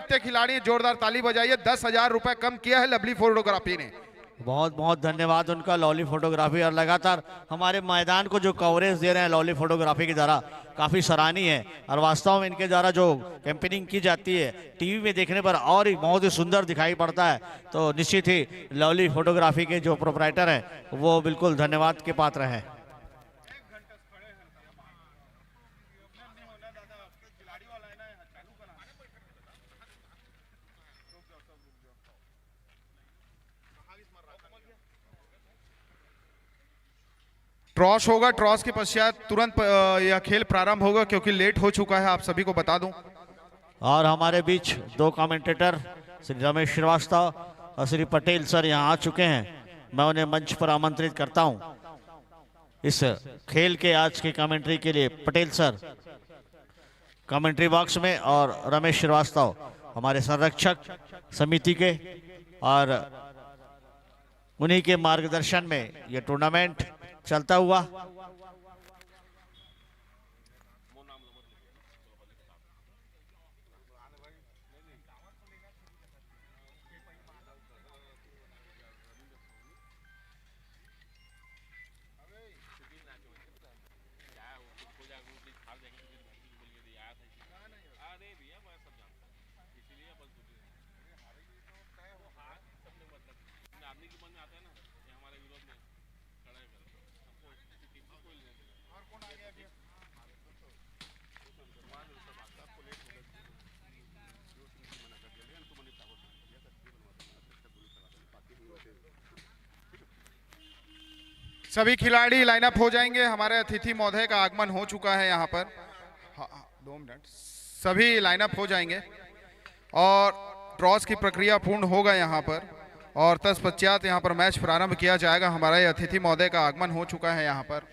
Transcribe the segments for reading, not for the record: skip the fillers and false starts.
जीतते खिलाड़ी हैं, जोरदार ताली बजाइए। 10,000 रुपए कम किया है लवली फोटोग्राफी ने। बहुत बहुत धन्यवाद उनका, लवली फोटोग्राफी। और लगातार हमारे मैदान को जो कवरेज दे रहे हैं लवली फोटोग्राफी के द्वारा, काफ़ी सराहनीय है। और वास्तव में इनके द्वारा जो कैंपेनिंग की जाती है टीवी में देखने पर और ही बहुत ही सुंदर दिखाई पड़ता है। तो निश्चित ही लवली फोटोग्राफी के जो प्रोपराइटर हैं वो बिल्कुल धन्यवाद के पात्र हैं। टॉस होगा, टॉस के पश्चात तुरंत यह खेल प्रारंभ होगा क्योंकि लेट हो चुका है, आप सभी को बता दूं। और हमारे बीच दो कमेंटेटर श्री रमेश श्रीवास्तव और श्री पटेल सर यहाँ आ चुके हैं। मैं उन्हें मंच पर आमंत्रित करता हूँ इस खेल के आज की कमेंट्री के लिए। पटेल सर कमेंट्री बॉक्स में, और रमेश श्रीवास्तव हमारे संरक्षक समिति के, और उन्हीं के मार्गदर्शन में ये टूर्नामेंट चलता हुआ। सभी खिलाड़ी लाइनअप हो जाएंगे। हमारे अतिथि महोदय का आगमन हो चुका है यहाँ पर। 2 मिनट, सभी लाइनअप हो जाएंगे और टॉस की प्रक्रिया पूर्ण होगा यहाँ पर, और तत्पश्चात यहाँ पर मैच प्रारंभ किया जाएगा। हमारे अतिथि महोदय का आगमन हो चुका है यहाँ पर।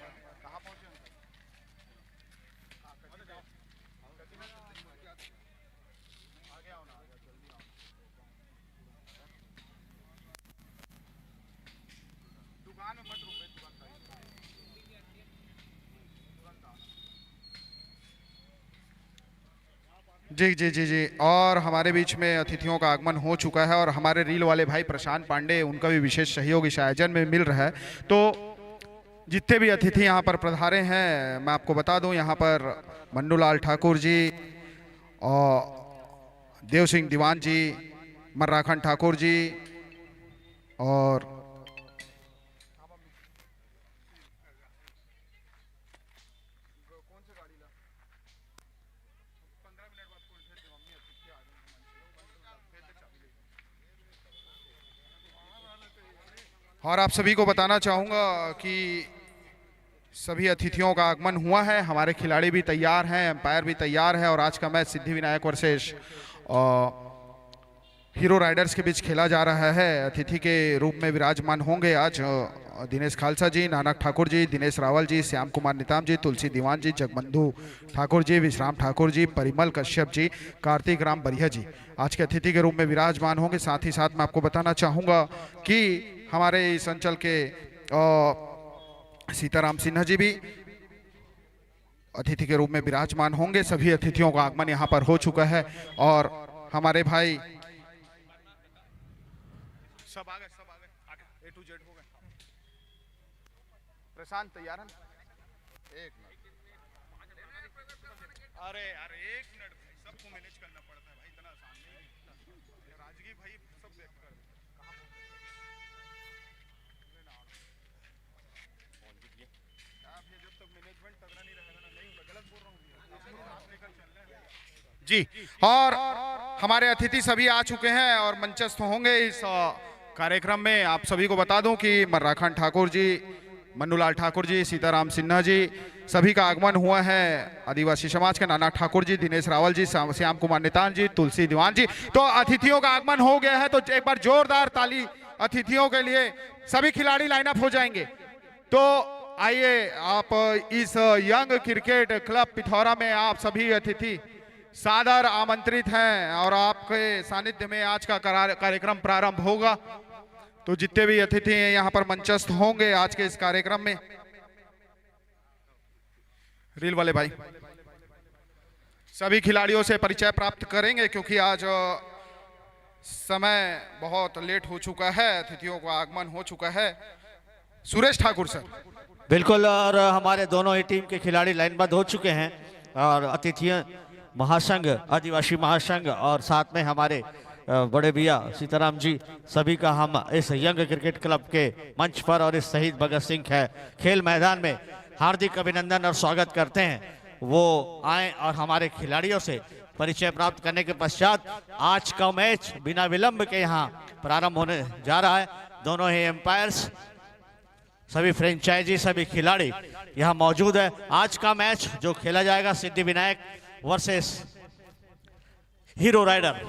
जी जी जी जी, और हमारे बीच में अतिथियों का आगमन हो चुका है, और हमारे रील वाले भाई प्रशांत पांडे, उनका भी विशेष सहयोग इस आयोजन में मिल रहा है। तो जितने भी अतिथि यहाँ पर पधारे हैं, मैं आपको बता दूं, यहाँ पर मन्नूलाल ठाकुर जी और देव सिंह दीवान जी, मर्राखंड ठाकुर जी, और आप सभी को बताना चाहूँगा कि सभी अतिथियों का आगमन हुआ है। हमारे खिलाड़ी भी तैयार हैं, एम्पायर भी तैयार है, और आज का match Siddhivinayak versus hero Riders के बीच खेला जा रहा है। अतिथि के रूप में विराजमान होंगे आज दिनेश खालसा जी, नानक ठाकुर जी, दिनेश रावल जी, श्याम कुमार निताम जी, तुलसी दीवान जी, जगबंधु ठाकुर जी, विश्राम ठाकुर जी, परिमल कश्यप जी, कार्तिक राम बरिया जी आज के अतिथि के रूप में विराजमान होंगे। साथ ही साथ मैं आपको बताना चाहूँगा कि हमारे इस अंचल के सीताराम सिन्हा जी भी अतिथि के रूप में विराजमान होंगे। सभी अतिथियों का आगमन यहाँ पर हो चुका है, और हमारे भाई सब आ गए, A to Z हो गए। प्रशांत तैयार है? एक मिनट, अरे अरे एक मिनट भाई, सबको मैनेज करना पड़ता है भाई, इतना आसान नहीं। राजगी भाई सब देख कर जब तक मैनेजमेंट तगड़ा नहीं रहेगा ना, नहीं गलत बोल रहा हूँ जी। और हमारे अतिथि सभी आ चुके हैं और मंचस्थ होंगे इस कार्यक्रम में। आप सभी को बता दूं कि मर्राखंड ठाकुर जी, मन्नूलाल ठाकुर जी, सीताराम सिन्हा जी, सभी का आगमन हुआ है। आदिवासी समाज के नाना ठाकुर जी, दिनेश रावल जी, श्याम कुमार नितान जी, तुलसी दीवान जी। तो अतिथियों का आगमन हो गया है, तो एक बार जोरदार ताली अतिथियों के लिए। सभी खिलाड़ी लाइनअप हो जाएंगे। तो आइए, आप इस यंग क्रिकेट क्लब पिथौरा में आप सभी अतिथि सादर आमंत्रित हैं, और आपके सानिध्य में आज का कार्यक्रम प्रारंभ होगा। तो जितने भी अतिथि हैं यहाँ पर मंचस्थ होंगे आज के इस कार्यक्रम में। रील वाले भाई सभी खिलाड़ियों से परिचय प्राप्त करेंगे क्योंकि आज समय बहुत लेट हो चुका है, अतिथियों का आगमन हो चुका है। सुरेश ठाकुर सर। बिल्कुल, और हमारे दोनों ही टीम के खिलाड़ी लाइनबद्ध हो चुके हैं और अतिथियां महासंघ, आदिवासी महासंघ और साथ में हमारे बड़े भैया सीताराम जी, सभी का हम इस यंग क्रिकेट क्लब के मंच पर और इस शहीद भगत सिंह खेल मैदान में हार्दिक अभिनंदन और स्वागत करते हैं। वो आए और हमारे खिलाड़ियों से परिचय प्राप्त करने के पश्चात आज का मैच बिना विलंब के यहाँ प्रारंभ होने जा रहा है। दोनों ही एम्पायर्स, सभी फ्रेंचाइजी, सभी खिलाड़ी यहाँ मौजूद है। आज का मैच जो खेला जाएगा Siddhi Vinayak versus hero rider,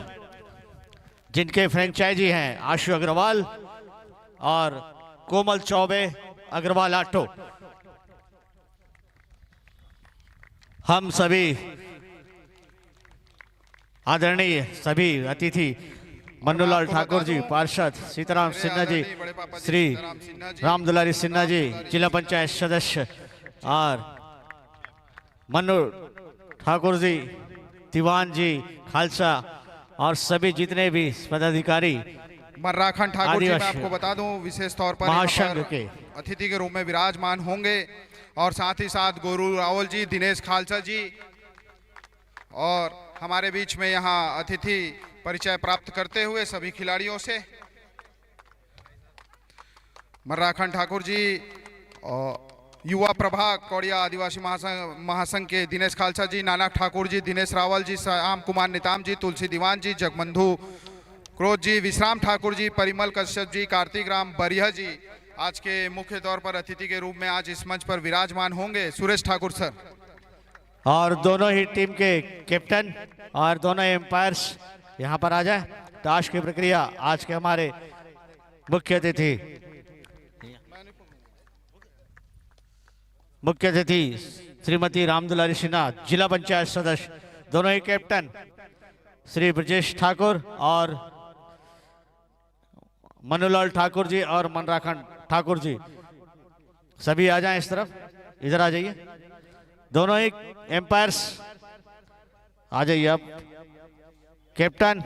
जिनके फ्रेंचाइजी हैं आशु अग्रवाल और कोमल चौबे अग्रवाल आटो। हम सभी आदरणीय सभी अतिथि मन्नूलाल ठाकुर जी, पार्षद सीताराम सिन्हा जी, श्री रामदुलारी सिन्हा जी, जिला पंचायत सदस्य और मन्नू ठाकुर जी, दीवान जी, खालसा और सभी जितने भी पदाधिकारी, मर्राखंड ठाकुर जी, मैं आपको बता दूं विशेष तौर पर महासंघ के अतिथि के रूप में विराजमान होंगे और साथ ही साथ गोरू रावल जी, दिनेश खालसा जी और हमारे बीच में यहाँ अतिथि परिचय प्राप्त करते हुए सभी खिलाड़ियों से मर्राखंड ठाकुर जी और युवा प्रभाग कौड़िया आदिवासी महासंघ के दिनेश खालसा जी, नानक ठाकुर जी, दिनेश रावल जी, श्याम कुमार निताम जी, तुलसी दीवान जी, जगबंधु क्रोध जी, विश्राम ठाकुर जी, परिमल कश्यप जी, कार्तिक राम बरिया जी आज के मुख्य तौर पर अतिथि के रूप में आज इस मंच पर विराजमान होंगे। सुरेश ठाकुर सर। और दोनों ही टीम के कैप्टन और दोनों एम्पायर्स यहाँ पर आ जाए। टास्क की प्रक्रिया आज के हमारे मुख्य अतिथि श्रीमती रामदुलारी सिन्हा, जिला पंचायत सदस्य, दोनों ही कैप्टन श्री ब्रजेश ठाकुर और मन्नूलाल ठाकुर जी और मर्राखंड ठाकुर जी, सभी आ जाएं इस तरफ, इधर आ जाइए। दोनों ही एम्पायर्स आ जाइए आप। कैप्टन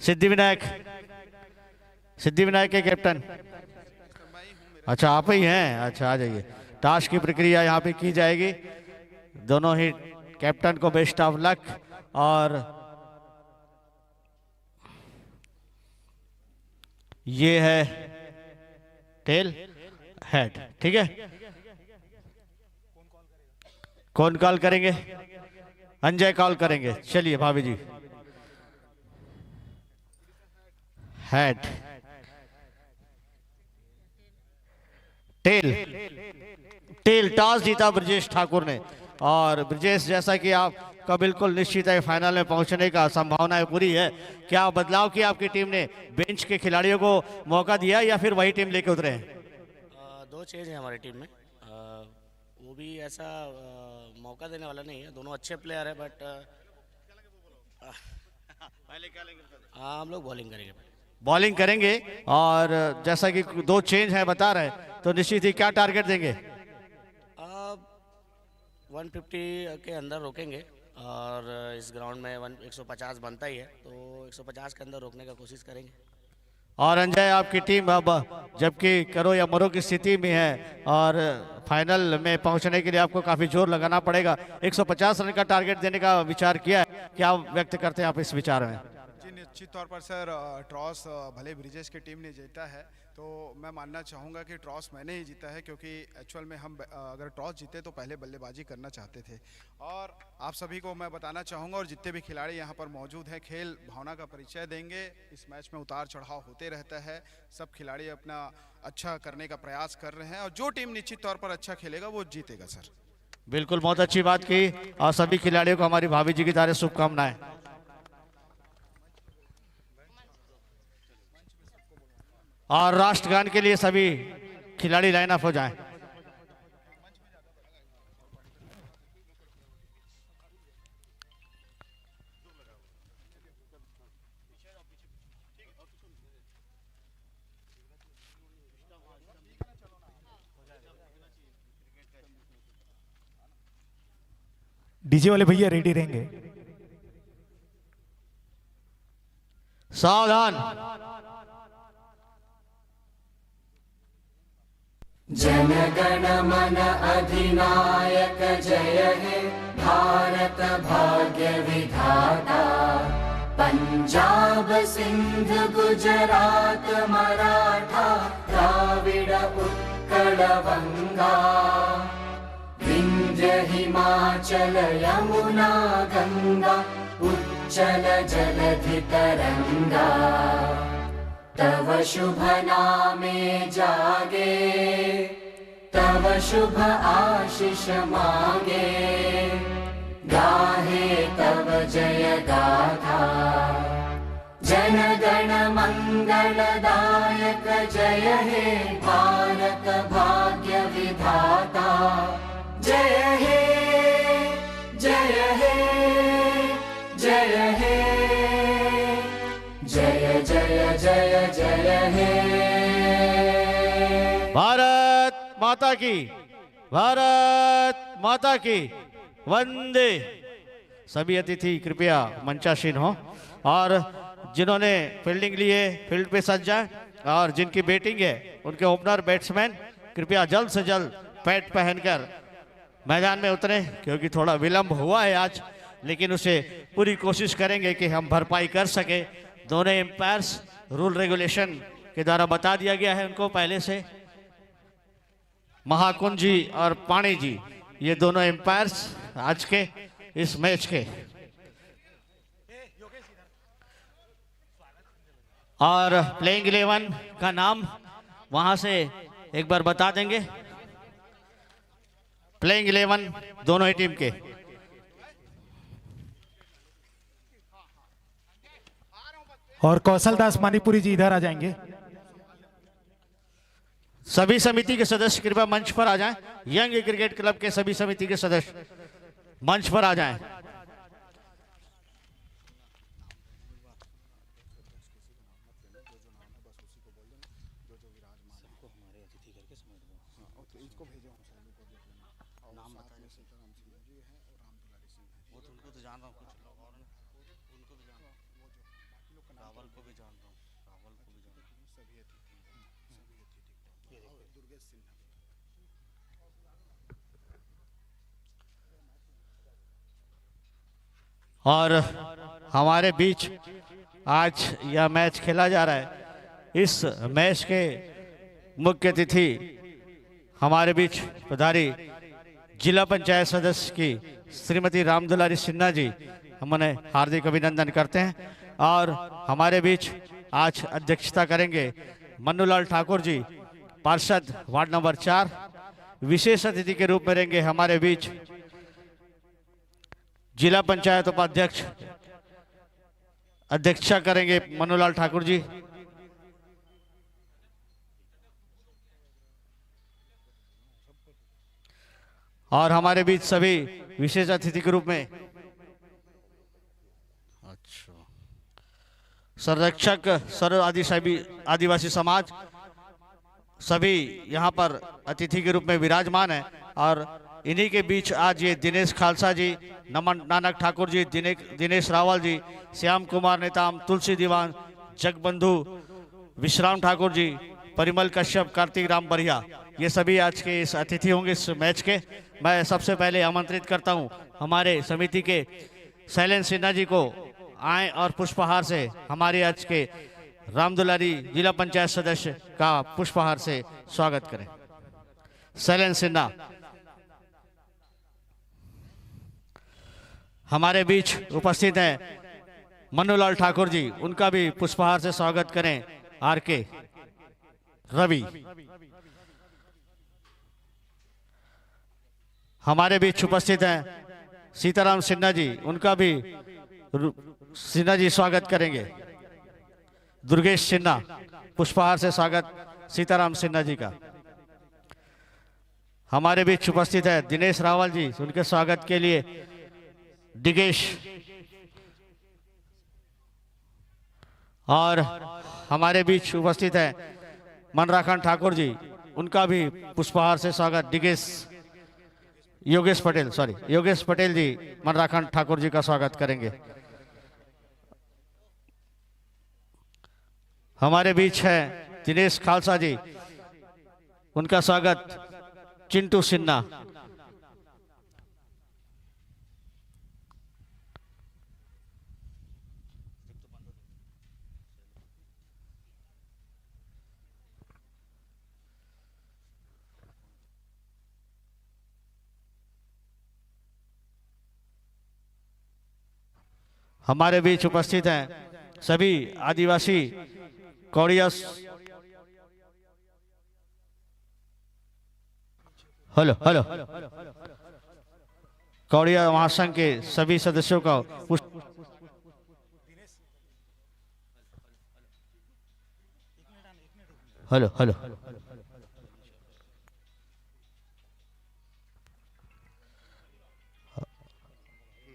सिद्धि विनायक के कैप्टन, अच्छा आप ही हैं, अच्छा आ जाइए। टास्क की प्रक्रिया यहाँ पे की जाएगी। दोनों ही कैप्टन को बेस्ट ऑफ लक। और ये है टेल हेड, ठीक है। कौन कॉल करेंगे? अंजय कॉल करेंगे। चलिए भाभी जी। हेड, टेल टॉस जीता ब्रजेश ठाकुर ने। और ब्रजेश, जैसा कि आपका बिल्कुल निश्चित है फाइनल में पहुंचने का संभावना पूरी है, क्या बदलाव किया आपकी टीम ने? बेंच के खिलाड़ियों को मौका दिया या फिर वही टीम लेके उतरे हैं? दो चेंज है हमारी टीम में। वो भी ऐसा मौका देने वाला नहीं है, दोनों अच्छे प्लेयर है, बट पहले क्या लेंगे? हाँ, हम लोग बॉलिंग करेंगे। और जैसा कि दो चेंज है बता रहे, तो निश्चित ही क्या टारगेट देंगे? 150 के अंदर रोकेंगे और इस ग्राउंड में 150 बनता ही है, तो 150 के अंदर रोकने का कोशिश करेंगे। और अंजय, आपकी टीम अब जबकि करो या मरो की स्थिति में है और फाइनल में पहुंचने के लिए आपको काफी जोर लगाना पड़ेगा। 150 रन का टारगेट देने का विचार किया है, क्या व्यक्त करते हैं आप इस विचार में? जी निश्चित तौर पर सर, टॉस भले ब्रिजेश की टीम ने जीता है, तो मैं मानना चाहूँगा कि टॉस मैंने ही जीता है, क्योंकि एक्चुअल में हम अगर टॉस जीते तो पहले बल्लेबाजी करना चाहते थे। और आप सभी को मैं बताना चाहूँगा और जितने भी खिलाड़ी यहाँ पर मौजूद हैं, खेल भावना का परिचय देंगे। इस मैच में उतार चढ़ाव होते रहता है, सब खिलाड़ी अपना अच्छा करने का प्रयास कर रहे हैं और जो टीम निश्चित तौर पर अच्छा खेलेगा वो जीतेगा सर। बिल्कुल, बहुत अच्छी बात की और सभी खिलाड़ियों को हमारी भाभी जी की तरफ से शुभकामनाएं। और राष्ट्रगान के लिए सभी खिलाड़ी लाइन अप हो जाएं। डीजे वाले भैया रेडी रहेंगे। सावधान। जनगण मन अधिनायक जय हे भारत भाग्य विधाता। पंजाब सिंध गुजरात मराठा द्राविड उत्कल बंगा। विंध्य हिमाचल यमुना गंगा उच्चल जलधि तरंगा। तव शुभ नामे जागे तव शुभ आशीष मांगे। गाहे तव जय गाथा जन गण मंगलदायक जय हे भारत भाग्य विधाता। जय हे जय हे जय हे जय जय जय जय हे। भारत माता की, भारत माता की वंदे। सभी अतिथि कृपया मंचासीन हो और जिन्होंने फील्डिंग लिए फील्ड पे सज जाए और जिनकी बैटिंग है उनके ओपनर बैट्समैन कृपया जल्द से जल्द पैड पहनकर मैदान में उतरे, क्योंकि थोड़ा विलंब हुआ है आज, लेकिन उसे पूरी कोशिश करेंगे कि हम भरपाई कर सके। दोनों एम्पायर्स रूल रेगुलेशन के द्वारा बता दिया गया है उनको पहले से। महाकुंज जी और पाणी जी ये दोनों एम्पायर्स आज के इस मैच के। और प्लेइंग 11 का नाम वहां से एक बार बता देंगे। प्लेइंग 11 दोनों ही टीम के। और कौशल दास मानीपुरी जी इधर आ जाएंगे। सभी समिति के सदस्य कृपया मंच पर आ जाएं। यंग क्रिकेट क्लब के सभी समिति के सदस्य मंच पर आ जाएं। और हमारे बीच आज यह मैच खेला जा रहा है। इस मैच के मुख्य अतिथि हमारे बीच पधारी जिला पंचायत सदस्य की श्रीमती रामदुलारी सिन्हा जी, हम उन्हें हार्दिक अभिनंदन करते हैं। और हमारे बीच आज अध्यक्षता करेंगे मन्नूलाल ठाकुर जी, पार्षद वार्ड नंबर 4। विशेष अतिथि के रूप में रहेंगे हमारे बीच जिला पंचायत उपाध्यक्ष, अध्यक्षता करेंगे मन्नूलाल ठाकुर जी। और हमारे बीच सभी विशेष अतिथि के रूप में संरक्षक सर्व आदिवासी समाज सभी यहाँ पर अतिथि के रूप में विराजमान है। और इन्हीं के बीच आज ये दिनेश खालसा जी, नमन नानक ठाकुर जी, दिनेश रावल जी, श्याम कुमार नेताम, तुलसी दीवान, जगबंधु, विश्राम ठाकुर जी, परिमल कश्यप, कार्तिक राम बरिया, ये सभी आज के इस अतिथि होंगे इस मैच के। मैं सबसे पहले आमंत्रित करता हूं हमारे समिति के शैलेंद्र सिन्हा जी को आए और पुष्पहार से हमारे आज के रामदुलारी जिला पंचायत सदस्य का पुष्पहार से स्वागत करें। शैलेंद्र सिन्हा हमारे बीच उपस्थित हैं मन्नूलाल ठाकुर जी, उनका भी पुष्पहार से स्वागत करें। आर के रवि हमारे बीच उपस्थित हैं सीताराम सिन्हा जी, उनका भी सिन्हा जी स्वागत करेंगे। दुर्गेश सिन्हा, पुष्पहार से स्वागत सीताराम सिन्हा जी का। हमारे बीच उपस्थित है दिनेश रावल जी, उनके स्वागत के लिए दिगेश। और हमारे बीच उपस्थित है मनराखंड ठाकुर जी, उनका भी पुष्पहार से स्वागत दिगेश योगेश पटेल, सॉरी योगेश पटेल जी मनराखंड ठाकुर जी का स्वागत करेंगे। हमारे बीच है दिनेश खालसा जी, उनका स्वागत चिंटू सिन्हा। हमारे बीच उपस्थित हैं सभी आदिवासी कौड़िया, हेलो हेलो कौड़िया महासंघ के सभी सदस्यों का हेलो हेलो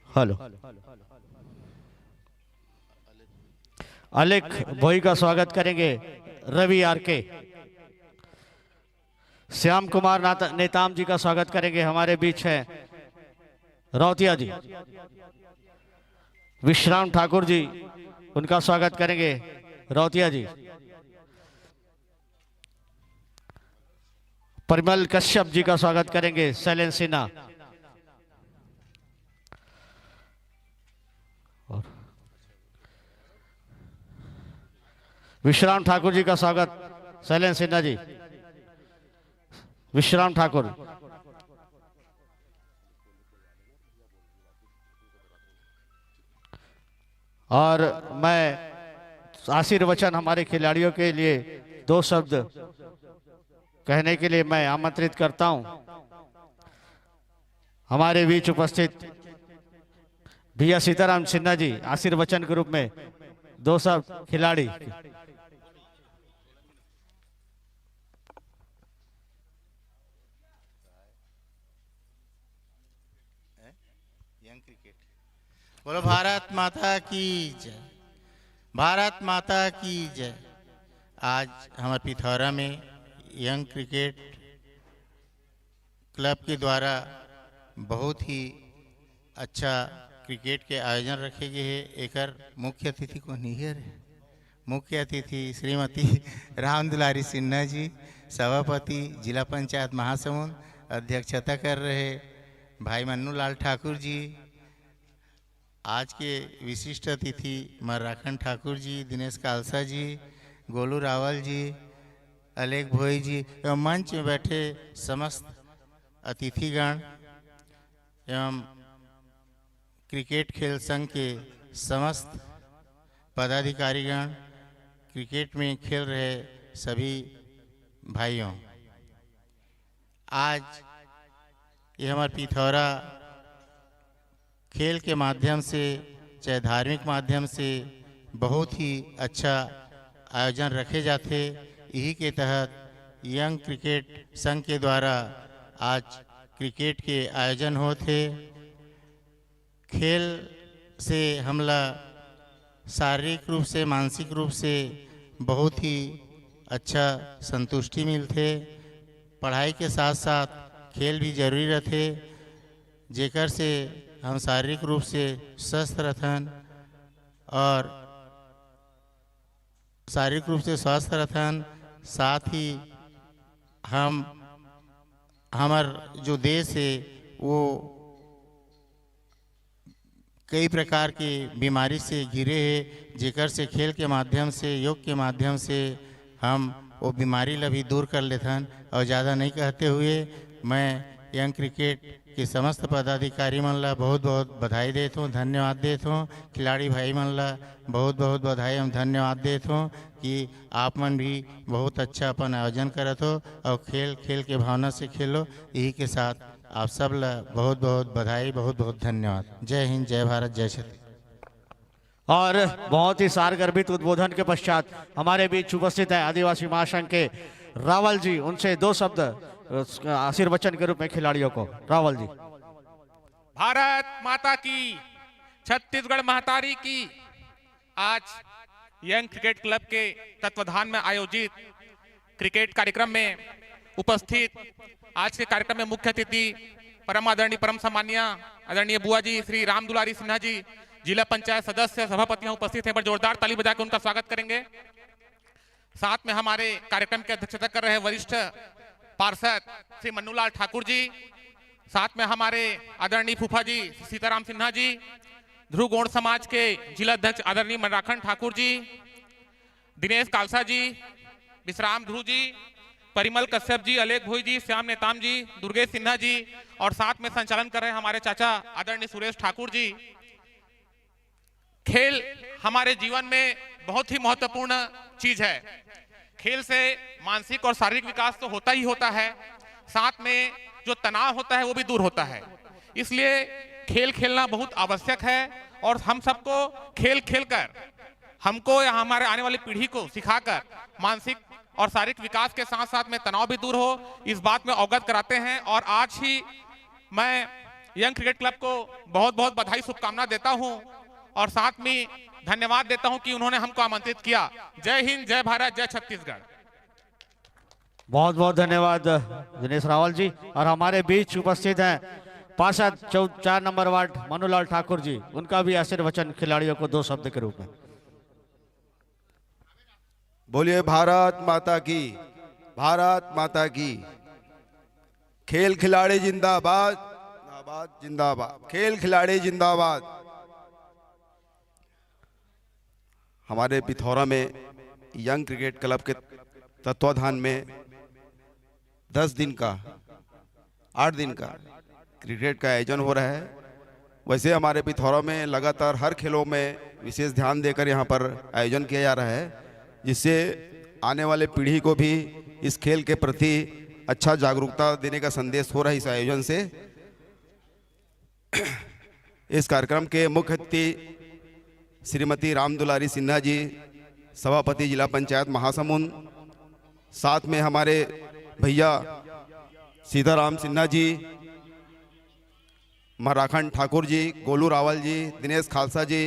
हेलो अलेख भोई का स्वागत करेंगे रवि आर के। श्याम कुमार नेताम जी का स्वागत करेंगे। हमारे बीच है रौतिया जी। विश्राम ठाकुर जी, उनका स्वागत करेंगे रौतिया जी। परिमल कश्यप जी का स्वागत करेंगे शैलेंद्र सिन्हा। विश्राम ठाकुर जी का स्वागत शैलेंद्र सिन्हा जी। विश्राम ठाकुर। और मैं आशीर्वचन हमारे खिलाड़ियों के लिए 2 शब्द कहने के लिए मैं आमंत्रित करता हूं। हमारे बीच उपस्थित भैया सीताराम सिन्हा जी आशीर्वचन के रूप में 2 शब्द खिलाड़ी। बोलो भारत माता की जय, भारत माता की जय। आज हमारे पिथौरा में यंग क्रिकेट क्लब के द्वारा बहुत ही अच्छा क्रिकेट के आयोजन रखे गए हैं। एकर मुख्य अतिथि को निहर है, मुख्य अतिथि श्रीमती राम दुलारी सिन्हा जी, सभापति जिला पंचायत महासमुंद, अध्यक्षता कर रहे भाई मन्नू लाल ठाकुर जी। आज के विशिष्ट अतिथि मर्राखंड ठाकुर जी, दिनेश खालसा जी, गोलू रावल जी, अलेख भोई जी एवं मंच में बैठे समस्त अतिथिगण एवं क्रिकेट खेल संघ के समस्त पदाधिकारीगण, क्रिकेट में खेल रहे सभी भाइयों, आज ये हमारे पिथौरा खेल के माध्यम से चाहे धार्मिक माध्यम से बहुत ही अच्छा आयोजन रखे जाते। यही के तहत यंग क्रिकेट संघ के द्वारा आज क्रिकेट के आयोजन होते। खेल से हमला शारीरिक रूप से मानसिक रूप से बहुत ही अच्छा संतुष्टि मिलते। पढ़ाई के साथ साथ खेल भी जरूरी रहते, जेकर से हम शारीरिक रूप से स्वस्थ रहथन और शारीरिक रूप से स्वस्थ रहथन। साथ ही हम हमार जो देश है वो कई प्रकार के बीमारी से घिरे है, जेकर से खेल के माध्यम से, योग के माध्यम से हम वो बीमारी ला भी दूर कर लेथन। और ज़्यादा नहीं कहते हुए मैं यंग क्रिकेट के समस्त पदाधिकारी मन ला बहुत बहुत बधाई देता हूँ, धन्यवाद देता हूँ। खिलाड़ी भाई मन ला बहुत बहुत बधाई एवं धन्यवाद देता हूँ कि आप मन भी बहुत अच्छा अपन आयोजन करत हो और खेल खेल के भावना से खेलो। यही के साथ आप सब ला बहुत बहुत बधाई, बहुत बहुत धन्यवाद। जय हिंद, जय भारत, जय छत्तीसगढ़। और बहुत ही सारगर्भित उद्बोधन के पश्चात हमारे बीच उपस्थित है आदिवासी महासंघ के रावल जी। उनसे 2 शब्द आशीर्वचन के रूप में खिलाड़ियों को। रावल जी। भारत माता की, छत्तीसगढ़ महतारी की। आज यंग क्रिकेट क्लब के तत्वाधान में आयोजित क्रिकेट कार्यक्रम में उपस्थित आज के कार्यक्रम में मुख्य अतिथि परम आदरणीय परम सम्मानीय आदरणीय बुआ जी श्री राम दुलारी सिन्हा जी जिला पंचायत सदस्य सभापतियां उपस्थित हैं, पर जोरदार ताली बजा के उनका स्वागत करेंगे। साथ में हमारे कार्यक्रम की अध्यक्षता कर रहे वरिष्ठ पार्षद श्री मन्नूलाल ठाकुर जी, साथ में हमारे आदरणीय फूफा जी सीताराम सिन्हा जी, ध्रुव गौड़ समाज के जिला अध्यक्ष आदरणीय मर्राखंड ठाकुर जी, दिनेश कालसा जी, विश्राम ध्रुव जी, परिमल कश्यप जी, अलेख भोई जी, श्याम नेताम जी, दुर्गेश सिन्हा जी, और साथ में संचालन कर रहे हैं हमारे चाचा आदरणीय सुरेश ठाकुर जी। खेल हमारे जीवन में बहुत ही महत्वपूर्ण चीज है। खेल से मानसिक और शारीरिक विकास तो होता ही होता है, साथ में जो तनाव होता है वो भी दूर होता है। इसलिए खेल खेलना बहुत आवश्यक है और हम सबको खेल खेलकर हमको या हमारे आने वाली पीढ़ी को सिखाकर मानसिक और शारीरिक विकास के साथ साथ में तनाव भी दूर हो, इस बात में अवगत कराते हैं। और आज ही मैं यंग क्रिकेट क्लब को बहुत बहुत बधाई शुभकामना देता हूं और साथ में धन्यवाद देता हूं कि उन्होंने हमको आमंत्रित किया। जय हिंद, जय भारत, जय छत्तीसगढ़। बहुत बहुत धन्यवाद दिनेश रावल जी। और हमारे बीच उपस्थित हैं पार्षद 4 नंबर वार्ड मन्नूलाल ठाकुर जी, उनका भी आशीर्वचन खिलाड़ियों को 2 शब्द के रूप में। बोलिए भारत माता की, भारत माता की। खेल खिलाड़ी जिंदाबाद, जिंदाबाद, जिंदाबाद। खेल खिलाड़ी जिंदाबाद। हमारे पिथौरा में यंग क्रिकेट क्लब के तत्वाधान में 10 दिन का 8 दिन का क्रिकेट का आयोजन हो रहा है। वैसे हमारे पिथौरा में लगातार हर खेलों में विशेष ध्यान देकर यहाँ पर आयोजन किया जा रहा है, जिससे आने वाले पीढ़ी को भी इस खेल के प्रति अच्छा जागरूकता देने का संदेश हो रहा है इस आयोजन से। इस कार्यक्रम के मुख्य अतिथि श्रीमती राम दुलारी सिन्हा जी, सभापति जिला पंचायत महासमुंद, साथ में हमारे भैया सीताराम सिन्हा जी, मर्राखंड ठाकुर जी, गोलू रावल जी, दिनेश खालसा जी,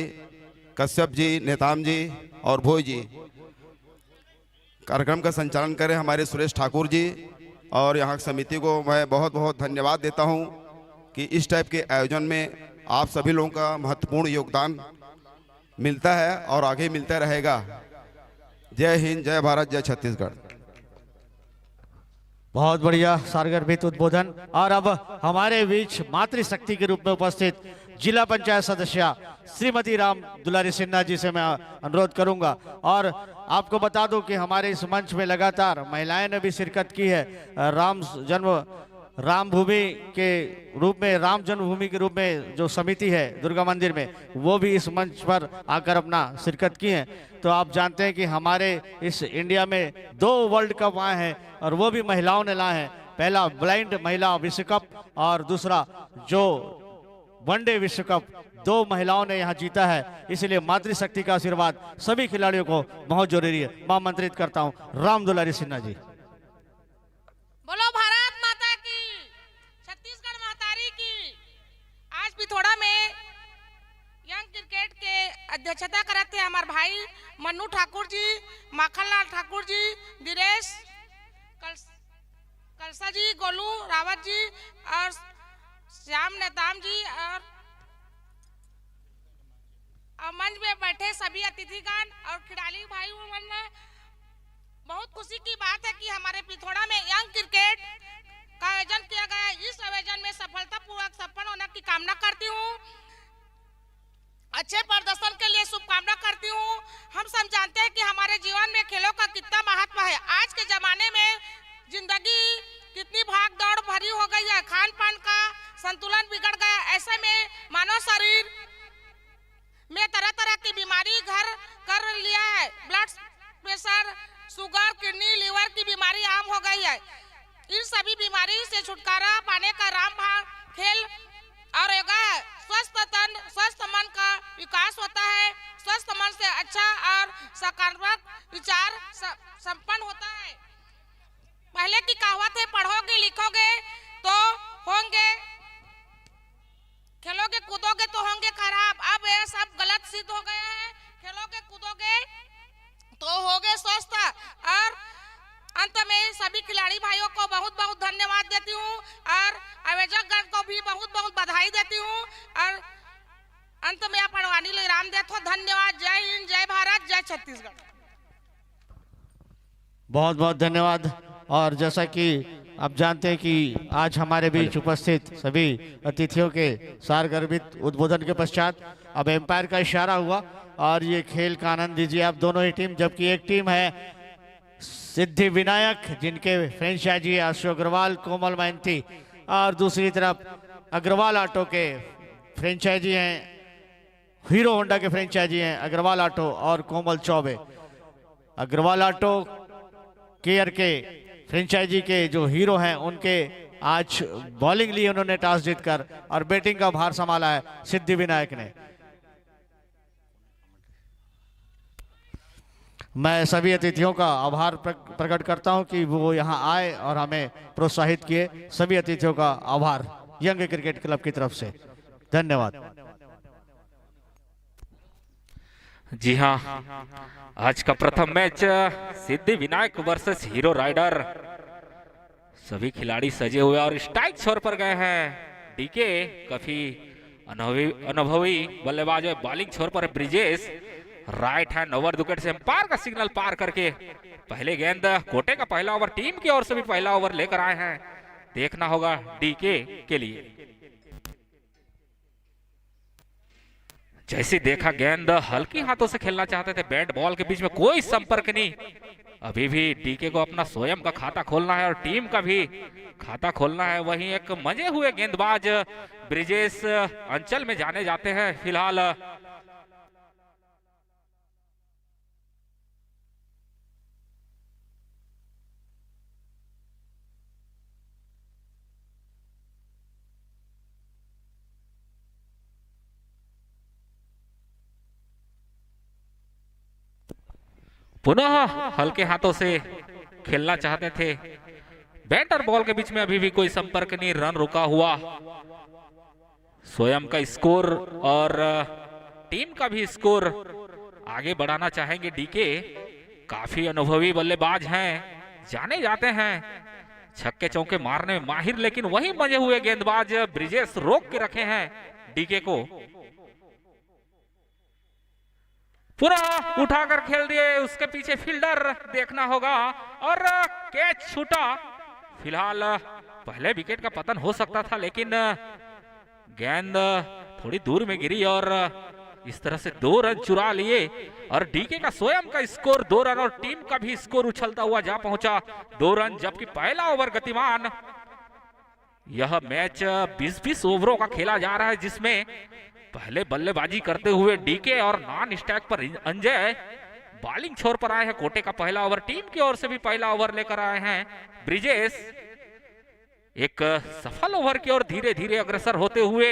कश्यप जी, नेताम जी और भोई जी। कार्यक्रम का संचालन करें हमारे सुरेश ठाकुर जी, और यहाँ की समिति को मैं बहुत बहुत धन्यवाद देता हूँ कि इस टाइप के आयोजन में आप सभी लोगों का महत्वपूर्ण योगदान मिलता है और आगे मिलता रहेगा। जय हिंद, जय भारत, जय छत्तीसगढ़। बहुत बढ़िया सारगर्भित उद्बोधन। और अब हमारे बीच मातृशक्ति के रूप में उपस्थित जिला पंचायत सदस्य श्रीमती राम दुलारी सिन्हा जी से मैं अनुरोध करूंगा। और आपको बता दूं कि हमारे इस मंच में लगातार महिलाएं ने भी शिरकत की है। राम भूमि के रूप में, राम जन्मभूमि के रूप में जो समिति है दुर्गा मंदिर में, वो भी इस मंच पर आकर अपना शिरकत की है। तो आप जानते हैं कि हमारे इस इंडिया में 2 वर्ल्ड कप आए हैं और वो भी महिलाओं ने लाए हैं। पहला ब्लाइंड महिला विश्व कप और दूसरा जो वनडे विश्व कप, 2 महिलाओं ने यहाँ जीता है। इसलिए मातृशक्ति का आशीर्वाद सभी खिलाड़ियों को बहुत जरूरी है। मैं आमंत्रित करता हूँ राम दुलारी सिन्हा जी। बोलो भारत माता की, छत्तीसगढ़ महतारी की। आज पिथौरा में यंग क्रिकेट के अध्यक्षता करते हैं हमारे भाई मन्नू ठाकुर जी, माखनलाल ठाकुर जी, दिनेश कलसा जी, गोलू रावत जी और श्याम नेताम जी और मंच में बैठे सभी अतिथिगण और खिलाड़ी भाई बहन। बहुत खुशी की बात है कि हमारे पिथौरा में यंग क्रिकेट का आयोजन किया गया है। इस आयोजन में सफलतापूर्वक सफल होने की कामना करती हूँ। अच्छे प्रदर्शन के लिए शुभकामना करती हूँ। हम सब जानते हैं कि हमारे जीवन में खेलों का कितना महत्व है। आज के जमाने में जिंदगी कितनी भाग दौड़ भरी हो गई है, खान पान का संतुलन बिगड़ गया। ऐसे में मानव शरीर में तरह तरह की बीमारी घर कर लिया है। Blood pressure, sugar, kidney, liver की बीमारी आम हो गई है। इन सभी बीमारी से छुटकारा पाने का रामबाण खेल और योगा है। स्वस्थ तन, स्वस्थ मन का विकास होता है। स्वस्थ मन से अच्छा और सकारात्मक विचार संपन्न होता है। पहले की कहावत है, पढ़ोगे लिखोगे तो होंगे, खेलोगे कूदोगे तो होंगे खराब। अब ये सब गलत सिद्ध हो गया है। खेलोगे कूदोगे तो होगे स्वस्थ। और अंत में सभी खिलाड़ी भाइयों को बहुत बहुत धन्यवाद देती हूँ और आयोजक गण को भी बहुत बहुत बधाई देती हूँ और अंत में पढ़वानी ले राम देथो। धन्यवाद। जय हिंद, जय भारत, जय छत्तीसगढ़। बहुत बहुत धन्यवाद। और जैसा कि आप जानते हैं कि आज हमारे बीच उपस्थित सभी अतिथियों के सारगर्भित उद्बोधन के पश्चात अब एम्पायर का इशारा हुआ और ये खेल का आनंद लीजिए आप दोनों ही टीम। जबकि एक टीम है सिद्धि विनायक जिनके फ्रेंचाइजी अशोक अग्रवाल, कोमल महंती, और दूसरी तरफ अग्रवाल ऑटो के फ्रेंचाइजी हैं, हीरो होंडा के फ्रेंचाइजी हैं अग्रवाल ऑटो और कोमल चौबे। अग्रवाल ऑटो केयर के फ्रेंचाइजी के जो हीरो हैं उनके आज बॉलिंग ली उन्होंने टॉस जीतकर और बैटिंग का भार संभाला है सिद्धि विनायक ने। मैं सभी अतिथियों का आभार प्रकट करता हूं कि वो यहां आए और हमें प्रोत्साहित किए। सभी अतिथियों का आभार यंग क्रिकेट क्लब की तरफ से। धन्यवाद। जी हाँ, आज का प्रथम match Siddhi Vinayak versus hero rider. सभी खिलाड़ी सजे हुए और स्ट्राइक छोर पर गए हैं। डीके काफी अनुभवी बल्लेबाज है। बॉलिंग छोर पर Brijesh right hand over wicket से एम्पायर का सिग्नल पार करके पहले गेंद कोटे का पहला ओवर टीम की ओर से भी पहला ओवर लेकर आए हैं। देखना होगा डीके के लिए। जैसे देखा गेंद हल्की हाथों से खेलना चाहते थे, बैट बॉल के बीच में कोई संपर्क नहीं। अभी भी डीके को अपना स्वयं का खाता खोलना है और टीम का भी खाता खोलना है। वहीं एक मजे हुए गेंदबाज ब्रिजेश अंचल में जाने जाते हैं फिलहाल। पुनः हल्के हाथों से खेलना चाहते थे। बैट और बॉल के बीच में अभी भी कोई संपर्क नहीं, रन रुका हुआ। स्वयं का स्कोर और टीम का भी स्कोर आगे बढ़ाना चाहेंगे डीके। काफी अनुभवी बल्लेबाज हैं, जाने जाते हैं छक्के चौके मारने में माहिर, लेकिन वही मजे हुए गेंदबाज ब्रिजेश रोक के रखे हैं डीके को। पूरा उठाकर खेल दिए, उसके पीछे फील्डर देखना होगा और कैच छूटा। फिलहाल पहले विकेट का पतन हो सकता था, लेकिन गेंद थोड़ी दूर में गिरी और इस तरह से 2 रन चुरा लिए और डीके का स्वयं का स्कोर 2 रन और टीम का भी स्कोर उछलता हुआ जा पहुंचा 2 रन। जबकि पहला ओवर गतिमान। यह मैच 20-20 ओवरों का खेला जा रहा है, जिसमें पहले बल्लेबाजी करते हुए डीके और नॉन स्ट्राइक पर अंजय बॉलिंग छोर पर आए हैं। कोटे का पहला ओवर, टीम की ओर से भी पहला ओवर लेकर आए हैं ब्रिजेश। एक सफल ओवर की ओर धीरे धीरे अग्रसर होते हुए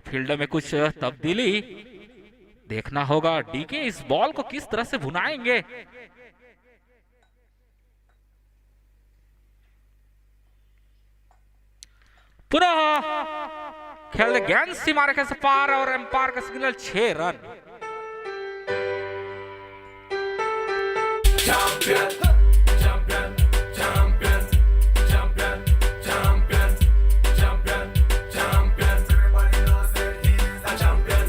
फील्ड में कुछ तब्दीली देखना होगा। डीके इस बॉल को किस तरह से भुनाएंगे। पुनः खेल गेंद सीमा रेखा से पार और एम्पायर का signal 6 run. Champion champion champion champion champion champion champion everybody knows that he is a champion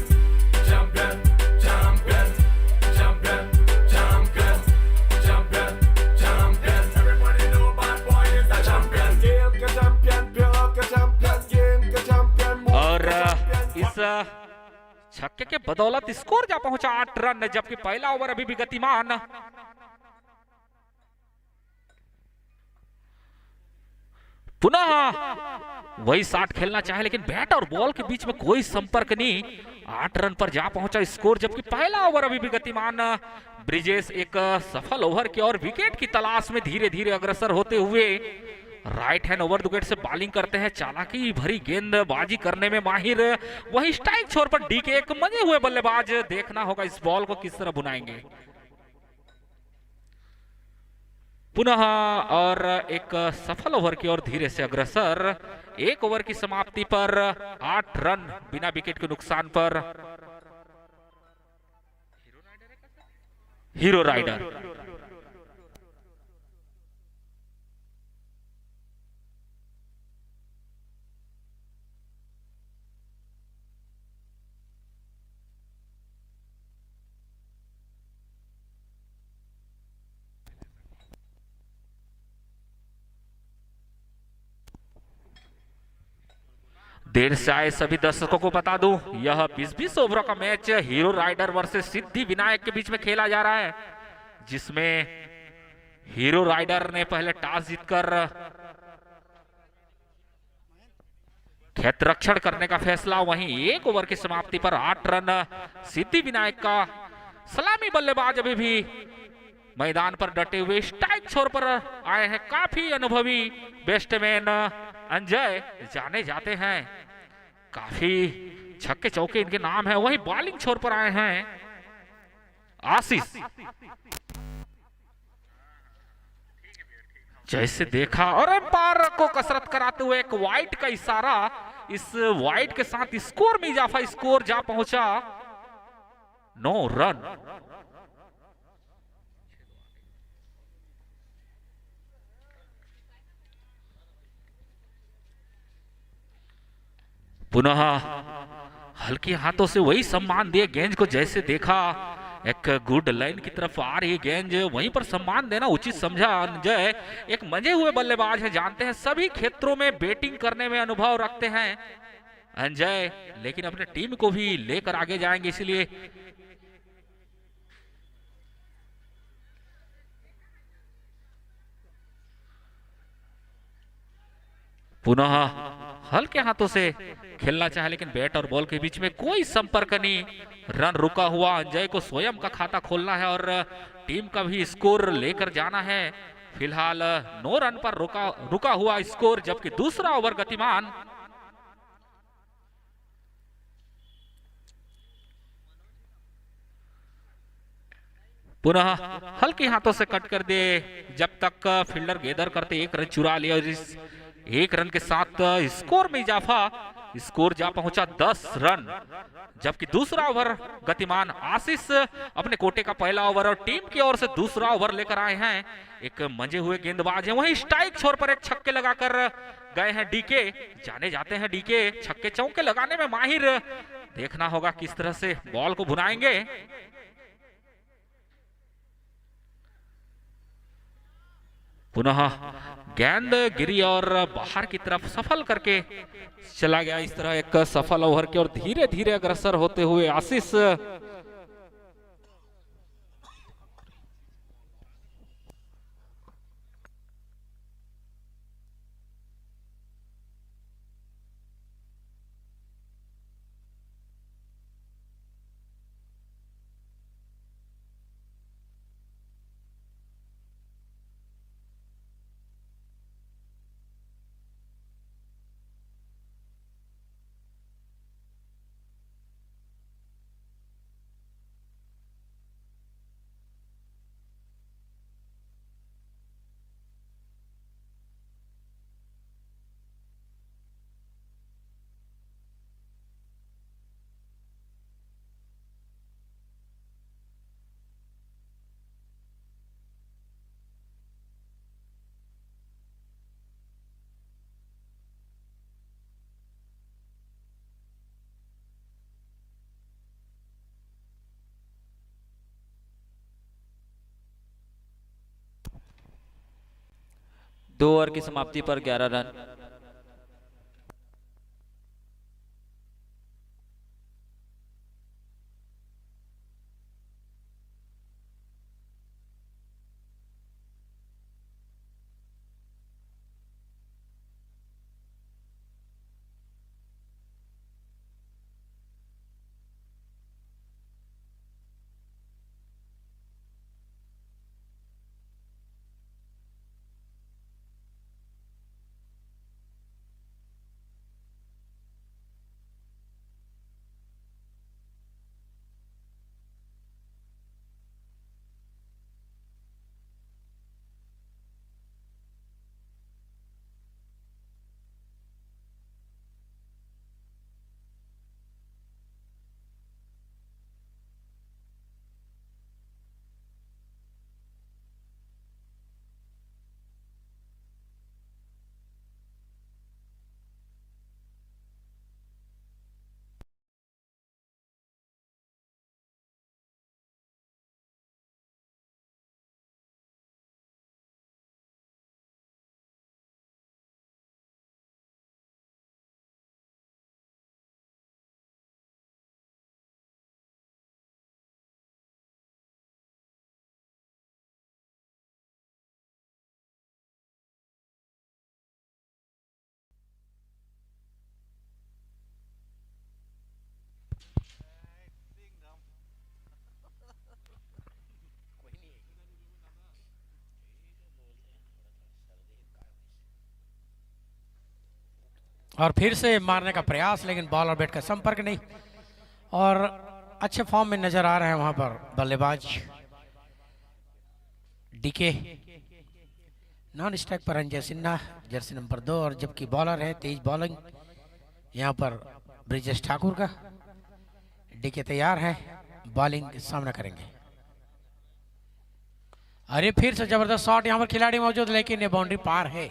champion champion champion champion champion champion everybody know bad boy is a champion game का champion प्यार का champion game का champion और इस छक्के के बदौलत score जा पहुंचा 8 रन। जबकि पहला ओवर अभी भी गतिमान। पुनः वही 60 खेलना चाहे, लेकिन बैट और बॉल के बीच में कोई संपर्क नहीं। 8 रन पर जा पहुंचा स्कोर। जबकि पहला ओवर अभी भी गतिमान। ब्रिजेश एक सफल ओवर की और विकेट की तलाश में धीरे धीरे अग्रसर होते हुए राइट हैंड ओवर विकेट से बॉलिंग करते हैं। चालाकी भरी गेंदबाजी करने में माहिर। वही स्ट्राइक छोर पर डीके एक मजे हुए बल्लेबाज। देखना होगा इस बॉल को किस तरह बुनाएंगे। पुनः और एक सफल ओवर की ओर धीरे से अग्रसर। 1 ओवर की समाप्ति पर 8 रन बिना विकेट के नुकसान पर हीरो राइडर। देर से आए सभी दर्शकों को बता दूं, यह 20-20 ओवरों का match hero rider versus Siddhi Vinayak के बीच में खेला जा रहा है, जिसमें हीरो राइडर ने पहले टॉस जीतकर क्षेत्ररक्षण करने का फैसला, वहीं 1 ओवर की समाप्ति पर 8 रन सिद्धि विनायक का सलामी बल्लेबाज अभी भी मैदान पर डटे हुए स्ट्राइक छोर पर आए हैं। काफी अनुभवी बैट्समैन अंजय जाने जाते हैं, काफी छक्के चौके इनके नाम है। वहीं बॉलिंग छोर पर आए हैं आशीष। जैसे देखा और एम्पायर को कसरत कराते हुए एक वाइट का इशारा, इस वाइट के साथ स्कोर में इजाफा, स्कोर जा पहुंचा 9 रन। पुनः हल्के हाथों से वही सम्मान दिए गेंद को, जैसे देखा एक गुड लाइन की तरफ आ रही गेंद, वहीं पर सम्मान देना उचित समझा अंजय। एक मजे हुए बल्लेबाज है, जानते हैं सभी क्षेत्रों में बैटिंग करने में अनुभव रखते हैं अंजय, लेकिन अपने टीम को भी लेकर आगे जाएंगे, इसलिए पुनः हल्के हाथों से खेलना चाहे, लेकिन बैट और बॉल के बीच में कोई संपर्क नहीं। रन रुका हुआ, अंजय को स्वयं का खाता खोलना है और टीम का भी स्कोर लेकर जाना है। फिलहाल 9 रन पर रुका हुआ स्कोर, जबकि दूसरा ओवर गतिमान। पुनः हल्के हाथों से कट कर दे, जब तक फील्डर गेदर करते 1 रन चुरा लिया और इस 1 रन के साथ स्कोर में इजाफा, स्कोर जा पहुंचा 10 रन, जबकि दूसरा ओवर गतिमान। आशीष अपने कोटे का पहला ओवर और टीम की ओर से दूसरा ओवर लेकर आए हैं। एक मंजे हुए गेंदबाज हैं, वहीं स्ट्राइक छोर पर एक छक्के लगाकर गए हैं डीके। जाने जाते हैं डीके छक्के चौके लगाने में माहिर, देखना होगा किस तरह से बॉल को भुनाएंगे। पुनः गेंद गिरी और बाहर की तरफ सफल करके चला गया। इस तरह एक सफल ओवर की ओर धीरे धीरे अग्रसर होते हुए आशीष। दो ओवर की समाप्ति पर 11 रन। और फिर से मारने का प्रयास, लेकिन बॉल और बैट का संपर्क नहीं। और अच्छे फॉर्म में नजर आ रहे हैं वहां पर बल्लेबाज डीके। नॉन स्ट्राइक पर अंजय सिन्हा, जर्सी नंबर 2, और जबकि बॉलर है तेज बॉलिंग यहाँ पर ब्रिजेश ठाकुर का। डीके तैयार है, बॉलिंग सामना करेंगे। अरे फिर से जबरदस्त शॉट, यहाँ पर खिलाड़ी मौजूद, लेकिन ये बाउंड्री पार है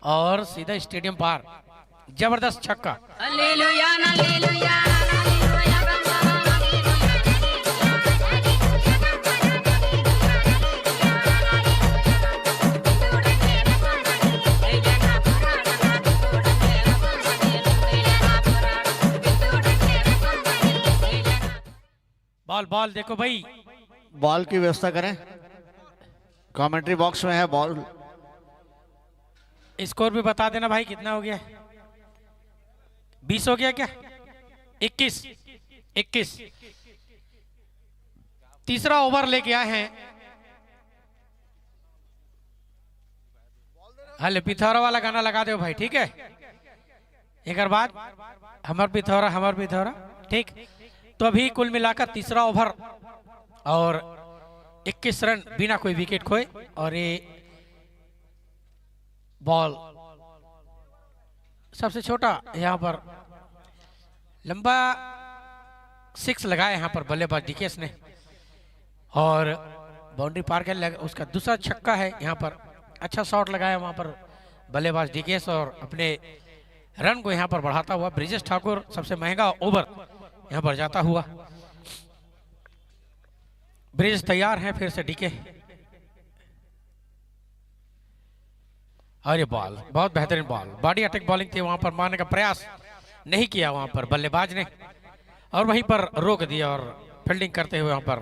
और सीधा स्टेडियम पार। जबरदस्त छक्का। बॉल बॉल देखो भाई, बॉल की व्यवस्था करें। कमेंट्री बॉक्स में है बॉल। स्कोर भी बता देना भाई, कितना हो गया? 20 हो गया क्या? 21। तीसरा ओवर लेके आए हैं। हले पिथौरा वाला गाना लगा दो भाई, ठीक है? एक बाद हमर पिथौरा, ठीक। तो अभी कुल मिलाकर तीसरा ओवर और 21 रन बिना कोई विकेट खोए। और ये बॉल सबसे छोटा यहाँ पर लंबा 6 लगाया यहाँ पर बल्लेबाज डीकेस ने, और बाउंड्री पार कर उसका दूसरा छक्का है। यहाँ पर अच्छा शॉट लगाया वहां पर बल्लेबाज डीकेस, और अपने रन को यहाँ पर बढ़ाता हुआ ब्रिजेश ठाकुर सबसे महंगा ओवर यहाँ पर जाता हुआ। ब्रिज तैयार है, फिर से डीके। और ये बॉल बहुत बेहतरीन बॉल, बॉडी अटैक बॉलिंग थी, वहां पर मारने का प्रयास नहीं किया वहां पर बल्लेबाज ने, और वहीं पर रोक दिया। और फील्डिंग करते हुए वहां पर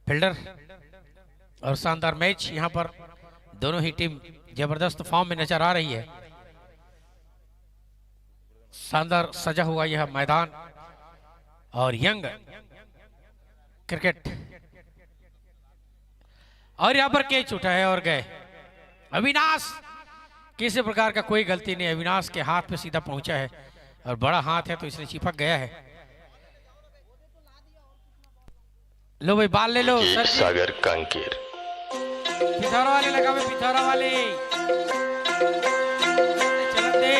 फील्डर। और शानदार मैच यहाँ पर, दोनों ही टीम जबरदस्त फॉर्म में नजर आ रही है। शानदार सजा हुआ यह मैदान और यंग क्रिकेट। और यहाँ पर कैच उठा है और गए अविनाश। किसी प्रकार का कोई गलती नहीं, अविनाश के हाथ पे सीधा पहुंचा है, और बड़ा हाथ है तो इसलिए चिपक गया है। लो भाई, बाल ले लो। सागर कांकेर पिथौरा वाले लगा हुए, पिथौरा वाले चलन दे।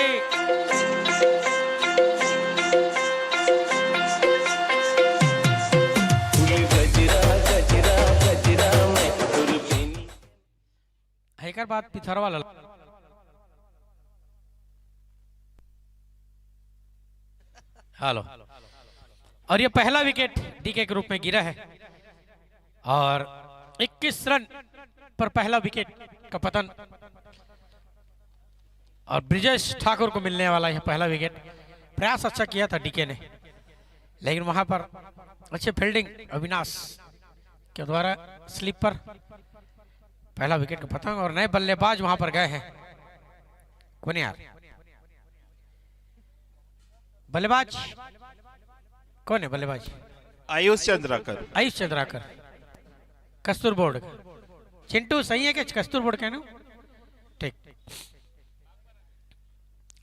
एक बात पिथौरा वाला हेलो। और ये पहला विकेट डीके के रूप में गिरा है, और 21 रन पर पहला विकेट का पतन, और ब्रिजेश ठाकुर को मिलने वाला यह पहला विकेट। प्रयास अच्छा किया था डीके ने, लेकिन वहां पर अच्छे फील्डिंग अविनाश के द्वारा स्लिप पर पहला विकेट का पतंग। और नए बल्लेबाज वहां पर गए हैं। कौन यार बल्लेबाज? कौन है बल्लेबाज? आयुष चंद्राकर कस्तूर बोर्ड। चिंटू सही है क्या? कस्तूर बोर्ड कहना ठीक।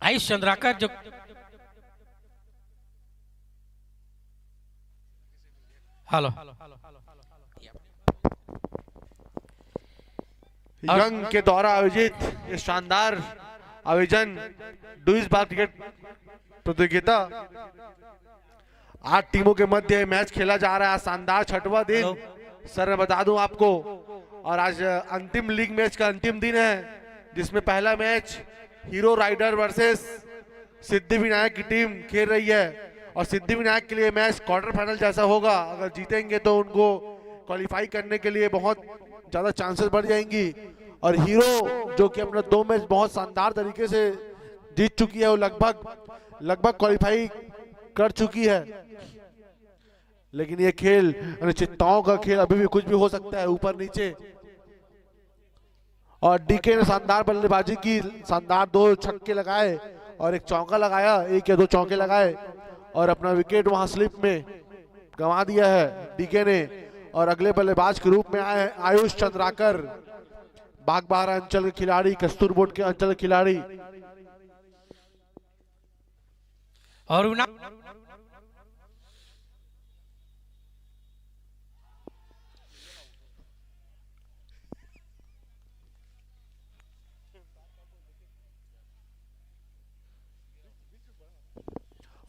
आयुष चंद्राकर जो हेलो यंग के द्वारा आयोजित ये शानदार आयोजन डुइस बार क्रिकेट प्रतियोगिता 8 टीमों के मध्य मैच खेला जा रहा है। शानदार 6वां दिन सर मैं बता दूं आपको, और आज अंतिम लीग मैच का अंतिम दिन है, जिसमें पहला match hero rider versus Siddhi Vinayak की टीम खेल रही है। और सिद्धि विनायक के लिए मैच क्वार्टर फाइनल जैसा होगा। अगर जीतेंगे तो उनको क्वालिफाई करने के लिए बहुत ज्यादा चांसेस बढ़ जाएंगी। और हीरो जो कि अपना 2 मैच बहुत शानदार तरीके से जीत चुकी है, वो लगभग क्वालिफाई कर चुकी है। लेकिन ये खेल अनिश्चितताओं का खेल, अभी भी कुछ भी हो सकता है ऊपर नीचे। और डीके ने शानदार बल्लेबाजी की, शानदार 2 छक्के लगाए और 1 चौका लगाया, 1 या 2 चौके लगाए, और अपना विकेट वहां स्लिप में गंवा दिया है डीके ने। और अगले बल्लेबाज के रूप में आए हैं आयुष चंद्राकर, बागबाहरा अंचल के खिलाड़ी, कस्तूर बोर्ड के अंचल के खिलाड़ी। और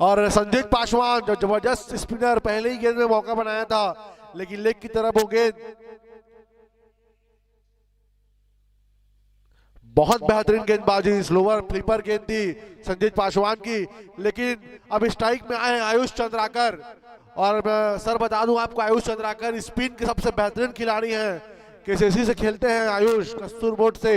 और संजीत पासवान जो जबरदस्त स्पिनर, पहले ही गेंद में मौका बनाया था लेकिन लेग की तरफ वो गेंद, बहुत बेहतरीन गेंदबाजी, स्लोवर फ्लिपर गेंद थी संजीत पासवान की। लेकिन अब स्ट्राइक में आए आयुष चंद्राकर, और मैं सर बता दूं आपको, आयुष चंद्राकर स्पिन के सबसे बेहतरीन खिलाड़ी हैं, केसीसी से खेलते हैं आयुष, कस्तूर बोर्ड से।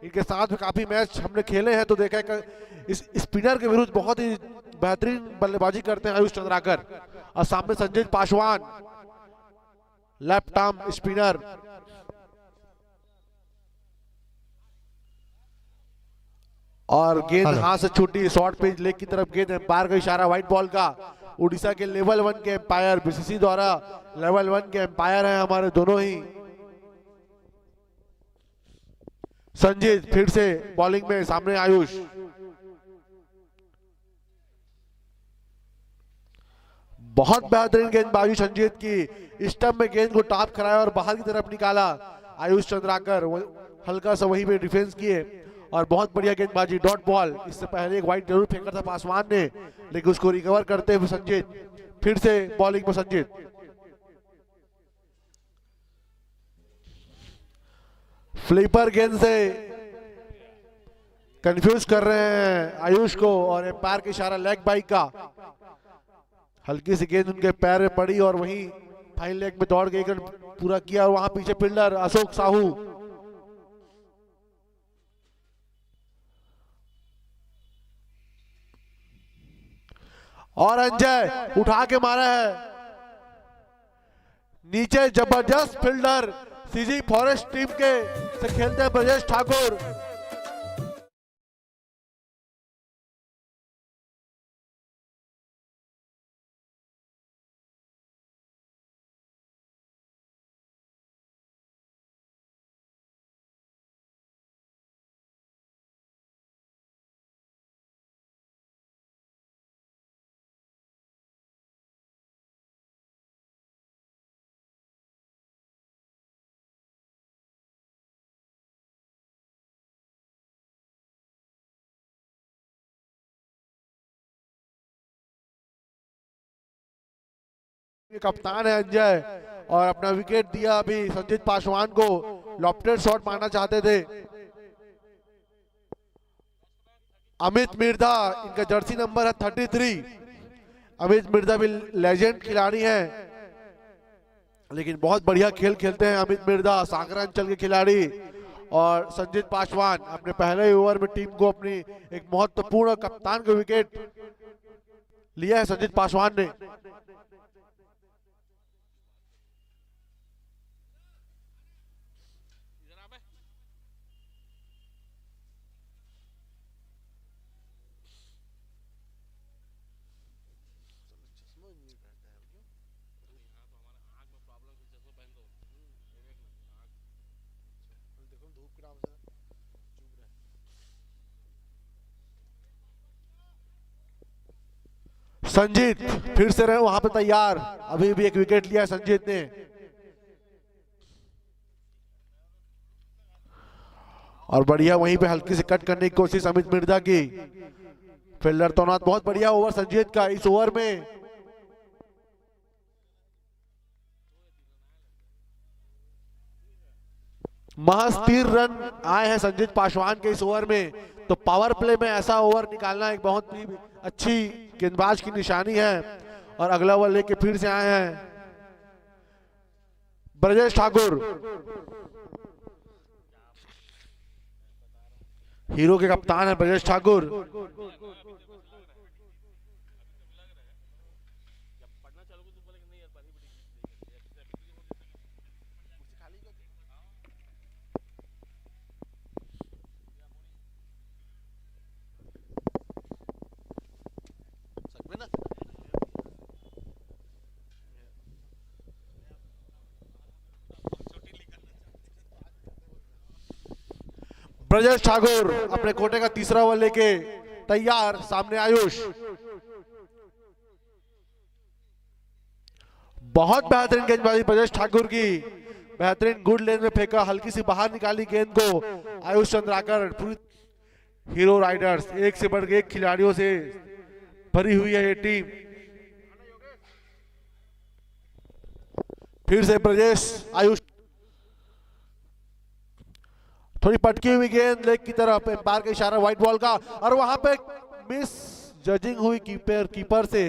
इनके साथ भी काफी मैच हमने खेले हैं तो देखा है इस स्पिनर के विरुद्ध बहुत ही बेहतरीन बल्लेबाजी करते हैं आयुष चंद्राकर। और सामने Sanjeet Paswan, left arm spinner. और गेंद हाथ से छूटी, शॉर्ट पिच लेग की तरफ गेंद, एम्पायर का इशारा व्हाइट बॉल का। उड़ीसा के लेवल 1 के एम्पायर, बीसीसी द्वारा लेवल 1 के एम्पायर हैं हमारे दोनों ही। संजीत फिर से बॉलिंग में, सामने आयुष। बहुत बेहतरीन गेंदबाजी संजीत की, स्टंप में गेंद को टॉप कराया और बाहर की तरफ निकाला आयुष चंद्राकर, हल्का सा वहीं पे डिफेंस किए और बहुत बढ़िया गेंदबाजी, डॉट बॉल। इससे पहले एक वाइड जरूर फेंका था पासवान ने, लेकिन उसको रिकवर करते हुए संजीत फिर से बॉलिंग में। संजीत फ्लिपर गेंद से कंफ्यूज कर रहे हैं आयुष को, और एम्पायर का इशारा लेग बाइक का। हल्की सी गेंद उनके पैर में पड़ी और वहीं फाइन लेग में दौड़ गई, पूरा किया। और वहां पीछे फील्डर अशोक साहू, और अंजय उठा के मारा है नीचे। जबरदस्त फील्डर सीजी फॉरेस्ट टीम के से खेलते हैं ब्रजेश ठाकुर। कप्तान है अंजय, और अपना विकेट दिया अभी संजीत पासवान को। लॉफ्टेड शॉट मारना चाहते थे अमित मिर्धा, इनका जर्सी नंबर है 33। अमित मिर्धा भी लेजेंड खिलाड़ी हैं, लेकिन बहुत बढ़िया खेल खेलते हैं अमित मिर्धा, सागरांचल के खिलाड़ी। और संजीत पासवान अपने पहले ओवर में टीम को अपनी एक महत्वपूर्ण कप्तान का विकेट लिया है संजीत पासवान ने। संजीत फिर से रहे वहां पे तैयार, अभी भी एक विकेट लिया है संजीत ने। और बढ़िया वहीं पे हल्की से कट करने की कोशिश अमित मिर्धा की। फील्डर तैनात, बहुत बढ़िया ओवर संजीत का। इस ओवर में महज 3 रन आए हैं संजीत पासवान के इस ओवर में। तो पावर प्ले में ऐसा ओवर निकालना एक बहुत ही अच्छी गेंदबाज की निशानी है। और अगला ओवर लेके फिर से आए हैं ब्रजेश ठाकुर, हीरो के कप्तान है ब्रजेश ठाकुर। ब्रजेश ठाकुर अपने कोटे का तीसरा ओवर लेके तैयार, सामने आयुष। बहुत बेहतरीन गेंदबाजी ब्रजेश ठाकुर की, बेहतरीन गुड लेन में फेंका, हल्की सी बाहर निकाली गेंद को आयुष चंद्राकर। पूरी हीरो राइडर्स एक से बढ़ के एक खिलाड़ियों से भरी हुई है ये टीम। फिर से ब्रजेश आयुष, थोड़ी पटकी हुई गेंद लेग की तरफ, एम्पायर का इशारा व्हाइट बॉल का, और वहां पे मिस जजिंग हुई कीपर से,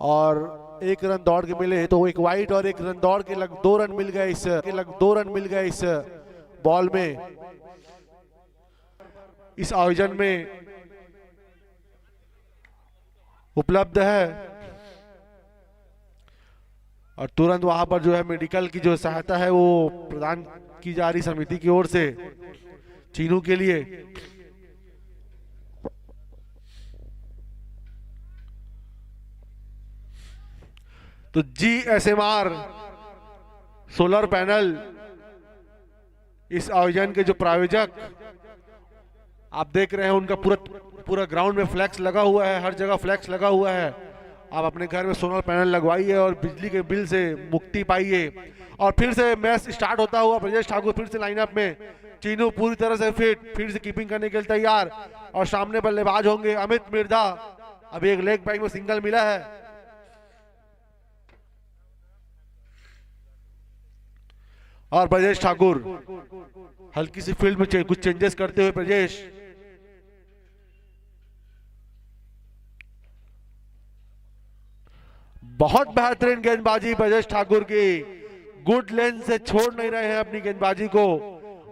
और एक रन दौड़ के मिले तो एक वाइट और एक रन दौड़ के लग 2 रन मिल गए इस बॉल में। इस आयोजन में उपलब्ध है, और तुरंत वहां पर जो है मेडिकल की जो सहायता है वो प्रदान की जा रही समिति की ओर से चीनू के लिए। तो GSMR सोलर पैनल इस आयोजन के जो प्रायोजक आप देख रहे हैं, उनका पूरा ग्राउंड में फ्लैक्स लगा हुआ है, हर जगह फ्लैक्स लगा हुआ है। आप अपने घर में सोलर पैनल लगवाइए और बिजली के बिल से मुक्ति पाइए। और फिर से मैच स्टार्ट होता हुआ ब्रजेश ठाकुर फिर से लाइनअप में, चीनू पूरी तरह से फिट, फिर से कीपिंग करने के लिए तैयार, और सामने बल्लेबाज होंगे अमित मिर्धा। अभी एक लेग बैक में सिंगल मिला है, और ब्रजेश ठाकुर हल्की सी फील्ड में कुछ चेंजेस करते हुए ब्रजेश बहुत बेहतरीन गेंदबाजी ब्रजेश ठाकुर की, गुड लेंथ से छोड़ नहीं रहे हैं अपनी गेंदबाजी को,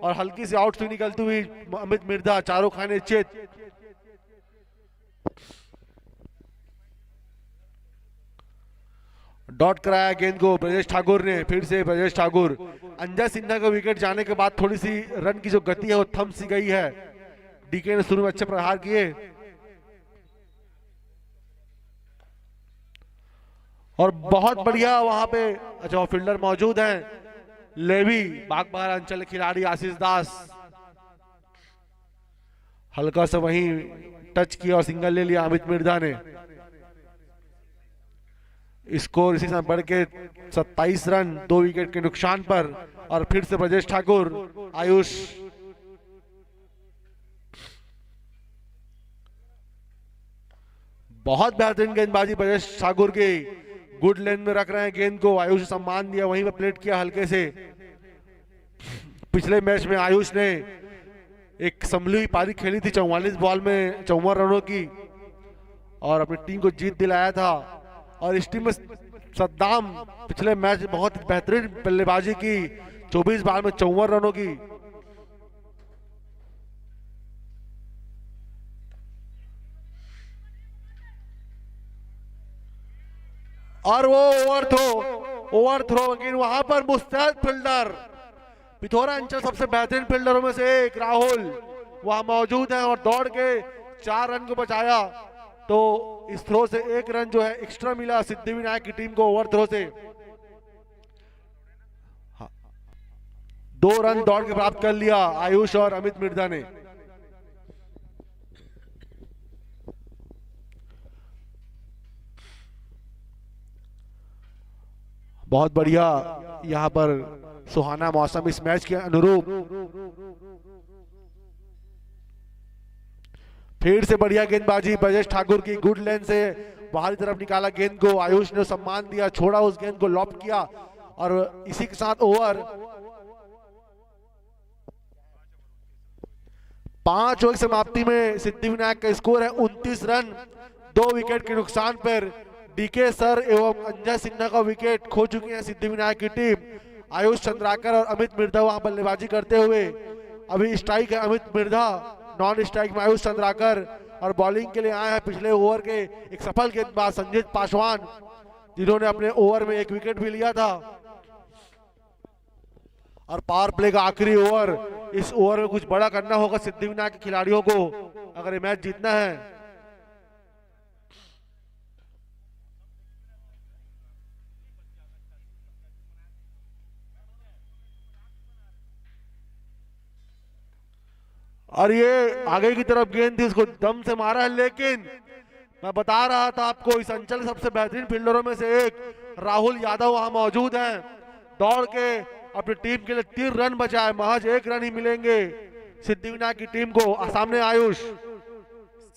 और हल्की सी आउट से निकलती हुई अमित मिर्धा, चारों खाने चित। डॉट कराया गेंद को ब्रजेश ठाकुर ने। फिर से ब्रजेश ठाकुर, अंजय सिन्हा का विकेट जाने के बाद थोड़ी सी रन की जो गति है वो थम सी गई है। डीके ने शुरू में अच्छे प्रहार किए, और बहुत बढ़िया वहां पे अच्छा फील्डर मौजूद हैं, लेवी बागबाहरा अंचल खिलाड़ी आशीष दास, हल्का सा वहीं टच किया और सिंगल ले लिया अमित मिर्धा ने। स्कोर इसी समय बढ़ के 27 रन 2 विकेट के नुकसान पर, और फिर से ब्रजेश ठाकुर, आयुष बहुत बेहतरीन गेंदबाजी ब्रजेश ठाकुर की, गुड लेन में रख रहे हैं गेंद को, आयुष सम्मान दिया, वहीं पर प्लेट किया हल्के से। पिछले मैच में आयुष ने एक संभली हुई पारी खेली थी 44 बॉल में 54 रनों की, और अपनी टीम को जीत दिलाया था। और इस टीम में सद्दाम पिछले मैच बहुत बेहतरीन बल्लेबाजी की, 24 बॉल में 54 रनों की। और वो ओवर थ्रो अगेन, वहां पर मुस्तैद फील्डर, पिथौरा अंचल सबसे बेहतरीन फील्डरों में से एक राहुल वहां मौजूद है, और दौड़ के 4 रन को बचाया। तो इस थ्रो से 1 रन जो है एक्स्ट्रा मिला सिद्धिविनायक की टीम को ओवर थ्रो से। 2 रन दौड़ के प्राप्त कर लिया आयुष और अमित मिर्धा ने। बहुत बढ़िया यहां पर सुहाना मौसम इस मैच के अनुरूप। फिर से बढ़िया गेंदबाजी ब्रजेश ठाकुर की, गुड लेन से बाहरी तरफ निकाला गेंद को, आयुष ने सम्मान दिया, छोड़ा उस गेंद को, लॉप किया, और इसी के साथ ओवर 5 ओवर समाप्ति में सिद्धिविनायक का स्कोर है 29 रन 2 विकेट के नुकसान पर। डीके सर एवं अंजय सिन्हा का विकेट खो चुकी है सिद्धिविनायक की टीम। आयुष चंद्राकर और अमित मिर्धा वहां बल्लेबाजी करते हुए। अभी स्ट्राइक है अमित मिर्धा, नॉन स्ट्राइक में आयुष चंद्राकर, और बॉलिंग के लिए आए हैं पिछले ओवर के एक सफल गेंदबाज संजीत पासवान, जिन्होंने अपने ओवर में 1 विकेट भी लिया था। और पावर प्ले का आखिरी ओवर, इस ओवर में कुछ बड़ा करना होगा सिद्धिविनायक के खिलाड़ियों को अगर ये मैच जीतना है। और ये आगे की तरफ गेंद थी, उसको दम से मारा है, लेकिन मैं बता रहा था आपको इस अंचल सबसे बेहतरीन फील्डरों में से एक राहुल यादव वहां मौजूद हैं। दौड़ के अपनी टीम के लिए 3 रन बचाए, महज 1 रन ही मिलेंगे सिद्धिविनायक की टीम को। सामने आयुष,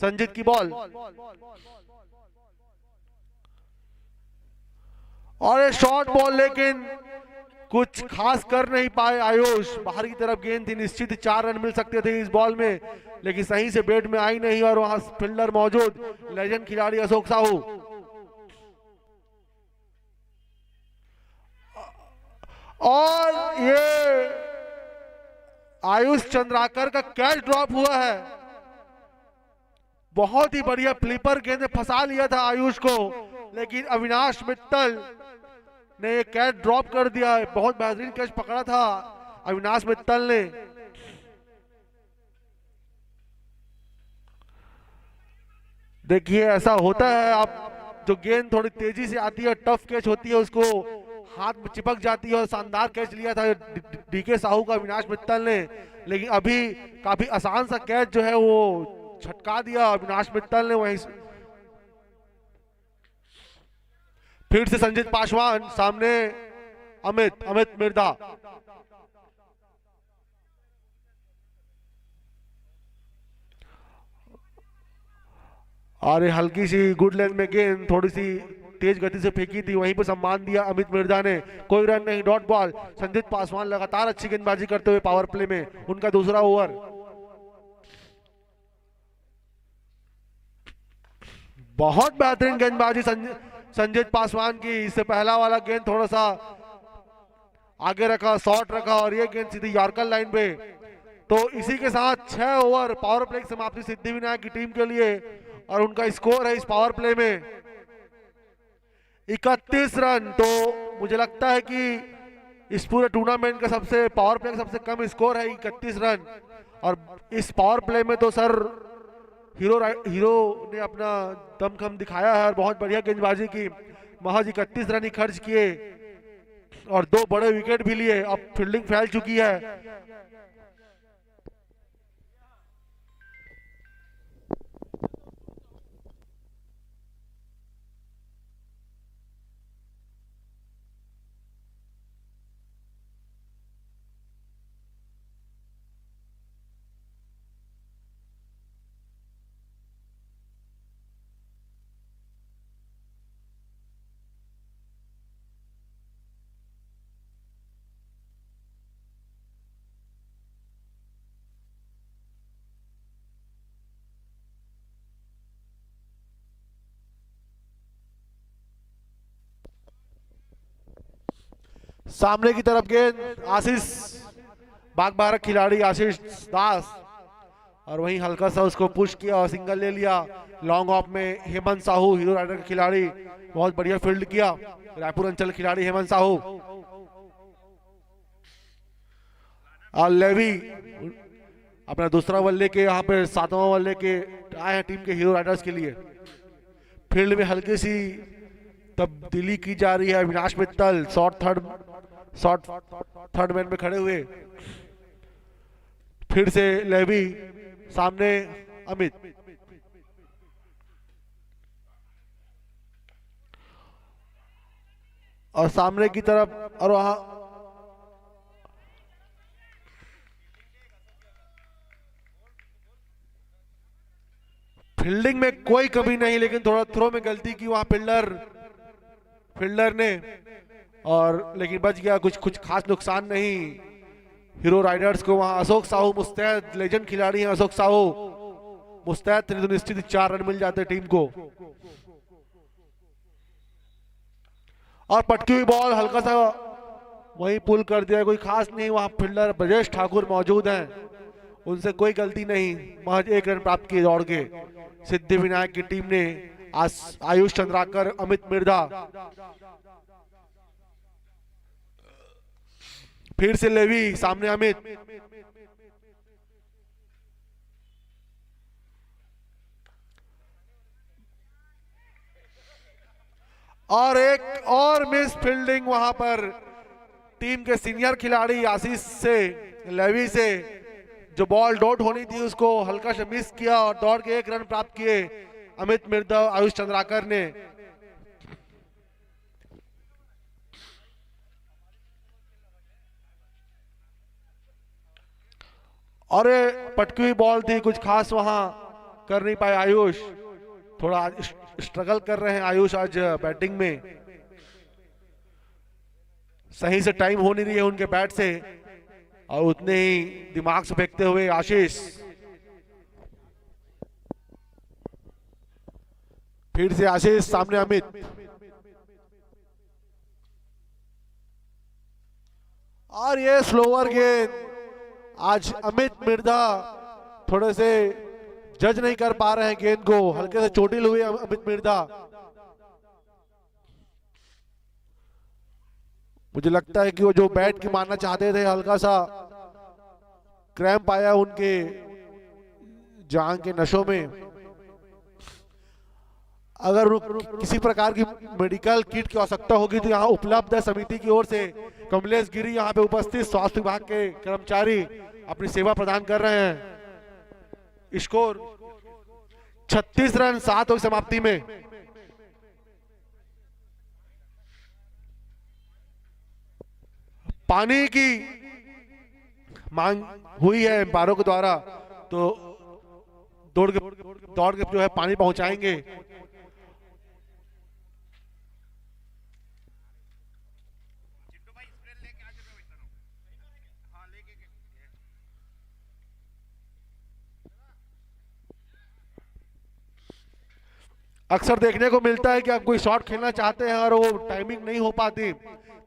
संजीत की बॉल और ये शॉर्ट बॉल, लेकिन कुछ खास कर नहीं पाए आयुष। बाहर की तरफ गेंद थी, निश्चित 4 रन मिल सकते थे इस बॉल में, लेकिन सही से बैट में आई नहीं। और वहां फील्डर मौजूद, लेजेंड खिलाड़ी अशोक साहू। और ये आयुष चंद्राकर का कैच ड्रॉप हुआ है। बहुत ही बढ़िया फ्लिपर गेंद में फंसा लिया था आयुष को, लेकिन अविनाश मित्तल ने ये कैच ड्रॉप कर दिया है। बहुत बेहतरीन कैच पकड़ा था अविनाश मित्तल ने। देखिए ऐसा होता है, आप जो गेंद थोड़ी तेजी से आती है, टफ कैच होती है, उसको हाथ में चिपक जाती है। और शानदार कैच लिया था डीके साहू का अविनाश मित्तल ने, लेकिन अभी काफी आसान सा कैच जो है वो छटका दिया अविनाश मित्तल ने। वहीं फिर से संजीत पासवान, सामने अमित मिर्धा। और हल्की सी गुड लेंथ में गेंद थोड़ी सी तेज गति से फेंकी थी, वहीं पर सम्मान दिया अमित मिर्धा ने। कोई रन नहीं, डॉट बॉल। संजीत पासवान लगातार अच्छी गेंदबाजी करते हुए पावर प्ले में, उनका दूसरा ओवर। बहुत बेहतरीन गेंदबाजी संजीत पासवान की। इससे पहला वाला गेंद थोड़ा सा आगे रखा, शॉर्ट रखा, और ये गेंद सीधी यॉर्कर लाइन पे। तो इसी के साथ 6 ओवर पावर प्ले की समाप्ति सिद्धिविनायक की टीम के लिए, और उनका स्कोर है इस पावर प्ले में 31 रन। तो मुझे लगता है कि इस पूरे टूर्नामेंट का सबसे पावर प्ले का सबसे कम स्कोर है 31 रन। और इस पावर प्ले में तो सर हीरो ने अपना दमखम दिखाया है और बहुत बढ़िया गेंदबाजी की। महज 31 रन ही खर्च किए और 2 बड़े विकेट भी लिए। अब फील्डिंग फैल चुकी है। सामने की तरफ गेंद आशीष बाग भारत खिलाड़ी आशीष दास, और वहीं हल्का सा उसको पुश किया और सिंगल ले लिया। लॉन्ग ऑफ में हेमंत साहू हीरो राइडर का खिलाड़ी, बहुत बढ़िया फील्ड किया रायपुर अंचल खिलाड़ी हेमंत साहू। और लेवी अपना दूसरा बल्ले लेके यहाँ पे 7वां बल्ले लेके आए हैं टीम के हीरो राइडर्स के लिए। फील्ड में हल्की सी तब्दीली की जा रही है। Avinash Mittal short third man में खड़े हुए। फिर से लेवी, सामने अमित। और सामने की तरफ, और वहां फील्डिंग में कोई कमी नहीं, लेकिन थोड़ा थ्रो में गलती की वहां फील्डर ने, और लेकिन बच गया। कुछ खास नुकसान नहीं हीरो राइडर्स को। वहां अशोक साहू मुस्तैद, लेजेंड खिलाड़ी हैं अशोक साहू, मुस्तैद थे तो निश्चित 4 रन मिल जाते टीम को। और पटकी हुई बॉल हल्का सा वहीं पुल कर दिया, कोई खास नहीं। वहां फील्डर ब्रजेश ठाकुर मौजूद हैं, उनसे कोई गलती नहीं, महज 1 रन प्राप्त किए दौड़ के सिद्धिविनायक की टीम ने। आयुष चंद्राकर, अमित मिर्धा, फिर से लेवी, सामने अमित। और एक और मिस फील्डिंग वहां पर टीम के सीनियर खिलाड़ी आशीष से, लेवी से, जो बॉल डॉट होनी थी उसको हल्का से मिस किया और दौड़ के 1 रन प्राप्त किए अमित मिर्धा, आयुष चंद्राकर ने। और ये पटकी हुई बॉल थी, कुछ खास वहां कर नहीं पाए आयुष। थोड़ा स्ट्रगल कर रहे हैं आयुष आज बैटिंग में, सही से टाइम हो नहीं रही है उनके बैट से, और उतने ही दिमाग से फेंकते हुए आशीष। फिर से आशीष, सामने अमित, और ये स्लोअर गेंद। आज अमित मिर्धा थोड़े से जज नहीं कर पा रहे हैं गेंद को, हल्के से चोटिल हुए अमित मिर्धा। मुझे लगता है कि वो जो बैट की मारना चाहते थे, हल्का सा क्रैम्प आया उनके जांघ के नसों में। अगर किसी प्रकार की मेडिकल किट की आवश्यकता होगी तो यहाँ उपलब्ध है समिति की ओर से। कमलेश गिरी यहाँ पे उपस्थित स्वास्थ्य विभाग के कर्मचारी अपनी सेवा प्रदान कर रहे हैं। स्कोर 36 रन 7 ओवर समाप्ति में। पानी की मांग हुई है एम्पायरों के द्वारा, तो दौड़ के जो है पानी पहुंचाएंगे। अक्सर देखने को मिलता है कि आप कोई शॉट खेलना चाहते हैं और वो टाइमिंग नहीं हो पाती,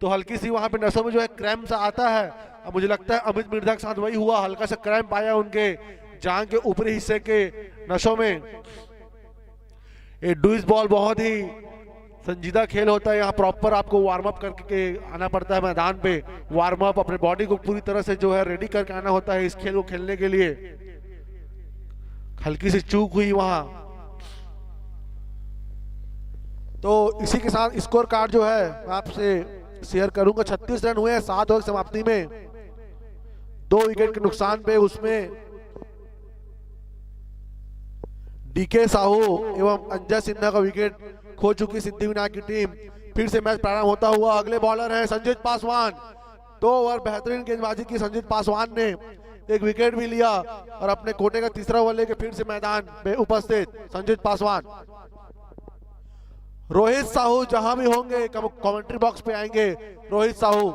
तो हल्की सी वहां पे नसों में जो है क्रैम्प सा आता है। अब मुझे लगता है अमित मिर्धा के साथ वही हुआ, हल्का सा क्रैम्प आया उनके जांघ के ऊपरी हिस्से के नसों में। ये डुइस बॉल बहुत ही संजीदा खेल होता है, यहाँ प्रॉपर आपको वार्म अप करके आना पड़ता है मैदान पे। वार्म अप, अपने बॉडी को पूरी तरह से जो है रेडी करके आना होता है इस खेल को खेलने के लिए। हल्की सी चूक हुई वहां, तो इसी के साथ स्कोर कार्ड जो है मैं आपसे शेयर करूंगा। 36 रन हुए हैं 7 ओवर समाप्ति में, 2 विकेट के नुकसान पे। उसमें डीके साहू एवं अंजय सिन्हा का विकेट खो चुकी सिद्धिविनायक की टीम। फिर से मैच प्रारंभ होता हुआ अगले बॉलर हैं संजीत पासवान। 2 ओवर बेहतरीन गेंदबाजी की संजीत पासवान ने, एक विकेट भी लिया और अपने कोटे का तीसरा ओवर लेके फिर से मैदान में उपस्थित संजीत पासवान। रोहित साहू जहां भी होंगे कमेंट्री बॉक्स पे आएंगे। रोहित साहू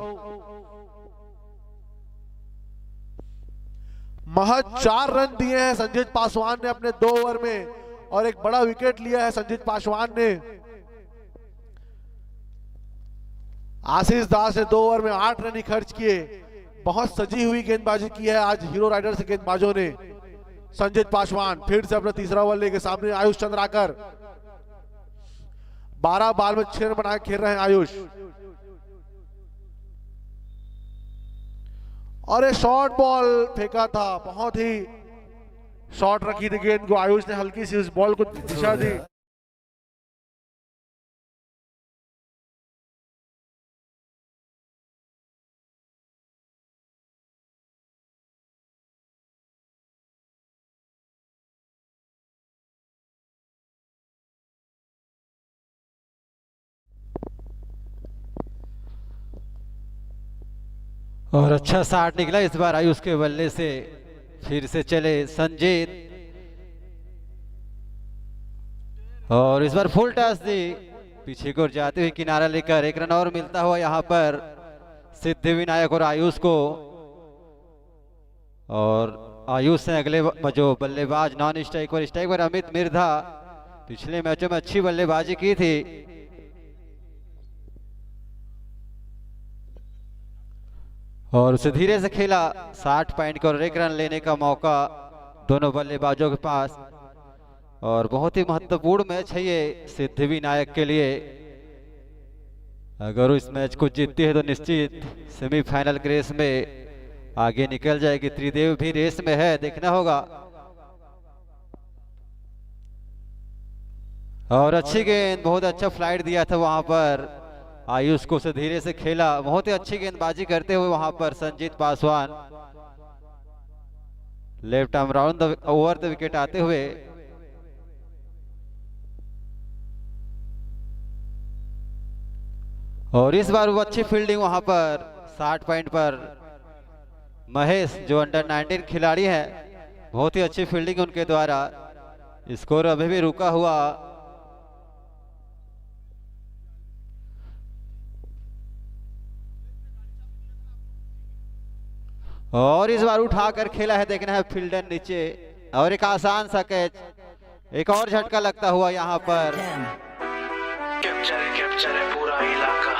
महज 4 रन दिए हैं संजीत पासवान ने अपने 2 ओवर में, और एक बड़ा विकेट लिया है संजीत पासवान ने। आशीष दास ने 2 ओवर में 8 रन ही खर्च किए। बहुत सजी हुई गेंदबाजी की है आज हीरो राइडर्स के गेंदबाजों ने। संजीत पासवान फिर से अपना तीसरा ओवर लेके सामने आयुष चंद्राकर। 12 बाल में 6 रन बना के खेल रहे हैं आयुष। और ये शॉर्ट बॉल फेंका था, बहुत ही शॉर्ट रखी थी गेंद को आयुष ने, हल्की सी उस बॉल को दिशा दी। और अच्छा शॉट निकला इस बार आयुष के बल्ले से। फिर से चले संजीत, और इस बार फुल टॉस दी, पीछे को जाते हुए किनारा लेकर 1 रन और मिलता हुआ यहाँ पर सिद्धिविनायक और आयुष को। और आयुष ने अगले जो बल्लेबाज नॉन स्ट्राइक पर अमित मिर्धा, पिछले मैचों में अच्छी बल्लेबाजी की थी। और उसे धीरे से खेला, 60 पॉइंट का और 1 रन लेने का मौका दोनों बल्लेबाजों के पास। और बहुत ही महत्वपूर्ण मैच है ये सिद्धिविनायक के लिए। अगर वो इस मैच को जीतती है तो निश्चित सेमीफाइनल के रेस में आगे निकल जाएगी। त्रिदेव भी रेस में है, देखना होगा। और अच्छी गेंद, बहुत अच्छा फ्लाइट दिया था वहां पर आयुष को, से धीरे से खेला। बहुत ही अच्छी गेंदबाजी करते हुए वहां पर Sanjeet Paswan. Left arm round the over the wicket आते हुए। और इस बार वो अच्छी फील्डिंग वहां पर 60 पॉइंट पर महेश जो अंडर 19 खिलाड़ी हैं, बहुत ही अच्छी फील्डिंग उनके द्वारा। स्कोर अभी भी रुका हुआ। और इस बार उठाकर खेला है, देखना है फील्डर नीचे, और एक आसान सा कैच, एक और झटका लगता हुआ यहाँ पर। कैप्चर है पूरा इलाका।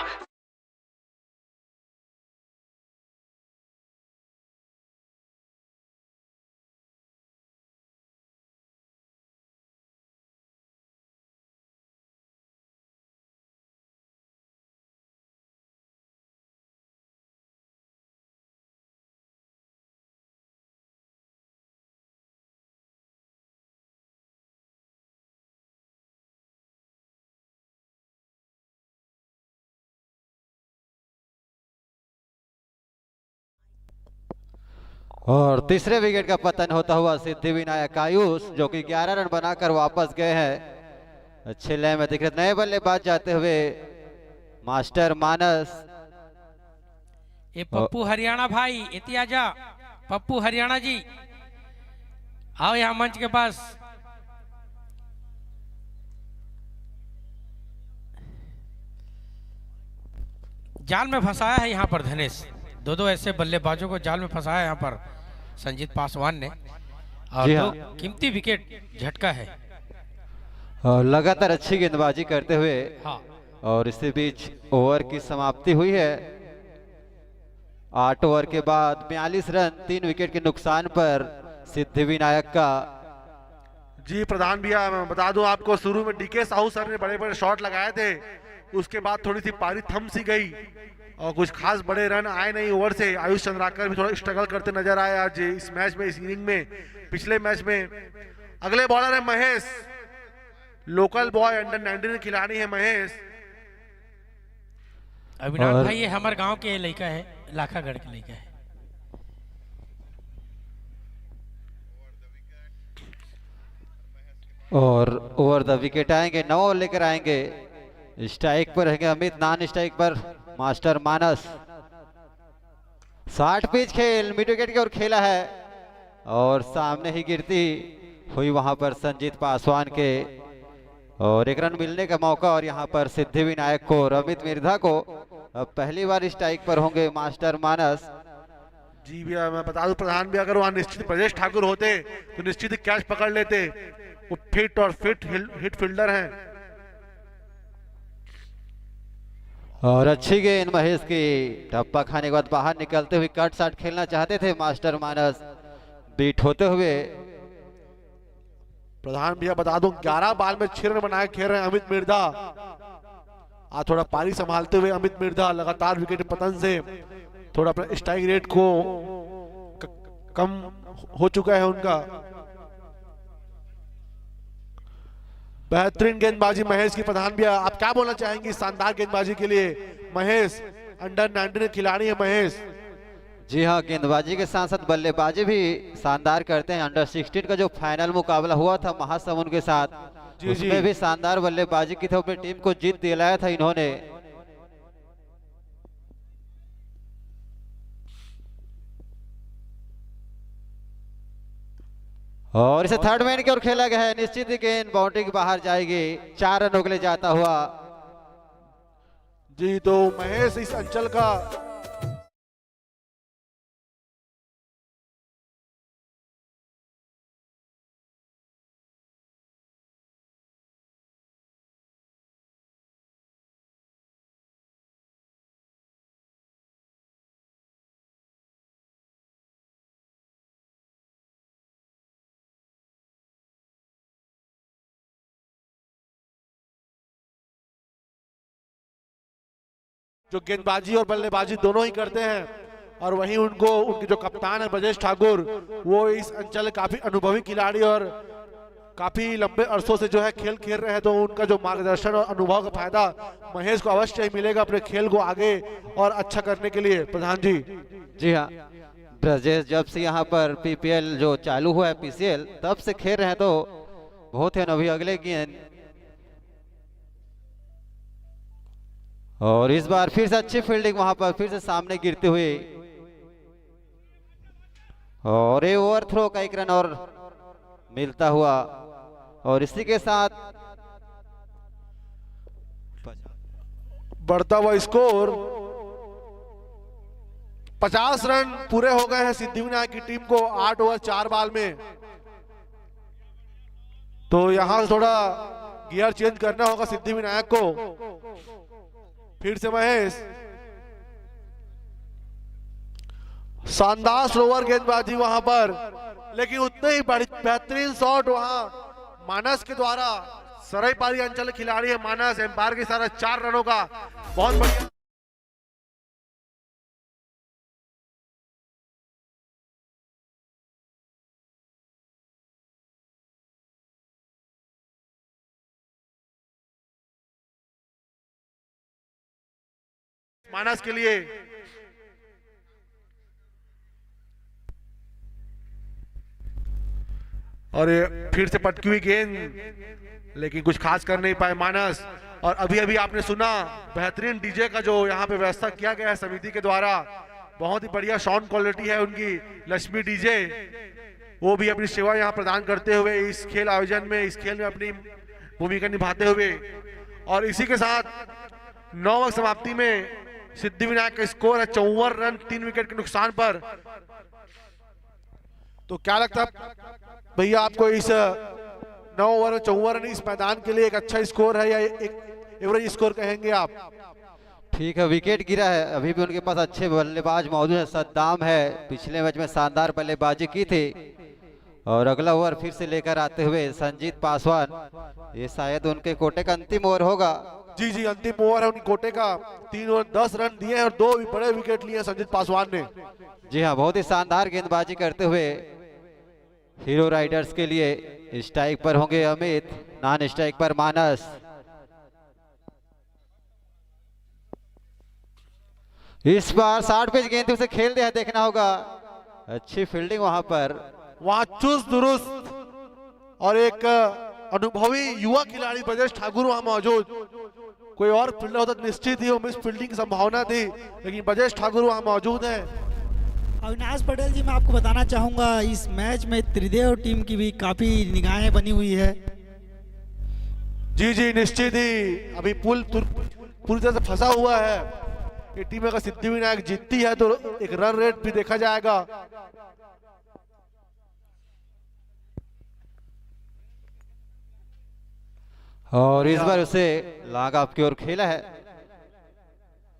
और तीसरे विकेट का पतन होता हुआ सिद्धि विनायक आयुष, जो कि 11 रन बनाकर वापस गए हैं। अच्छे लय में दिख रहे नए बल्लेबाज जाते हुए मास्टर मानस। ये पप्पू हरियाणा भाई, इति आजा पप्पू हरियाणा जी, आओ यहाँ मंच के पास। जाल में फंसाया है यहाँ पर धनेश, दो ऐसे बल्लेबाजों को जाल में फंसाया है यहाँ पर संजीत पासवान ने, और जी दो हाँ। कीमती विकेट झटका है। और लगातार अच्छी गेंदबाजी करते हुए, हाँ। और इसी बीच ओवर की समाप्ति हुई है। 8 ओवर के बाद 42 रन 3 विकेट के नुकसान पर सिद्धि विनायक का। जी प्रधान भैया, मैं बता दूं आपको, शुरू में डीके साहू सर ने बड़े बड़े शॉट लगाए थे, उसके बाद थोड़ी सी पारी थम सी गई और कुछ खास बड़े रन आए नहीं ओवर से। आयुष चंद्राकर भी थोड़ा स्ट्रगल करते नजर आए आज इस मैच में, इस इनिंग में, पिछले मैच में। अगले बॉलर है महेश, लोकल बॉय, अंडर 19 खिलाड़ी है महेश। अविनाश भाई ये हमारे गांव के लड़का है, लाखागढ़ के लड़का है। और ओवर द विकेट आएंगे, 9 लेकर आएंगे। स्ट्राइक पर रहेंगे अमित, नॉन स्ट्राइक पर मास्टर मानस। 60 पिच खेल मिड विकेट की ओर खेला है, और सामने ही गिरती हुई वहां पर संजीत पासवान के, और 1 रन मिलने का मौका। और यहाँ पर सिद्धि विनायक को और अमित मिर्धा को अब पहली बार स्ट्राइक पर होंगे मास्टर मानस। जी भैया, मैं बता दूं प्रधान भी, अगर वहां निश्चित ब्रजेश ठाकुर होते तो निश्चित कैच पकड़ लेते। वो फिट और फिट हिट फील्डर हैं। और अच्छी गेंद महेश की, टप्पा खाने के बाद बाहर निकलते हुए कट शॉट खेलना चाहते थे मास्टर मानस, बीट होते हुए। प्रधान भैया बता दूं, 11 बॉल में 6 रन बनाए खेल रहे हैं अमित मिर्धा। आज थोड़ा पारी संभालते हुए अमित मिर्धा, लगातार विकेट पतन से थोड़ा अपना स्ट्राइक रेट को कम हो चुका है उनका। बेहतरीन गेंदबाजी महेश की। प्रधान भैया आप क्या बोलना चाहेंगे शानदार गेंदबाजी के लिए? महेश अंडर 19 खिलाड़ी है महेश। जी हाँ, गेंदबाजी के साथ साथ बल्लेबाजी भी शानदार करते हैं। अंडर 16 का जो फाइनल मुकाबला हुआ था महासमुंद के साथ, उसमें भी शानदार बल्लेबाजी की थी, अपनी टीम को जीत दिलाया था इन्होंने। और इसे थर्ड मैन की ओर खेला गया है, निश्चित ही गेंद बाउंड्री के बाहर जाएगी, 4 रनों के लिए जाता हुआ। जी तो महेश इस अंचल का जो गेंदबाजी और बल्लेबाजी दोनों ही करते हैं, और वहीं उनको उनके जो कप्तान है ब्रजेश ठाकुर, वो इस अंचल काफी अनुभवी खिलाड़ी और काफी लंबे अरसों से जो है खेल खेल रहे हैं, तो उनका जो मार्गदर्शन और अनुभव का फायदा महेश को अवश्य ही मिलेगा अपने खेल को आगे और अच्छा करने के लिए। प्रधान जी। जी हाँ, ब्रजेश जब से यहाँ पर पीपीएल जो चालू हुआ है पीसीएल, तब से खेल रहे हैं, तो बहुत ही अनुभवी। अगले गेंद, और इस बार फिर से अच्छी फील्डिंग, वहां पर फिर से सामने गिरते हुए। और ये ओवर थ्रो का एक रन और मिलता हुआ, और इसी के साथ बढ़ता हुआ स्कोर 50 रन पूरे हो गए हैं सिद्धिविनायक की टीम को 8 ओवर 4 बॉल में। तो यहां से थोड़ा गियर चेंज करना होगा सिद्धिविनायक को। फिर से महेश, शानदार स्लोवर गेंदबाजी वहां पर, लेकिन उतने ही बेहतरीन शॉट वहां मानस के द्वारा। सरायपाली अंचल के खिलाड़ी है मानस, एम्पायर के सारा 4 रनों का बहुत बढ़िया। मानस के लिए और ये फिर से पटकी हुई गेंद, लेकिन कुछ खास कर नहीं पाए मानस। और अभी अभी आपने सुना बेहतरीन डीजे का जो यहाँ पे व्यवस्था किया गया है समिति के द्वारा, बहुत ही बढ़िया साउंड क्वालिटी है उनकी। लक्ष्मी डीजे वो भी अपनी सेवा यहाँ प्रदान करते हुए इस खेल आयोजन में, इस खेल में अपनी भूमिका निभाते हुए। और इसी के साथ 9 ओवर समाप्ति में सिद्धिविनायक का स्कोर है 54 रन 3 विकेट के नुकसान पर। तो क्या लगता है भैया आपको, इस 9 ओवर 54 रन इस मैदान के लिए एक अच्छा स्कोर है या एक एवरेज स्कोर कहेंगे आप? ठीक है, विकेट गिरा है, अभी भी उनके पास अच्छे बल्लेबाज मौजूद है। सद्दाम है, पिछले मैच में शानदार बल्लेबाजी की थी। और अगला ओवर फिर से लेकर आते हुए संजीत पासवान, ये शायद उनके कोटे का अंतिम ओवर होगा। जी जी, अंतिम ओवर है उनके कोटे का। 3 ओवर 10 रन दिए हैं और 2 बड़े विकेट लिए संजीत पासवान ने। जी हाँ, बहुत ही शानदार गेंदबाजी करते हुए हीरो राइडर्स के लिए स्ट्राइक पर होंगे अमित, नॉन स्ट्राइक पर मानस। इस बार 60 पेज गेंद उसे खेल दिया, देखना होगा। अच्छी फील्डिंग वहां पर, वहां चुस्त दुरुस्त और एक अनुभवी युवा खिलाड़ी ब्रजेश ठाकुर वहां मौजूद। कोई और फील्डर होता तो निश्चित ही वो मिस फील्डिंग की संभावना थी, लेकिन ब्रजेश ठाकुर वहां मौजूद है। अविनाश पटेल जी, मैं आपको बताना चाहूंगा इस मैच में त्रिदेव टीम की भी काफी निगाहें बनी हुई है। जी जी, निश्चित ही अभी पूरी तरह से फंसा हुआ है ये टीम। अगर सिद्धिविनायक जीतती है तो एक रन रेट भी देखा जाएगा। और इस बार उसे लॉन्ग ऑफ की ओर खेला है,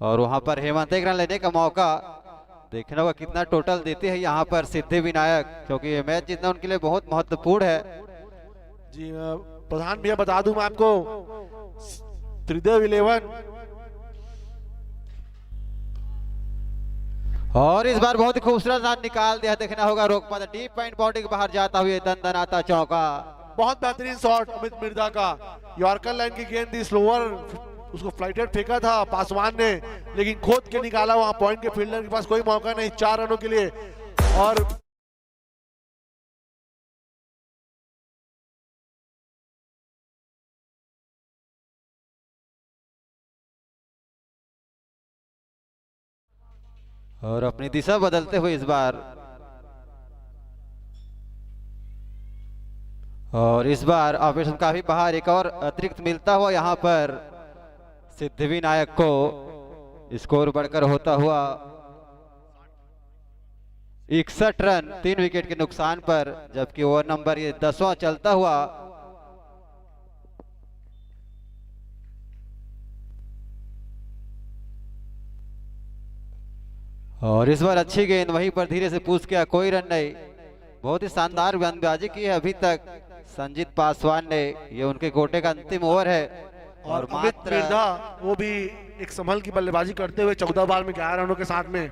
और वहां पर हेमंत एक रन लेने का मौका। देखना होगा कितना टोटल देते हैं यहाँ पर सिद्धिविनायक, क्योंकि ये मैच जीतना उनके लिए बहुत महत्वपूर्ण है। जी प्रधान भैया, बता दूं मैं आपको, त्रिदेव 11 और इस बार बहुत ही खूबसूरत रन निकाल दिया। देखना होगा रोक पाता, डीप पॉइंट बाउंड्री के बाहर जाता हुए दनदनाता चौका। बहुत बेहतरीन शॉट अमित मिर्जा का। यॉर्कर लाइन की गेंद थी, स्लोअर उसको फ्लाइटेड फेंका था पासवान ने, लेकिन खोद के निकाला। वहां पॉइंट के फील्डर के पास कोई मौका नहीं 4 रनों के लिए। और अपनी दिशा बदलते हुए इस बार, और इस बार ऑपरेशन काफी बाहर एक और अतिरिक्त मिलता हुआ यहाँ पर सिद्धिविनायक को। स्कोर बढ़कर होता हुआ 61 रन 3 विकेट के नुकसान पर, जबकि ओवर नंबर ये 10वां चलता हुआ। और इस बार अच्छी गेंद, वहीं पर धीरे से पूछ किया, कोई रन नहीं। बहुत ही शानदार बल्लेबाजी की है अभी तक संजीत पासवान ने। ये उनके कोटे का अंतिम ओवर है। और अमित मिर्जा वो भी एक संभल की बल्लेबाजी करते हुए 14 बार में 11 रनों के साथ में।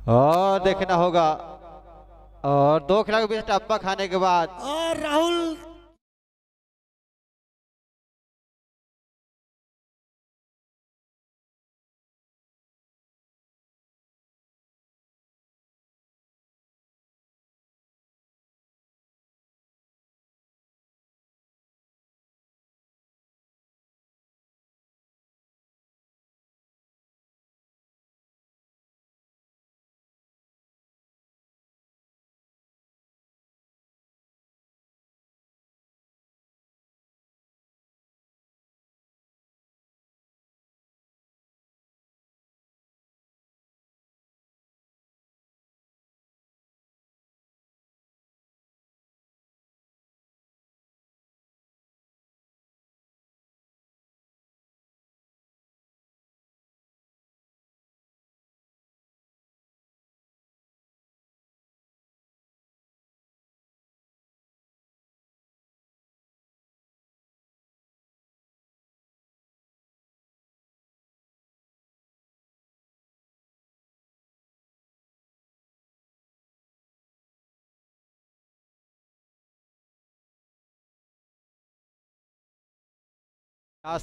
और देखना होगा, और 2 खिलाड़ियों के बीच टप्पा खाने के बाद और राहुल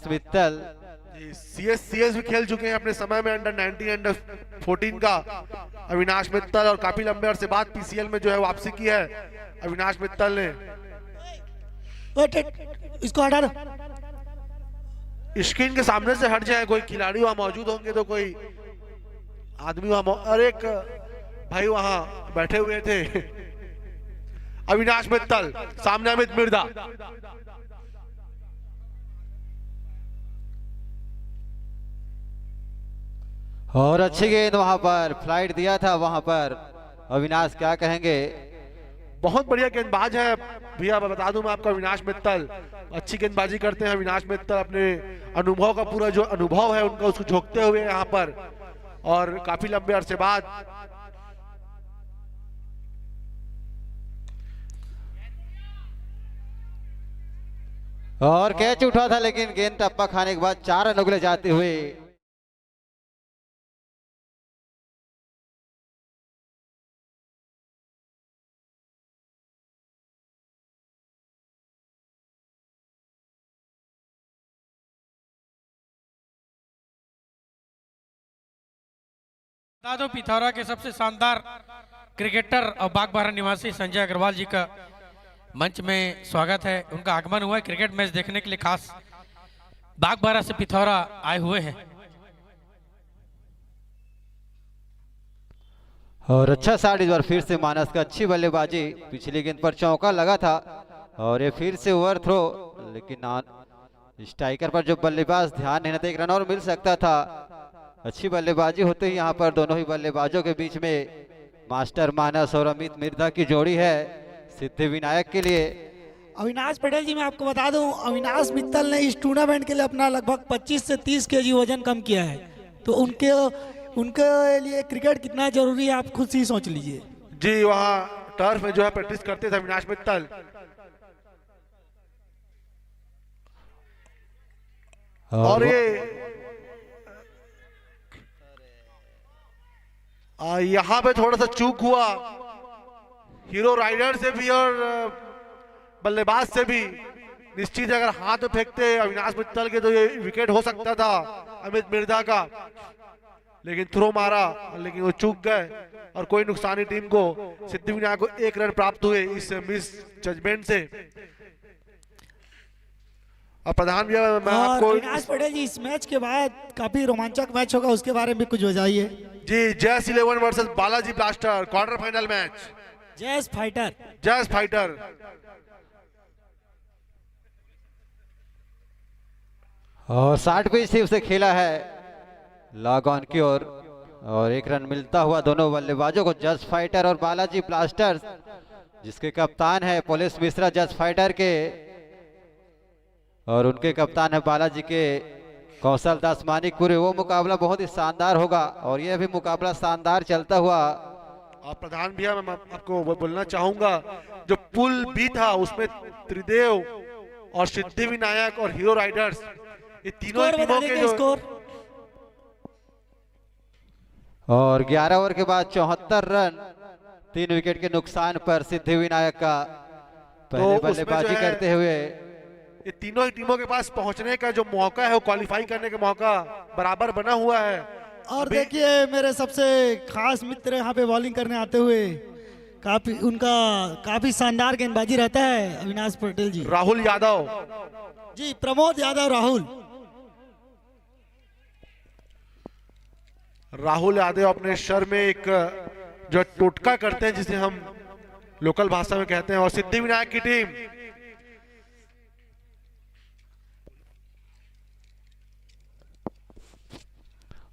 मित्तल सीएस भी खेल चुके हैं अपने समय में, अंडर 19 अंडर 14 का अविनाश मित्तल, और काफी लंबे अरसे बाद पीसीएल में जो है वापसी की है अविनाश मित्तल ने। इसको हटा दो। स्क्रीन के सामने से हट जाए, कोई खिलाड़ी वहां मौजूद होंगे तो कोई आदमी वहां, और एक भाई वहां बैठे हुए थे। अविनाश मित्तल, सामने अमित मिर्जा। और अच्छी गेंद वहां पर फ्लाइट दिया था वहां पर अविनाश, क्या कहेंगे? बहुत बढ़िया गेंदबाज है भैया, बता दूं मैं आपको अविनाश मित्तल अच्छी गेंदबाजी करते हैं। अविनाश मित्तल अपने अनुभव का पूरा जो अनुभव है उनका उसको झोंकते हुए यहाँ पर, और काफी लंबे अरसे बाद और कैच उठा था, लेकिन गेंद टप्पा खाने के बाद 4 रन उगले जाते हुए दादो पिथौरा के सबसे शानदार क्रिकेटर और बागबारा निवासी संजय अग्रवाल जी का मंच में स्वागत है। उनका आगमन हुआ है क्रिकेट मैच देखने के लिए, खास बागबारा से पिथौरा आए हुए हैं। और अच्छा शॉट इस बार फिर से मानस का, अच्छी बल्लेबाजी। पिछली गेंद पर चौका लगा था और ये फिर से ओवर थ्रो, लेकिन स्ट्राइकर पर जो बल्लेबाज ध्यान नहीं देता, 1 रन और मिल सकता था। अच्छी बल्लेबाजी होते ही यहाँ पर दोनों ही बल्लेबाजों के बीच में मास्टर मानस और अमित मिर्जा की जोड़ी है सिद्धि विनायक के लिए। अविनाश पटेल जी, मैं आपको बता दूं, अविनाश मित्तल ने इस टूर्नामेंट के लिए अपना लगभग 25 से 30 केजी वजन कम किया है, तो उनके लिए क्रिकेट कितना जरूरी है आप खुद से ही सोच लीजिए। जी, वहाँ टर्फ में जो है प्रैक्टिस करते थे अविनाश मित्तल। और ये यहाँ पे थोड़ा सा चूक हुआ हीरो राइडर से भी और बल्लेबाज से भी। निश्चित अगर हाथ में फेंकते अविनाश मित्तल के तो ये विकेट हो सकता था अमित मिर्जा का, लेकिन थ्रो मारा, लेकिन वो चूक गए और कोई नुकसान नहीं टीम को। सिद्धि विनायक को 1 रन प्राप्त हुए इस मिस जजमेंट से। और प्रधान भैया, मैं आपको अविनाश पटेल जी, इस मैच के बाद काफी रोमांचक मैच होगा, उसके बारे में कुछ बताइए। जी, जैस 11 versus Balaji blaster quarter final match. जैस फाइटर और 60 पिच थी, उसे खेला है लॉग ऑन की ओर, और 1 रन मिलता हुआ दोनों बल्लेबाजों को। जज फाइटर और बालाजी ब्लास्टर्स, जिसके कप्तान है पुलिस मिश्रा जज फाइटर के, और उनके कप्तान है बालाजी के कौशल दास मानिकपुरी। वो मुकाबला बहुत ही शानदार होगा और यह भी मुकाबला शानदार चलता हुआ। और प्रधान भैया, मैं आपको बोलना चाहूंगा, जो पुल बी था उसमें त्रिदेव और सिद्धि विनायक और हीरो राइडर्स, ये तीनों टीमों के जो स्कोर। और 11 ओवर के बाद 74 रन, 3 विकेट के नुकसान पर सिद्धि विनायक का पहले बल्लेबाजी करते हुए। ये तीनों ही टीमों के पास पहुंचने का जो मौका है, वो क्वालिफाई करने का मौका बराबर बना हुआ है। और देखिए, मेरे सबसे खास मित्र यहाँ पे बॉलिंग करने आते हुए, उनका काफी शानदार गेंदबाजी रहता है अविनाश पटेल जी। राहुल यादव जी, प्रमोद यादव राहुल यादव अपने शर में एक जो टोटका करते हैं, जिसे हम लोकल भाषा में कहते हैं। और सिद्धि विनायक की टीम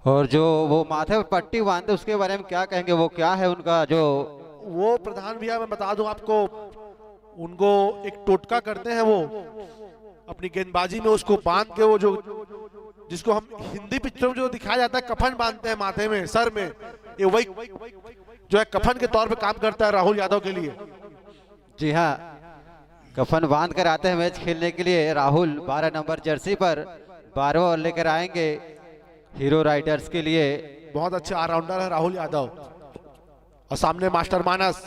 और जो वो माथे पर पट्टी बांधते उसके बारे में क्या कहेंगे? वो क्या है उनका जो वो प्रधान भैया, मैं बता दूं आपको, उनको एक टोटका करते हैं वो अपनी गेंदबाजी में, उसको बांध के, वो जो जिसको हम हिंदी पिक्चरों में जो दिखाया जाता है कफन बांधते हैं माथे में, सर में, ये वही जो है कफन के तौर पे काम करता है राहुल यादव के लिए। जी हाँ, कफन बांध कर आते हैं मैच खेलने के लिए। राहुल 12 नंबर जर्सी पर 12वां ओवर लेकर आएंगे हीरो राइडर्स के लिए। बहुत अच्छे ऑलराउंडर है राहुल यादव। और सामने मास्टर मानस।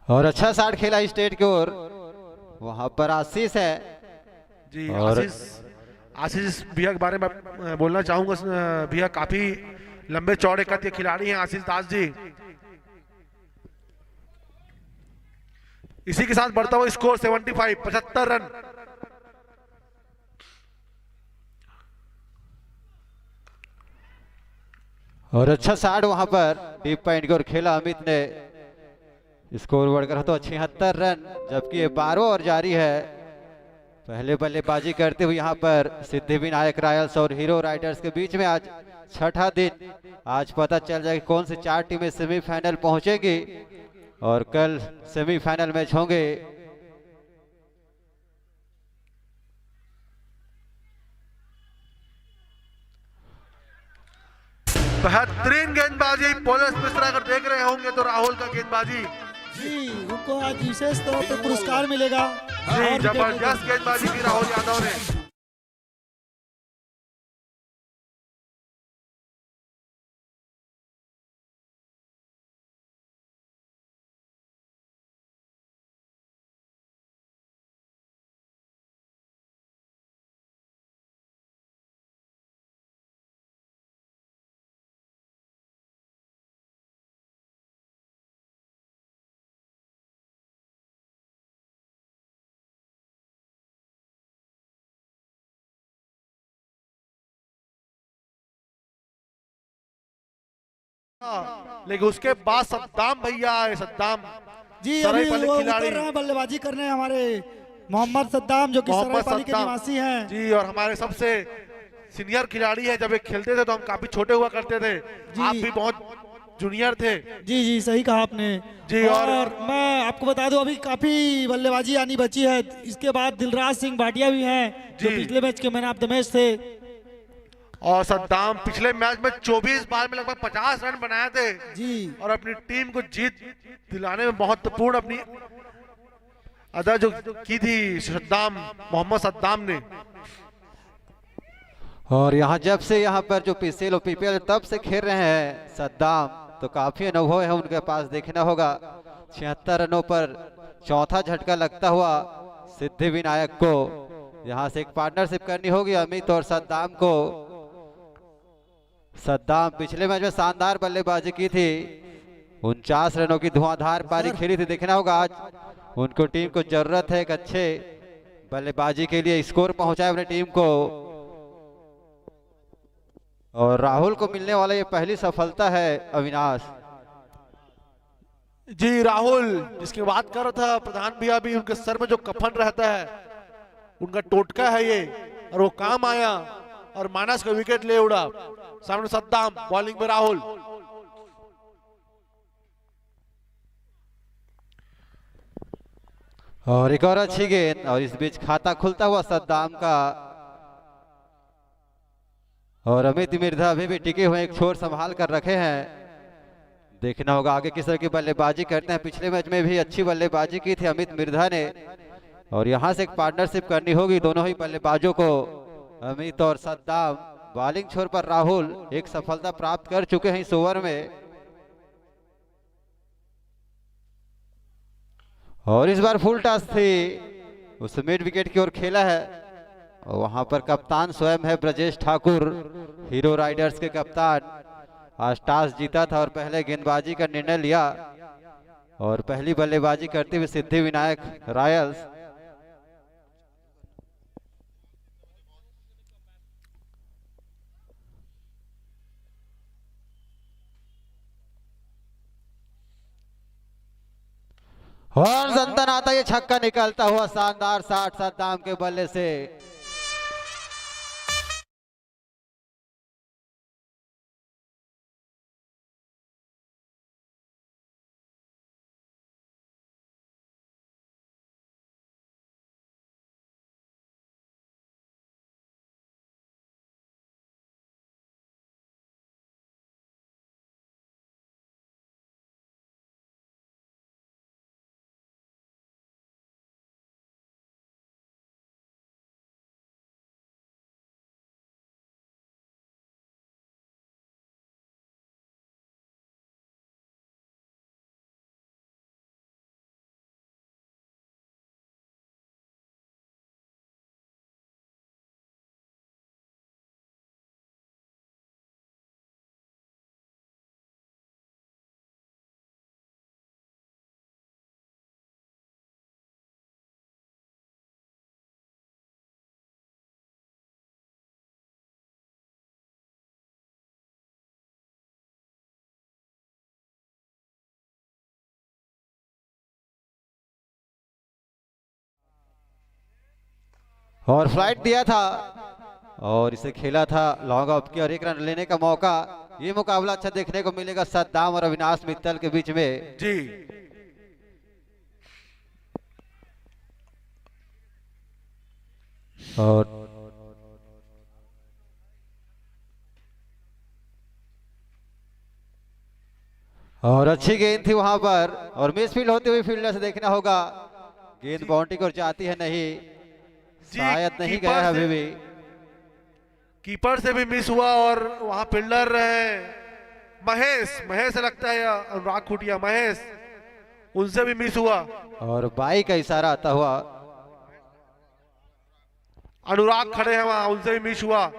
और अच्छा शॉट खेला स्टेट की ओर, वहां पर आशीष है जी और आशीष भैया के बारे में बोलना चाहूंगा। भैया काफी लंबे चौड़े कद के खिलाड़ी हैं आशीष दास जी। इसी के साथ बढ़ता हुआ स्कोर 75 रन। और अच्छा शॉट वहां पर डीप पॉइंट की ओर खेला अमित ने। स्कोर बढ़कर तो 76 रन, जबकि ये 12 और जारी है। पहले बल्लेबाजी करते हुए यहाँ पर सिद्धिविनायक रॉयल्स और हीरो राइडर्स के बीच में आज छठा दिन। आज पता चल जाएगा कौन सी 4 टीमें सेमीफाइनल पहुंचेगी और कल सेमीफाइनल मैच होंगे। बेहतरीन गेंदबाजी पोलिस मिश्रा अगर देख रहे होंगे तो राहुल का गेंदबाजी जी उनको आज विशेष तौर पे पुरस्कार मिलेगा। जी जबरदस्त गेंदबाजी की राहुल यादव ने। लेकिन उसके बाद सद्दाम भैया आए। सद्दाम जी अभी वो उतर रहे हैं बल्लेबाजी करने हमारे मोहम्मद सद्दाम जो कि सरायपाली के निवासी हैं। जी और हमारे सबसे सीनियर खिलाड़ी है। जब एक खेलते थे तो हम काफी छोटे हुआ करते थे, आप भी बहुत जूनियर थे। जी जी सही कहा आपने जी। और मैं आपको बता दूं अभी काफी बल्लेबाजी आनी बची है। इसके बाद दिलराज सिंह भाटिया भी हैं जो पिछले मैच के मैन ऑफ द मैच थे। और सद्दाम पिछले मैच में 24 बार में लगभग 50 रन बनाए थे जी और अपनी टीम को जीत दिलाने में महत्वपूर्ण अपनी अदा जो की थी सद्दाम मोहम्मद सद्दाम ने। और यहाँ जब से यहाँ पर जो पीसीएल और पीपीएल तब से खेल रहे हैं सद्दाम, तो काफी अनुभव है उनके पास। देखना होगा 76 रनों पर चौथा झटका लगता हुआ सिद्धिविनायक को। यहाँ से एक पार्टनरशिप करनी होगी अमित और सद्दाम को। सद्दाम पिछले मैच में शानदार बल्लेबाजी की थी, 49 रनों की धुआंधार पारी खेली थी। देखना होगा आज उनको टीम को जरूरत है एक अच्छे बल्लेबाजी के लिए, स्कोर पहुंचाए अपनी टीम को। और राहुल को मिलने वाला ये पहली सफलता है अविनाश। जी राहुल जिसकी बात कर रहा था प्रधान भैया भी, उनके सर में जो कफन रहता है उनका टोटका है ये, और वो काम आया और मानस का विकेट ले उड़ा। सामने सद्दाम, बॉलिंग में राहुल। और एक और अच्छी गेंद, और इस बीच खाता खुलता हुआ सद्दाम का। और अमित मिर्धा अभी भी टिके हुए एक छोर संभाल कर रखे हैं। देखना होगा आगे किस तरह की बल्लेबाजी करते हैं। पिछले मैच में भी अच्छी बल्लेबाजी की थी अमित मिर्धा ने। और यहाँ से एक पार्टनरशिप करनी होगी दोनों ही बल्लेबाजों को, अमित और सद्दाम। बॉलिंग छोर पर राहुल एक सफलता प्राप्त कर चुके हैं इस ओवर में। और इस बार फुल टॉस थी, उस मिड विकेट की ओर खेला है। और वहां पर कप्तान स्वयं है ब्रजेश ठाकुर, हीरो राइडर्स के कप्तान। आज टॉस जीता था और पहले गेंदबाजी का निर्णय लिया। और पहली बल्लेबाजी करते हुए सिद्धिविनायक रॉयल्स। और संतन आता ये छक्का निकलता हुआ शानदार 60 सद्दाम के बल्ले से। और फ्लाइट दिया था और इसे खेला था लॉन्ग ऑफ की और 1 रन लेने का मौका। ये मुकाबला अच्छा देखने को मिलेगा सद्दाम और अविनाश मित्तल के बीच में। जी और अच्छी गेंद थी वहां पर और मिस फील्ड होती हुई फील्डर से देखना होगा गेंद बाउंड्री को जाती है नहीं, शायद नहीं गया अभी भी। कीपर से भी मिस हुआ और वहां फील्डर महेश लगता है या अनुराग खुटिया, महेश, उनसे भी मिस हुआ और बाई का इशारा आता हुआ। अनुराग खड़े हैं वहां, उनसे भी मिस हुआ।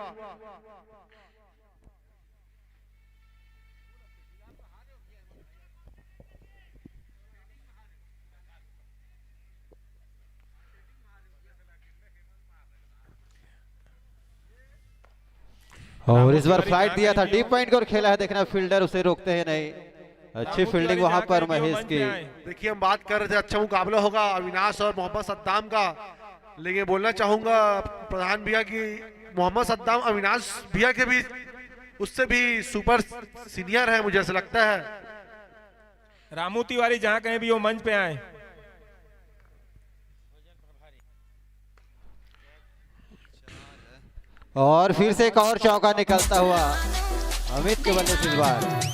और इस बार फ्लाइट दिया था डीप पॉइंट को और खेला है, देखना फील्डर उसे रोकते हैं नहीं। अच्छी फील्डिंग वहां पर महेश की। देखिए हम बात कर रहे थे अच्छा मुकाबला होगा अविनाश और मोहम्मद सद्दाम का, लेकिन बोलना चाहूंगा प्रधान भैया की मोहम्मद सद्दाम अविनाश भैया के भी उससे भी सुपर सीनियर है मुझे ऐसा लगता है। रामू तिवारी जहां कहीं भी वो मंच पे आए। और फिर से एक और चौका निकलता हुआ अमित के बल्ले से इस बार।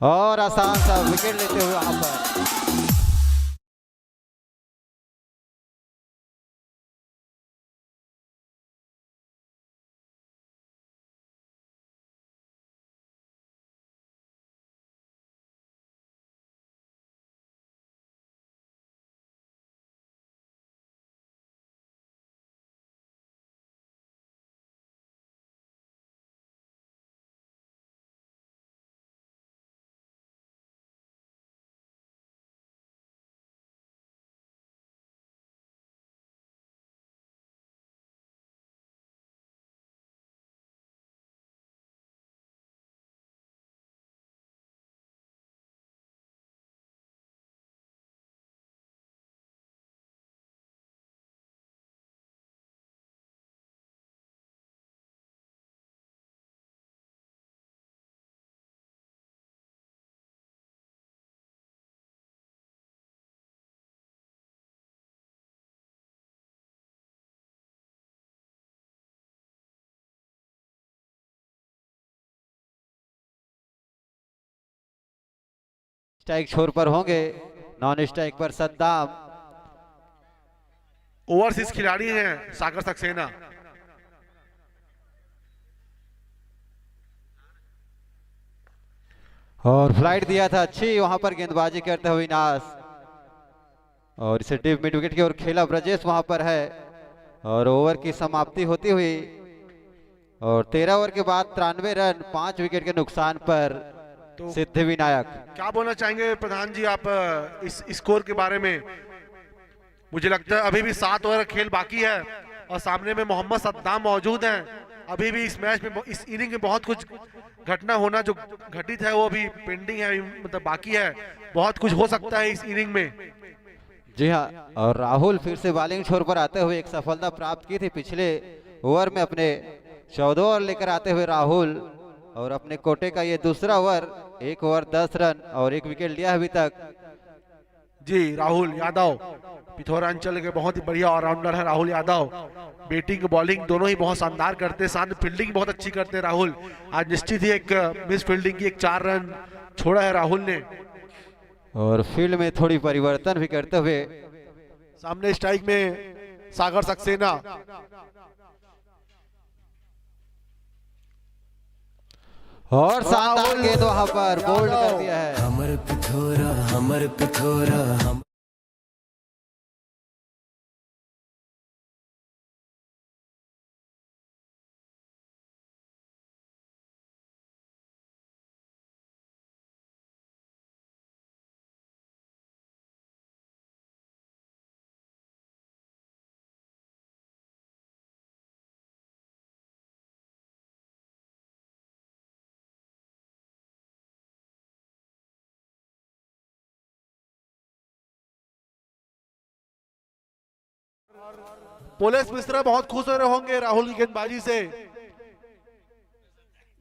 और आसान सा विकेट लेते हुए वहां पर स्ट्राइक छोर पर होंगे, नॉन स्ट्राइक पर सद्दाम। ओवरसीज खिलाड़ी हैं सागर सक्सेना। और फ्लाइट दिया था अच्छी वहां पर गेंदबाजी करते हुए अविनाश और इसे डीप मिड विकेट की ओर खेला ब्रजेश वहां पर है और ओवर की समाप्ति होती हुई और 13 ओवर के बाद 93 रन 5 विकेट के नुकसान पर तो सिद्धिविनायक। क्या बोलना चाहेंगे प्रधान जी आप इस स्कोर के बारे में? मुझे लगता है अभी भी 7 ओवर खेल बाकी है और सामने में मोहम्मद सद्दाम मौजूद हैं। अभी भी इस मैच में इस इनिंग में बहुत कुछ घटना होना जो घटित है वो अभी पेंडिंग है, मतलब बाकी है, बहुत कुछ हो सकता है इस इनिंग में। जी हाँ, और राहुल फिर से बॉलिंग छोर पर आते हुए एक सफलता प्राप्त की थी पिछले ओवर में अपने 14 ओवर लेकर आते हुए राहुल और अपने कोटे का ये दूसरा ओवर 1 ओवर 10 रन और 1 विकेट लिया अभी तक। जी राहुल यादव पिथौरा अंचल के बहुत ही बढ़िया ऑलराउंडर है राहुल यादव। बैटिंग बॉलिंग दोनों ही बहुत शानदार करते हैं, साथ में फील्डिंग बहुत अच्छी करते हैं राहुल। आज निश्चित ही एक मिस फील्डिंग की 4 रन छोड़ा है राहुल ने और फील्ड में थोड़ी परिवर्तन भी करते हुए सामने स्ट्राइक में सागर सक्सेना और शानदार गेंद वहां पर बोल्ड कर दिया है। हमर पिथौरा पुलिस मिश्रा बहुत खुश हो रहे होंगे राहुल की गेंदबाजी से।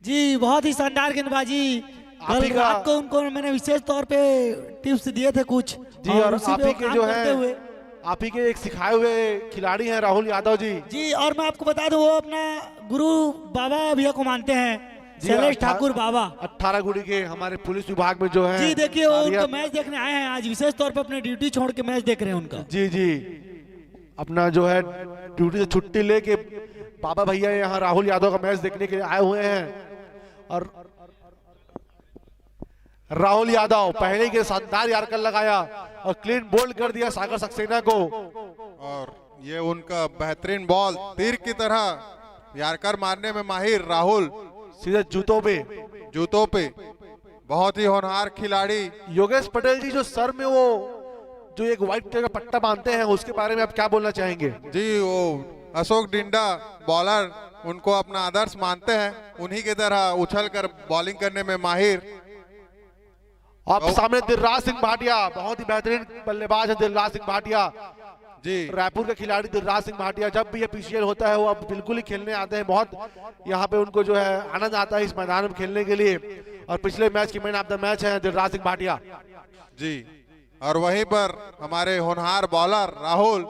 जी बहुत ही शानदार गेंदबाजी। कल रात को उनको मैंने विशेष तौर पे टिप्स दिए थे कुछ जी, और आप ही के जो है आप ही के एक सिखाए हुए खिलाड़ी हैं राहुल यादव जी। जी और मैं आपको बता दूं वो अपना गुरु बाबा भैया को मानते हैं, शैलेश ठाकुर बाबा 18 गुड़ी के हमारे पुलिस विभाग में जो है। जी देखिए वो उनको मैच देखने आए हैं आज, विशेष तौर पे अपने ड्यूटी छोड़ के मैच देख रहे हैं उनका। जी जी अपना जो है ड्यूटी से छुट्टी लेके बाबा भैया यहाँ राहुल यादव का मैच देखने के लिए आए हुए हैं। और राहुल यादव पहले के शानदार यार्कर लगाया और क्लीन बोल्ड कर दिया सागर सक्सेना को। और ये उनका बेहतरीन बॉल तीर की तरह यार्कर मारने में माहिर राहुल, सीधे जूतों पे बहुत ही होनहार खिलाड़ी। योगेश पटेल जी जो सर में वो जो एक व्हाइट कलर का पट्टा बांधते हैं उसके बारे में आप क्या बोलना चाहेंगे? जी वो अशोक डिंडा बॉलर, उनको अपना आदर्श मानते हैं, उन्हीं की तरह उछल कर बॉलिंग करने में माहिर। आप सामने दिलराज सिंह भाटिया, बहुत ही बेहतरीन बल्लेबाज है दिलराज सिंह भाटिया जी, रायपुर के खिलाड़ी दिलराज सिंह भाटिया। जब भी ये पीसीएल होता है वो अब बिल्कुल ही खेलने आते हैं, बहुत यहाँ पे उनको जो है आनंद आता है इस मैदान में खेलने के लिए। और पिछले मैच की मैन ऑफ द मैच है दिलराज सिंह भाटिया जी। और वहीं पर हमारे होनहार बॉलर राहुल,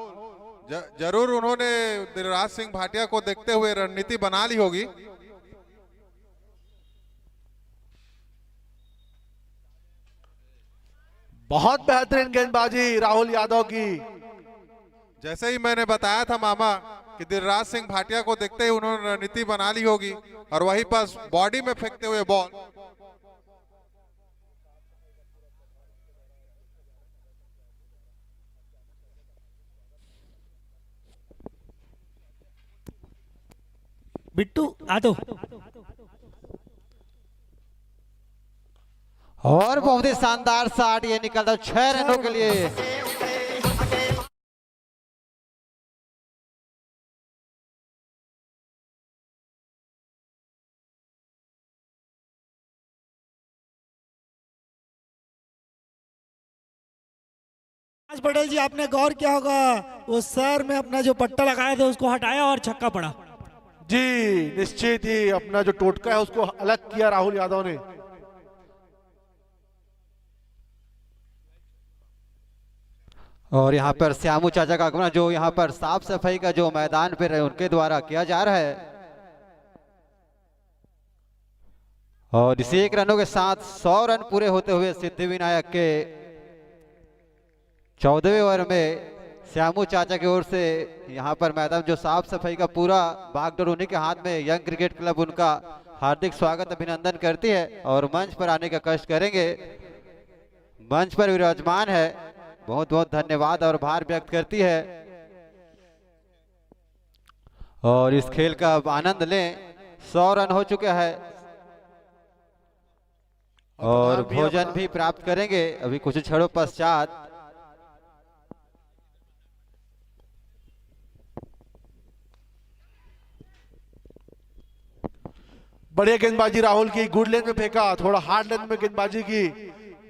जरूर उन्होंने दिलराज सिंह भाटिया को देखते हुए रणनीति बना ली होगी। बहुत बेहतरीन गेंदबाजी राहुल यादव की। जैसे ही मैंने बताया था मामा कि दिलराज सिंह भाटिया को देखते ही उन्होंने रणनीति बना ली होगी और वहीं पर बॉडी में फेंकते हुए बॉल। बिट्टू आ दो। और बहुत ही शानदार शॉट ये निकलता 6 रनों के लिए। पटेल जी आपने गौर किया होगा वो सर में अपना जो पट्टा लगाया था उसको हटाया और छक्का पड़ा। जी निश्चित ही अपना जो टोटका है उसको अलग किया राहुल यादव ने। और यहाँ पर श्यामू चाचा का आगमन जो यहाँ पर साफ सफाई का जो मैदान पे रहे उनके द्वारा किया जा रहा है। और इसी 1 रनों के साथ 100 रन पूरे होते हुए सिद्धिविनायक के 14वें ओवर में श्यामू चाचा की ओर से यहाँ पर मैदान जो साफ सफाई का पूरा बागडोर उन्हीं के हाथ में यंग क्रिकेट क्लब उनका हार्दिक स्वागत अभिनंदन करती है और मंच पर आने का कष्ट करेंगे। मंच पर विराजमान है, बहुत बहुत धन्यवाद और आभार व्यक्त करती है। और इस खेल का आनंद लें। 100 रन हो चुके हैं और भोजन भी प्राप्त करेंगे अभी कुछ क्षणों पश्चात। बढ़िया गेंदबाजी राहुल की, गुड लेंथ में फेंका, थोड़ा हार्ड लेंथ में गेंदबाजी की,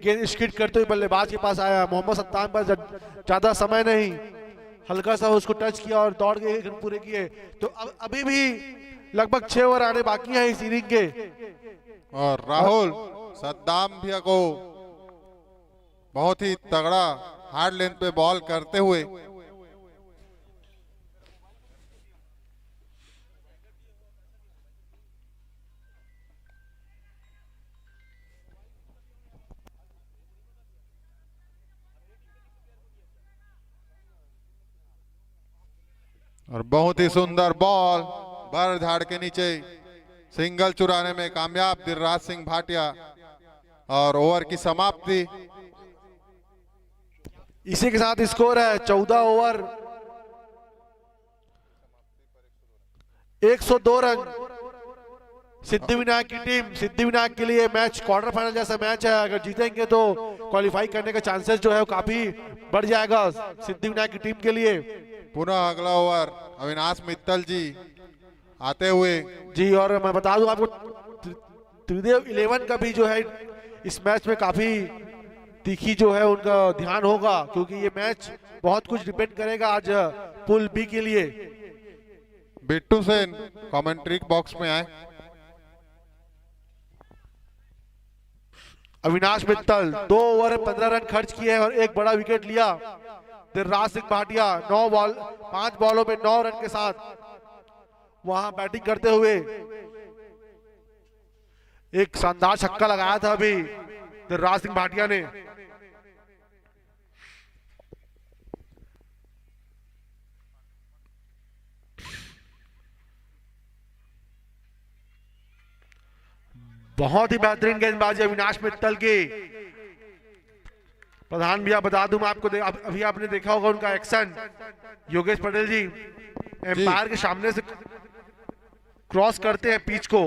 गेंद स्किड करते हुए बल्लेबाज के पास आया। मोहम्मद सत्तान पर ज्यादा समय नहीं, हल्का सा उसको टच किया और दौड़ के 1 रन पूरे किए। तो अभी भी लगभग 6 ओवर आने बाकी हैं इस इनिंग के। और राहुल सद्दाम भैया को बहुत ही तगड़ा हार्ड लेंथ पे बॉल करते हुए और बहुत ही सुंदर बॉल भर झाड़ के नीचे सिंगल चुराने में कामयाब दिलराज सिंह भाटिया और ओवर की समाप्ति। इसी के साथ स्कोर है 14 ओवर 102 रन। सिद्धिविनायक की टीम, सिद्धिविनायक के लिए मैच क्वार्टर फाइनल जैसा मैच है। अगर जीतेंगे तो क्वालिफाई करने का चांसेस जो है वो काफी बढ़ जाएगा सिद्धिविनायक की टीम के लिए। पुनः अगला ओवर अविनाश मित्तल जी आते हुए जी। और मैं बता दूं आपको त्रिदेव 11 का भी जो है इस मैच में काफी तीखी जो है उनका ध्यान होगा, क्योंकि ये मैच बहुत कुछ डिपेंड करेगा आज पुल बी के लिए। बिट्टू सेन कमेंट्री बॉक्स में आए। अविनाश मित्तल 2 ओवर 15 रन खर्च किए और एक बड़ा विकेट लिया। दिलराज सिंह भाटिया 5 बॉलों पे 9 रन के साथ वहां बैटिंग करते हुए एक शानदार छक्का लगाया था अभी दिलराज सिंह भाटिया ने। बहुत ही बेहतरीन गेंदबाजी अविनाश मित्तल की। प्रधान भैया बता दूं मैं आपको, अभी आपने देखा होगा उनका एक्शन, योगेश पटेल जी एम्पायर के सामने से क्रॉस करते हैं पिच को।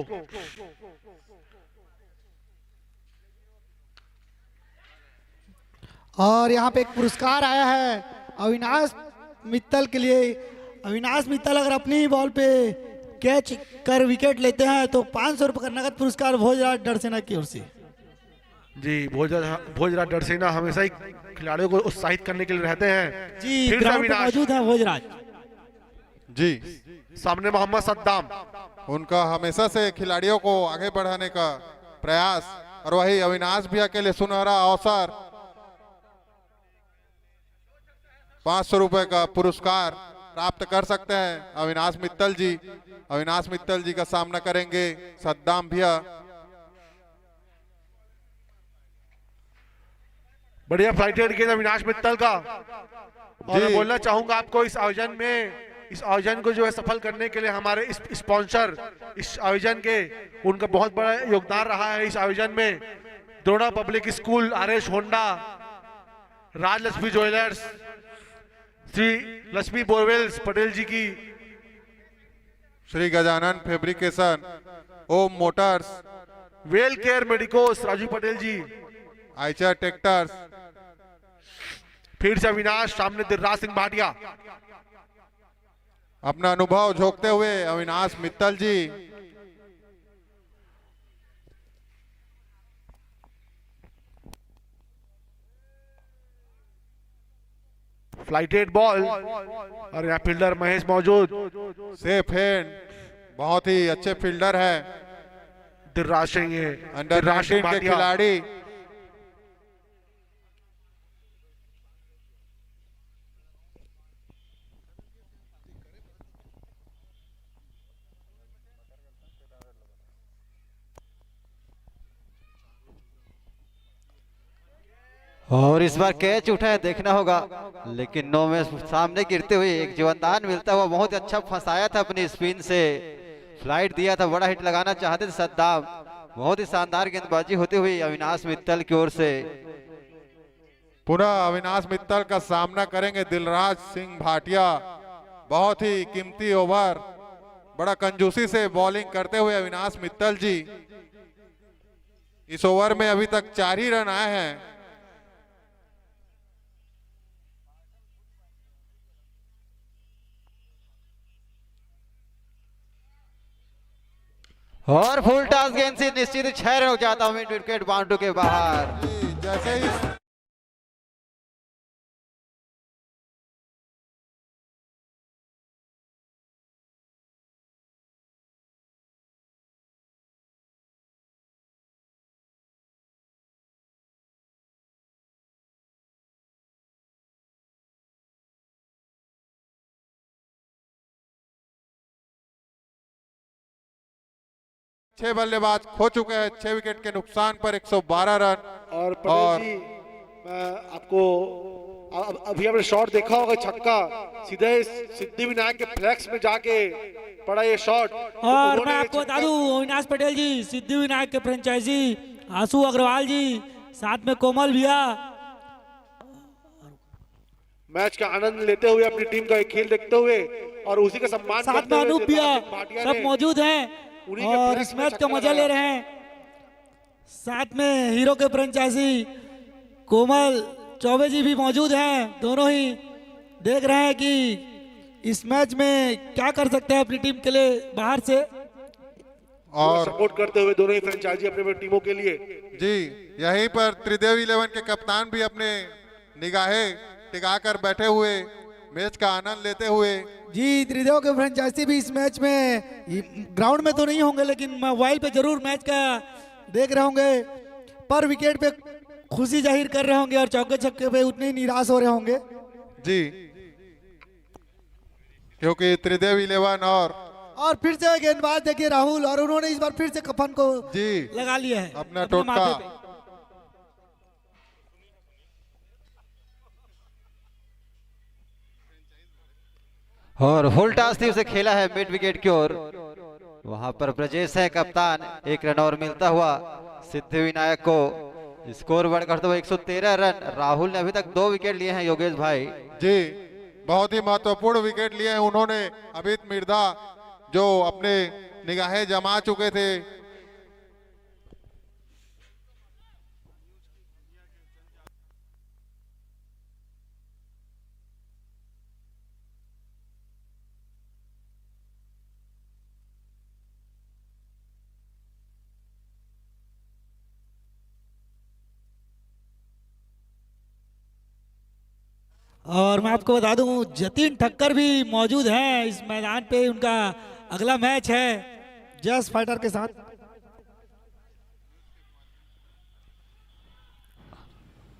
और यहाँ पे एक पुरस्कार आया है अविनाश मित्तल के लिए। अविनाश मित्तल अगर अपनी ही बॉल पे कैच कर विकेट लेते हैं तो 500 रुपए का नगद पुरस्कार भोजराज डरसेना की ओर से। जी भोजराज डरसेना हमेशा ही खिलाड़ियों को उत्साहित करने के लिए रहते हैं। जी फिर ग्राउंड पे मौजूद है भोजराज जी। सामने मोहम्मद सद्दाम, उनका हमेशा से खिलाड़ियों को आगे बढ़ाने का प्रयास, और वही अविनाश भैया के लिए सुनहरा अवसर 500 रुपए का पुरस्कार प्राप्त कर सकते हैं अविनाश मित्तल जी। अविनाश मित्तल जी का सामना करेंगे सद्दाम भैया। बढ़िया फ्लाइटेड गेंद अविनाश मित्तल का। और मैं बोलना चाहूंगा आपको इस आयोजन को जो है सफल करने के लिए हमारे स्पॉन्सर इस आयोजन के, उनका बहुत बड़ा योगदान रहा है इस आयोजन में। Drona public school, RS Honda, Rajlakshmi jewellers, Shri Lakshmi borewells Patel ji की, Shri Gajanan fabrication, Om motors, well care medicos Raju Patel ji, Eicher tractors. फिर से अविनाश, सामने दिलराज सिंह भाटिया। अपना अनुभव झोंकते हुए अविनाश मित्तल जी। फ्लाइटेड बॉल और यहाँ फील्डर महेश मौजूद। सेफ हैंड, बहुत ही अच्छे फील्डर है दिलराज सिंह अंडर 19 के खिलाड़ी। और इस बार कैच उठा है, देखना होगा, लेकिन 9 में सामने गिरते हुए एक जीवनदान मिलता हुआ बहुत अच्छा फंसाया था, अपनी स्पिन से फ्लाइट दिया था, बड़ा हिट लगाना चाहते थे सद्दाम। बहुत ही शानदार गेंदबाजी होती हुई अविनाश मित्तल की ओर से। पुनः अविनाश मित्तल का सामना करेंगे दिलराज सिंह भाटिया। बहुत ही कीमती ओवर, बड़ा कंजूसी से बॉलिंग करते हुए अविनाश मित्तल जी। इस ओवर में अभी तक 4 ही रन आए हैं। और फुल टॉस गेंद से निश्चित 6 रन हो जाता है, विकेट बाउंड्री के बाहर। जैसे ही छह बल्लेबाज खो चुके हैं, 6 विकेट के नुकसान पर 112 रन। और पटेल जी, मैं आपको अभी आपने शॉट देखा होगा, छक्का सीधे सिद्धि विनायक के फ्लैक्स में जाके पड़ा ये शॉट। और मैं आपको बता दूं अविनाश पटेल जी, सिद्धि विनायक के फ्रेंचाइजी आंसू अग्रवाल जी, साथ में कोमल भैया मैच का आनंद लेते हुए, अपनी टीम का एक खेल देखते हुए और उसी का सम्मान साथ में अनूप भैया सब मौजूद हैं और इस मैच का मजा ले रहे हैं। साथ में हीरो के फ्रेंचाइजी कोमल चौबे जी भी मौजूद हैं। दोनों ही देख रहे हैं कि इस मैच में क्या कर सकते हैं अपनी टीम के लिए बाहर से, और सपोर्ट करते हुए दोनों ही फ्रेंचाइजी अपने टीमों के लिए। जी, यहीं पर त्रिदेव 11 के कप्तान भी अपने निगाहें टिकाकर बैठे हुए मैच का आनंद लेते हुए। जी त्रिदेव के फ्रेंचाइजी भी इस मैच में ग्राउंड में तो नहीं होंगे, लेकिन मोबाइल पे जरूर मैच का देख रहे होंगे, पर विकेट पे खुशी जाहिर कर रहे होंगे और चौके छक्के पे उतने ही निराश हो रहे होंगे। जी, क्योंकि त्रिदेव 11 और फिर से गेंदबाज देखिए राहुल, और उन्होंने इस बार फिर से कफन को जी लगा लिया है अपना टोटका। और फुल टॉस थी उसे खेला है मिड विकेट की ओर। वहां पर ब्रजेश है कप्तान, 1 रन और मिलता हुआ सिद्धिविनायक को। स्कोर बढ़कर तो 113 रन। राहुल ने अभी तक 2 विकेट लिए हैं योगेश भाई। जी, बहुत ही महत्वपूर्ण विकेट लिए हैं उन्होंने। अमित मिर्धा जो अपने निगाहें जमा चुके थे। और मैं आपको बता दूं जतिन ठक्कर भी मौजूद हैं इस मैदान पे। उनका अगला मैच है जस फाइटर के साथ।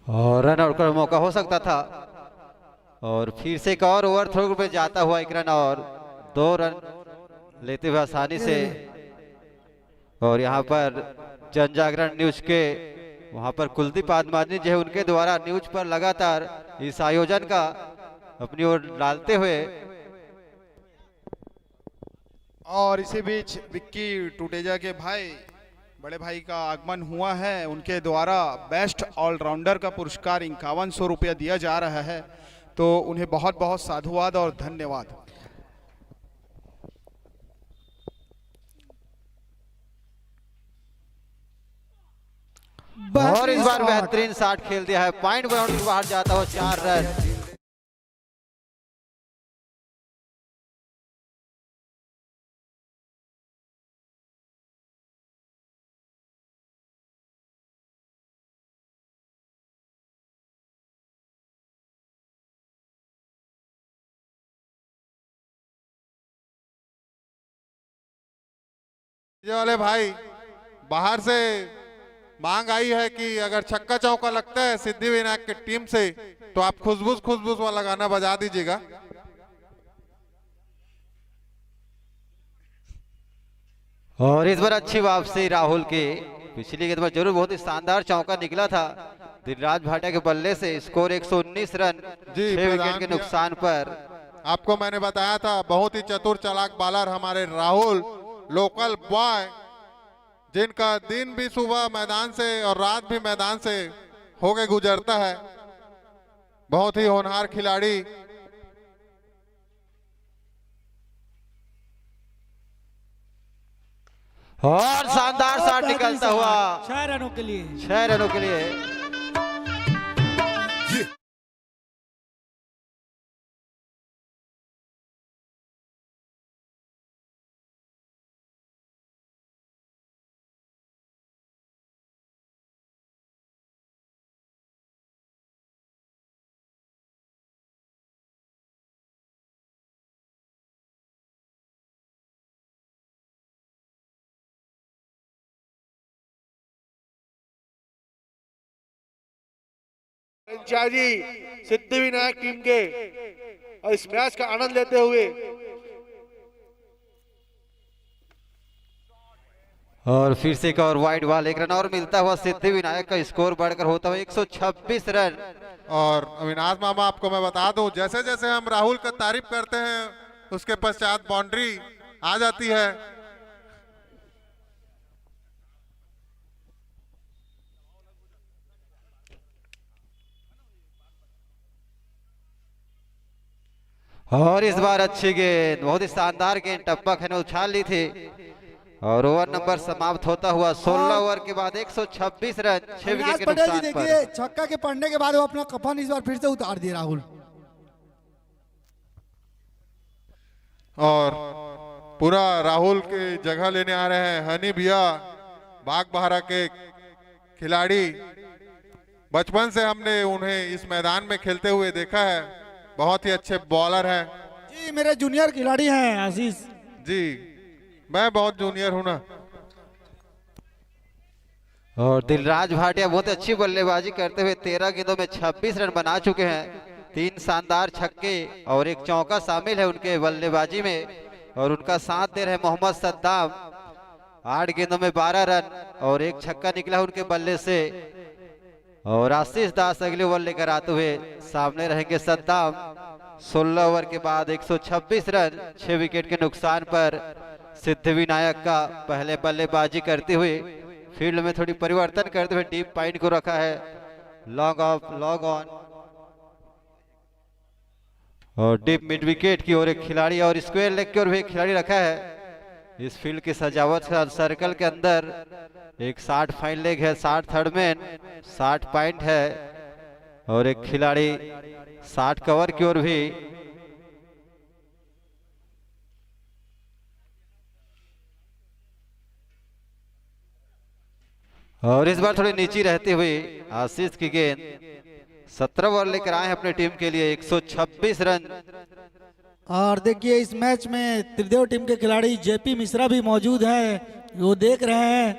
और रन आउट का मौका हो सकता था, और फिर से एक और ओवर थ्रो पे जाता हुआ 1 रन और 2 रन लेते हुए आसानी से। और यहाँ पर जन जागरण न्यूज के वहां पर कुलदीप आदमानी जो है उनके द्वारा न्यूज पर लगातार इस आयोजन का अपनी ओर डालते हुए। और इसी बीच विक्की टूटेजा के भाई बड़े भाई का आगमन हुआ है। उनके द्वारा बेस्ट ऑलराउंडर का पुरस्कार 5100 रुपया दिया जा रहा है, तो उन्हें बहुत बहुत साधुवाद और धन्यवाद। और इस बार बेहतरीन शॉट खेल दिया है, पॉइंट बाउंड्री बाहर जाता हुआ 4 रन। ये वाले भाई बाहर से मांग आई है कि अगर छक्का चौका लगता है सिद्धिविनायक की टीम से तो आप खुशबूस खुशबूस वाला गाना बजा दीजिएगा। और इस बार अच्छी वापसी राहुल की। पिछली गेंद में जरूर बहुत ही शानदार चौका निकला था दिलराज भाटिया के बल्ले से। स्कोर 119 रन 6 विकेट के नुकसान पर। आपको मैंने बताया था बहुत ही चतुर चालाक बॉलर हमारे राहुल, लोकल बॉय, जिनका दिन भी सुबह मैदान से और रात भी मैदान से होके गुजरता है। बहुत ही होनहार खिलाड़ी। और शानदार शॉट निकलता हुआ 6 रनों के लिए। 6 रनों के लिए। फ्रेंचाइजी सिद्धिविनायक टीम के और इस मैच का आनंद लेते हुए। और फिर से एक और वाइड बॉल, 1 रन और मिलता हुआ सिद्धिविनायक का स्कोर बढ़कर होता हुआ 126 रन। और अविनाश मामा आपको मैं बता दूं, जैसे जैसे हम राहुल का तारीफ करते हैं उसके पश्चात बाउंड्री आ जाती है। और इस बार अच्छी गेंद, बहुत ही शानदार गेंद टप्पा ने उछाल ली थी। और ओवर नंबर समाप्त होता हुआ 16 ओवर के बाद 126 रन 6 विकेट के पटेल जी नुकसान पर। देखिए छक्का के पड़ने के बाद वो अपना कफन इस बार फिर से उतार दिए राहुल। और पूरा राहुल के जगह लेने आ रहे हैं हनी भैया, बागबाहरा के खिलाड़ी। बचपन से हमने उन्हें इस मैदान में खेलते हुए देखा है। बहुत ही अच्छे बॉलर हैं। जी मेरे जूनियर खिलाड़ी हैं आशीष जी, मैं बहुत जूनियर हूं ना। और दिलराज भाटिया बहुत अच्छी बल्लेबाजी करते हुए 13 गेंदों में 26 रन बना चुके हैं। 3 शानदार छक्के और एक चौका शामिल है उनके बल्लेबाजी में। और उनका साथ दे रहे मोहम्मद सद्दाम, 8 गेंदों में 12 रन और एक छक्का निकला उनके बल्ले से। और आशीष दास अगले ओवर लेकर आते हुए सामने रहेंगे सद्दाम। 16 ओवर के बाद 126 रन, 6 विकेट के नुकसान पर सिद्धिविनायक का पहले बल्लेबाजी करते हुए फील्ड में थोड़ी परिवर्तन करते हुए डीप पॉइंट को रखा है, लॉन्ग ऑफ लॉन्ग ऑन और डीप मिड विकेट की ओर एक खिलाड़ी और स्क्वायर लेग की ओर भी एक खिलाड़ी रखा है। इस फील्ड की सजावट सर्कल के अंदर एक 60 फाइन लेग है, 60 थर्ड मैन, 60 पॉइंट है और एक खिलाड़ी 60 कवर की ओर भी। और इस बार थोड़ी नीची रहते हुए आशीष की गेंद 17 ओवर लेकर आए हैं अपने टीम के लिए 126 रन। और देखिए इस मैच में त्रिदेव टीम के खिलाड़ी जेपी मिश्रा भी मौजूद हैं, वो देख रहे हैं,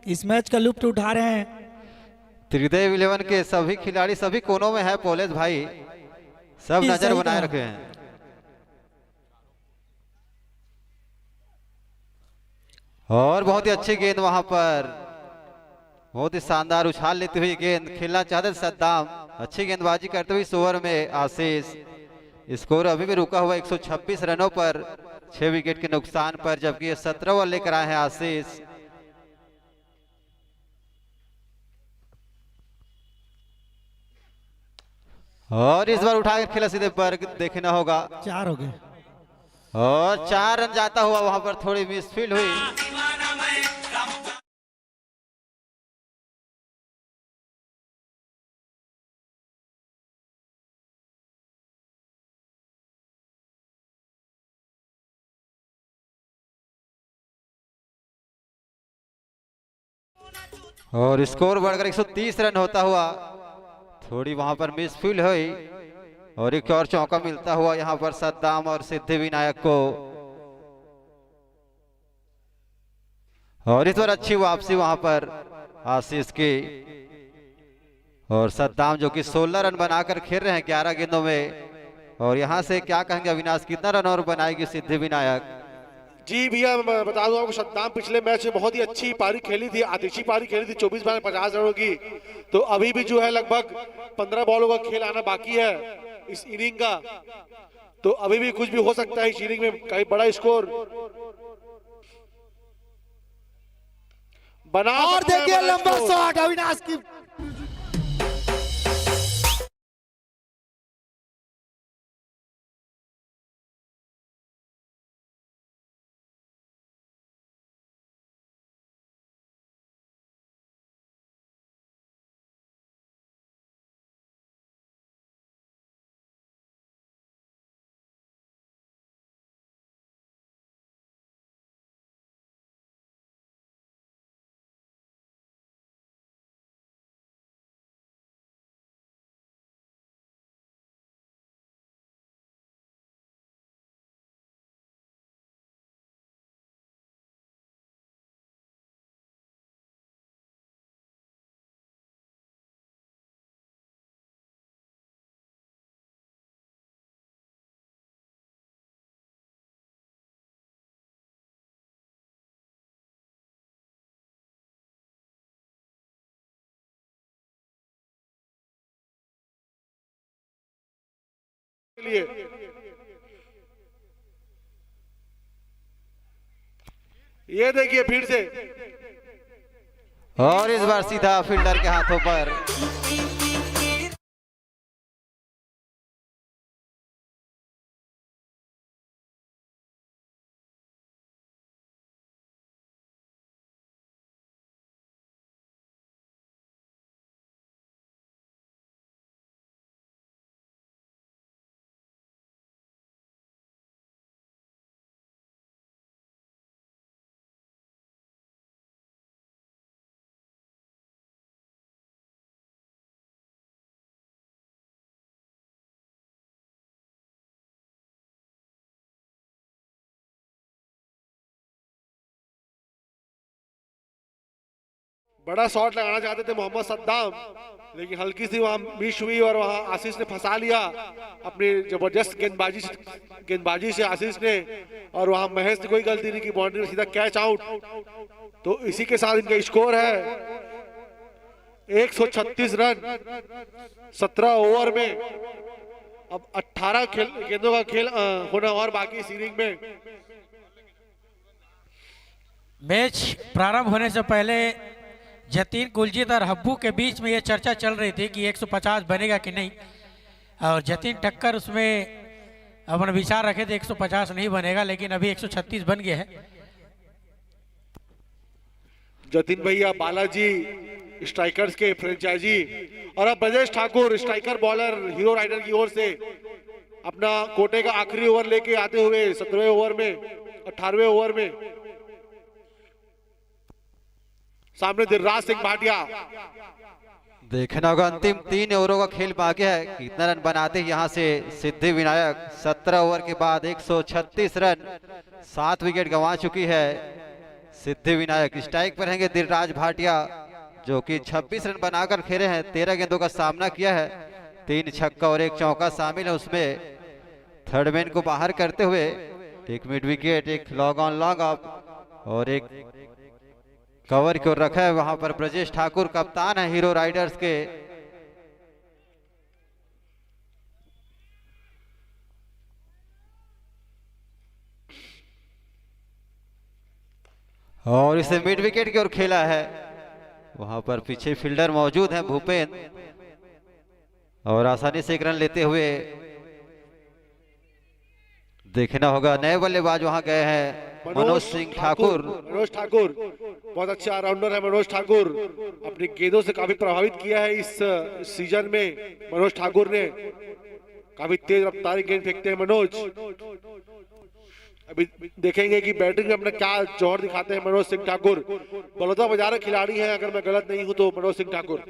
इस मैच का लुत्फ उठा रहे हैं। त्रिदेव 11 के सभी खिलाड़ी सभी कोनों में है पोलेस भाई, सब नजर बनाए रखे हैं। और बहुत ही अच्छी गेंद वहां पर, बहुत ही शानदार उछाल लेते हुए गेंद खेलना चाहते सद्दाम, अच्छी गेंदबाजी करते हुए इस ओवर में आशीष। स्कोर अभी भी रुका हुआ 126 रनों पर, 6 विकेट के नुकसान पर, जबकि ये 17 ओवर लेकर आए हैं आशीष। और इस बार उठाकर खेला सीधे पर, देखना होगा 4 हो गए और 4 रन जाता हुआ वहां पर थोड़ी मिसफील्ड हुई। और स्कोर बढ़कर 130 रन होता हुआ, थोड़ी वहां पर मिसफील्ड हुई और एक और चौका मिलता हुआ यहां पर सद्दाम और सिद्धिविनायक को। और इस बार अच्छी वापसी वहां पर आशीष की। और सद्दाम जो कि 16 रन बनाकर खेल रहे हैं 11 गेंदों में। और यहां से क्या कहेंगे अविनाश, कितना रन और बनाएगी सिद्धिविनायक? जी भैया, मैं बता दूं आपको, सद्दाम पिछले मैच में बहुत ही अच्छी पारी खेली थी, आतिशी पारी खेली थी 24 बार 50 रनों की। तो अभी भी जो है लगभग 15 बॉलों का खेल आना बाकी है इस इनिंग का, तो अभी भी कुछ भी हो सकता है इस इनिंग में, कहीं बड़ा स्कोर बना। और देखिए लंबा शॉट अविनाश की लिए ये देखिए फिर से, और इस बार सीधा फील्डर के हाथों पर। बड़ा शॉट लगाना चाहते थे मोहम्मद सद्दाम, लेकिन हल्की सी वहां मिस हुई और वहां आशीष ने फंसा लिया अपनी जबरदस्त गेंदबाजी से आशीष ने, और वहां महेश ने कोई गलती नहीं की, बाउंड्री में सीधा कैच आउट। तो इसी के साथ इनका स्कोर है 136 रन 17 ओवर में। अब 18 गेंदों का खेल होना और बाकी सीरीज में। मैच प्रारंभ होने से पहले जतीन, कुलजीत और हब्बू के बीच में ये चर्चा चल रही थी कि 150 बनेगा कि नहीं, और जतीन टक्कर उसमें अपना विचार रखे थे 150 नहीं बनेगा, लेकिन अभी 136 बन गया है। जतीन भैया बालाजी स्ट्राइकर्स के फ्रेंचाइजी, और अब Brajesh Thakur striker bowler hero rider की ओर से अपना कोटे का आखिरी ओवर लेके आते हुए 17वें ओवर में 18वें ओवर में। सामने दिलराज सिंह भाटिया। देखना होगा अंतिम 3 ओवरों का खेल बाकी है, कितना रन बनाते हैं यहाँ से सिद्धि विनायक। 17 ओवर के बाद 136 रन, 7 विकेट गंवा चुकी है सिद्धि विनायक। स्ट्राइक पर रहेंगे दिलराज भाटिया जो कि 26 रन बनाकर खेले हैं, 13 गेंदों का सामना किया है, 3 छक्का और 1 चौका शामिल है उसमें। थर्ड मैन को बाहर करते हुए 1 mid wicket, 1 log on log of और 1 कवर की ओर रखा है। वहां पर ब्रजेश ठाकुर कप्तान है हीरो राइडर्स के। और इसे मिड विकेट की ओर खेला है, वहां पर पीछे फील्डर मौजूद है भूपेंद्र, और आसानी से 1 रन लेते हुए देखना होगा नए बल्लेबाज वहां गए हैं मनोज सिंह ठाकुर। मनोज ठाकुर बहुत अच्छे ऑलराउंडर है मनोज ठाकुर, अपनी गेंदों से काफी प्रभावित किया है इस सीजन में। मनोज ठाकुर ने काफी तेज रफ्तारी गेंद फेंकते हैं मनोज। अभी देखेंगे कि बैटिंग में अपना क्या जोर दिखाते हैं मनोज सिंह ठाकुर। बड़ौदा बाजार खिलाड़ी हैं अगर मैं गलत नहीं हूं तो मनोज सिंह ठाकुर।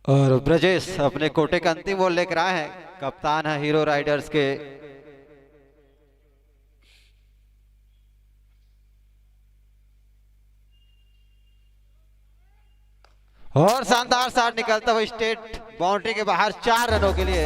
और ब्रजेश अपने कोटे का अंतिम बॉल लेकर आए हैं, कप्तान है हीरो राइडर्स के। और शानदार शॉट निकलता हुआ स्टेट बाउंड्री के बाहर 4 रनों के लिए।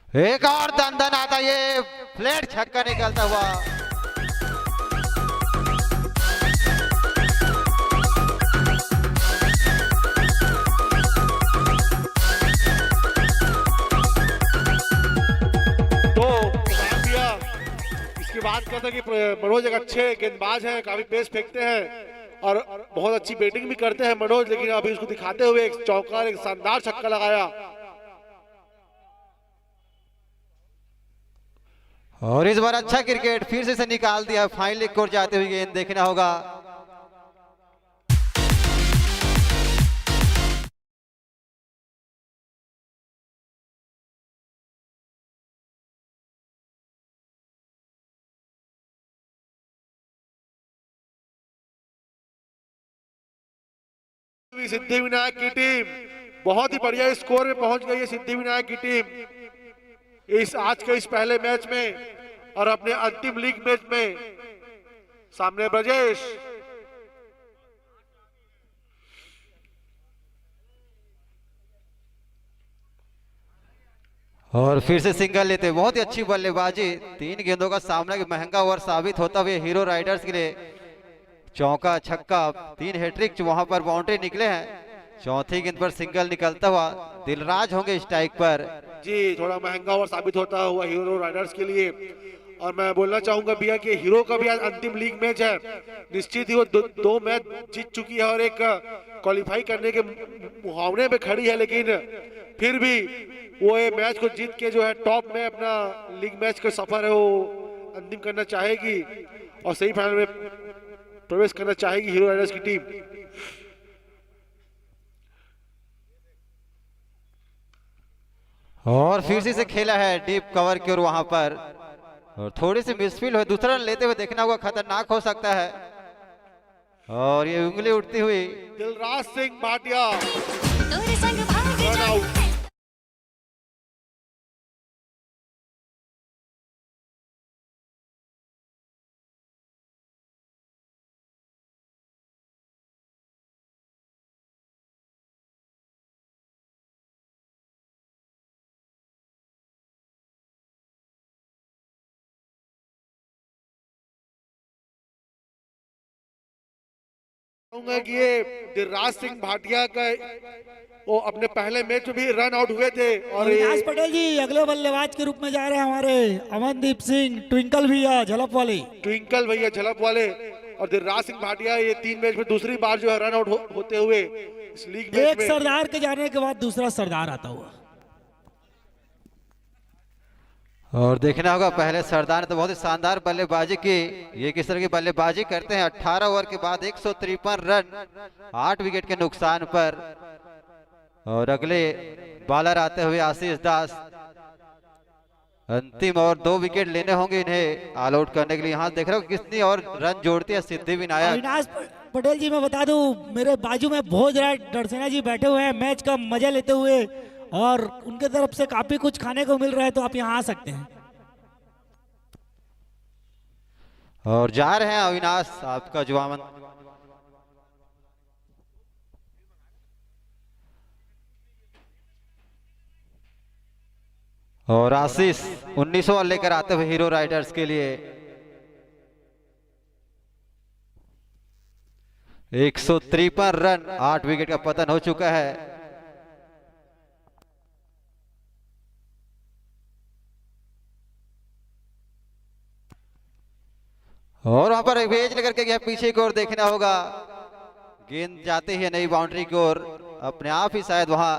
एक और दंदन आता, ये फ्लैट छक्का निकलता हुआ। तो इसके बाद कहता कि मनोज एक अच्छे गेंदबाज हैं, काफी पेस फेंकते हैं और बहुत अच्छी बैटिंग भी करते हैं मनोज, लेकिन अभी उसको दिखाते हुए 1 चौका, 1 शानदार छक्का लगाया। और इस बार अच्छा क्रिकेट फिर से निकाल दिया, फाइनल की ओर जाते हुए गेंद देखना होगा। सिद्धि विनायक की टीम बहुत ही बढ़िया स्कोर में पहुंच गई है। सिद्धि विनायक की टीम इस आज के इस पहले मैच में और अपने अंतिम लीग मैच में। सामने ब्रजेश, और फिर से सिंगल लेते, बहुत ही अच्छी बल्लेबाजी। 3 गेंदों का सामना महंगा ओवर साबित होता हुए हीरो राइडर्स के लिए। चौका छक्का, 3 हैट्रिक वहां पर बाउंड्री निकले हैं। चौथी गेंद पर सिंगल निकलता हुआ दिलराज होंगे स्ट्राइक पर। जी थोड़ा महंगा ओवर साबित होता हुआ हीरो राइडर्स के लिए। और मैं बोलना चाहूंगा भैया कि हीरो का भी आज अंतिम लीग मैच है। निश्चित ही वो 2 मैच जीत चुकी है और एक क्वालिफाई करने के मुहावरे पे खड़ी है, लेकिन फिर भी वो ये मैच को जीत के जो है टॉप में अपना लीग मैच का सफर है वो अंतिम करना चाहेगी और सेमीफाइनल में प्रवेश करना चाहेगी हीरो राइडर्स की टीम। और फिर से खेला है डीप कवर की ओर वहां पर, और थोड़ी सी मिसफील हुई, दूसरा रन लेते हुए देखना होगा, खतरनाक हो सकता है। और ये उंगली उठती हुई दिलराज सिंह भाटिया रन आउट। कि ये दिलराज सिंह भाटिया का वो अपने पहले मैच में भी रन आउट हुए थे। और अविनाश पटेल जी अगले बल्लेबाज के रूप में जा रहे हैं हमारे अमनदीप सिंह ट्विंकल भैया झलप वाले। ट्विंकल भैया झलप वाले और दिलराज सिंह भाटिया ये 3 मैच में दूसरी बार जो है रन आउट होते हुए इस लीग मैच एक में। सरदार के जाने के बाद दूसरा सरदार आता हुआ। और देखना होगा पहले सरदार ने तो बहुत ही शानदार बल्लेबाजी की। ये किस तरह की बल्लेबाजी करते हैं, 18 ओवर के बाद 153 रन 8 विकेट के नुकसान पर। और अगले बॉलर आते हुए आशीष दास, अंतिम और 2 विकेट लेने होंगे इन्हें ऑल आउट करने के लिए। यहाँ देख रहे हो कितनी और रन जोड़ती है सिद्धि विनायक। अविनाश पटेल जी मैं बता दूं मेरे बाजू में भोजराज डरसेना जी बैठे हुए हैं मैच का मजा लेते हुए, और उनके तरफ से काफी कुछ खाने को मिल रहा है, तो आप यहाँ आ सकते हैं। और जा रहे हैं अविनाश आपका जुआमन। और आशीष 1900 लेकर आते हुए हीरो राइडर्स के लिए 153 रन 8 विकेट का पतन हो चुका है। और वहां पर भेज लेकर के गया पीछे की ओर, देखना होगा गेंद जाते ही नई बाउंड्री की ओर अपने आप ही शायद वहां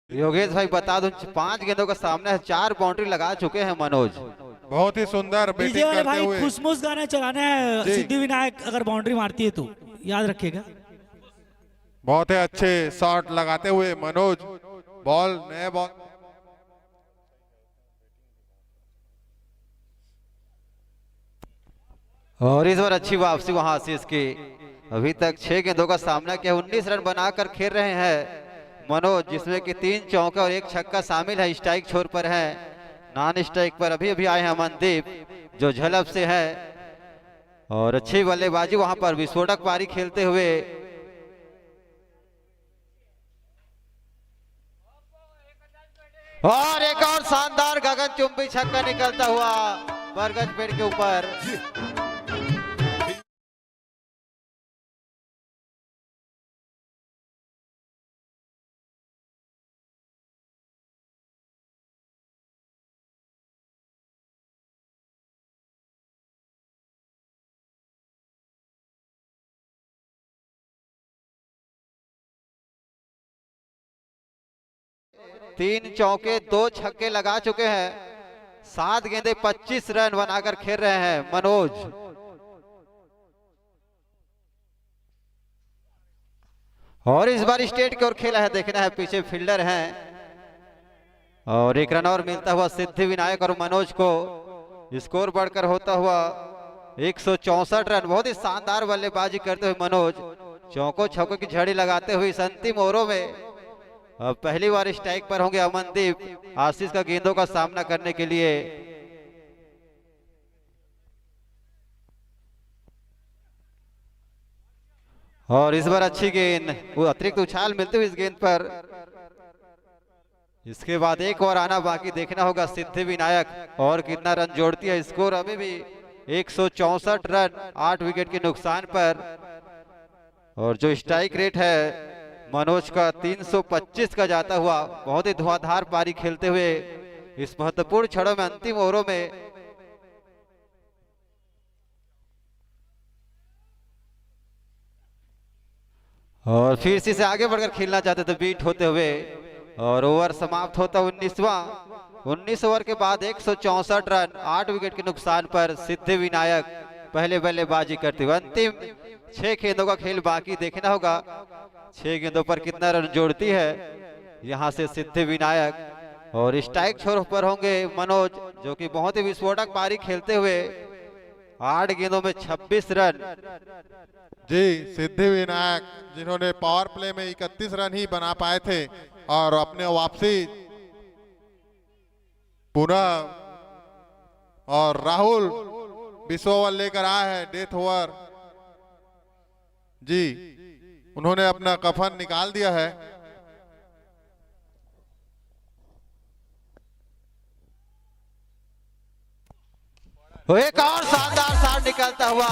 योगेश भाई बता दूं 5 गेंदों का सामना है, 4 बाउंड्री लगा चुके हैं मनोज। बहुत ही सुंदर बैटिंग करते भाई हुए खुशमुश गाना चलाना है जी। सिद्धि विनायक अगर बाउंड्री मारती है तो याद रखिएगा। बहुत ही अच्छे शॉट लगाते हुए मनोज। बॉल नए बॉल और इस बार अच्छी वापसी वहां आशीष की। अभी तक 6 गेंदों का सामना किया, 19 रन बनाकर खेल रहे हैं मनोज, जिसमें कि 3 चौके और 1 छक्का शामिल है। स्ट्राइक छोर पर है, नॉन स्ट्राइक पर अभी अभी आए हैं अमनदीप जो झलप से है। और अच्छी बल्लेबाजी वहां पर विस्फोटक पारी खेलते हुए। और एक और शानदार गगनचुंबी छक्का निकलता हुआ बरगद पेड़ के ऊपर। तीन चौके 2 छक्के लगा चुके हैं, 7 गेंदे 25 रन बनाकर खेल रहे हैं मनोज। और इस बार स्टेट की ओर खेला है, देखना है पीछे फील्डर हैं। और 1 रन और मिलता हुआ सिद्धि विनायक और मनोज को। स्कोर बढ़कर होता हुआ 164 रन। बहुत ही शानदार बल्लेबाजी करते हुए मनोज चौकों छक्कों की झड़ी लगाते हुए इस अंतिम ओवरों में अब पहली बार स्ट्राइक पर होंगे अमनदीप आशीष का गेंदों का सामना करने के लिए। और इस बार अच्छी गेंद, वो अतिरिक्त उछाल मिलते हुए इस गेंद पर। इसके बाद एक और आना बाकी, देखना होगा सिद्धि विनायक और कितना रन जोड़ती है। स्कोर अभी भी 164 रन 8 विकेट के नुकसान पर। और जो स्ट्राइक रेट है मनोज का 325 का जाता हुआ। बहुत ही धुआंधार पारी खेलते हुए इस महत्वपूर्ण क्षणों में, अंतिम ओवरों में। और फिर से आगे बढ़कर खेलना चाहते थे बीट होते हुए, और ओवर समाप्त होता 19 ओवर के बाद 164 रन 8 विकेट के नुकसान पर सिद्धि विनायक पहले बल्लेबाजी करते हुए। अंतिम 6 गेंदों का खेल बाकी देखना होगा, 6 गेंदों पर कितना रन जोड़ती है यहां से सिद्धि विनायक। और स्ट्राइक छोर पर होंगे मनोज, जो कि बहुत ही विस्फोटक पारी खेलते हुए 8 गेंदों में 26 रन। जी, सिद्धि विनायक जिन्होंने पावर प्ले में 31 रन ही बना पाए थे और अपने वापसी पुनः, और राहुल 20 ओवर लेकर आए हैं, डेथ ओवर। जी, उन्होंने अपना कफन निकाल दिया है। एक और शानदार शॉट निकलता हुआ,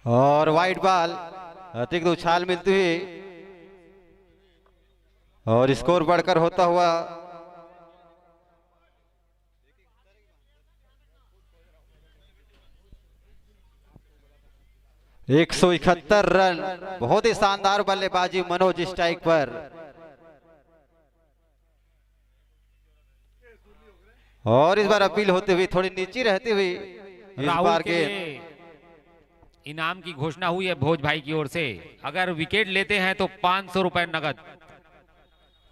और वाइट बॉल, अतिरिक्त उछाल मिलती हुई और स्कोर बढ़कर होता हुआ 171 रन। बहुत ही शानदार बल्लेबाजी मनोज स्ट्राइक पर। और इस बार अपील होते हुए थोड़ी नीचे रहती हुई इस राहुल बार के के लिए इनाम की घोषणा हुई है भोज भाई की ओर से। अगर विकेट लेते हैं तो 500 रुपए नगद।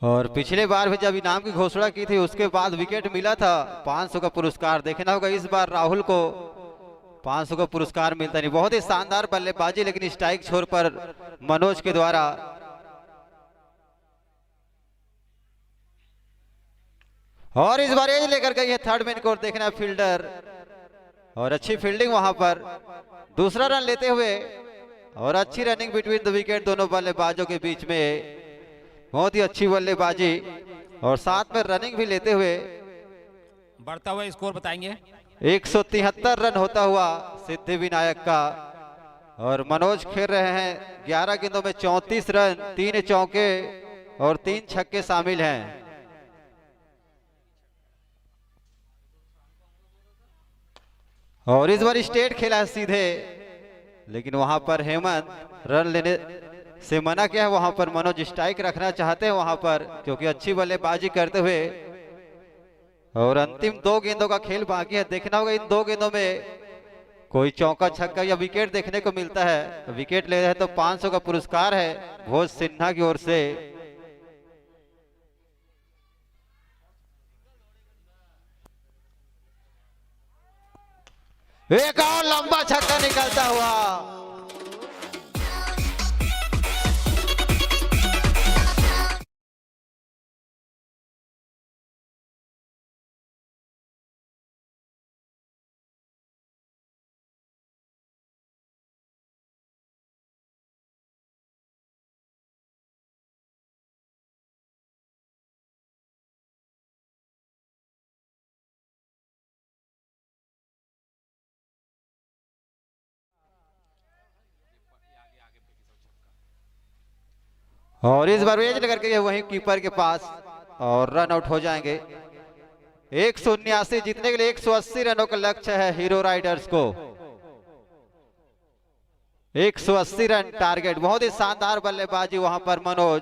और पिछले बार भी जब इनाम की घोषणा की थी उसके बाद विकेट मिला था 500 का पुरस्कार। देखना होगा इस बार राहुल को 500 का पुरस्कार मिलता नहीं। बहुत ही शानदार बल्लेबाजी, लेकिन स्ट्राइक छोर पर मनोज के द्वारा। और इस बार एज लेकर गई है थर्ड मैन को, देखना फील्डर, और अच्छी फील्डिंग वहां पर। दूसरा रन लेते हुए और अच्छी रनिंग बिटवीन द विकेट दोनों बल्लेबाजों के बीच में। बहुत ही अच्छी बल्लेबाजी और साथ में रनिंग भी लेते हुए। बढ़ता हुआ स्कोर बताएंगे। 173 रन होता हुआ सिद्धि विनायक का। और मनोज खेल रहे हैं 11 गेंदों में 34 रन, 3 चौके और 3 छक्के शामिल हैं। और इस बार स्टेट खेला है सीधे, लेकिन वहां पर हेमंत रन लेने से मना किया है। वहां पर मनोज स्ट्राइक रखना चाहते हैं वहां पर, क्योंकि अच्छी बल्लेबाजी करते हुए। और अंतिम 2 गेंदों का खेल बाकी है। देखना होगा इन 2 गेंदों में कोई चौका छक्का या विकेट देखने को मिलता है। विकेट ले रहे हैं तो 500 का पुरस्कार है भोज सिन्हा की ओर से। एक और लंबा छक्का निकलता हुआ। और इस बार वेज लेकर के वहीं कीपर के पास और रन आउट हो जाएंगे। 179 जीतने के लिए 180 रनों का लक्ष्य है हीरो राइडर्स को। 180 रन टारगेट। बहुत ही शानदार बल्लेबाजी वहां पर मनोज।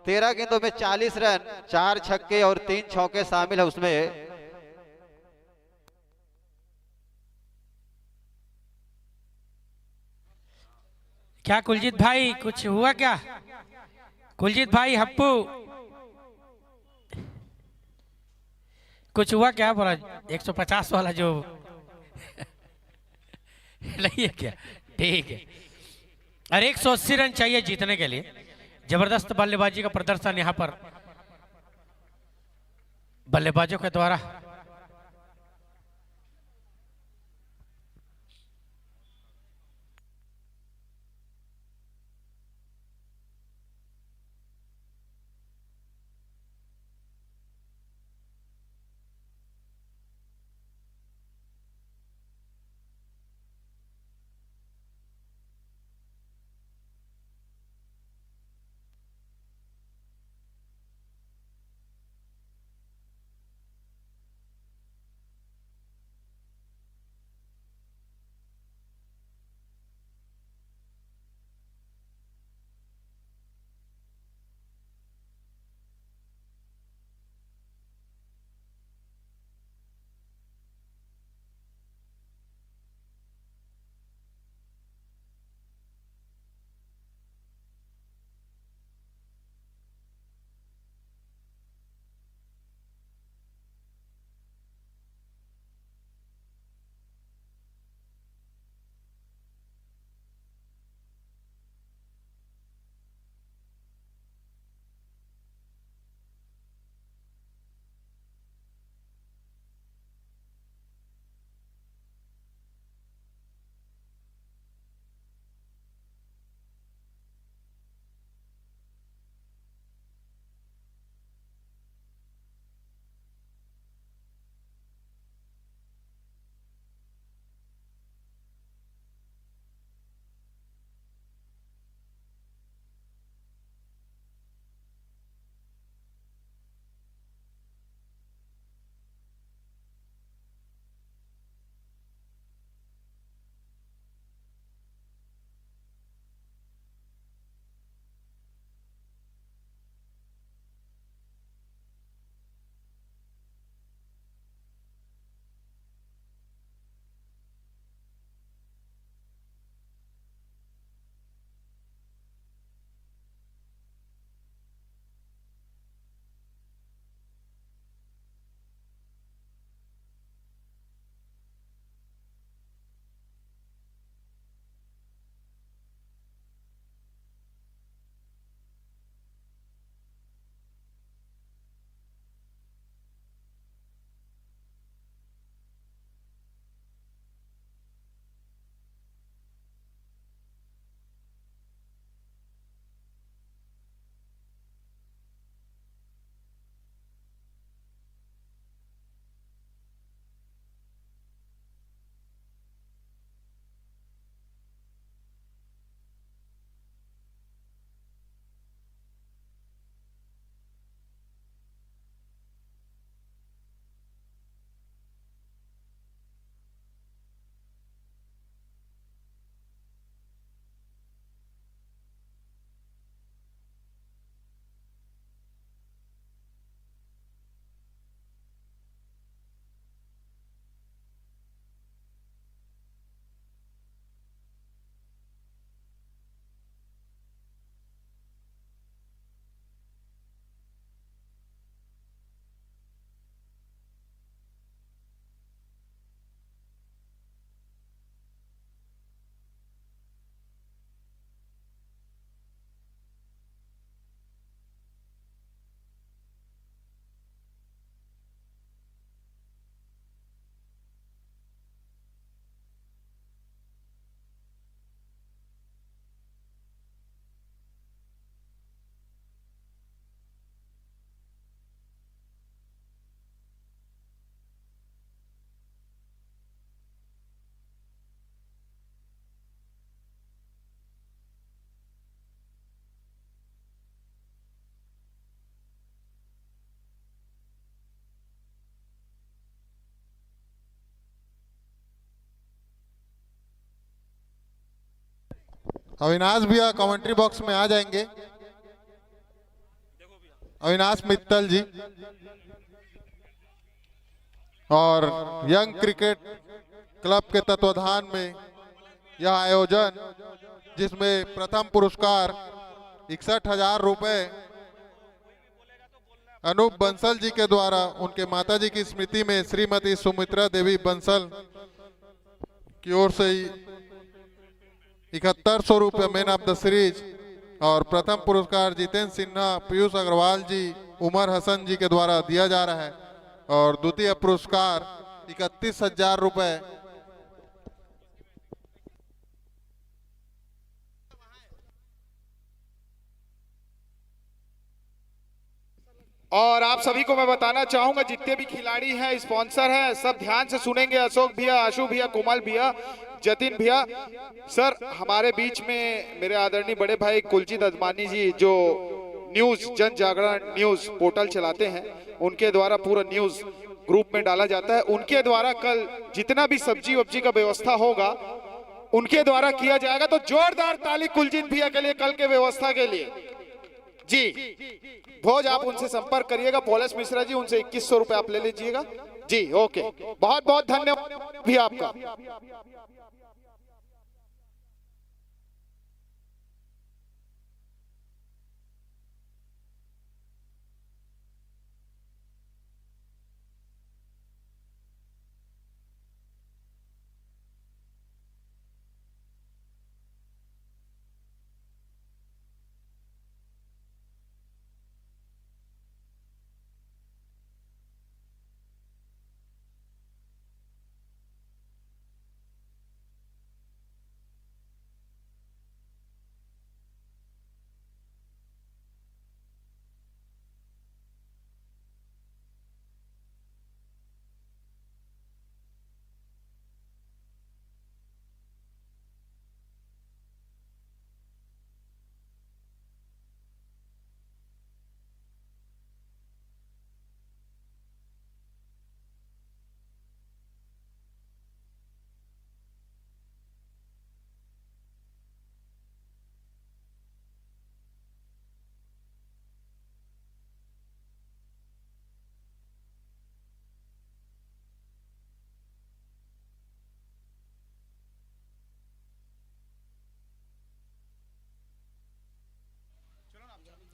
13 गेंदों में 40 रन, 4 छक्के और 3 चौके शामिल है उसमें। क्या कुलजीत भाई कुछ हुआ क्या? कुलजीत भाई, हप्पू, कुछ हुआ क्या? बोला 150 वाला जो नहीं है क्या? ठीक है। और 180 रन चाहिए जीतने के लिए। जबरदस्त बल्लेबाजी का प्रदर्शन यहाँ पर बल्लेबाजों के द्वारा। अविनाश भैया कमेंट्री बॉक्स में आ जाएंगे। अविनाश मित्तल जी और यंग क्रिकेट क्लब के तत्वाधान में यह आयोजन, जिसमें प्रथम पुरस्कार 61,000 रुपए अनूप बंसल जी के द्वारा उनके माताजी की स्मृति में श्रीमती सुमित्रा देवी बंसल की ओर से 7100 रुपये मैन ऑफ द सीरीज। और प्रथम पुरस्कार जितेंद्र सिन्हा, पीयूष अग्रवाल जी, उमर हसन जी के द्वारा दिया जा रहा है। और द्वितीय पुरस्कार 31,000 रुपये और आप सभी को मैं बताना चाहूंगा, जितने भी खिलाड़ी हैं, स्पॉन्सर हैं, सब ध्यान से सुनेंगे। अशोक भैया, आशु भैया, कोमल भैया, जतिन भैया। सर, हमारे बीच में मेरे आदरणीय बड़े भाई कुलजीत अदमानी जी, जो न्यूज जन जागरण न्यूज पोर्टल चलाते हैं, उनके द्वारा पूरा न्यूज ग्रुप में डाला जाता है। उनके द्वारा कल जितना भी सब्जी वब्जी का व्यवस्था होगा, उनके द्वारा किया जाएगा। तो जोरदार ताली कुलजीत भैया के लिए, कल के व्यवस्था के लिए जी। भोज, आप उनसे संपर्क करिएगा। पॉलस मिश्रा जी, उनसे 2100 रुपए आप ले लीजिएगा जी। ओके, बहुत बहुत धन्यवाद भी आपका।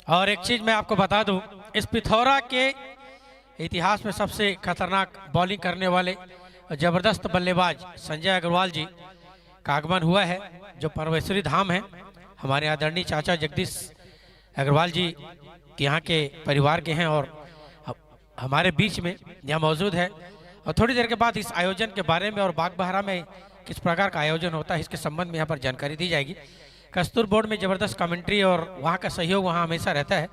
और एक चीज़ मैं आपको बता दूं, इस पिथौरा के इतिहास में सबसे खतरनाक बॉलिंग करने वाले ज़बरदस्त बल्लेबाज संजय अग्रवाल जी का आगमन हुआ है, जो परमेश्वरी धाम है। हमारे आदरणीय चाचा जगदीश अग्रवाल जी यहाँ के परिवार के हैं और हमारे बीच में यहाँ मौजूद है। और थोड़ी देर के बाद इस आयोजन के बारे में और बागबहरा में किस प्रकार का आयोजन होता है, इसके संबंध में यहाँ पर जानकारी दी जाएगी। कस्तूर बोर्ड में ज़बरदस्त कमेंट्री और वहाँ का सहयोग वहाँ हमेशा रहता है।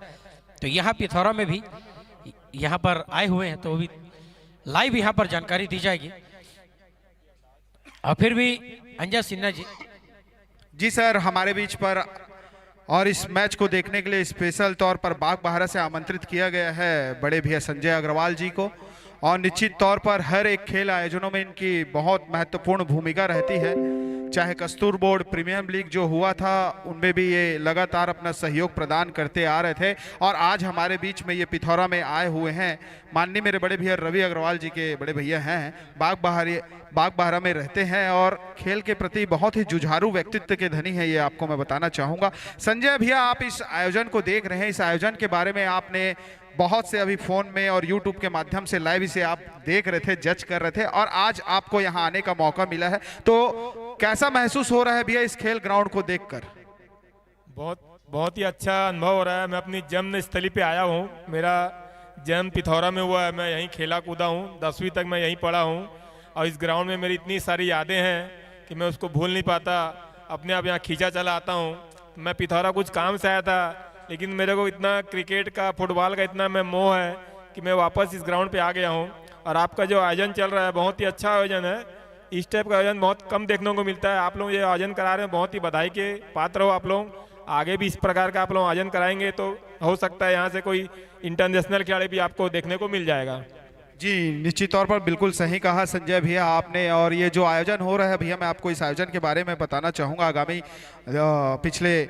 तो यहाँ पिथौरा में भी यहाँ पर आए हुए हैं, तो भी लाइव यहाँ पर जानकारी दी जाएगी। और फिर भी अंजय सिन्हा जी। जी सर, हमारे बीच पर और इस मैच को देखने के लिए स्पेशल तौर पर बागबहरा से आमंत्रित किया गया है बड़े भैया संजय अग्रवाल जी को। और निश्चित तौर पर हर एक खेल आयोजनों में इनकी बहुत महत्वपूर्ण भूमिका रहती है। चाहे कस्तूर बोर्ड प्रीमियर लीग जो हुआ था, उनमें भी ये लगातार अपना सहयोग प्रदान करते आ रहे थे। और आज हमारे बीच में ये पिथौरा में आए हुए हैं माननीय मेरे बड़े भैया रवि अग्रवाल जी के बड़े भैया हैं, बागबहरा में रहते हैं और खेल के प्रति बहुत ही जुझारू व्यक्तित्व के धनी है, ये आपको मैं बताना चाहूँगा। संजय भैया, आप इस आयोजन को देख रहे हैं, इस आयोजन के बारे में आपने बहुत से अभी फ़ोन में और यूट्यूब के माध्यम से लाइव इसे आप देख रहे थे, जज कर रहे थे, और आज आपको यहाँ आने का मौका मिला है, तो कैसा महसूस हो रहा है भैया इस खेल ग्राउंड को देखकर? बहुत ही अच्छा अनुभव हो रहा है। मैं अपनी जन्म स्थली पे आया हूँ। मेरा जन्म पिथौरा में हुआ है, मैं यहीं खेला कूदा हूँ, 10वीं तक मैं यहीं पढ़ा हूँ। और इस ग्राउंड में मेरी इतनी सारी यादें हैं कि मैं उसको भूल नहीं पाता। अपने आप यहाँ खींचा चला आता हूँ। मैं पिथौरा कुछ काम से आया था, लेकिन मेरे को इतना क्रिकेट का, फुटबॉल का इतना मैं मोह है कि मैं वापस इस ग्राउंड पे आ गया हूँ। और आपका जो आयोजन चल रहा है बहुत ही अच्छा आयोजन है। इस टाइप का आयोजन बहुत कम देखने को मिलता है। आप लोग ये आयोजन करा रहे हैं, बहुत ही बधाई के पात्र हो आप लोग। आगे भी इस प्रकार का आप लोग आयोजन कराएंगे तो हो सकता है यहाँ से कोई इंटरनेशनल खिलाड़ी भी आपको देखने को मिल जाएगा। जी, निश्चित तौर पर बिल्कुल सही कहा संजय भैया आपने। और ये जो आयोजन हो रहा है भैया, मैं आपको इस आयोजन के बारे में बताना चाहूँगा। आगामी पिछले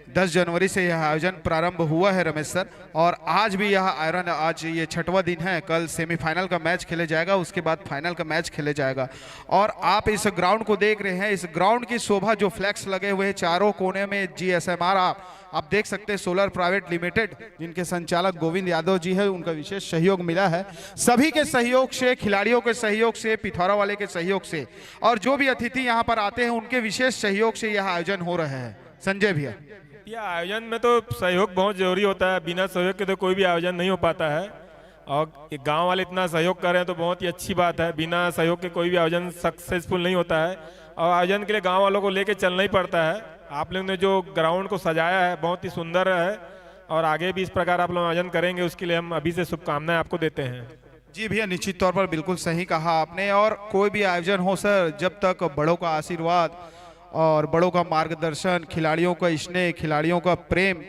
10 जनवरी से यह आयोजन प्रारंभ हुआ है रमेश सर, और आज भी यह आयरन, आज ये 6वां दिन है। कल सेमीफाइनल का मैच खेले जाएगा, उसके बाद फाइनल का मैच खेले जाएगा। और आप इस ग्राउंड को देख रहे हैं, इस ग्राउंड की शोभा, जो फ्लैक्स लगे हुए हैं चारों कोने में, GSMR आप देख सकते हैं, सोलर प्राइवेट लिमिटेड, जिनके संचालक गोविंद यादव जी है, उनका विशेष सहयोग मिला है। सभी के सहयोग से, खिलाड़ियों के सहयोग से, पिथौरा वाले के सहयोग से, और जो भी अतिथि यहाँ पर आते हैं उनके विशेष सहयोग से यह आयोजन हो रहा है। संजय भैया, यह आयोजन में तो सहयोग बहुत जरूरी होता है, बिना सहयोग के तो कोई भी आयोजन नहीं हो पाता है। और गांव वाले इतना सहयोग कर रहे हैं तो बहुत ही अच्छी बात है। बिना सहयोग के कोई भी आयोजन सक्सेसफुल नहीं होता है, और आयोजन के लिए गांव वालों को लेके चलना ही पड़ता है। आप लोगों ने जो ग्राउंड को सजाया है बहुत ही सुंदर है, और आगे भी इस प्रकार आप लोग आयोजन करेंगे, उसके लिए हम अभी से शुभकामनाएं आपको देते हैं। जी भैया, निश्चित तौर पर बिल्कुल सही कहा आपने। और कोई भी आयोजन हो सर, जब तक बड़ों का आशीर्वाद और बड़ों का मार्गदर्शन, खिलाड़ियों का स्नेह, खिलाड़ियों का प्रेम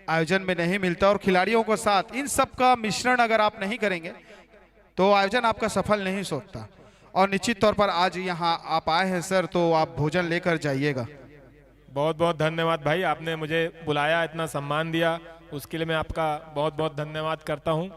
आयोजन में नहीं मिलता, और खिलाड़ियों के साथ इन सब का मिश्रण अगर आप नहीं करेंगे तो आयोजन आपका सफल नहीं सोचता। और निश्चित तौर पर आज यहाँ आप आए हैं सर, तो आप भोजन लेकर जाइएगा। बहुत बहुत धन्यवाद भाई, आपने मुझे बुलाया, इतना सम्मान दिया, उसके लिए मैं आपका बहुत बहुत धन्यवाद करता हूँ।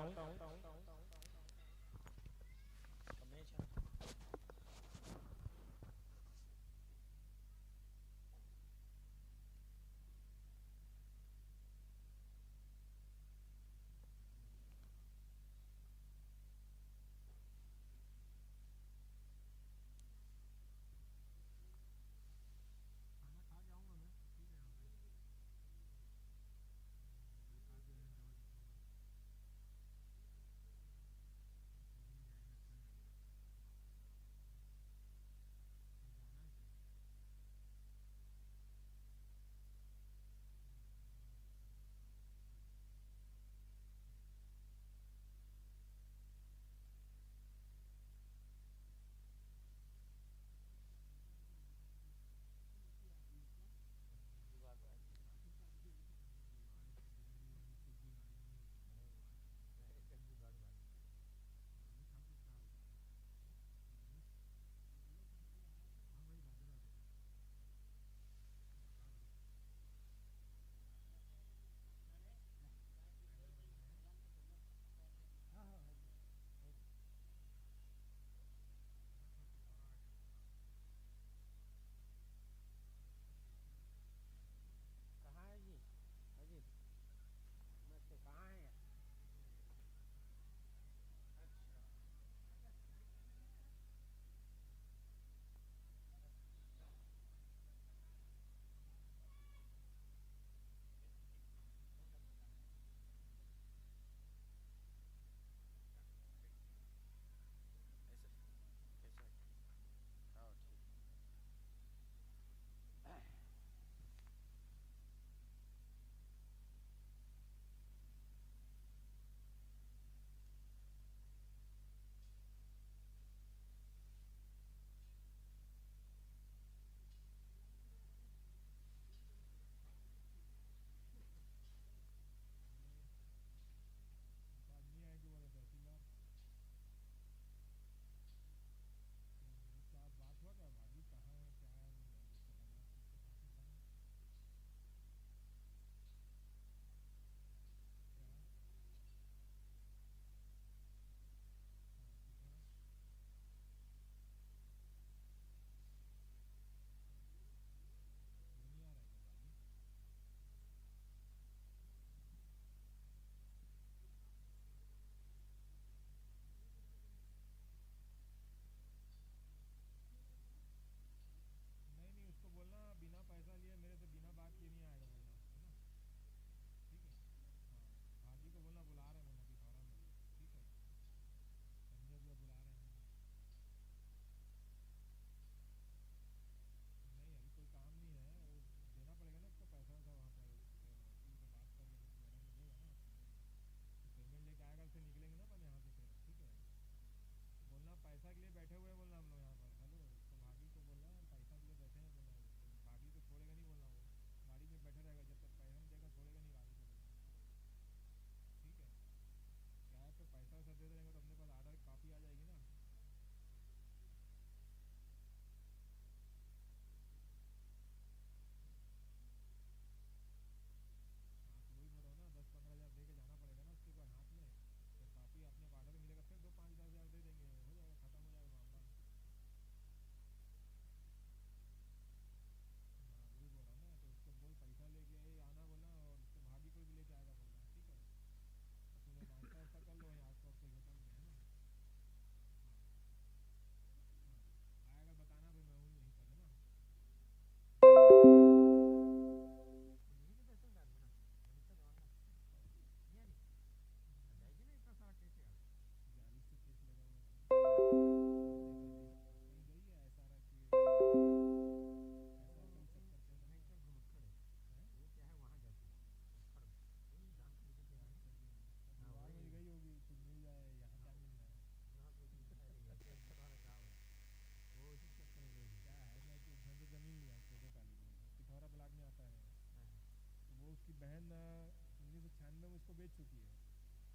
उसको बेच चुकी है।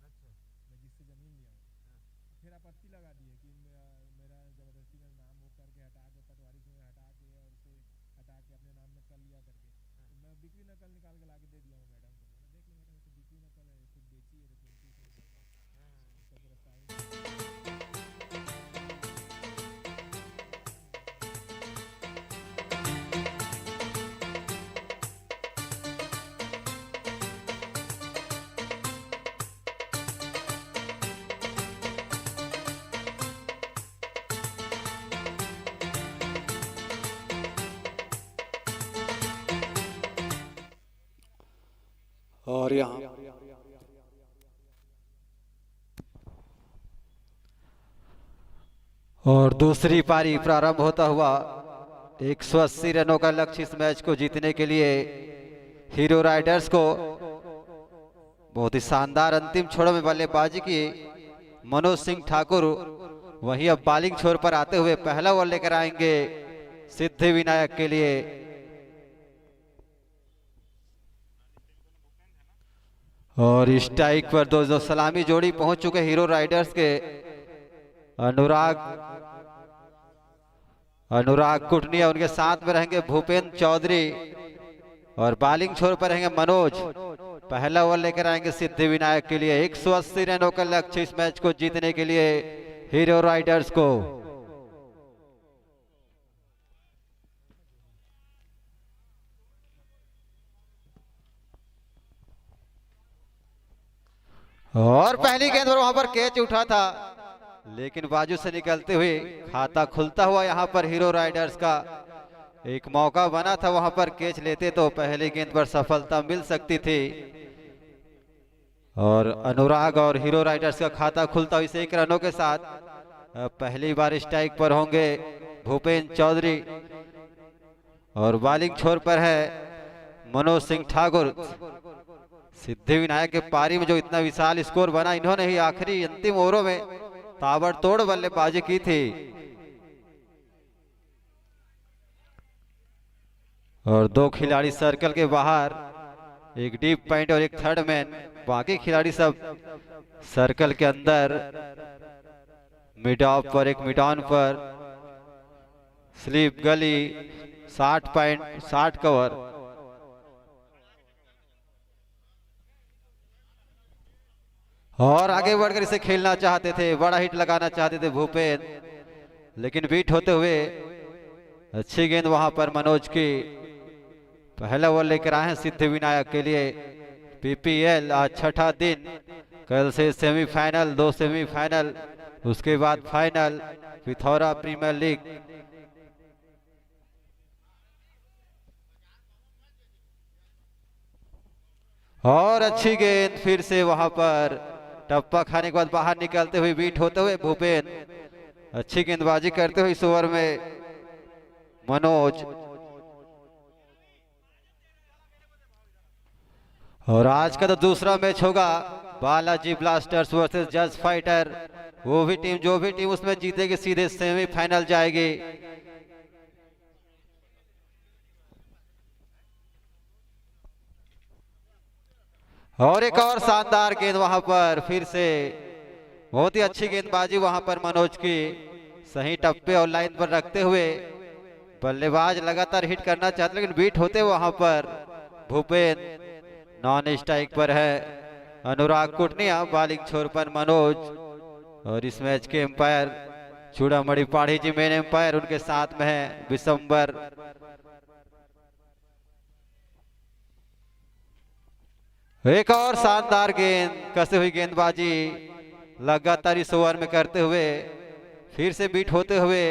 अच्छा, मैं जिससे जमीन लिया हूँ, फिर आपत्ति लगा दी है कि मेरा जबरदस्ती में नाम वो करके हटा के पटवारी से हटा के और उसे हटा के अपने नाम में कर लिया करके, तो मैं बिक्री नकल निकाल के ला के दे दिया हूँ मैडम को। देख लो मैडम, तो बिक्री नकल है, खुद बेची है, उसका पूरा साइन। और यहाँ और दूसरी पारी प्रारंभ होता हुआ 180 रनों का लक्ष्य इस मैच को जीतने के लिए हीरो राइडर्स को। बहुत ही शानदार अंतिम छोरों में बल्लेबाजी की मनोज सिंह ठाकुर। वहीं अब बॉलिंग छोर पर आते हुए पहला बॉल लेकर आएंगे सिद्धि विनायक के लिए। और स्ट्राइक पर दो सलामी जोड़ी पहुंच चुके हीरो राइडर्स के। अनुराग कुटनिया उनके साथ में रहेंगे भूपेंद्र चौधरी और बॉलिंग छोर पर रहेंगे मनोज। पहला ओवर लेकर आएंगे सिद्धि विनायक के लिए। 180 रनों का लक्ष्य इस मैच को जीतने के लिए हीरो राइडर्स को। और पहली गेंद पर वहां पर कैच उठा था, लेकिन बाजू से निकलते हुए खाता खुलता हुआ यहां पर हीरो राइडर्स का एक मौका बना था। वहां पर कैच लेते तो पहली गेंद पर सफलता मिल सकती थी। और अनुराग और हीरो राइडर्स का खाता खुलता हुआ इस 1 रनों के साथ पहली बार स्ट्राइक पर होंगे भूपेंद्र चौधरी और बॉलिंग छोर पर है मनोज सिंह ठाकुर। सिद्धि विनायक के पारी में जो इतना विशाल स्कोर बना, इन्होंने ही आखिरी अंतिम ओवरों में ताबड़तोड़ बल्लेबाजी की थी। और 2 खिलाड़ी सर्कल के बाहर, एक डीप पॉइंट और एक थर्ड मैन। बाकी खिलाड़ी सब सर्कल के अंदर, मिड ऑफ पर, एक मिड ऑन पर, स्लीप गली, 60 पॉइंट, 60 कवर। और आगे बढ़कर इसे खेलना चाहते थे, बड़ा हिट लगाना चाहते थे भूपेंद्र, लेकिन बीट होते हुए अच्छी गेंद वहां पर मनोज की। पहला ओवर लेकर आए हैं सिद्धि विनायक के लिए। पीपीएल आज 6ठा दिन, कल से सेमीफाइनल, 2 सेमीफाइनल, उसके बाद फाइनल, पिथौरा प्रीमियर लीग। और अच्छी गेंद फिर से वहां पर टप्पा खाने के बाद बाहर निकलते हुए बीट होते हुए भूपेंद्र। अच्छी गेंदबाजी करते हुए इस ओवर में मनोज। और आज का तो दूसरा मैच होगा बालाजी ब्लास्टर्स वर्सेस जज फाइटर। वो भी टीम, जो भी टीम उसमें जीतेगी सीधे सेमीफाइनल जाएगी। और एक और शानदार गेंद वहां पर फिर से, बहुत ही अच्छी गेंदबाजी वहां पर मनोज की। सही टप्पे और लाइन पर रखते हुए बल्लेबाज लगातार हिट करना चाहते, लेकिन बीट होते वहां पर भूपेंद्र। नॉन स्ट्राइक पर है अनुराग कुटनिया, बॉलिंग छोर पर मनोज। और इस मैच के एम्पायर चूड़ामणि पाढ़ी जी मेन एम्पायर, उनके साथ में है विशंबर। एक और शानदार गेंद, कसे हुई गेंदबाजी लगातार इस ओवर में करते हुए फिर से बीट होते हुए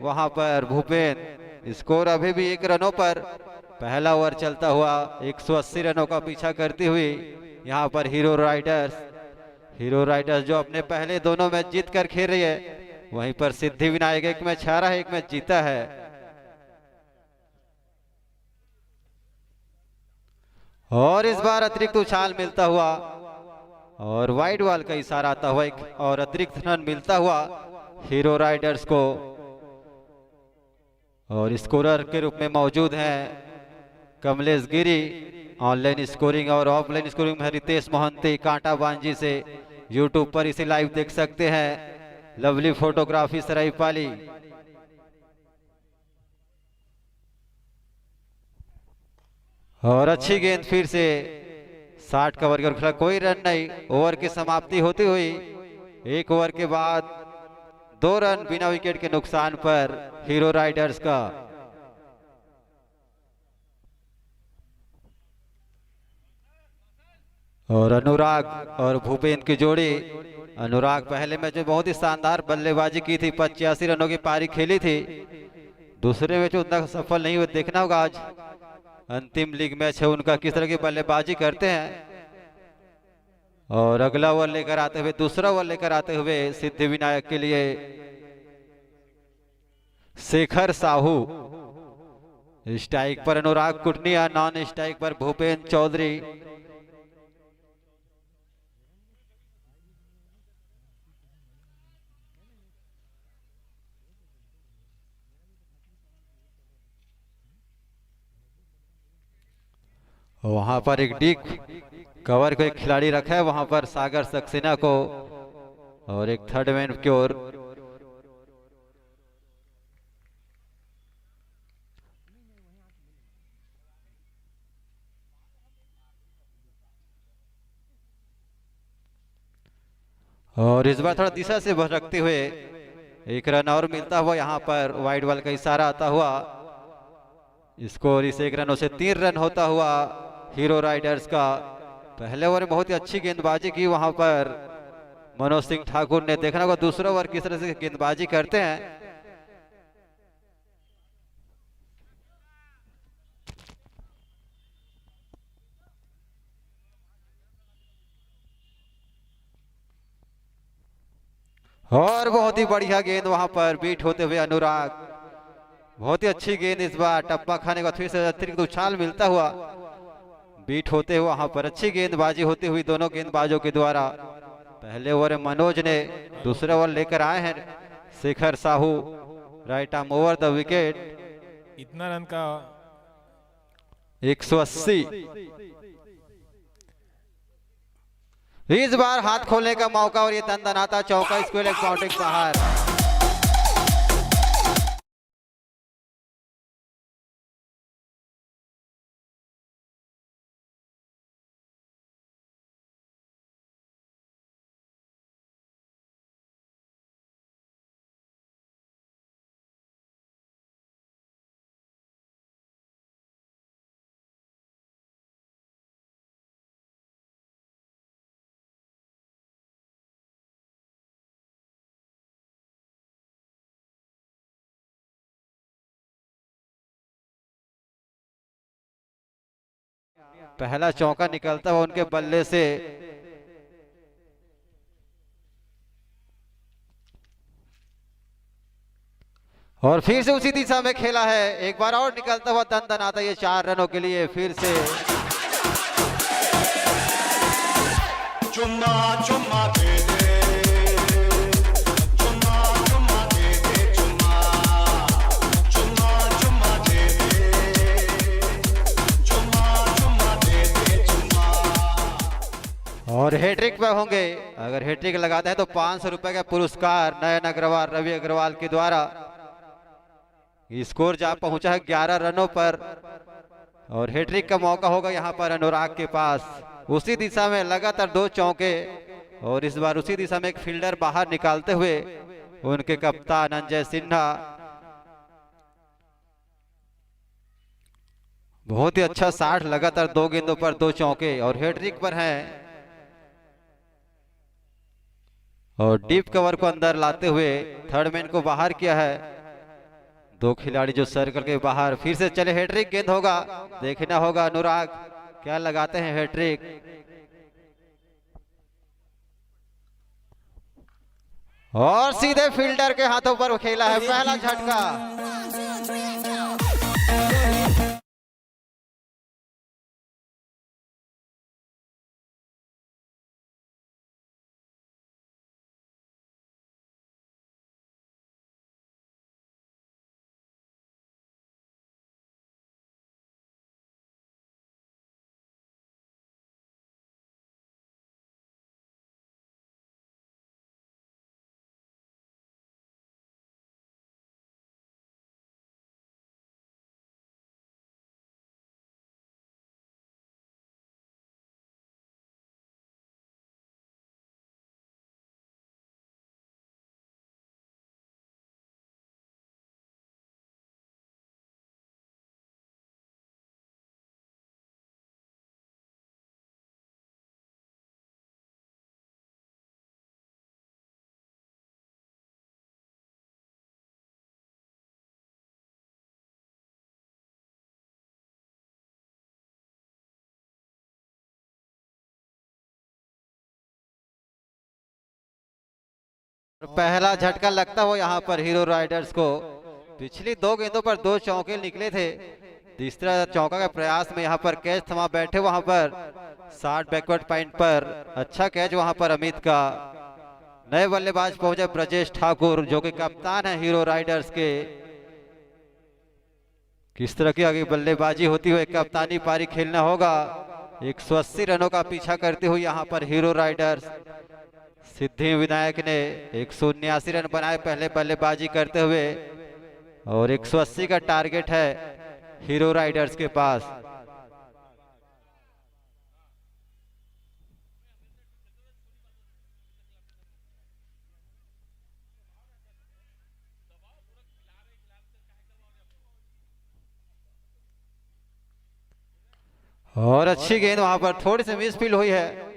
वहां पर भूपेंद्र। स्कोर अभी भी 1 रनों पर, पहला ओवर चलता हुआ 180 रनों का पीछा करती हुई यहां पर हीरो राइडर्स जो अपने पहले दोनों मैच जीत कर खेल रही है। वहीं पर सिद्धि विनायक 1 मैच हारा है, 1 मैच जीता है। और इस बार अतिरिक्त उछाल मिलता हुआ और वाइड बॉल का इशारा आता हुआ एक और अतिरिक्त रन मिलता हुआ हीरो राइडर्स को। और स्कोरर के रूप में मौजूद हैं कमलेश गिरी, ऑनलाइन स्कोरिंग और ऑफलाइन स्कोरिंग में रितेश मोहंती कांटा बांजी से यूट्यूब पर इसे लाइव देख सकते हैं। Lovely photography Saraipali. और अच्छी गेंद फिर से 60 का ओवर खेला, कोई रन नहीं। ओवर की समाप्ति होती हुई 1 ओवर के बाद 2 रन बिना विकेट के नुकसान पर हीरो राइडर्स का। और अनुराग और भूपेंद्र की जोड़ी। अनुराग पहले मैच में बहुत ही शानदार बल्लेबाजी की थी, 85 रनों की पारी खेली थी। दूसरे मैच उतना सफल नहीं हुए, देखना होगा आज अंतिम लीग मैच है उनका किस तरह की बल्लेबाजी करते हैं। और अगला ओवर लेकर आते हुए, दूसरा ओवर लेकर आते हुए सिद्धि विनायक के लिए शेखर साहू। स्ट्राइक पर अनुराग कुटनिया, नॉन स्ट्राइक पर भूपेंद्र चौधरी। वहां पर एक डीप कवर को एक खिलाड़ी रखा है, वहां पर सागर सक्सेना को, और एक थर्ड मैन की ओर। और इस बार थोड़ा दिशा से भटकते हुए 1 रन और मिलता हुआ, यहाँ पर वाइड बॉल का इशारा आता हुआ स्कोर इस 1 रनों से 3 रन होता हुआ हीरो राइडर्स का। पहले ओवर में बहुत ही अच्छी गेंदबाजी की वहां पर मनोज सिंह ठाकुर ने, देखना होगा दूसरा ओवर किस तरह से गेंदबाजी करते हैं। और बहुत ही बढ़िया गेंद वहां पर बीट होते हुए अनुराग। बहुत ही अच्छी गेंद इस बार, टप्पा खाने का फिर से अतिरिक्त उछाल मिलता हुआ बीट होते हुए वहां पर अच्छी गेंदबाजी होती हुई दोनों गेंदबाजों के द्वारा। पहले ओवर में मनोज ने, दूसरे ओवर लेकर आए हैं Shekhar Sahu, right arm over the wicket. इतना रन का 180। इस बार हाथ खोलने का मौका और ये दंदनाता चौका, इसको इलेक्ट्रॉनिक बाहर। पहला चौका निकलता हुआ उनके बल्ले से। और फिर से उसी दिशा में खेला है, एक बार और निकलता हुआ दंदनाता ये 4 रनों के लिए फिर से। चुम्मा चुम्मा दे दे, चुम्मा चुम्मा दे दे, चुम्मा चुम्मा चुम्मा दे दे, चुम्मा चुम्मा दे दे, चुम्मा। और हैट्रिक पे होंगे, अगर हैट्रिक लगाते हैं तो 500 रुपए का पुरस्कार नयन अग्रवाल, रवि अग्रवाल के द्वारा। स्कोर जा पहुंचा है 11 रनों पर और हैट्रिक का मौका होगा यहाँ पर अनुराग के पास। उसी दिशा में लगातार 2 चौके और इस बार उसी दिशा में एक फील्डर बाहर निकालते हुए उनके कप्तान अंजय सिन्हा। बहुत ही अच्छा 60 लगातार 2 गेंदों पर 2 चौके और हैट्रिक पर हैं। और डीप कवर को अंदर लाते हुए थर्ड मैन को बाहर किया है। 2 खिलाड़ी जो सर्कल के बाहर, फिर से चले हैट्रिक गेंद होगा, देखना होगा अनुराग क्या लगाते हैं हैट्रिक। और सीधे फील्डर के हाथों पर खेला है पहला झटका। पहला झटका लगता हुआ यहाँ पर हीरो राइडर्स को। पिछली 2 गेंदों पर 2 चौके निकले थे। तीसरा चौका के प्रयास में यहाँ पर कैच थमा बैठे वहां पर 60 बैकवर्ड पॉइंट पर। अच्छा कैच वहां पर अमित का। नए बल्लेबाज पहुंचे ब्रजेश ठाकुर जो कि कप्तान है हीरो राइडर्स के। किस तरह की आगे बल्लेबाजी होती हुई कप्तानी पारी खेलना होगा। 180 रनों का पीछा करते हुए यहाँ पर हीरो राइडर्स। सिद्धि विनायक ने 179 रन बनाए पहले बल्लेबाजी करते हुए और 180 का टारगेट है हीरो राइडर्स के पास। और अच्छी गेंद वहां पर थोड़ी सी मिस फील्ड हुई है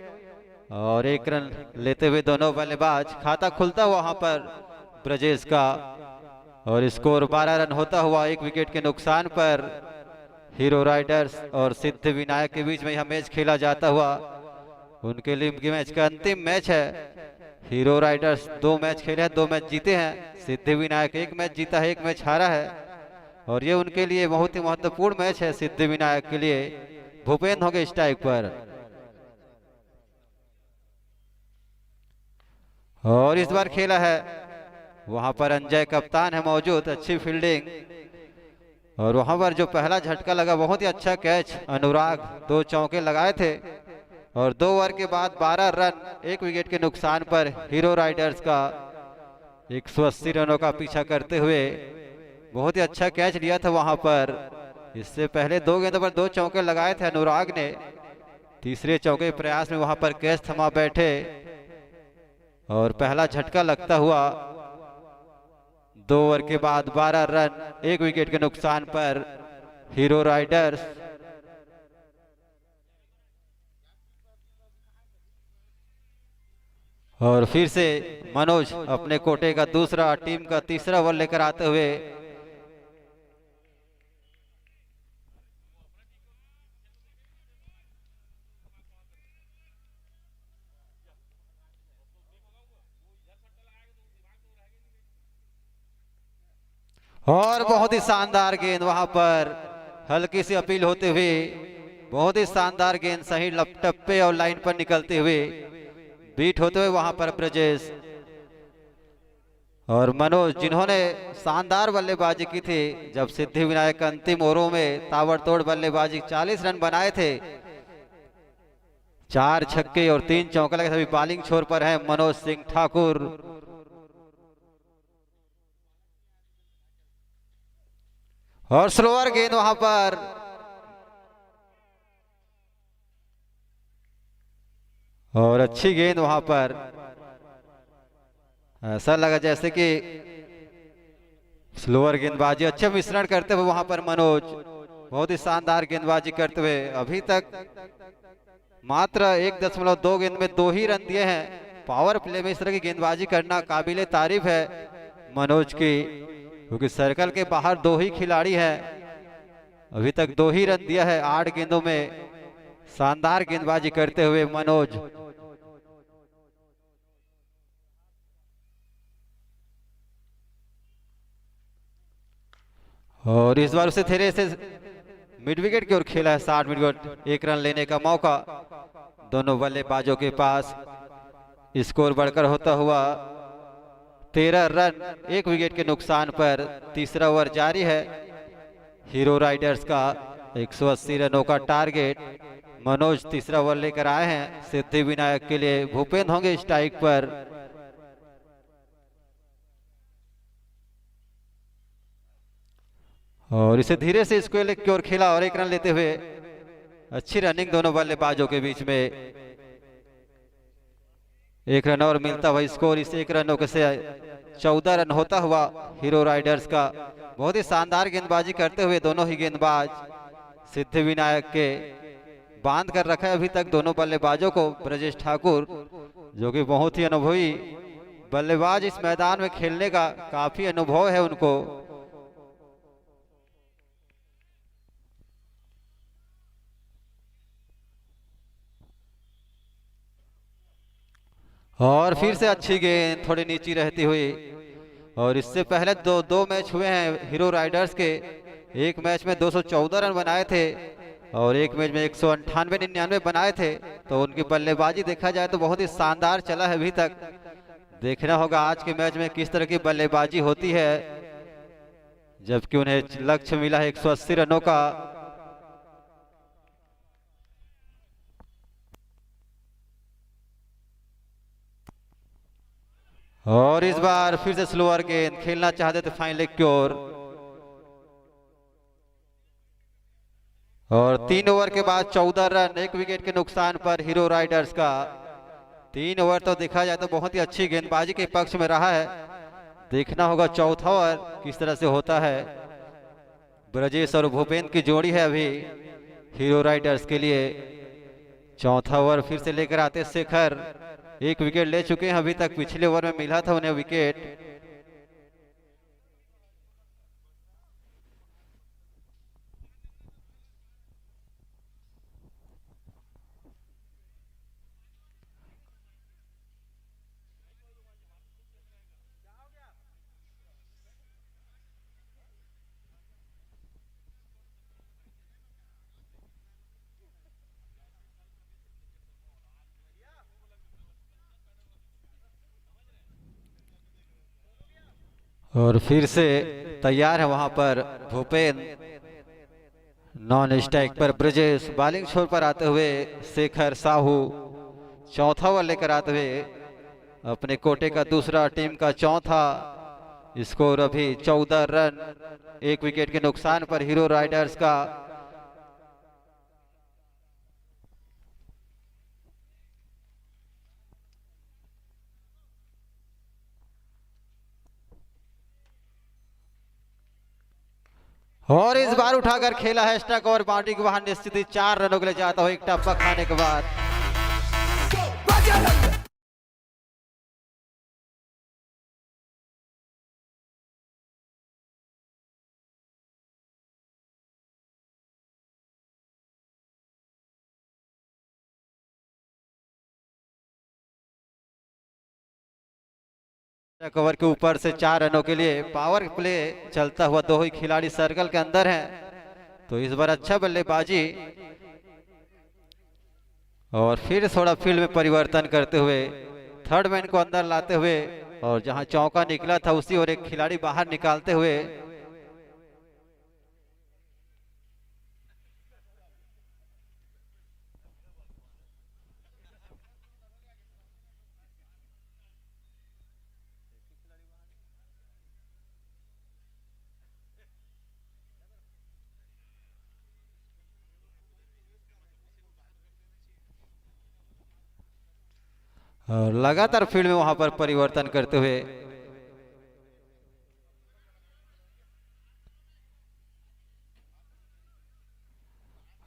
और 1 रन लेते हुए दोनों बल्लेबाज। खाता खुलता हुआ वहां पर ब्रजेश का और स्कोर 12 रन होता हुआ 1 विकेट के नुकसान पर हीरो राइडर्स और सिद्ध विनायक के बीच में यह मैच खेला जाता हुआ। उनके लिए मैच का अंतिम मैच है। हीरो राइडर्स 2 मैच खेले हैं, 2 मैच जीते हैं। सिद्ध विनायक 1 मैच जीता है, 1 मैच हारा है और ये उनके लिए बहुत ही महत्वपूर्ण मैच है। सिद्ध विनायक के लिए भूपेंद्र होंगे स्ट्राइक पर और इस बार खेला है वहां पर अंजय कप्तान है मौजूद। अच्छी फील्डिंग और वहां पर जो पहला झटका लगा बहुत ही अच्छा कैच। अनुराग 2 चौके लगाए थे और 2 ओवर के बाद 12 रन 1 विकेट के नुकसान पर हीरो राइडर्स का 180 रनों का पीछा करते हुए बहुत ही अच्छा कैच लिया था वहां पर। इससे पहले 2 गेंदों पर 2 चौके लगाए थे अनुराग ने। तीसरे चौके प्रयास में वहां पर कैच थमा बैठे और पहला झटका लगता हुआ 2 ओवर के बाद 12 रन 1 विकेट के नुकसान पर हीरो राइडर्स। और फिर से मनोज अपने कोटे का दूसरा टीम का तीसरा ओवर लेकर आते हुए और बहुत ही शानदार गेंद वहां पर हल्की सी अपील होते हुए बहुत ही शानदार गेंद सही टप्पे और लाइन पर निकलते हुए बीट होते हुए वहां पर ब्रजेश और मनोज जिन्होंने शानदार बल्लेबाजी की थी जब सिद्धि विनायक अंतिम ओवरों में ताबड़तोड़ बल्लेबाजी 40 रन बनाए थे। 4 छक्के और 3 चौके लगे। सभी बॉलिंग छोर पर है मनोज सिंह ठाकुर। और स्लोअर गेंद वहां पर और अच्छी गेंद वहां पर। ऐसा लगा जैसे कि स्लोअर गेंदबाजी अच्छे मिश्रण करते हुए वहां पर मनोज बहुत ही शानदार गेंदबाजी करते हुए अभी तक मात्र 1.2 गेंद में 2 ही रन दिए हैं। पावर प्ले में इस तरह की गेंदबाजी करना काबिले तारीफ है मनोज की, क्योंकि सर्कल के बाहर 2 ही खिलाड़ी हैं। अभी तक 2 ही रन दिया है 8 गेंदों में। शानदार गेंदबाजी करते हुए मनोज। और इस बार उसे धीरे से मिड विकेट की ओर खेला है। 60 मिड विकेट 1 रन लेने का मौका दोनों बल्लेबाजों के पास। स्कोर बढ़कर होता हुआ 13 रन 1 विकेट के नुकसान पर तीसरा ओवर जारी है। हीरो राइडर्स का 180 रनों का टारगेट। मनोज तीसरा ओवर लेकर आए हैं। सिद्धि विनायक के लिए भूपेंद्र होंगे स्ट्राइक पर। और इसे धीरे से स्क्वायर लेग की ओर खेला और 1 रन लेते हुए अच्छी रनिंग दोनों बल्लेबाजों के बीच में। 1 रन और मिलता हुआ स्कोर इस 1 रनों के से 14 रन होता हुआ हीरो राइडर्स का। बहुत ही शानदार गेंदबाजी करते हुए दोनों ही गेंदबाज सिद्धि विनायक के बांध कर रखा है अभी तक दोनों बल्लेबाजों को। ब्रजेश ठाकुर जो कि बहुत ही अनुभवी बल्लेबाज, इस मैदान में खेलने का काफी अनुभव है उनको। और फिर से अच्छी गेंद थोड़ी नीची रहती हुई। और इससे पहले दो मैच हुए हैं हीरो राइडर्स के। एक मैच में 214 रन बनाए थे और एक मैच में 198-99 बनाए थे। तो उनकी बल्लेबाजी देखा जाए तो बहुत ही शानदार चला है अभी तक। देखना होगा आज के मैच में किस तरह की बल्लेबाजी होती है, जबकि उन्हें लक्ष्य मिला है 180 रनों का। और इस बार फिर से स्लोअर गेंद खेलना चाहते थे फाइन लेग की ओर। और 3 ओवर के बाद 14 रन 1 विकेट के नुकसान पर हीरो राइडर्स का। 3 ओवर तो देखा जाए तो बहुत ही अच्छी गेंदबाजी के पक्ष में रहा है। देखना होगा चौथा ओवर किस तरह से होता है। ब्रजेश और भूपेंद्र की जोड़ी है अभी हीरो राइडर्स के लिए। चौथा ओवर फिर से लेकर आते शेखर। 1 विकेट ले चुके हैं अभी तक। पिछले ओवर में मिला था उन्हें विकेट। और फिर से तैयार है वहां पर भूपेंद्र। नॉन स्ट्राइक पर ब्रजेश, बॉलिंग छोर पर आते हुए शेखर साहू। चौथा ओवर लेकर आते हुए अपने कोटे का दूसरा, टीम का चौथा। स्कोर अभी 14 रन 1 विकेट के नुकसान पर हीरो राइडर्स का। और इस बार उठाकर खेला है स्टक और बाउंड्री के बाहर निश्चित 4 रनों के लिए जाता हो एक टप्पा खाने के बाद। कवर के ऊपर से 4 रनों के लिए पावर प्ले चलता हुआ। 2 ही खिलाड़ी सर्कल के अंदर हैं, तो इस बार अच्छा बल्लेबाजी। और फिर थोड़ा फील्ड में परिवर्तन करते हुए थर्ड मैन को अंदर लाते हुए और जहां चौका निकला था उसी और एक खिलाड़ी बाहर निकालते हुए। और लगातार फील्ड में वहां पर परिवर्तन करते हुए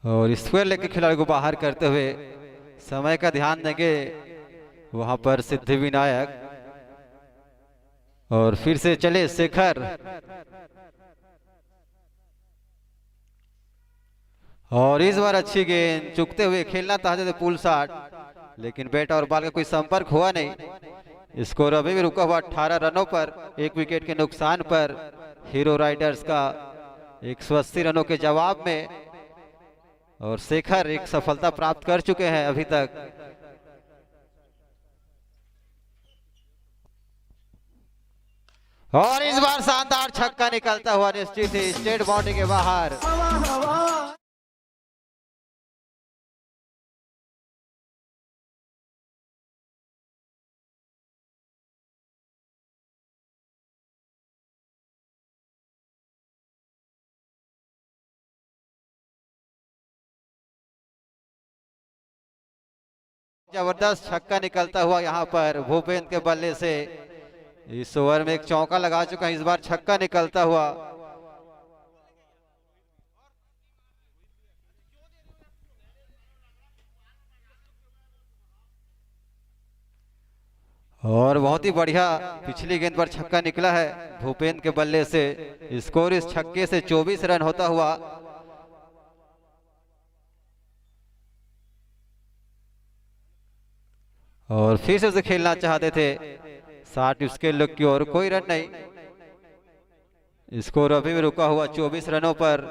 और स्क्वायर लेग के खिलाड़ी को बाहर करते हुए समय का ध्यान देंगे वहां पर सिद्धि विनायक। और फिर से चले शेखर। और इस बार अच्छी गेंद चुकते हुए खेलना चाहते थे पुल शॉट, लेकिन बैट और बॉल का कोई संपर्क हुआ नहीं। स्कोर अभी भी रुका हुआ 18 रनों पर 1 विकेट के नुकसान पर हीरो राइडर्स का 180 रनों के जवाब में। और शेखर एक सफलता प्राप्त कर चुके हैं अभी तक। और इस बार शानदार छक्का निकलता हुआ निश्चित ही स्टेट बाउंड्री के बाहर। जबरदस्त छक्का निकलता हुआ यहाँ पर भूपेंद्र के बल्ले से। इस ओवर में एक चौका लगा चुका है, इस बार छक्का निकलता हुआ। और बहुत ही बढ़िया पिछली गेंद पर छक्का निकला है भूपेंद्र के बल्ले से। स्कोर इस छक्के से 24 रन होता हुआ। और फिर से उसे खेलना चाहते थे 60 उसके लुक की ओर, कोई रन नहीं। स्कोर अभी भी रुका हुआ 24 रनों पर।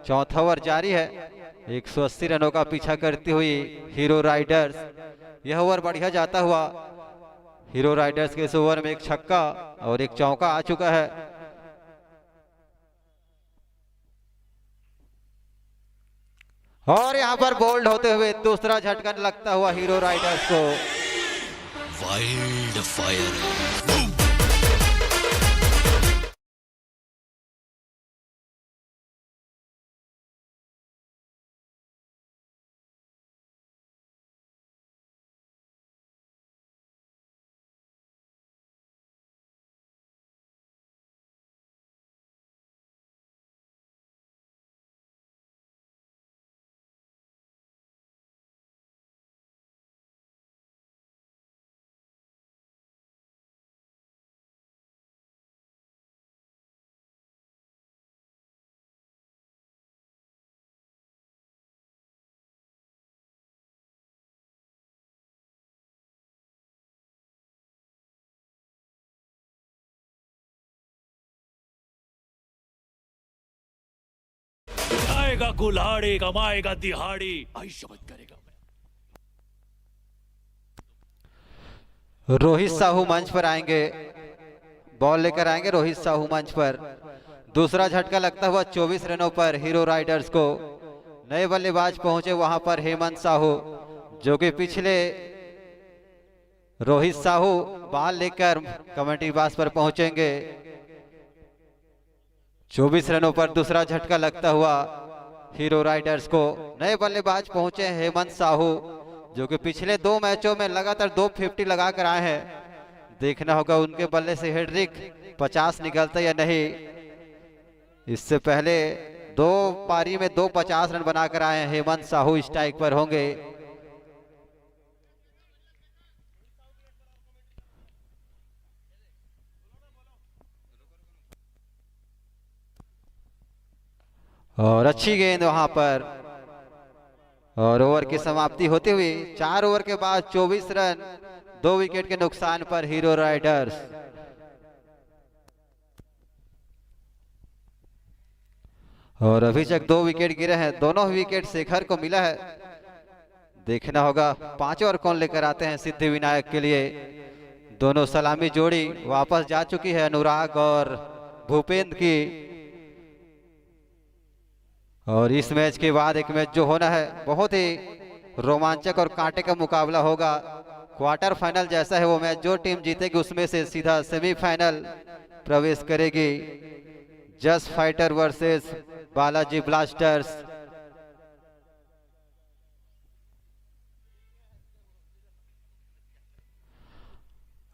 चौथा ओवर जारी है। 180 रनों का पीछा करती हुई हीरो राइडर्स। यह ओवर बढ़िया जाता हुआ हीरो राइडर्स के इस ओवर में एक छक्का और एक चौका आ चुका है। और यहां पर बोल्ड होते हुए दूसरा झटका लगता हुआ हीरो राइडर्स को। वाइल्ड फायर आएगा कुल्हाड़ी कमाएगा दिहाड़ी, आई शब्द करेगा। रोहित साहू मंच पर आएंगे, बॉल लेकर आएंगे रोहित साहू मंच पर। दूसरा झटका लगता हुआ 24 रनों पर हीरो राइडर्स को। नए बल्लेबाज पहुंचे वहां पर हेमंत साहू, जो कि पिछले रोहित साहू बॉल लेकर कमेटी बास पर पहुंचेंगे। 24 रनों पर दूसरा झटका लगता हुआ हीरो राइडर्स को। नए बल्लेबाज पहुंचे हेमंत साहू, जो कि पिछले 2 मैचों में लगातार 250 लगा कर आए हैं। देखना होगा उनके बल्ले से हेडरिक 50 निकलता या नहीं। इससे पहले 2 पारी में 2 50 रन बनाकर आए हैं हेमंत साहू। स्ट्राइक पर होंगे। और अच्छी गेंद वहां पर। और ओवर की समाप्ति होती हुई 4 ओवर के बाद 24 रन 2 विकेट के नुकसान पर हीरो राइडर्स। और अभी तक 2 विकेट गिरे हैं, दोनों विकेट शेखर को मिला है। देखना होगा 5 ओवर कौन लेकर आते हैं सिद्धि विनायक के लिए। दोनों सलामी जोड़ी वापस जा चुकी है, अनुराग और भूपेंद्र की। और इस मैच के बाद एक मैच जो होना है बहुत ही रोमांचक और कांटे का मुकाबला होगा। क्वार्टर फाइनल जैसा है वो मैच। जो टीम जीतेगी उसमें से सीधा सेमीफाइनल प्रवेश करेगी। Just fighter versus Balaji blasters.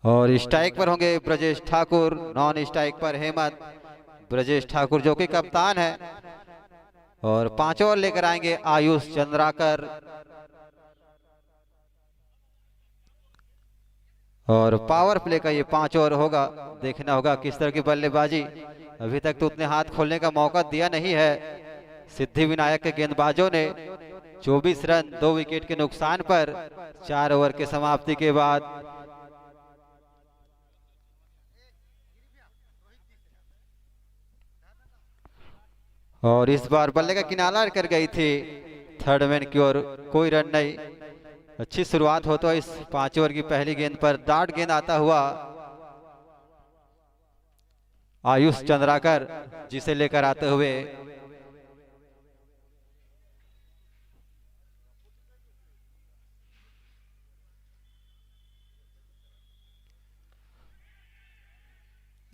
और स्ट्राइक पर होंगे ब्रजेश ठाकुर, नॉन स्ट्राइक पर हेमंत। ब्रजेश ठाकुर जो कि कप्तान है। और 5 ओवर लेकर आएंगे आयुष चंद्राकर। और पावर प्ले का ये 5 ओवर होगा। देखना होगा किस तरह की बल्लेबाजी। अभी तक तो उतने हाथ खोलने का मौका दिया नहीं है सिद्धि विनायक के गेंदबाजों ने। 24 रन 2 विकेट के नुकसान पर 4 ओवर के समाप्ति के बाद। और इस बार बल्ले का किनारा कर गई थी थर्ड मैन की ओर, कोई रन नहीं। अच्छी शुरुआत हो तो इस 5 ओवर की पहली गेंद पर डार्ट गेंद आता हुआ आयुष चंद्राकर, जिसे लेकर आते हुए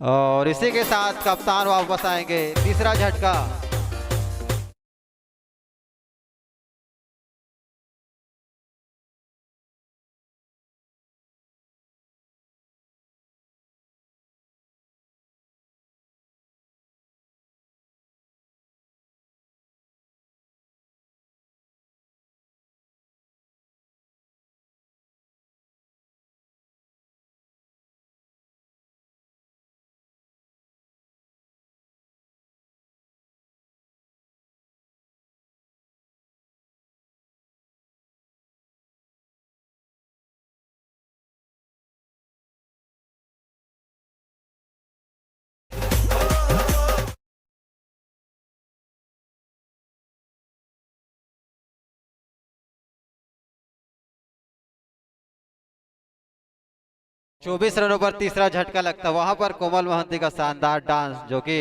और इसी के साथ कप्तान वापस आएंगे। तीसरा झटका 24 रनों पर तीसरा झटका लगता, वहां पर कोमल मोहंती का शानदार डांस, जो कि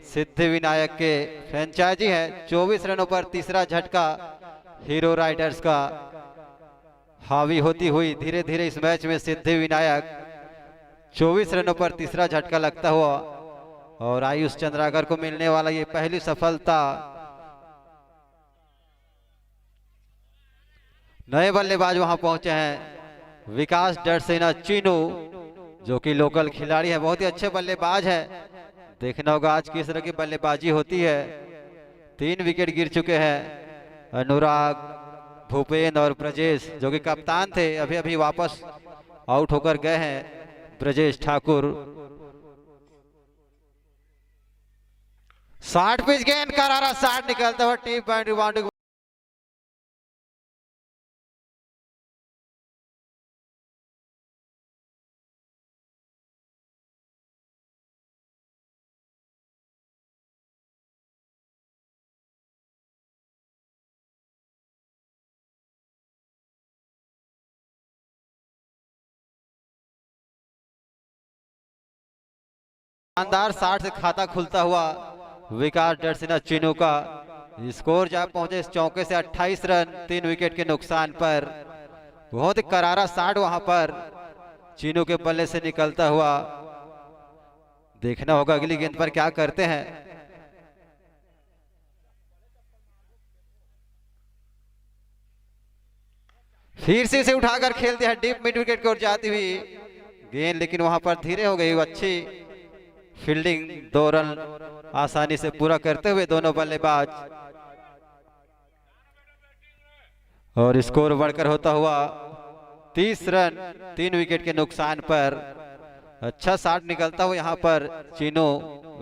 सिद्धि विनायक के फ्रेंचाइजी है। 24 रनों पर तीसरा झटका हीरो राइडर्स का हावी होती हुई धीरे धीरे इस मैच में सिद्धि विनायक 24 रनों पर तीसरा झटका लगता हुआ, और आयुष चंद्राकर को मिलने वाला ये पहली सफलता। नए बल्लेबाज वहां पहुंचे हैं, विकास डरसेना चीनू, जो कि लोकल खिलाड़ी है, बहुत ही अच्छे बल्लेबाज है। देखना होगा आज किस तरह की बल्लेबाजी होती है। 3 विकेट गिर चुके हैं। अनुराग, भूपेन और ब्रजेश, जो कि कप्तान थे, अभी अभी वापस आउट होकर गए हैं। ब्रजेश ठाकुर 60 पिच गेंद करारा 60 निकलता हुआ टीम बाउंड्री बाउंड्री। शानदार 60 से खाता खुलता हुआ विकास डरसिना चीनू का स्कोर जा पहुंचे इस चौके से 28 रन 3 विकेट के नुकसान पर। बहुत ही करारा 60 वहां पर चीनू के बल्ले से निकलता हुआ। देखना होगा अगली गेंद पर क्या करते हैं। फिर से इसे उठाकर खेल दिया डीप मिड विकेट की ओर जाती हुई गेंद, लेकिन वहां पर धीरे हो गई। अच्छी फील्डिंग, 2 रन आसानी से पूरा करते हुए दोनों बल्लेबाज, और स्कोर बढ़कर होता हुआ 30 रन 3 विकेट के नुकसान पर। अच्छा 60 निकलता हुआ यहाँ पर चीनू।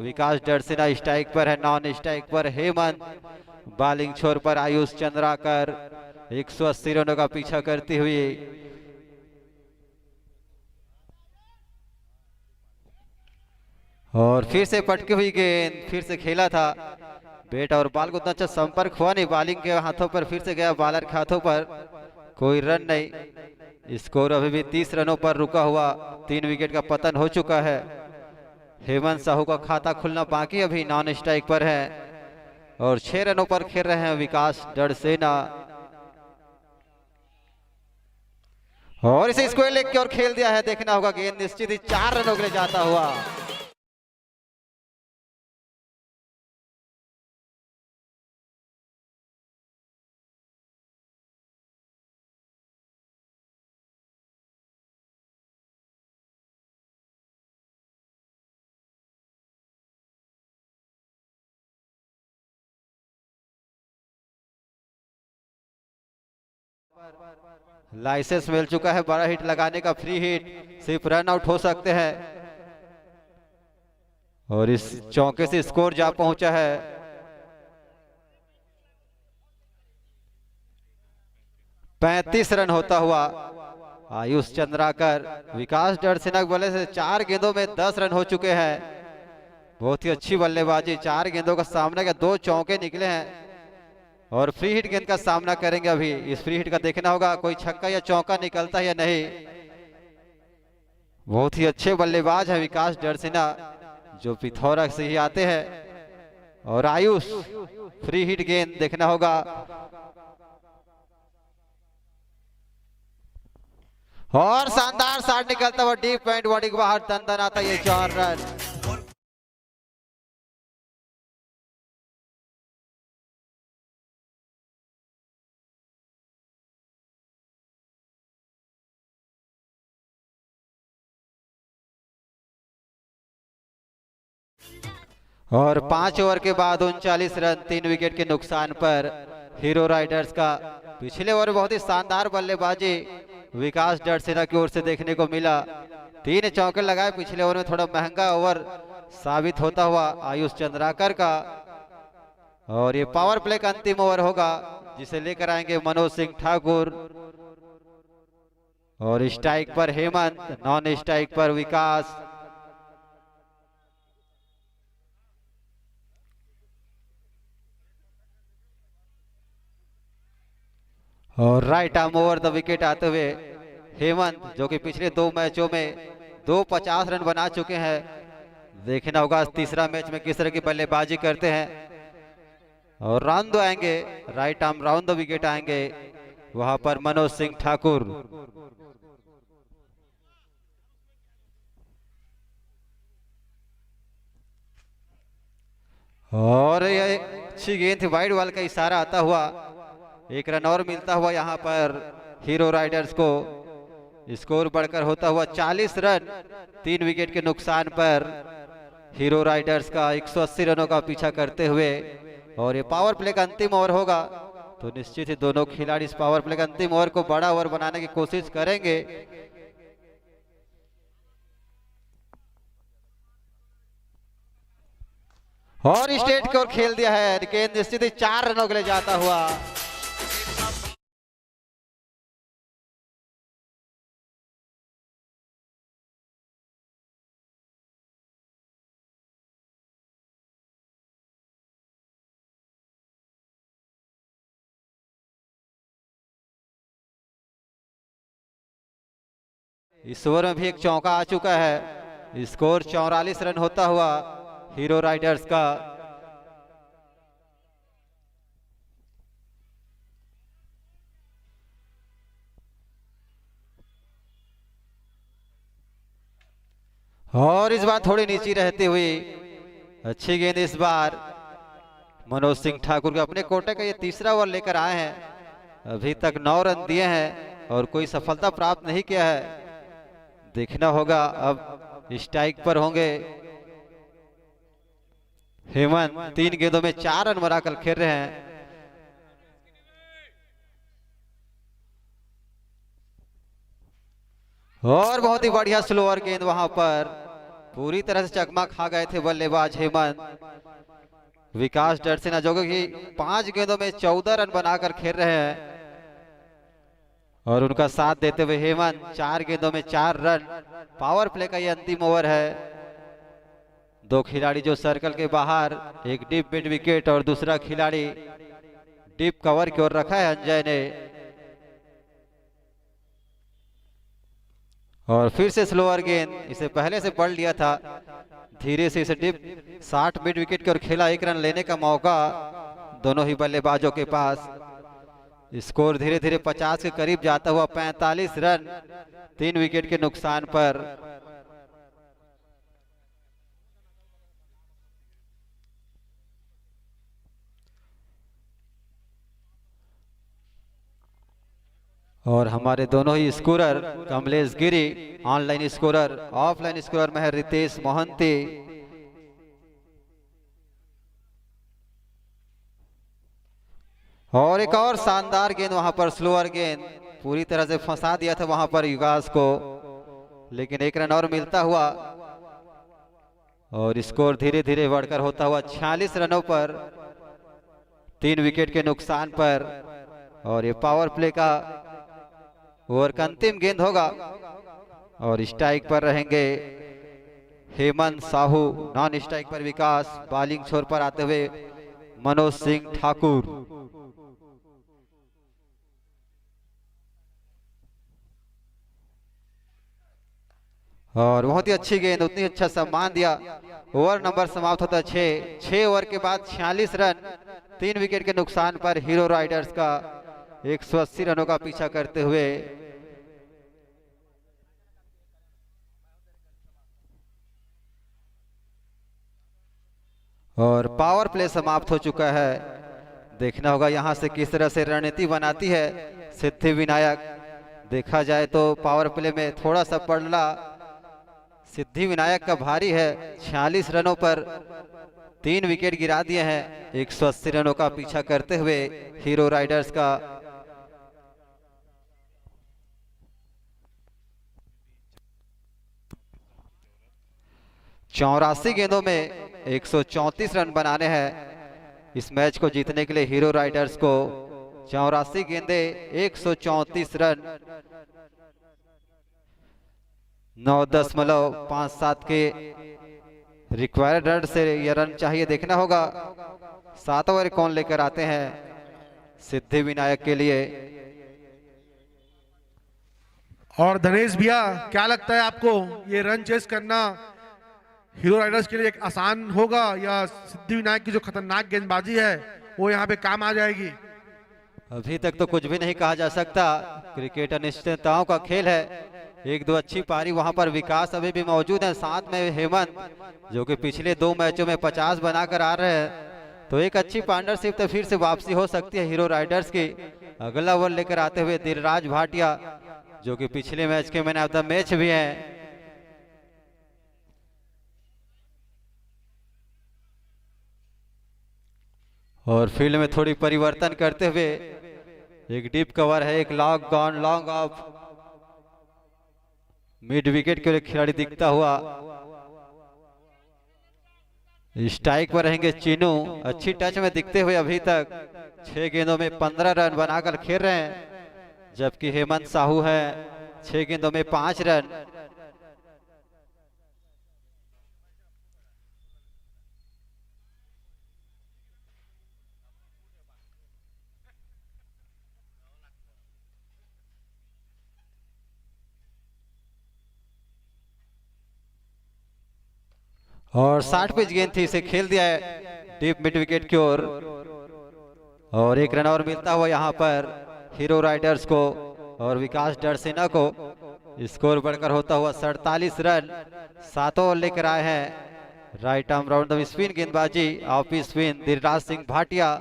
विकास डरसिना स्ट्राइक पर है, नॉन स्ट्राइक पर हेमंत, बॉलिंग छोर पर आयुष चंद्राकर 180 रनों का पीछा करती हुई। और फिर से पटकी हुई गेंद, फिर से खेला था बैट और बॉल को उतना अच्छा संपर्क हुआ नहीं। बॉलिंग के हाथों पर फिर से गया, बॉलर के हाथों पर कोई रन नहीं। स्कोर अभी भी 30 रनों पर रुका हुआ। 3 विकेट का पतन हो चुका है। हेमंत साहू का खाता खुलना बाकी, अभी नॉन स्ट्राइक पर है, और 6 रनों पर खेल रहे हैं विकास डरसेना। और इसे स्क्वायर लेग की ओर खेल दिया है। देखना होगा गेंद निश्चित ही 4 रनों के लिए जाता हुआ। लाइसेंस मिल चुका है बड़ा हिट लगाने का, फ्री हिट, सिर्फ रन आउट हो सकते हैं। और इस चौके से स्कोर जा पहुंचा है 35 रन होता हुआ। आयुष चंद्राकर, विकास डरसिना के बल्ले से 4 गेंदों में 10 रन हो चुके हैं। बहुत ही अच्छी बल्लेबाजी, 4 गेंदों का सामना किया, 2 चौके निकले हैं, और फ्री हिट गेंद का सामना करेंगे। अभी इस फ्री हिट का देखना होगा कोई छक्का या चौका निकलता है या नहीं। बहुत ही अच्छे बल्लेबाज है विकास डरसिना, जो पिथौरा से ही आते हैं। और आयुष, फ्री हिट गेंद देखना होगा। और शानदार 60 निकलता हुआ डीप पॉइंट बॉडी के बाहर, दंदन आता ये 4 रन। और 5 ओवर के बाद 39 रन 3 विकेट के नुकसान पर हीरो राइडर्स का। पिछले ओवर बहुत ही शानदार बल्लेबाजी विकास डरसिना की ओर से देखने को मिला। 3 चौके लगाए। पिछले ओवर में थोड़ा महंगा ओवर साबित होता हुआ आयुष चंद्राकर का। और ये पावर प्ले का अंतिम ओवर होगा, जिसे लेकर आएंगे मनोज सिंह ठाकुर। और स्ट्राइक पर हेमंत, नॉन स्ट्राइक पर विकास। और right arm over the wicket आते हुए हेमंत जो कि पिछले 2 मैचों में 250 रन बना चुके हैं। देखना होगा तीसरा मैच में किस तरह की बल्लेबाजी करते हैं। और राउंड दो आएंगे, right arm round the wicket आएंगे, वहां पर मनोज सिंह ठाकुर। और ये अच्छी गेंद थी, वाइड बॉल का इशारा आता हुआ, 1 रन और मिलता हुआ यहाँ पर हीरो राइडर्स को। स्कोर बढ़कर होता हुआ 40 रन, 3 विकेट के नुकसान पर हीरो राइडर्स का 180 रनों का पीछा करते हुए। और ये पावर प्ले का अंतिम ओवर होगा, तो निश्चित ही दोनों खिलाड़ी इस पावर प्ले का अंतिम ओवर को बड़ा ओवर बनाने की कोशिश करेंगे। और स्टेट की ओर खेल दिया है, गेंद निश्चित ही 4 रनों के लिए जाता हुआ। इस ओवर में भी एक चौका आ चुका है। स्कोर 44 रन होता हुआ हीरो राइडर्स का। और इस बार थोड़ी नीची रहती हुई अच्छी गेंद इस बार मनोज सिंह ठाकुर के अपने कोटे का ये तीसरा ओवर लेकर आए हैं। अभी तक 9 रन दिए हैं और कोई सफलता प्राप्त नहीं किया है। देखना होगा अब स्ट्राइक पर होंगे हेमंत। 3 गेंदों में 4 रन बनाकर खेल रहे हैं। और बहुत ही बढ़िया स्लोअर गेंद, वहां पर पूरी तरह से चकमा खा गए थे बल्लेबाज हेमंत। विकास डरसेना जो कि 5 गेंदों में 14 रन बनाकर खेल रहे हैं। और उनका साथ देते हुए हेमंत 4 गेंदों में 4 रन। पावर प्ले का ये अंतिम ओवर है। 2 खिलाड़ी जो सर्कल के बाहर, एक डीप मिड विकेट और दूसरा खिलाड़ी डीप कवर की ओर रखा है अंजय ने। और फिर से स्लोअर गेंद, इसे पहले से पढ़ लिया था। धीरे से इसे डीप 60 मिड विकेट की ओर खेला। 1 रन लेने का मौका दोनों ही बल्लेबाजों के पास। स्कोर धीरे धीरे 50 के करीब जाता हुआ 45 रन, 3 विकेट के नुकसान पर। और हमारे दोनों ही स्कोरर कमलेश गिरी ऑनलाइन स्कोरर, ऑफलाइन स्कोरर में है रितेश मोहंती। और एक और शानदार गेंद, वहां पर स्लोअर गेंद पूरी तरह से फंसा दिया था वहां पर युगास को, लेकिन 1 रन और मिलता हुआ। और स्कोर धीरे धीरे बढ़कर होता हुआ 46 रनों पर, 3 विकेट के नुकसान पर। और ये पावर प्ले का ओवर का अंतिम गेंद होगा। और स्ट्राइक पर रहेंगे हेमंत साहू, नॉन स्ट्राइक पर विकास, बॉलिंग छोर पर आते हुए मनोज सिंह ठाकुर। और बहुत ही अच्छी गेंद, उतनी अच्छा सम्मान दिया। ओवर नंबर समाप्त होता 6 ओवर के बाद 46 रन, 3 विकेट के नुकसान पर हीरो राइडर्स का 180 रनों का पीछा करते हुए। और पावर प्ले समाप्त हो चुका है। देखना होगा यहां से किस तरह से रणनीति बनाती है सिद्धि विनायक। देखा जाए तो पावर प्ले में थोड़ा सा पड़ला सिद्धि विनायक का भारी है। 46 रनों पर 3 विकेट गिरा दिए हैं, 180 रनों का पीछा करते हुए हीरो राइडर्स का। चौरासी गेंदों में 134 रन बनाने हैं इस मैच को जीतने के लिए हीरो राइडर्स को। 84 गेंदे 134 रन, 9.57 के रिक्वायर्ड रन से यह रन चाहिए। देखना होगा 7 ओवर कौन लेकर आते हैं सिद्धि विनायक के लिए। और धनेश भैया, क्या लगता है आपको ये रन चेस करना हीरो राइडर्स के लिए एक आसान होगा या सिद्धिविनायक की जो खतरनाक गेंदबाजी है वो यहाँ पे काम आ जाएगी? अभी तक तो कुछ भी नहीं कहा जा सकता। क्रिकेट अनिश्चितताओं का खेल है। एक दो अच्छी पारी वहां पर विकास अभी भी मौजूद है, साथ में हेमंत जो कि पिछले 2 मैचों में 50 बनाकर आ रहे हैं। तो एक अच्छी पार्टनरशिप तो फिर से वापसी हो सकती है हीरो राइडर्स की। अगला ओवर लेकर आते हुए दिलराज भाटिया जो कि पिछले मैच के मैन ऑफ द मैच भी हैं। और फील्ड में थोड़ी परिवर्तन करते हुए एक डीप कवर है, एक long on long off mid wicket के लिए खिलाड़ी दिखता हुआ। स्ट्राइक पर रहेंगे चीनू, अच्छी टच में दिखते हुए अभी तक 6 गेंदों में 15 रन बनाकर खेल रहे हैं, जबकि हेमंत साहू है 6 गेंदों में 5 रन। और 60 पिच गेंद थी, इसे खेल दिया है डीप मिड विकेट की ओर। और एक रन और मिलता हुआ यहाँ पर हीरो राइडर्स को और विकास डरसेना को। स्कोर बढ़कर होता हुआ 47 रन। 7 ओवर लेकर आए हैं right arm round the spin गेंदबाजी ऑफ स्पिन दिलराज सिंह भाटिया।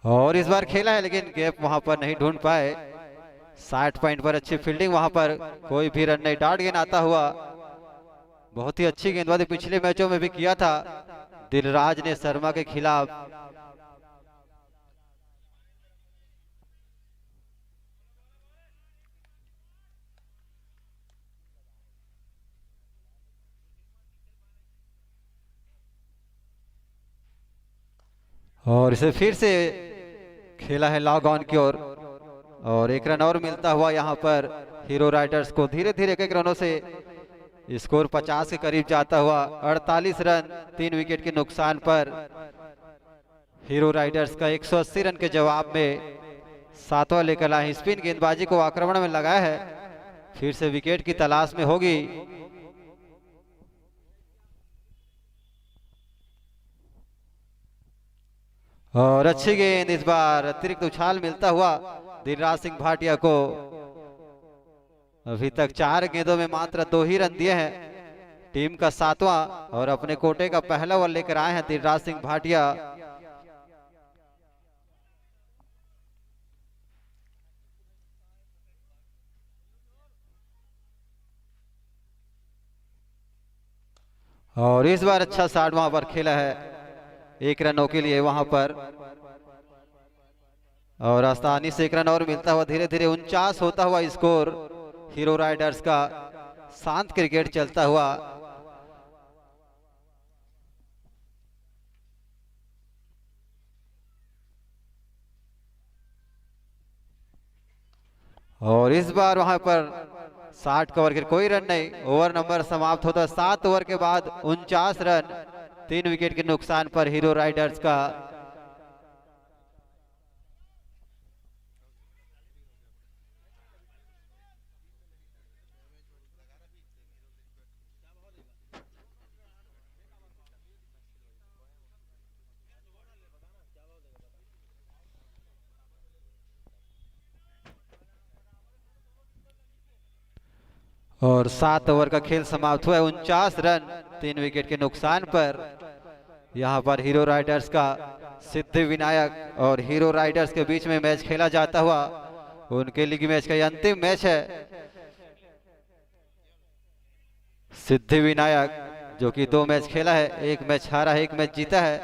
और इस बार खेला है लेकिन गैप वहां पर नहीं ढूंढ पाए। 60 पॉइंट पर अच्छी फील्डिंग, वहां पर कोई भी रन नहीं। डॉट गेंद आता हुआ, बहुत ही अच्छी गेंदबाजी पिछले मैचों में भी किया था दिलराज ने शर्मा के खिलाफ। और इसे फिर से खेला है लॉग ऑन की ओर। और एक रन और मिलता हुआ यहाँ पर हीरो राइडर्स को। धीरे धीरे एक रनों से स्कोर 50 के करीब जाता हुआ। 48 रन 3 विकेट के नुकसान पर हीरो राइडर्स का 180 रन के जवाब में 7वां लेकर आए। स्पिन गेंदबाजी को आक्रमण में लगाया है, फिर से विकेट की तलाश में होगी। और अच्छी गेंद, इस बार अतिरिक्त उछाल मिलता हुआ दिलराज सिंह भाटिया को। अभी तक 4 गेंदों में मात्र 2 ही रन दिए हैं। टीम का 7वां और अपने कोटे का पहला ओवर लेकर आए हैं दिलराज सिंह भाटिया। और इस बार अच्छा शॉट वहां पर खेला है 1 रनों के लिए वहां पर। और आसानी से 1 रन और मिलता हुआ धीरे धीरे 49 होता हुआ स्कोर हीरो राइडर्स का। शांत क्रिकेट चलता हुआ। और इस बार वहां पर 60 कवर के कोई रन नहीं। ओवर नंबर समाप्त होता है 7 ओवर के बाद 49 रन 3 विकेट के नुकसान पर हीरो राइडर्स का। और 7 ओवर का खेल समाप्त हुआ है 49 रन 3 विकेट के नुकसान पर। यहाँ पर हीरो राइडर्स का सिद्धि विनायक और हीरो राइडर्स के बीच में मैच खेला जाता हुआ। उनके लीग मैच का ये अंतिम मैच है। सिद्धि विनायक जो कि 2 मैच खेला है, 1 मैच हारा है, 1 मैच जीता है।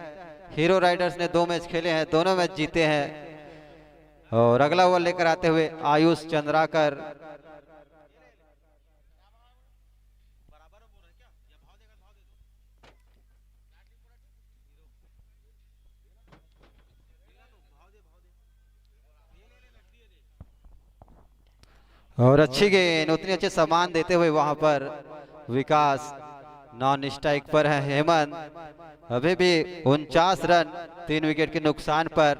हीरो राइडर्स ने 2 मैच खेले हैं, दोनों मैच जीते हैं। और अगला ओवर लेकर आते हुए आयुष चंद्राकर। और अच्छी गेंद, उतने अच्छे सामान देते हुए वहां पर विकास। नॉन स्ट्राइक पर है हेमंत। अभी भी 49 रन 3 विकेट के नुकसान पर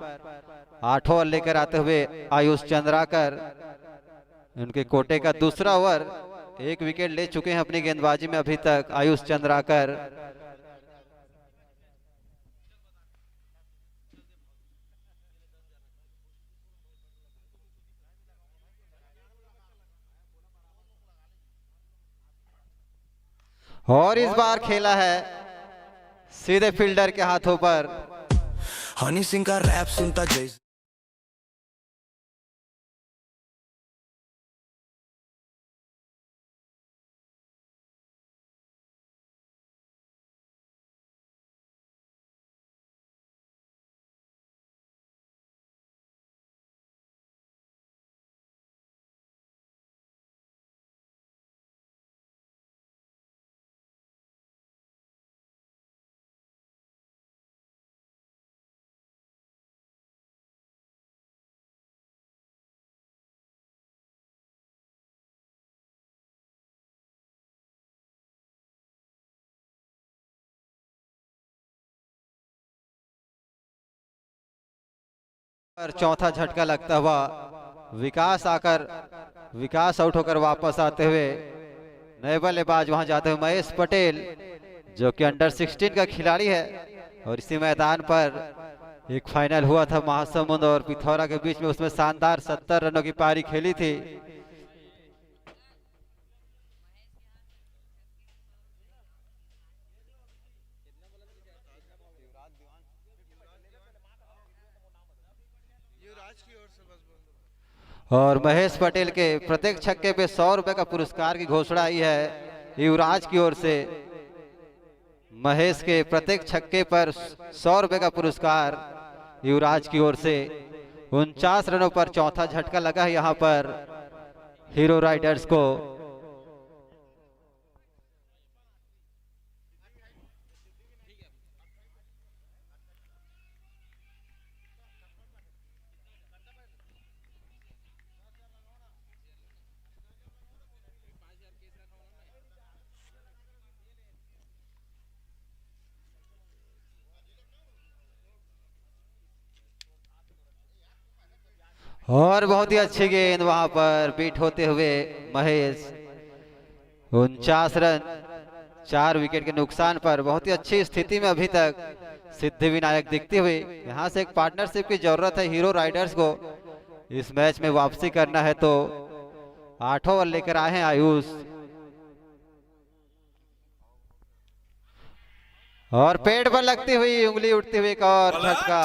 8वां ओवर लेकर आते हुए आयुष चंद्राकर, उनके कोटे का दूसरा ओवर, 1 विकेट ले चुके हैं अपनी गेंदबाजी में अभी तक आयुष चंद्राकर। और इस बार खेला है सीधे फील्डर के हाथों पर। हनी सिंह का रैप सुनता जैसे पर चौथा झटका लगता हुआ विकास आउट होकर वापस आते हुए नए बल्लेबाज वहां जाते हुए महेश पटेल, जो कि अंडर 16 का खिलाड़ी है। और इसी मैदान पर एक फाइनल हुआ था महासमुंद और पिथौरा के बीच में, उसमें शानदार 70 रनों की पारी खेली थी। और महेश पटेल के प्रत्येक छक्के पे 100 रुपए का पुरस्कार की घोषणा आई है युवराज की ओर से। महेश के प्रत्येक छक्के पर 100 रुपए का पुरस्कार युवराज की ओर से। 49 रनों पर चौथा झटका लगा है यहाँ पर हीरो राइडर्स को। और बहुत ही अच्छी गेंद वहां पर बीट होते हुए महेश। 49 रन 4 विकेट के नुकसान पर बहुत ही अच्छी स्थिति में अभी तक सिद्धिविनायक दिखते हुए। यहां से एक पार्टनरशिप की जरूरत है हीरो राइडर्स को, इस मैच में वापसी करना है तो। 8वां ओवर लेकर आए हैं आयुष। और पेड़ पर लगती हुई उंगली उठती हुई एक और झटका।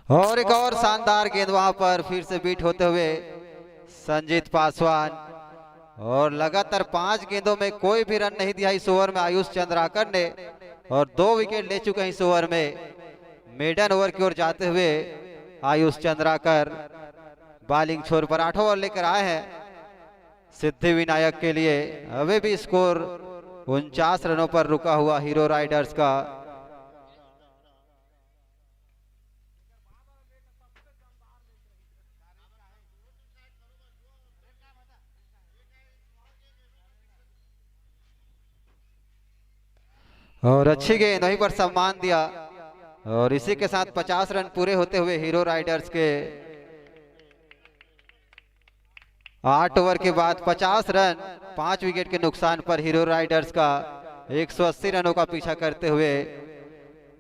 और एक और शानदार गेंद वहां पर फिर से बीट होते हुए संजीत पासवान। और लगातार 5 गेंदों में कोई भी रन नहीं दिया इस ओवर में आयुष चंद्राकर ने, और 2 विकेट ले चुके हैं इस ओवर में। मेडन ओवर की ओर जाते हुए आयुष चंद्राकर बॉलिंग छोर पर 8 ओवर लेकर आए हैं सिद्धि विनायक के लिए। अभी भी स्कोर 49 रनों पर रुका हुआ हीरो राइडर्स का। और अच्छी गेंद वहीं पर सम्मान दिया, और इसी के साथ 50 रन पूरे होते हुए हीरो राइडर्स के 8 ओवर के बाद 50 रन 5 विकेट के नुकसान पर हीरो राइडर्स का 180 रनों का पीछा करते हुए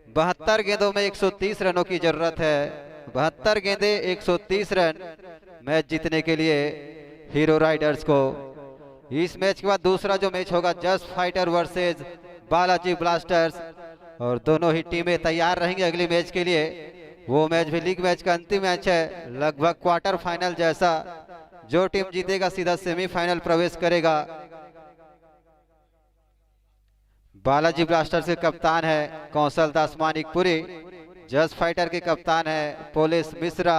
72 गेंदों में 130 रनों की जरूरत है। 72 गेंदे 130 रन मैच जीतने के लिए हीरो राइडर्स को। इस मैच के बाद दूसरा जो मैच होगा just fighter versus Balaji blasters, और दोनों ही टीमें तैयार रहेंगी अगली मैच के लिए। वो मैच भी लीग मैच का अंतिम मैच है, लगभग क्वार्टर फाइनल जैसा। जो टीम जीतेगा सीधा सेमीफाइनल प्रवेश करेगा। बालाजी ब्लास्टर्स के कप्तान है कौशल दास मानिकपुरी, जस्ट फाइटर के कप्तान है पोलिस मिश्रा।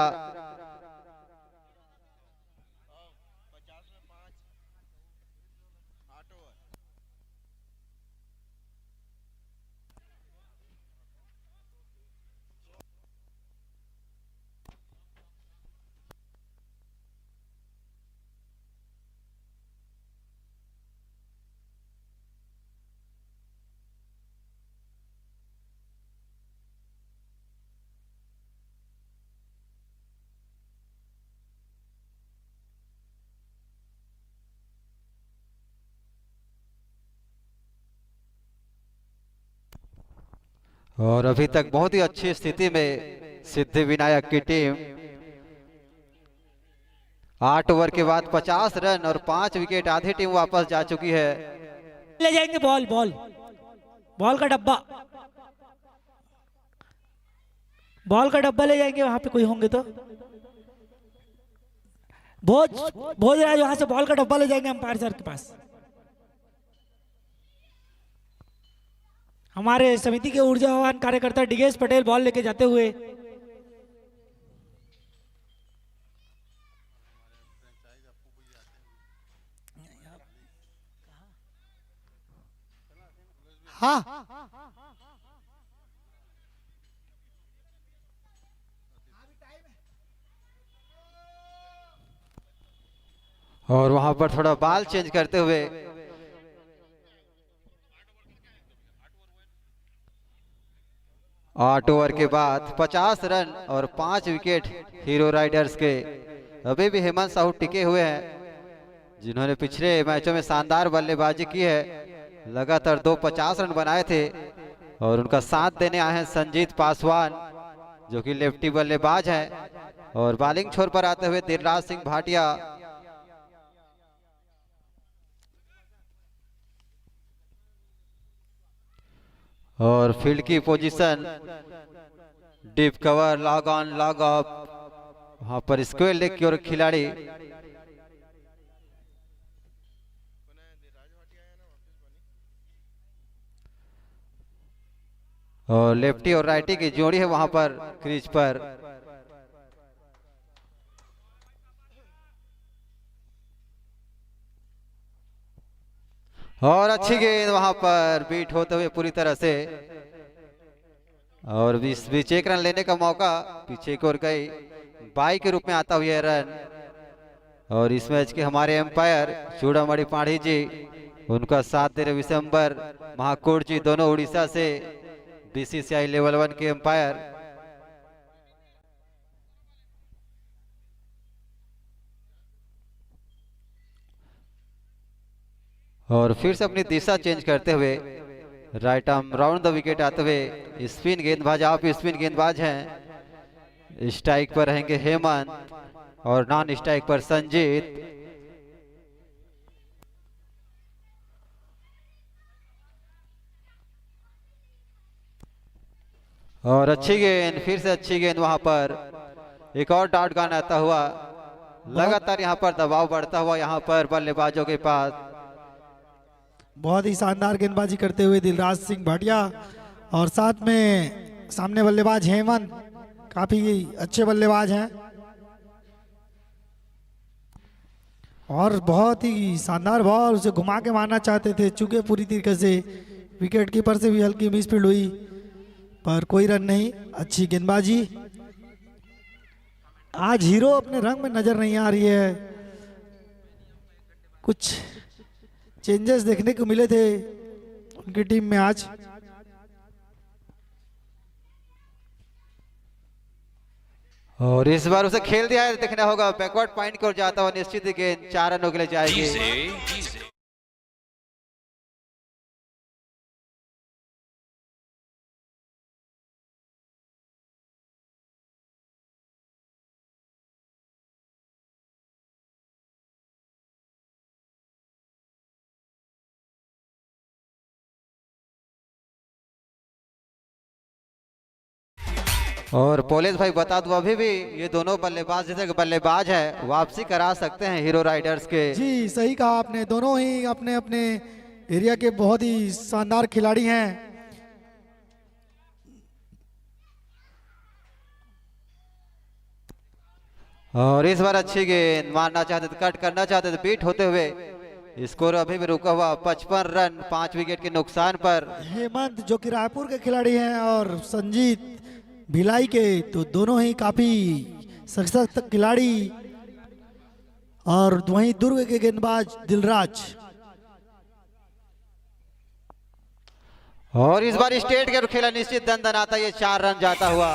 और अभी तक बहुत ही अच्छी स्थिति में सिद्धि विनायक की टीम। 8 ओवर के बाद 50 रन और 5 विकेट, आधी टीम वापस जा चुकी है। ले जाएंगे बॉल बॉल बॉल का डब्बा, बॉल का डब्बा ले जाएंगे। वहां पे कोई होंगे तो भोज राज वहां से बॉल का डब्बा ले जाएंगे अंपायर सर के पास। हमारे समिति के ऊर्जावान कार्यकर्ता डिगेश पटेल बॉल लेके जाते हुए। हाँ और वहां पर थोड़ा बॉल चेंज करते हुए 8 ओवर के बाद 50 रन और 5 विकेट हीरो राइडर्स के। अभी भी हेमंत साहू टिके हुए हैं, जिन्होंने पिछले मैचों में शानदार बल्लेबाजी की है। लगातार 50 रन बनाए थे, और उनका साथ देने आए हैं संजीत पासवान, जो कि लेफ्टी बल्लेबाज हैं। और बॉलिंग छोर पर आते हुए दिलराज सिंह भाटिया। और फील्ड की position deep cover, log on log of, वहां पर स्क्वायर लेग की ओर खिलाड़ी। और लेफ्टी और राइटी की जोड़ी है वहां पर क्रीज पर। और अच्छी गेंद वहां पर बीट होते हुए पूरी तरह से, और इस बीच एक रन लेने का मौका पीछे की ओर गई। 22 के रूप में आता हुआ रन। और इस मैच के हमारे एम्पायर चूड़ामणि पाढ़ी जी, उनका साथ दे रहे विशंबर महाकोट जी, दोनों उड़ीसा से बीसीसीआई लेवल 1 के एम्पायर। और फिर से अपनी दिशा चेंज करते हुए right arm round the wicket आते हुए स्पिन गेंदबाज, आप स्पिन गेंदबाज हैं। स्ट्राइक पर रहेंगे हेमंत और नॉन स्ट्राइक पर संजीत। और अच्छी गेंद, फिर से अच्छी गेंद वहां पर, एक और डॉट गन आता हुआ, लगातार यहाँ पर दबाव बढ़ता हुआ यहाँ पर बल्लेबाजों के पास। बहुत ही शानदार गेंदबाजी करते हुए दिलराज सिंह भाटिया और साथ में सामने बल्लेबाज हेमंत, काफी अच्छे बल्लेबाज हैं और बहुत ही शानदार बॉल, उसे घुमा के मारना चाहते थे, चूके पूरी तरीके से विकेट कीपर से भी हल्की मिसफील्ड हुई पर कोई रन नहीं। अच्छी गेंदबाजी। आज हीरो अपने रंग में नजर नहीं आ रही है, कुछ चेंजेस देखने को मिले थे उनकी टीम में आज। और इस बार उसे खेल दिया है, देखना होगा बैकवर्ड पॉइंट की ओर जाता हुआ, निश्चित ही गेंद 4 रनों के लिए जाएगी। और पोलेस भाई बता दूं, अभी भी ये दोनों बल्लेबाज जैसे बल्लेबाज है वापसी करा सकते हैं हीरो राइडर्स के। जी सही कहा आपने, दोनों ही अपने अपने एरिया के बहुत ही शानदार खिलाड़ी हैं। और इस बार अच्छी गेंद, मारना चाहते थे, कट करना चाहते थे, बीट होते हुए स्कोर अभी भी रुका हुआ 55 रन 5 विकेट के नुकसान पर। हेमंत जो कि रायपुर के खिलाड़ी हैं और संजीत भिलाई के, तो दोनों ही काफी सशक्त खिलाड़ी। और वहीं दुर्ग के गेंदबाज दिलराज। और इस बार स्टेट के खेला निश्चित दन आता, ये 4 रन जाता हुआ।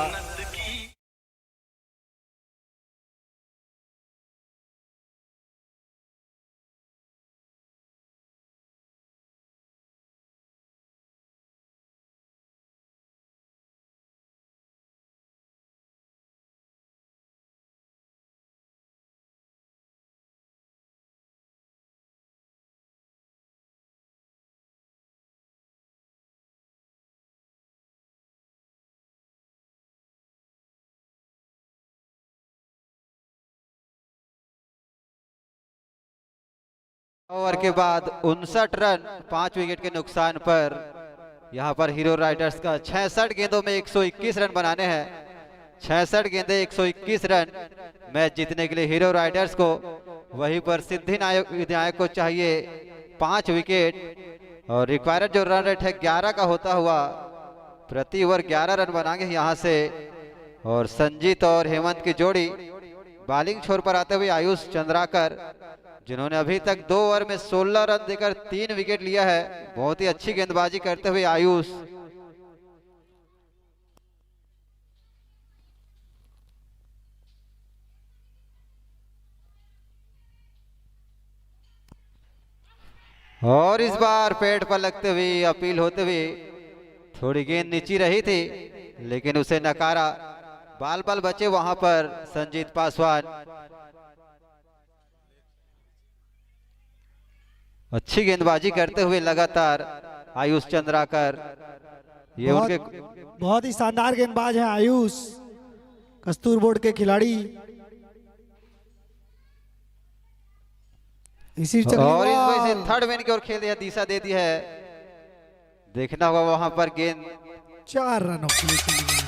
ओवर के बाद 59 रन 5 विकेट के नुकसान पर यहां पर हीरो राइडर्स का 66 गेंदों में 121 रन बनाने हैं। 66 गेंदे 121 रन मैच जीतने के लिए हीरो राइडर्स को। वहीं पर सिद्धि नायक को चाहिए 5 विकेट और रिक्वायर्ड जो रन रेट है 11 का होता हुआ, प्रति ओवर 11 रन बनाएंगे यहां से। और संजीत और हेमंत की जोड़ी बॉलिंग छोर पर आते हुए आयुष चंद्राकर, जिन्होंने अभी तक 2 ओवर में 16 रन देकर 3 विकेट लिया है। बहुत ही अच्छी गेंदबाजी करते हुए आयुष। और इस बार पेट पर लगते हुए अपील होते हुए, थोड़ी गेंद नीची रही थी लेकिन उसे नकारा। बाल बचे वहां पर संजीत पासवान। अच्छी गेंदबाजी करते हुए लगातार आयुष चंद्राकर, ये उनके बहुत ही शानदार गेंदबाज हैं आयुष, कस्तूर बोर्ड के खिलाड़ी। इसी और इस वजह से थर्ड मैन की ओर खेल दिया, दिशा दे दी है। देखना होगा वहां पर गेंद 4 रनों के लिए चली गई।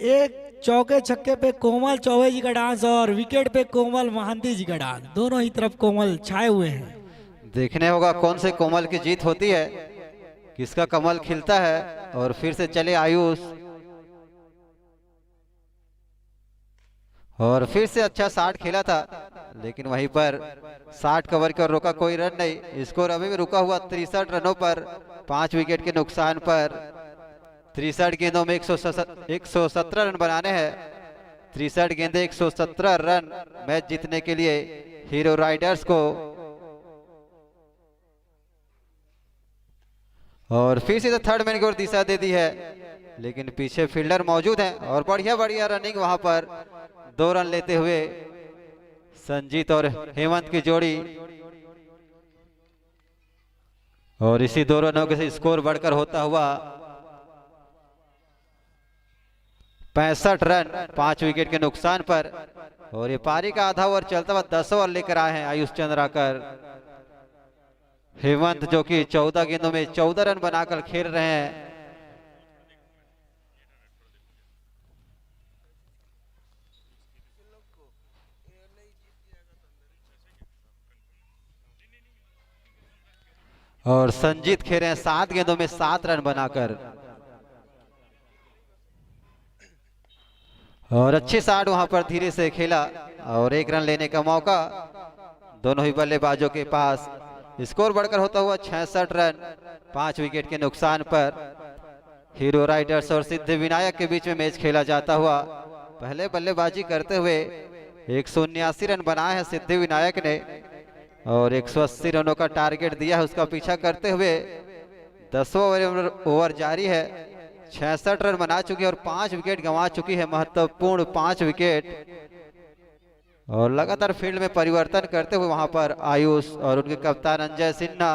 एक चौके छक्के पे कोमल चौबे जी का डांस और विकेट पे कोमल महांती जी का डांस, दोनों ही तरफ कोमल छाए हुए हैं। देखने होगा कौन से कोमल की जीत होती है, किसका कमल खिलता है। और फिर से चले आयुष, और फिर से अच्छा 60 खेला था लेकिन वहीं पर 60 कवर कर रोका, कोई रन नहीं। स्कोर अभी भी रुका हुआ 63 रनों पर 5 विकेट के नुकसान पर। 63 गेंदों में 117 रन बनाने हैं। 63 गेंदे 117 रन मैच जीतने के लिए हीरो राइडर्स को। और फिर से थर्ड मैन की ओर दिशा दे दी है, लेकिन पीछे फील्डर मौजूद हैं और बढ़िया बढ़िया रनिंग वहां पर 2 रन लेते हुए संजीत और हेमंत की जोड़ी, और इसी 2 रनों के स्कोर बढ़कर होता हुआ 65 रन 5 विकेट के नुकसान पर। और ये पारी का आधा ओवर चलता हुआ 10 ओवर लेकर आए हैं आयुष चंद्राकर। हेमंत जो कि 14 गेंदों में 14 रन बनाकर खेल रहे हैं। और संजीत खेल रहे हैं 7 गेंदों में 7 रन बनाकर। और अच्छी शॉट वहां पर धीरे से खेला और 1 रन लेने का मौका दोनों ही बल्लेबाजों के पास। स्कोर बढ़कर होता हुआ 66 रन 5 विकेट के नुकसान पर। हीरो राइडर्स और सिद्धि विनायक के बीच में मैच खेला जाता हुआ पहले बल्लेबाजी करते हुए 179 रन बनाए हैं सिद्धि विनायक ने और 180 रनों का टारगेट दिया है उसका पीछा करते हुए 10वां ओवर जारी है। 66 रन बना चुकी है और 5 विकेट गंवा चुकी है, महत्वपूर्ण 5 विकेट। और लगातार फील्ड में परिवर्तन करते हुए वहां पर आयुष और उनके कप्तान अंजय सिन्हा।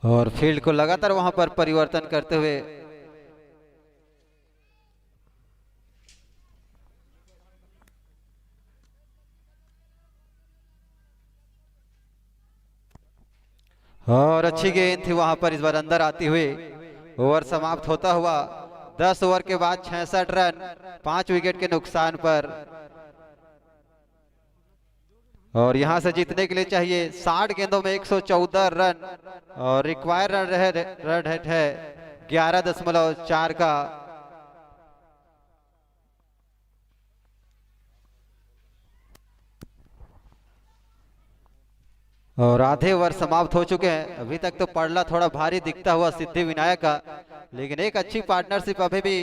और फील्ड को लगातार वहां पर परिवर्तन करते हुए और अच्छी गेंद थी वहां पर इस बार अंदर आती हुई। ओवर समाप्त होता हुआ 10 ओवर के बाद 66 रन 5 विकेट के नुकसान पर। और यहां से जीतने के लिए चाहिए 60 गेंदों में 114 रन और रिक्वायर रन है 11.4 का। और आधे ओवर समाप्त हो चुके हैं। अभी तक तो पड़ला थोड़ा भारी दिखता हुआ सिद्धि विनायक का, लेकिन एक अच्छी पार्टनरशिप अभी भी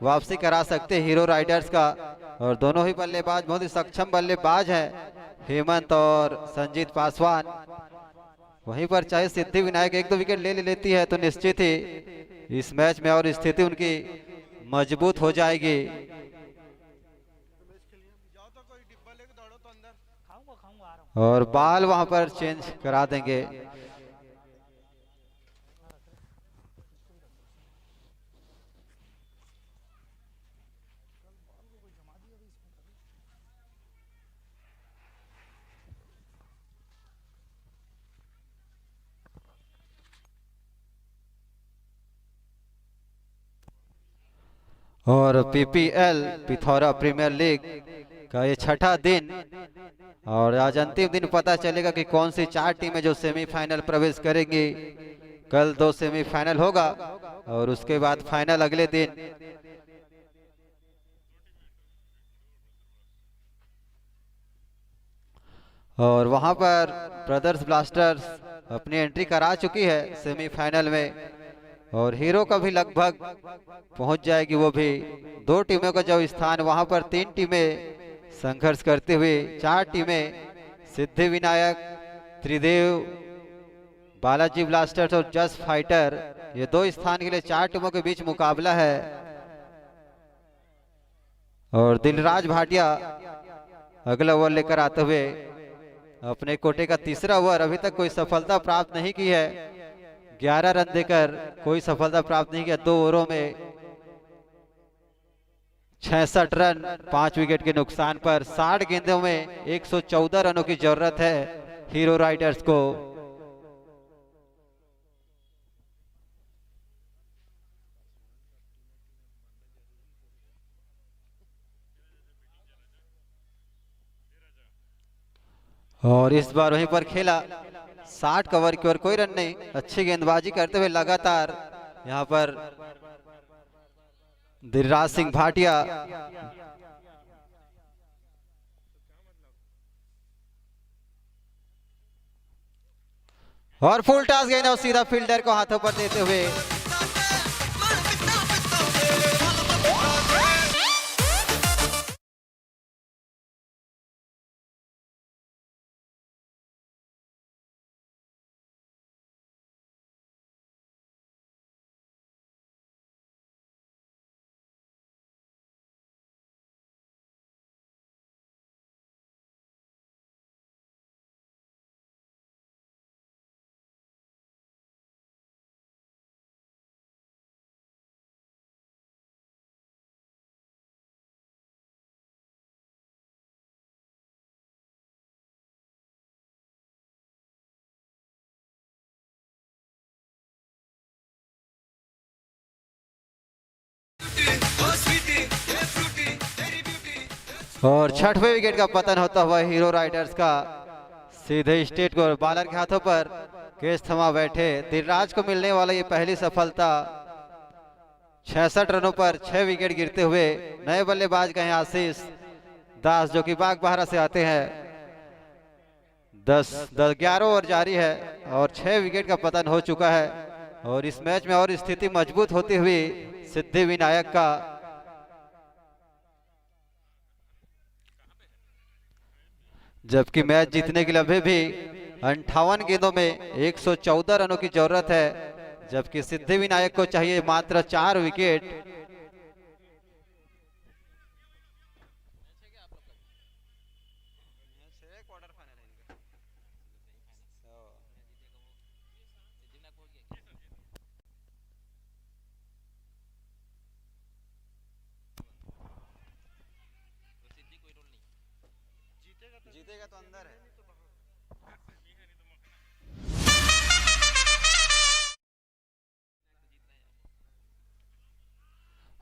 वापसी करा सकते हीरो राइडर्स का। और दोनों ही बल्लेबाज बहुत ही सक्षम बल्लेबाज हैं, हेमंत और संजीत पासवान। वहीं पर चाहे सिद्धि विनायक 1-2 विकेट ले लेती है तो निश्चित ही इस मैच में और स्थिति उनकी मजबूत हो जाएगी। और बाल वहां पर चेंज करा देंगे। और पीपीएल पिथौरा प्रीमियर लीग का ये 6ठा दिन और आज अंतिम दिन पता चलेगा कि कौन सी 4 टीमें जो सेमीफाइनल प्रवेश करेंगी। कल 2 सेमीफाइनल होगा और उसके बाद फाइनल अगले दिन। और वहां पर ब्रदर्स ब्लास्टर्स अपनी एंट्री करा चुकी है सेमीफाइनल में और हीरो का भी लगभग पहुंच जाएगी वो भी। 2 टीमों का जो स्थान वहां पर 3 टीमें संघर्ष करते हुए 4 टीमें सिद्धि विनायक, त्रिदेव, बालाजी ब्लास्टर्स और जस्ट फाइटर, ये 2 स्थान के लिए 4 टीमों के बीच मुकाबला है। और दिलराज भाटिया अगला ओवर लेकर आते हुए अपने कोटे का 3रा ओवर, अभी तक कोई सफलता प्राप्त नहीं की है। 11 रन देकर कोई सफलता प्राप्त नहीं किया 2 ओवरों में। 66 रन 5 विकेट के नुकसान पर। 60 गेंदों में 114 रनों की जरूरत है हीरो राइडर्स को। और इस बार वहीं पर खेला 60 कवर की और कोई रन नहीं। अच्छी गेंदबाजी करते हुए लगातार यहां पर दिलराज सिंह भाटिया। और फुल टॉस गेंद और सीधा फील्डर को हाथों पर देते हुए और छठवें विकेट का पतन होता हुआ हीरो राइडर्स का सीधे स्टेट को बॉलर के हाथों पर कैच थमा बैठे। दिलराज को मिलने वाला ये पहली सफलता। 66 रनों पर 6 विकेट गिरते हुए नए बल्लेबाज गए आशीष दास जो कि बागबाहरा से आते हैं। 11 ओवर जारी है और 6 विकेट का पतन हो चुका है और इस मैच में और स्थिति मजबूत होती हुई सिद्धि विनायक का। जबकि मैच जीतने के लिए अभी भी 58 गेंदों में 114 रनों की जरूरत है, जबकि सिद्धि विनायक को चाहिए मात्र 4 विकेट। जीतेगा तो अंदर है।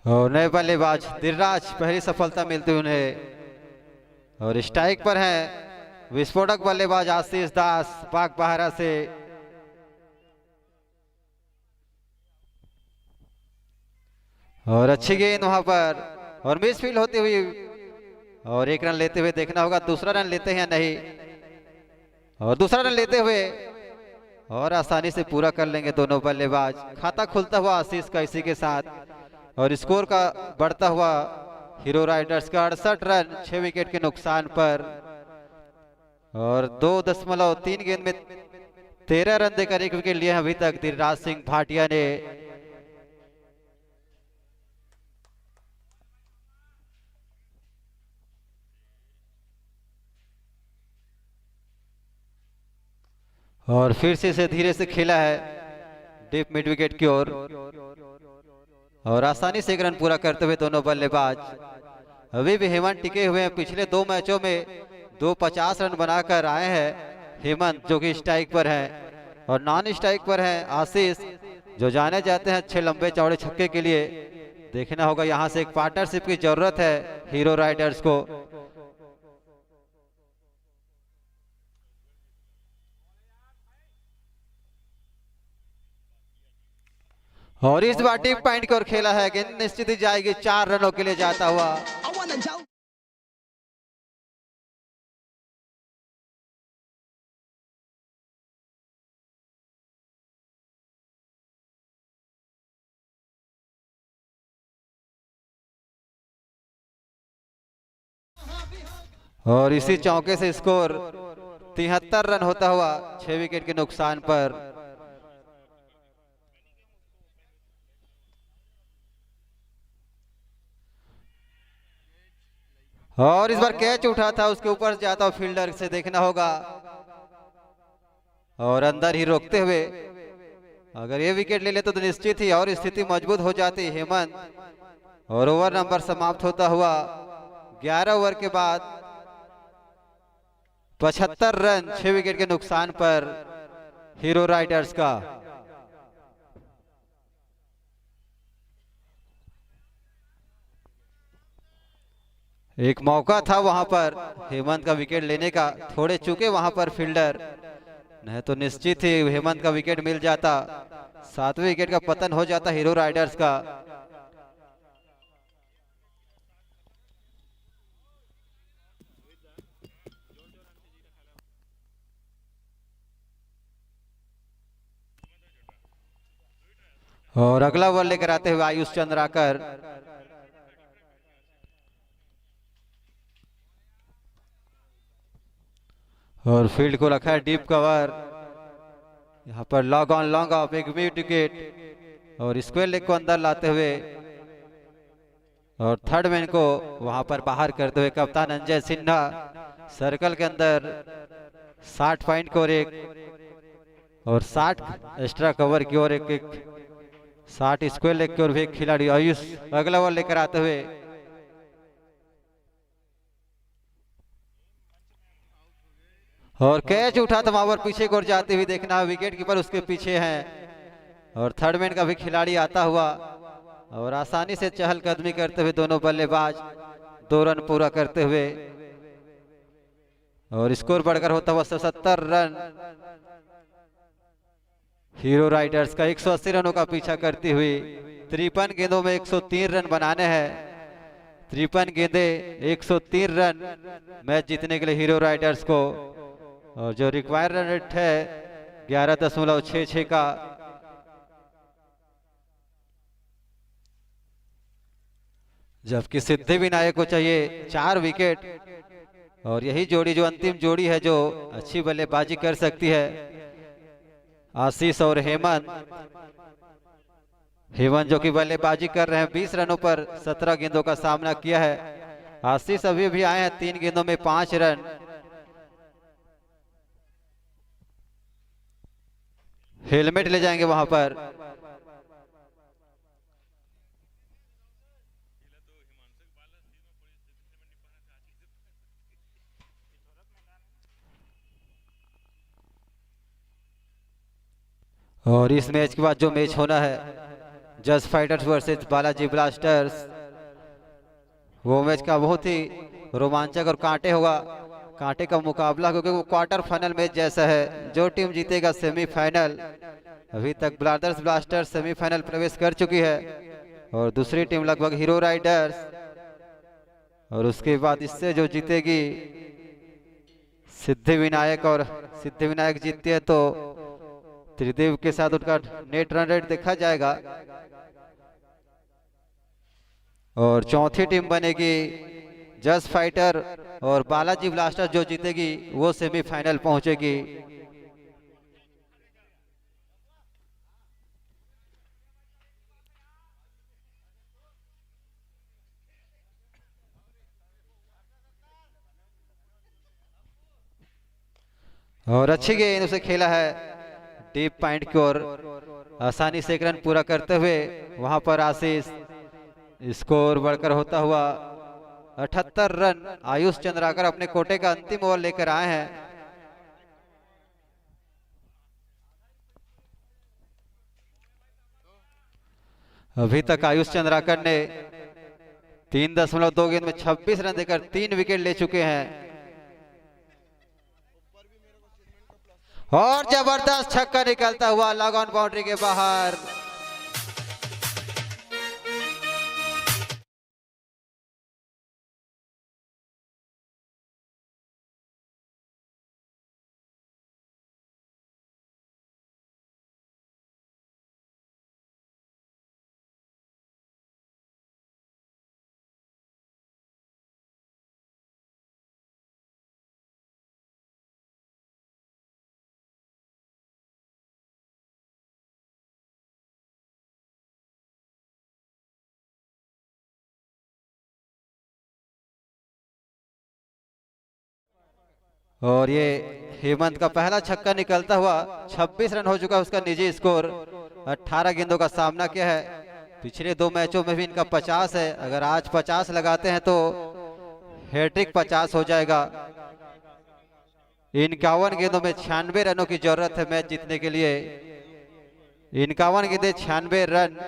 और नए बल्लेबाज दिलराज पहली सफलता मिलती उन्हें और स्ट्राइक पर हैं विस्फोटक बल्लेबाज आशीष दास बागबाहरा से। और अच्छी गेंद वहां पर और मिसफील्ड होती हुई और 1 रन लेते हुए देखना होगा दूसरा रन लेते हैं या नहीं। और दूसरा रन लेते हुए और आसानी से पूरा कर लेंगे दोनों बल्लेबाज। खाता खुलता हुआ आशीष का इसी के साथ और स्कोर का बढ़ता हुआ हीरो राइडर्स का 68 रन 6 विकेट के नुकसान पर। और 2.3 गेंद में 13 रन देकर 1 विकेट लिए अभी तक दिलराज सिंह भाटिया ने। और फिर से इसे धीरे से खेला है डीप मिड विकेट की ओर और आसानी से 1 रन पूरा करते हुए दोनों बल्लेबाज। अभी भी हेमंत टिके हुए हैं। पिछले 2 मैचों में 250 रन बनाकर आए हैं हेमंत जो कि स्ट्राइक पर हैं और नॉन स्ट्राइक पर हैं आशीष जो जाने जाते हैं अच्छे लंबे चौड़े छक्के के लिए। देखना होगा यहाँ से एक पार्टनरशिप की जरूरत है हीरो राइडर्स को। और इस बार डीप पॉइंट की ओर खेला है गेंद निश्चित ही जाएगी 4 रनों के लिए जाता हुआ। और इसी चौके से स्कोर 73 रन होता हुआ 6 विकेट के नुकसान पर। और इस बार कैच उठा था उसके ऊपर जाता फील्डर से देखना होगा और अंदर ही रोकते हुए अगर ये विकेट ले ले तो निश्चित ही और स्थिति मजबूत हो जाती हेमंत। और ओवर नंबर समाप्त होता हुआ 11 ओवर के बाद 75 रन 6 विकेट के नुकसान पर हीरो राइडर्स का। एक मौका था वहां पर हेमंत का विकेट लेने का, थोड़े चुके वहां पर फील्डर, नहीं तो निश्चित ही हेमंत का विकेट मिल जाता। 7वें विकेट का पतन हो जाता हीरो राइडर्स का। और अगला बॉल लेकर आते हुए आयुष चंद्राकर। और फील्ड को रखा है डीप कवर। यहाँ पर लॉग ऑन लॉन्ग ऑफ एक मिड विकेट और स्क्वायर लेग को अंदर लाते हुए और थर्ड मैन को वहां पर बाहर करते हुए कप्तान अंजय सिन्हा सर्कल के अंदर 60 पॉइंट की ओर एक और 60 एक्स्ट्रा कवर की ओर एक 60 स्क्वायर लेग की ओर भी एक खिलाड़ी आयुष अगला बॉल लेकर आते हुए। और कैच उठा था वहां पर पीछे की ओर जाते हुए देखना है, विकेट कीपर उसके पीछे हैं और थर्ड मैन का भी खिलाड़ी आता हुआ और आसानी से चहलकदमी करते हुए दोनों बल्लेबाज 2 रन पूरा करते हुए और स्कोर बढ़कर होता हुआ 170 रन। हीरो राइडर्स का 180 रनों का पीछा करती हुई 53 गेंदों में 103 रन बनाने हैं। 53 गेंदे 103 रन मैच जीतने के लिए हीरो राइडर्स को, और जो रिक्वायर रन रेट है 11.66 का। जबकि सिद्धि विनायक को चाहिए 4 विकेट, और यही जोड़ी जो अंतिम जोड़ी है जो अच्छी बल्लेबाजी कर सकती है, आशीष और हेमंत। हेमंत जो कि बल्लेबाजी कर रहे हैं 20 रनों पर 17 गेंदों का सामना किया है। आशीष अभी भी आए हैं 3 गेंदों में 5 रन। हेलमेट ले जाएंगे वहां पर। और इस मैच के बाद जो मैच होना है जज फाइटर्स वर्सेस बालाजी ब्लास्टर्स, वो मैच का बहुत ही रोमांचक और कांटे का मुकाबला, क्योंकि वो क्वार्टर फाइनल मैच जैसा है। जो टीम जीतेगा सेमीफाइनल। अभी तक ब्रदर्स ब्लास्टर्स सेमीफाइनल प्रवेश कर चुकी है और दूसरी टीम लगभग हीरो राइडर्स, और उसके बाद इससे जो जीतेगी सिद्धि विनायक, और सिद्धि विनायक जीतती है तो त्रिदेव के साथ उनका नेट रन रेट देखा जाएगा। और चौथी टीम बनेगी जज फाइटर, और बालाजी ब्लास्टर जो जीतेगी वो सेमीफाइनल पहुंचेगी। और अच्छी गेंद उसे खेला है डीप पॉइंट की ओर, आसानी से 1 रन पूरा करते हुए वहां पर आशीष। स्कोर बढ़कर होता हुआ 78 रन। आयुष चंद्राकर अपने कोटे का अंतिम ओवर लेकर आए हैं। अभी तक आयुष चंद्राकर ने 3.2 गेंद में 26 रन देकर 3 विकेट ले चुके हैं। और जबरदस्त छक्का निकलता हुआ लॉग ऑन बाउंड्री के बाहर। और ये हेमंत का पहला छक्का निकलता हुआ 26 रन हो चुका है उसका निजी स्कोर। 18 गेंदों का सामना किया है। पिछले 2 मैचों में भी इनका 50 है। अगर आज 50 लगाते हैं तो हैट्रिक 50 हो जाएगा। 51 गेंदों में 96 रनों की जरूरत है मैच जीतने के लिए। 51 गेंदे 96 रन।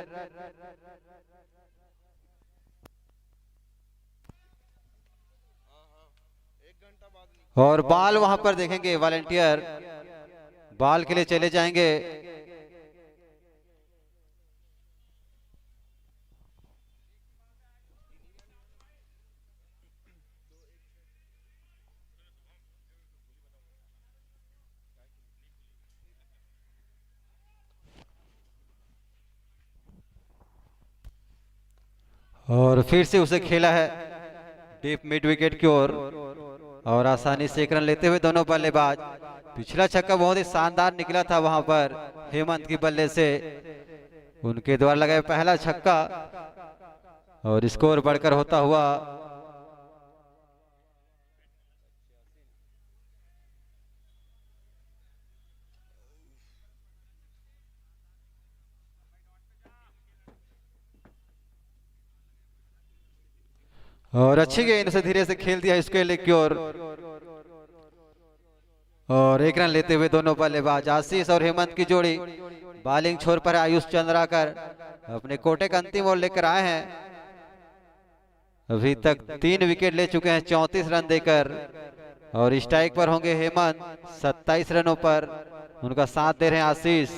और बॉल वहां पर देखेंगे, वॉलंटियर बॉल के लिए चले जाएंगे। और फिर से उसे खेला है डीप मिड विकेट की ओर और आसानी से 1 रन लेते हुए दोनों बल्लेबाज। पिछला छक्का बहुत ही शानदार निकला था वहां पर हेमंत की बल्ले से, उनके द्वारा लगाए पहला छक्का। और स्कोर बढ़कर होता हुआ 88 और अच्छी गेंद से धीरे से खेल दिया इसके लेग की ओर और 1 रन लेते हुए दोनों बल्लेबाज आशीष और हेमंत की जोड़ी। बॉलिंग छोर पर आयुष चंद्राकर अपने कोटे का अंतिम ओवर लेकर आए हैं। अभी तक 3 विकेट ले चुके हैं 34 रन देकर। और स्ट्राइक पर होंगे हेमंत 27 रनों पर, उनका साथ दे रहे हैं आशीष।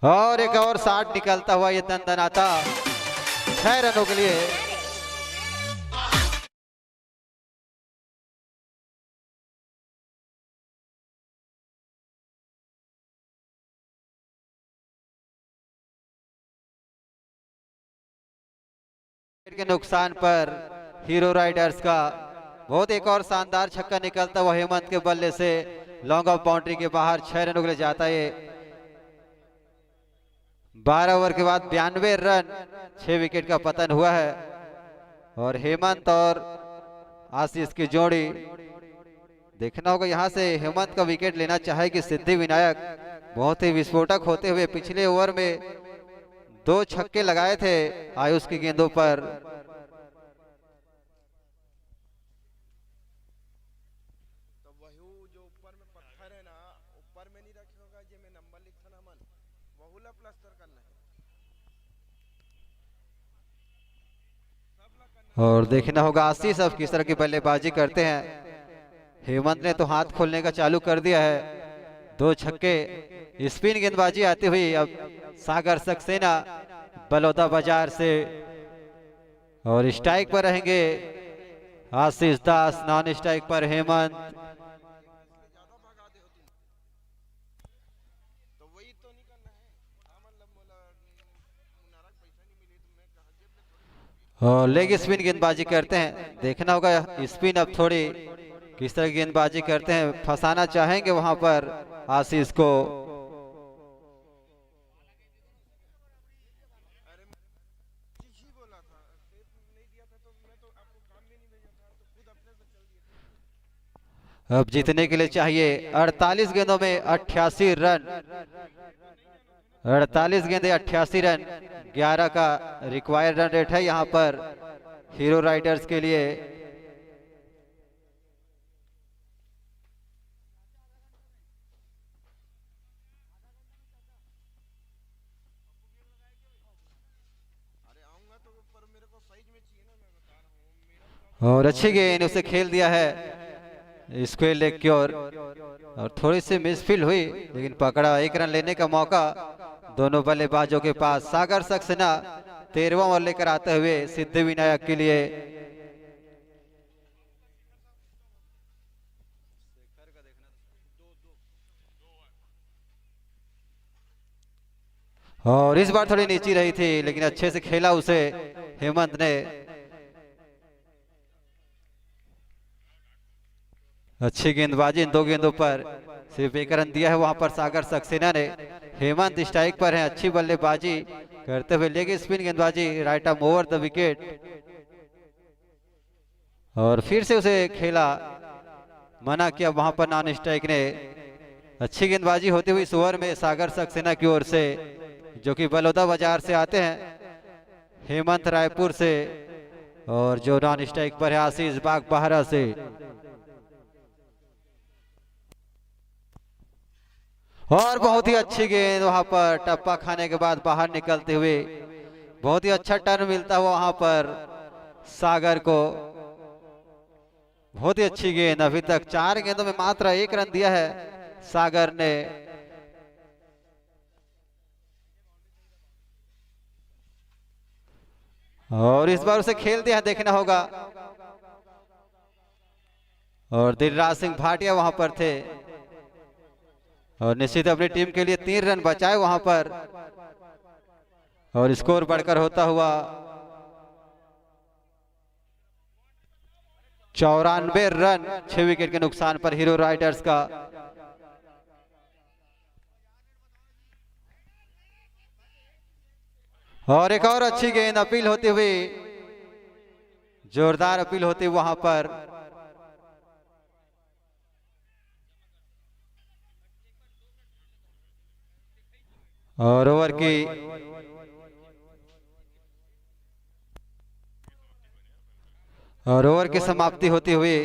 और एक और 60 निकलता हुआ ये दंदनाता 6 रनों के लिए। के नुकसान पर हीरो राइडर्स का बहुत एक और शानदार छक्का निकलता हुआ हेमंत के बल्ले से लॉन्ग ऑफ बाउंड्री के बाहर 6 रनों के लिए जाता है। 12 ओवर के बाद 92 रन, 6 विकेट का पतन हुआ है। और हेमंत और आशीष की जोड़ी देखना होगा, यहां से हेमंत का विकेट लेना चाहेगी सिद्धि विनायक। बहुत ही विस्फोटक होते हुए पिछले ओवर में 2 छक्के लगाए थे आयुष की गेंदों पर। और देखना होगा आशीष अब किस तरह की बल्लेबाजी करते हैं। हेमंत ने तो हाथ खोलने का चालू कर दिया है, 2 छक्के। स्पिन गेंदबाजी आती हुई अब सागर सक्सेना बलौदा बाजार से। और स्ट्राइक पर रहेंगे आशीष दास, नॉन स्ट्राइक पर हेमंत। और लेग स्पिन गेंदबाजी करते हैं, देखना होगा स्पिन अब थोड़ी किस तरह की गेंदबाजी करते हैं। फंसाना चाहेंगे वहां पर आशीष को। अब जीतने के लिए चाहिए 48 गेंदों में 88 रन। 48 गेंदे 88 रन, 11 का रिक्वायर्ड रन रेट है यहां पर हीरो राइडर्स के लिए। और अच्छी गेंद उसे खेल दिया है स्क्वायर लेग की ओर। और थोड़ी सी मिसफील्ड हुई लेकिन पकड़ा, 1 रन लेने का मौका दोनों बल्लेबाजों के पास। सागर सक्सेना 13वां ओवर लेकर आते हुए सिद्धि विनायक के लिए। और इस बार थोड़ी नीची रही थी लेकिन अच्छे से खेला उसे हेमंत ने। अच्छी गेंदबाजी इन 2 गेंदों पर, सिर्फ 1 रन दिया है वहां पर सागर सक्सेना ने। हेमंत स्ट्राइक पर है, अच्छी बल्लेबाजी करते हुए लेग स्पिन गेंदबाजी, right arm over the wicket. और फिर से उसे खेला, मना किया वहां पर नॉन स्ट्राइक ने। अच्छी गेंदबाजी होती हुई इस ओवर में सागर सक्सेना की ओर से, जो कि बलौदा बाजार से आते हैं, हेमंत रायपुर से। और जो नॉन स्ट्राइक पर है आशीष बागबाहरा से। और बहुत ही अच्छी गेंद वहां पर टप्पा खाने के बाद बाहर निकलते हुए, बहुत ही अच्छा टर्न मिलता हुआ वहां पर सागर को। बहुत ही अच्छी गेंद, अभी तक 4 गेंदों में मात्र 1 रन दिया है सागर ने। और इस बार उसे खेल दिया, देखना होगा। और दिलराज सिंह भाटिया वहां पर थे और निश्चित अपनी टीम के लिए 3 रन बचाए वहां पर। और स्कोर बढ़कर होता हुआ 94 रन, 6 विकेट के नुकसान पर हीरो राइडर्स का। और एक और अच्छी गेंद, अपील होती हुई, जोरदार अपील होती हुई वहां पर। और ओवर की समाप्ति होती हुई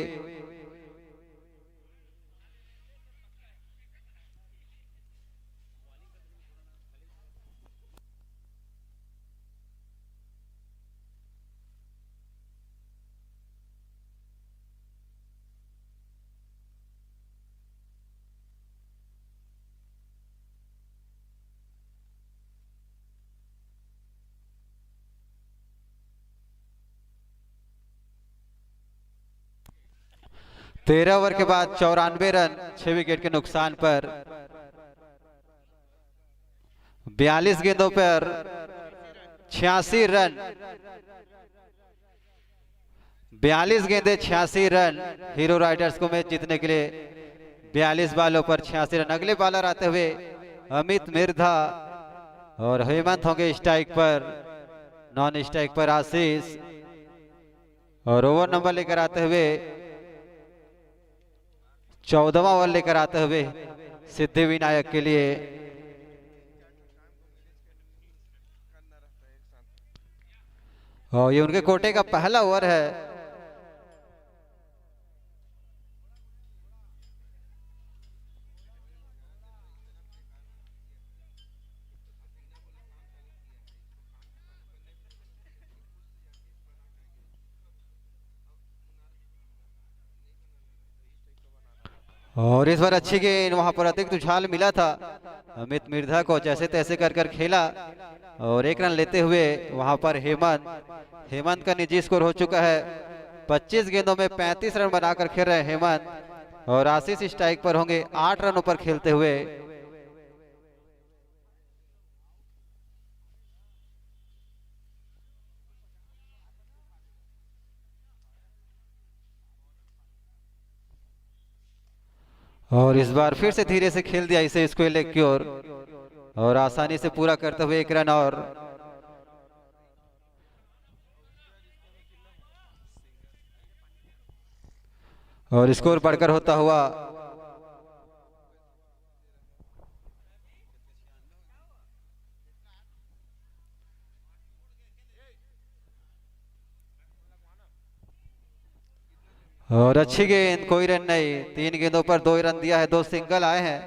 13 ओवर के बाद 94 रन 6 विकेट के नुकसान पर। 42 गेंदों पर 86 रन, 42 गेंदे 86 रन हीरो राइडर्स को मैच जीतने के लिए। 42 बालों पर 86 रन। अगले बॉलर आते हुए अमित मिर्धा और हेमंत होंगे स्ट्राइक पर, नॉन स्ट्राइक पर आशीष। और ओवर नंबर लेकर आते हुए 14वां ओवर लेकर आते हुए सिद्धिविनायक के लिए और ये उनके कोटे का पहला ओवर है। और इस बार अच्छी गेंद, वहां पर अतिरिक्त उछाल मिला था अमित मिर्धा को, जैसे तैसे कर खेला और 1 रन लेते हुए वहां पर हेमंत का निजी स्कोर हो चुका है 25 गेंदों में 35 रन बनाकर खेल रहे हैं हेमंत। और आशीष स्ट्राइक पर होंगे 8 रनों पर खेलते हुए। और इस बार फिर से धीरे से खेल दिया इसे स्क्वायर लेग की ओर और आसानी से पूरा करते हुए 1 रन और स्कोर बढ़कर होता हुआ और अच्छी गेंद, कोई रन नहीं। 3 गेंदों पर 2 रन दिया है, 2 सिंगल आए हैं।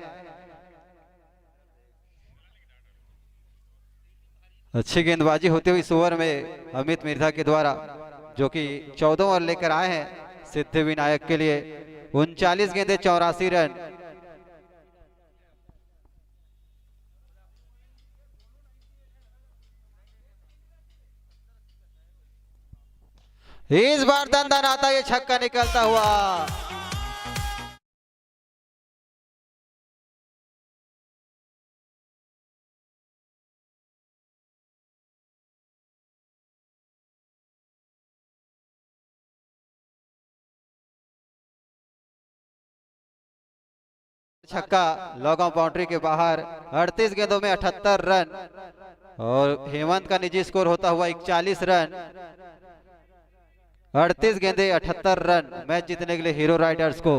अच्छी गेंदबाजी होती हुई इस ओवर में अमित मिर्धा के द्वारा, जो कि 14 ओवर लेकर आए हैं सिद्धिविनायक के लिए। 39 गेंदे 84 रन। इस बार दंदन आता ये छक्का निकलता हुआ। छक्का लॉग ऑन बाउंड्री के बाहर। 38 गेंदों में 78 रन और हेमंत का निजी स्कोर होता हुआ 41 रन। 38 गेंदे 78 रन मैच जीतने के लिए हीरो राइडर्स को।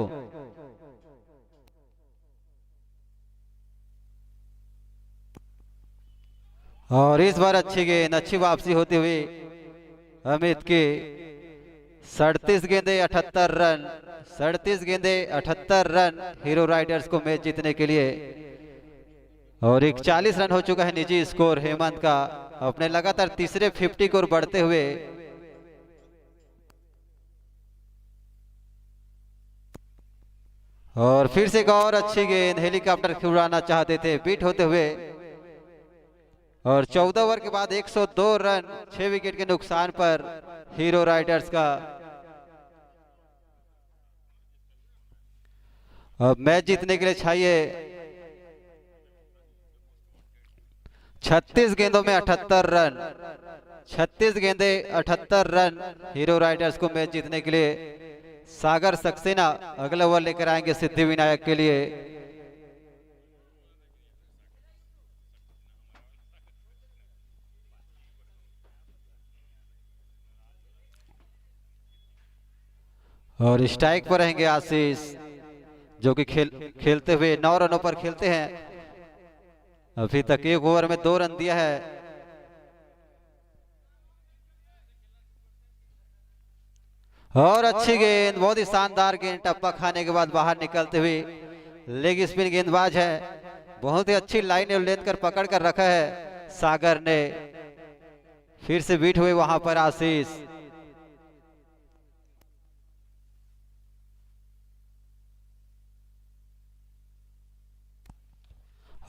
और इस बार अच्छी गेंद, अच्छी वापसी होती हुई अमित की। 37 गेंदे 78 रन, 37 गेंदे 78 रन हीरो राइडर्स को मैच जीतने के लिए। और 41 रन हो चुका है निजी स्कोर हेमंत का, अपने लगातार तीसरे 50 को बढ़ते हुए। और फिर से एक और अच्छी गेंद, हेलीकॉप्टर उड़ाना चाहते थे, बीट होते हुए। और 14 ओवर के बाद 102 रन 6 विकेट के नुकसान पर हीरो राइडर्स का। अब मैच जीतने के लिए चाहिए 36 गेंदों में 78 रन। 36 गेंदे 78 रन हीरो राइडर्स को मैच जीतने के लिए। सागर सक्सेना अगला ओवर लेकर आएंगे सिद्धिविनायक के लिए। और स्ट्राइक पर रहेंगे आशीष, जो कि खेलते हुए 9 रनों पर खेलते हैं। अभी तक 1 ओवर में 2 रन दिया है। और अच्छी गेंद, बहुत ही शानदार गेंद, टप्पा खाने के बाद बाहर निकलते हुए। लेग स्पिन गेंदबाज है, बहुत ही अच्छी लाइन और लेंथ कर पकड़ कर रखा है सागर ने। फिर से बीट हुए वहां पर आशीष।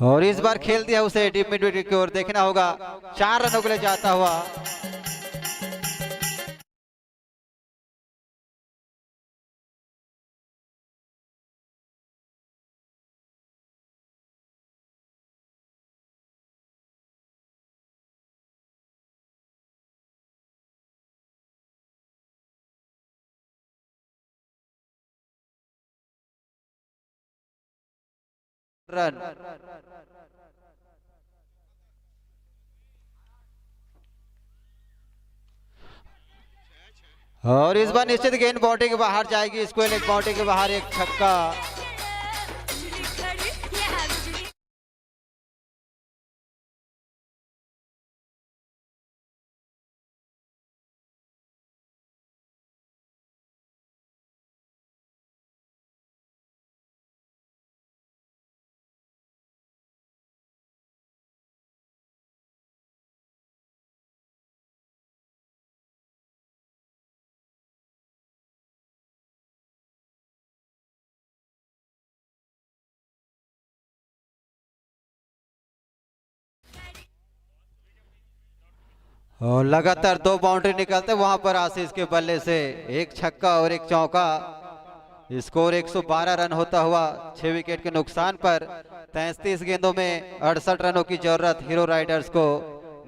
और इस बार खेल दिया उसे डीप मिड विकेट की ओर, देखना होगा 4 रनों के लिए जाता हुआ। रन। और इस बार निश्चित गेंद बाउंड्री के बाहर जाएगी, स्क्वायर लेग बाउंड्री के बाहर एक छक्का। और लगातार 2 बाउंड्री निकलते वहां पर आशीष के बल्ले से एक छक्का और एक चौका। स्कोर 112 रन होता हुआ 6 विकेट के नुकसान पर 33 गेंदों में 68 रनों की जरूरत हीरो राइडर्स को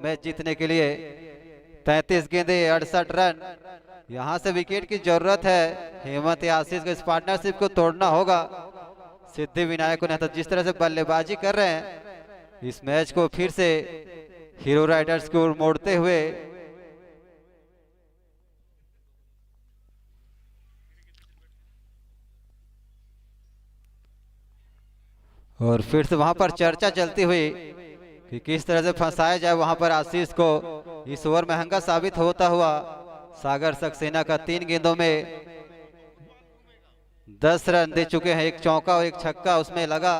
मैच जीतने के लिए। 33 गेंदे 68 रन, यहां से विकेट की जरूरत है। हेमंत या आशीष को इस पार्टनरशिप को तोड़ना होगा। सिद्धि विनायक ने तो जिस तरह से बल्लेबाजी कर रहे हैं, इस मैच को फिर से हीरो राइडर्स की ओर मोड़ते हुए और फिर से वहां पर चर्चा चलती हुई कि किस तरह से फंसाया जाए वहां पर आशीष को। इस ओवर महंगा साबित होता हुआ सागर सक्सेना का 3 गेंदों में 10 रन दे चुके हैं। एक चौका और एक छक्का उसमें लगा।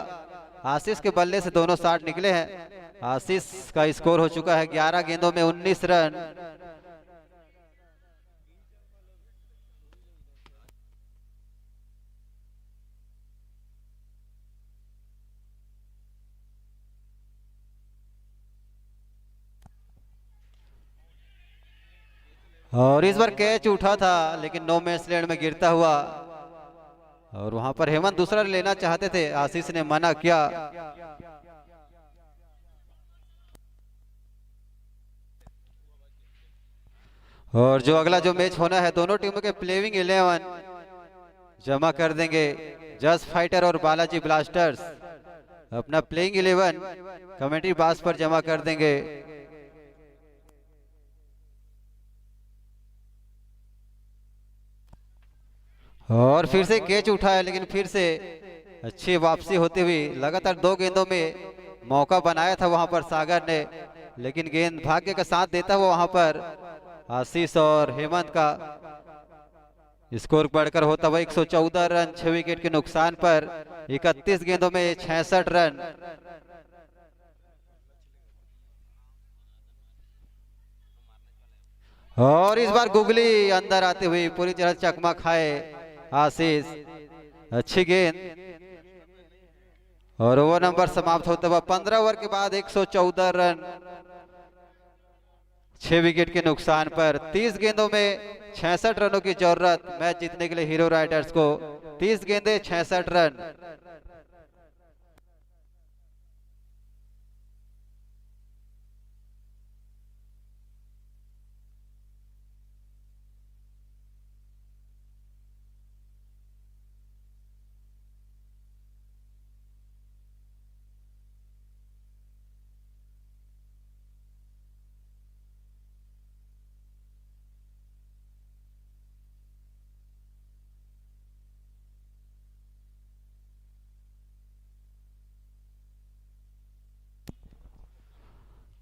आशीष के बल्ले से दोनों 60 निकले हैं। आशीष का स्कोर हो चुका है 11 गेंदों में 19 रन। और इस बार कैच उठा था लेकिन नो मैच लैंड में गिरता हुआ, और वहां पर हेमंत दूसरा लेना चाहते थे, आशीष ने मना किया। और जो अगला जो मैच होना है, दोनों टीमों के प्लेइंग 11 जमा कर देंगे। जस फाइटर और बालाजी ब्लास्टर्स अपना प्लेइंग 11 कमेंट्री बॉक्स पर जमा कर देंगे। और फिर से कैच उठा है लेकिन फिर से अच्छी वापसी होती हुई। लगातार 2 गेंदों में मौका बनाया था वहां पर सागर ने, लेकिन गेंद भाग्य का साथ देता हुआ वहां पर आशीष और हेमंत का स्कोर बढ़कर होता हुआ 114 रन 6 विकेट के नुकसान पर 31 गेंदों में 66 रन। और इस बार गुगली अंदर आते हुए पूरी तरह चकमा खाए आशीष। अच्छी गेंद और ओवर नंबर समाप्त होता हुआ 15 ओवर के बाद 114 रन 6 विकेट के नुकसान पर। 30 गेंदों में 66 रनों की जरूरत मैच जीतने के लिए हीरो राइडर्स को। 30 गेंदे 66 रन।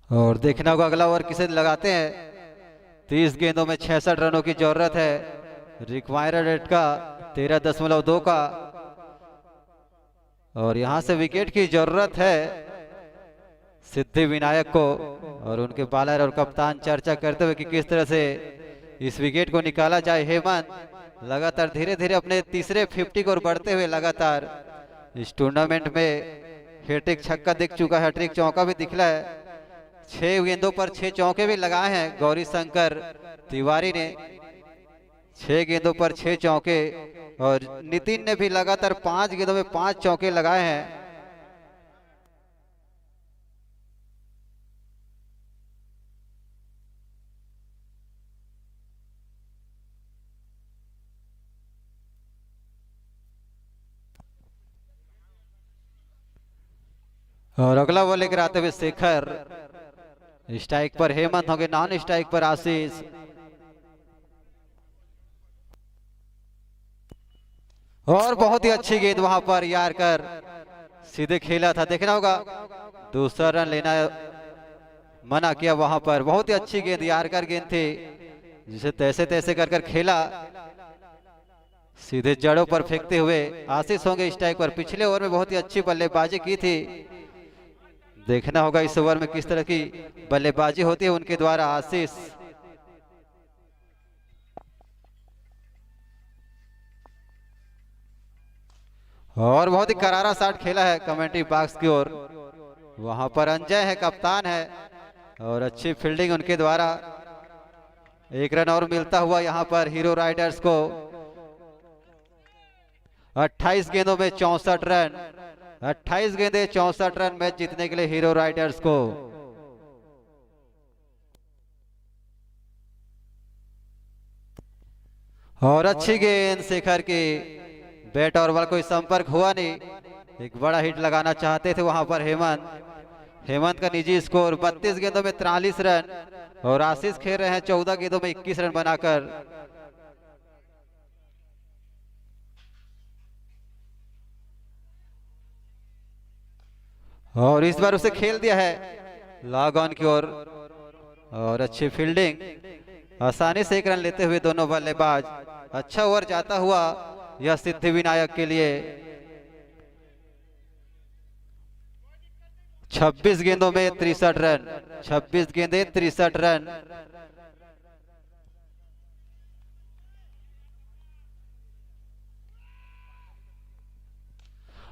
और देखना होगा अगला ओवर किसे लगाते हैं। 30 गेंदों में 66 रनों की जरूरत है। रिक्वायर्ड रेट का 13.2 का, और यहां से विकेट की जरूरत है सिद्धि विनायक को। और उनके बॉलर और कप्तान चर्चा करते हुए कि किस तरह से इस विकेट को निकाला जाए। हेमंत लगातार धीरे धीरे अपने तीसरे 50 की ओर बढ़ते हुए लगातार इस टूर्नामेंट में हैट्रिक छक्का दिख चुका है, हैट्रिक चौका भी दिखला है। 6 गेंदों पर 6 चौके भी लगाए हैं गौरी शंकर तिवारी ने। 6 गेंदों पर 6 चौके, और नितिन ने भी लगातार 5 गेंदों में 5 चौके लगाए हैं। और अगला बॉल लेकर आते हुए शेखर, स्ट्राइक पर हेमंत होंगे, नॉन स्ट्राइक पर आशीष। और बहुत ही अच्छी गेंद वहां पर यारकर सीधे खेला था, देखना होगा दूसरा रन लेना मना किया वहां पर। बहुत ही अच्छी गेंद यारकर गेंद थी जिसे तैसे तैसे कर कर खेला, सीधे जड़ों पर फेंकते हुए आशीष होंगे स्ट्राइक पर। पिछले ओवर में बहुत ही अच्छी बल्लेबाजी की थी, देखना होगा इस ओवर में किस तरह की बल्लेबाजी होती है उनके द्वारा। आशीष और बहुत ही करारा शॉट खेला है कमेंट्री बॉक्स की ओर। वहां पर अंजय है, कप्तान है, और अच्छी फील्डिंग उनके द्वारा। एक रन और मिलता हुआ यहां पर हीरो राइडर्स को। 28 गेंदों में 64 रन, 28 गेंदे 64 रन मैच जीतने के लिए हीरो राइडर्स को। और अच्छी गेंद शेखर की, बैट और बॉल कोई संपर्क हुआ नहीं। एक बड़ा हिट लगाना चाहते थे वहां पर हेमंत। हेमंत का निजी स्कोर 32 गेंदों में 43 रन, और आशीष खेल रहे हैं 14 गेंदों में 21 रन बनाकर। और इस बार उसे खेल दिया है लॉग ऑन की ओर, और अच्छी फील्डिंग, आसानी से एक रन लेते हुए दोनों बल्लेबाज। अच्छा ओवर जाता हुआ यह सिद्धि विनायक के लिए। 26 गेंदों में 63 रन, 26 गेंदे 63 रन।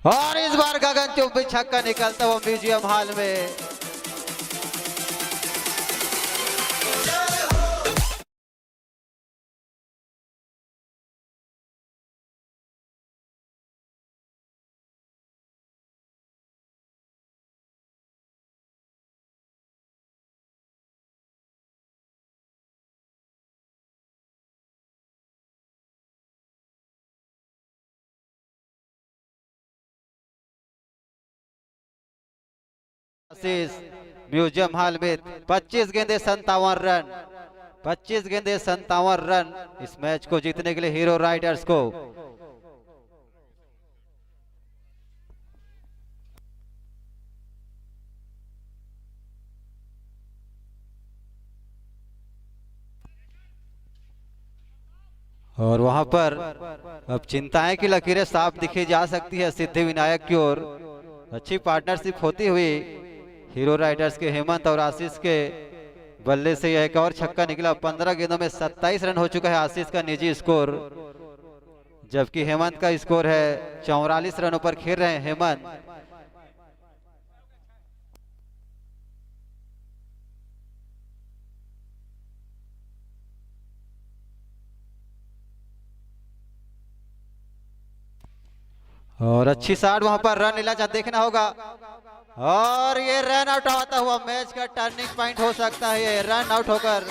और इस बार गगनचुंबी छक्का निकलता हुआ म्यूजियम हॉल में। म्यूजियम हॉल में 25 गेंदे 57 रन, 25 गेंदे 57 रन इस मैच को जीतने के लिए हीरो राइडर्स को। और वहां पर अब चिंताएं की लकीरें साफ दिखी जा सकती है सिद्धि विनायक की ओर। अच्छी पार्टनरशिप होती हुई हीरो राइडर्स के हेमंत और आशीष के बल्ले से यह एक और छक्का निकला। 15 गेंदों में 27 रन हो चुका है आशीष का निजी स्कोर, जबकि हेमंत का स्कोर है 44 रनों पर खेल रहे हैं हेमंत। और अच्छी शॉट वहां पर, रन लीला देखना होगा, और ये रन आउट होता हुआ मैच का टर्निंग पॉइंट हो सकता है। ये रन आउट होकर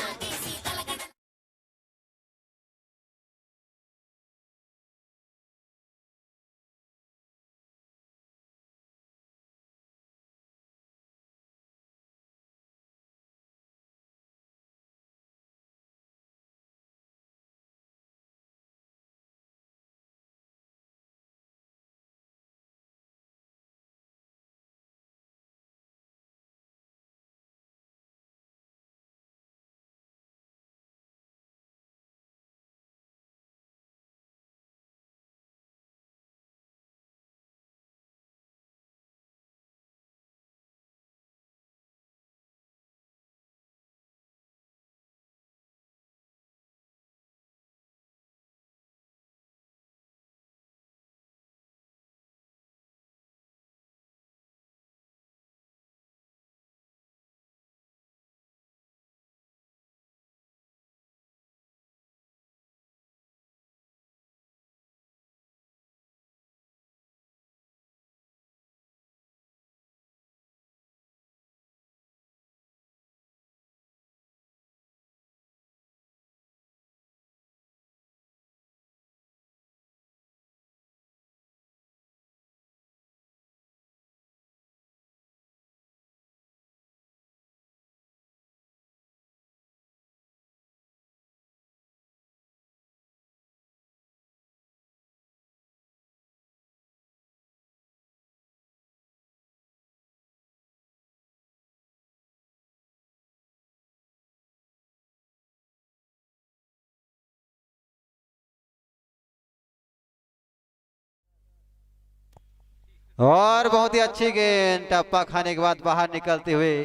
और बहुत ही अच्छी गेंद, टप्पा खाने के बाद बाहर निकलते हुए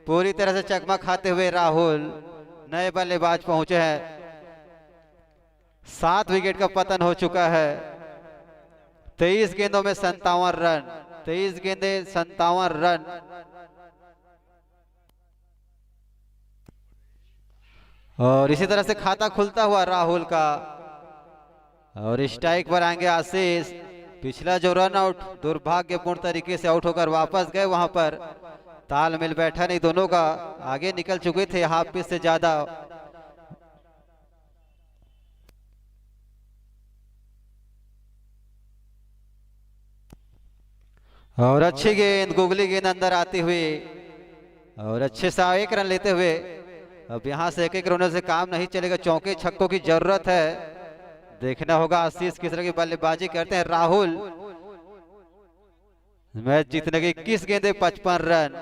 पूरी तरह से चकमा खाते हुए राहुल नए बल्लेबाज पहुंचे हैं। 7 विकेट का पतन हो चुका है। 23 गेंदों में 57 रन, 23 गेंदे 57 रन। और इसी तरह से खाता खुलता हुआ राहुल का। और स्ट्राइक पर आएंगे आशीष। पिछला जो रन आउट दुर्भाग्यपूर्ण तरीके से आउट होकर वापस गए, वहां पर तालमेल बैठा नहीं दोनों का, आगे निकल चुके थे हाफ पिच से ज्यादा। और अच्छी गेंद, गुगली गेंद अंदर आती हुई और अच्छे से 1 रन लेते हुए। अब यहां से 1-1 रनों से काम नहीं चलेगा, चौके छक्कों की जरूरत है। देखना होगा आशीष किस तरह की बल्लेबाजी करते हैं। राहुल मैच जीतने के 21 गेंदे 55 रन,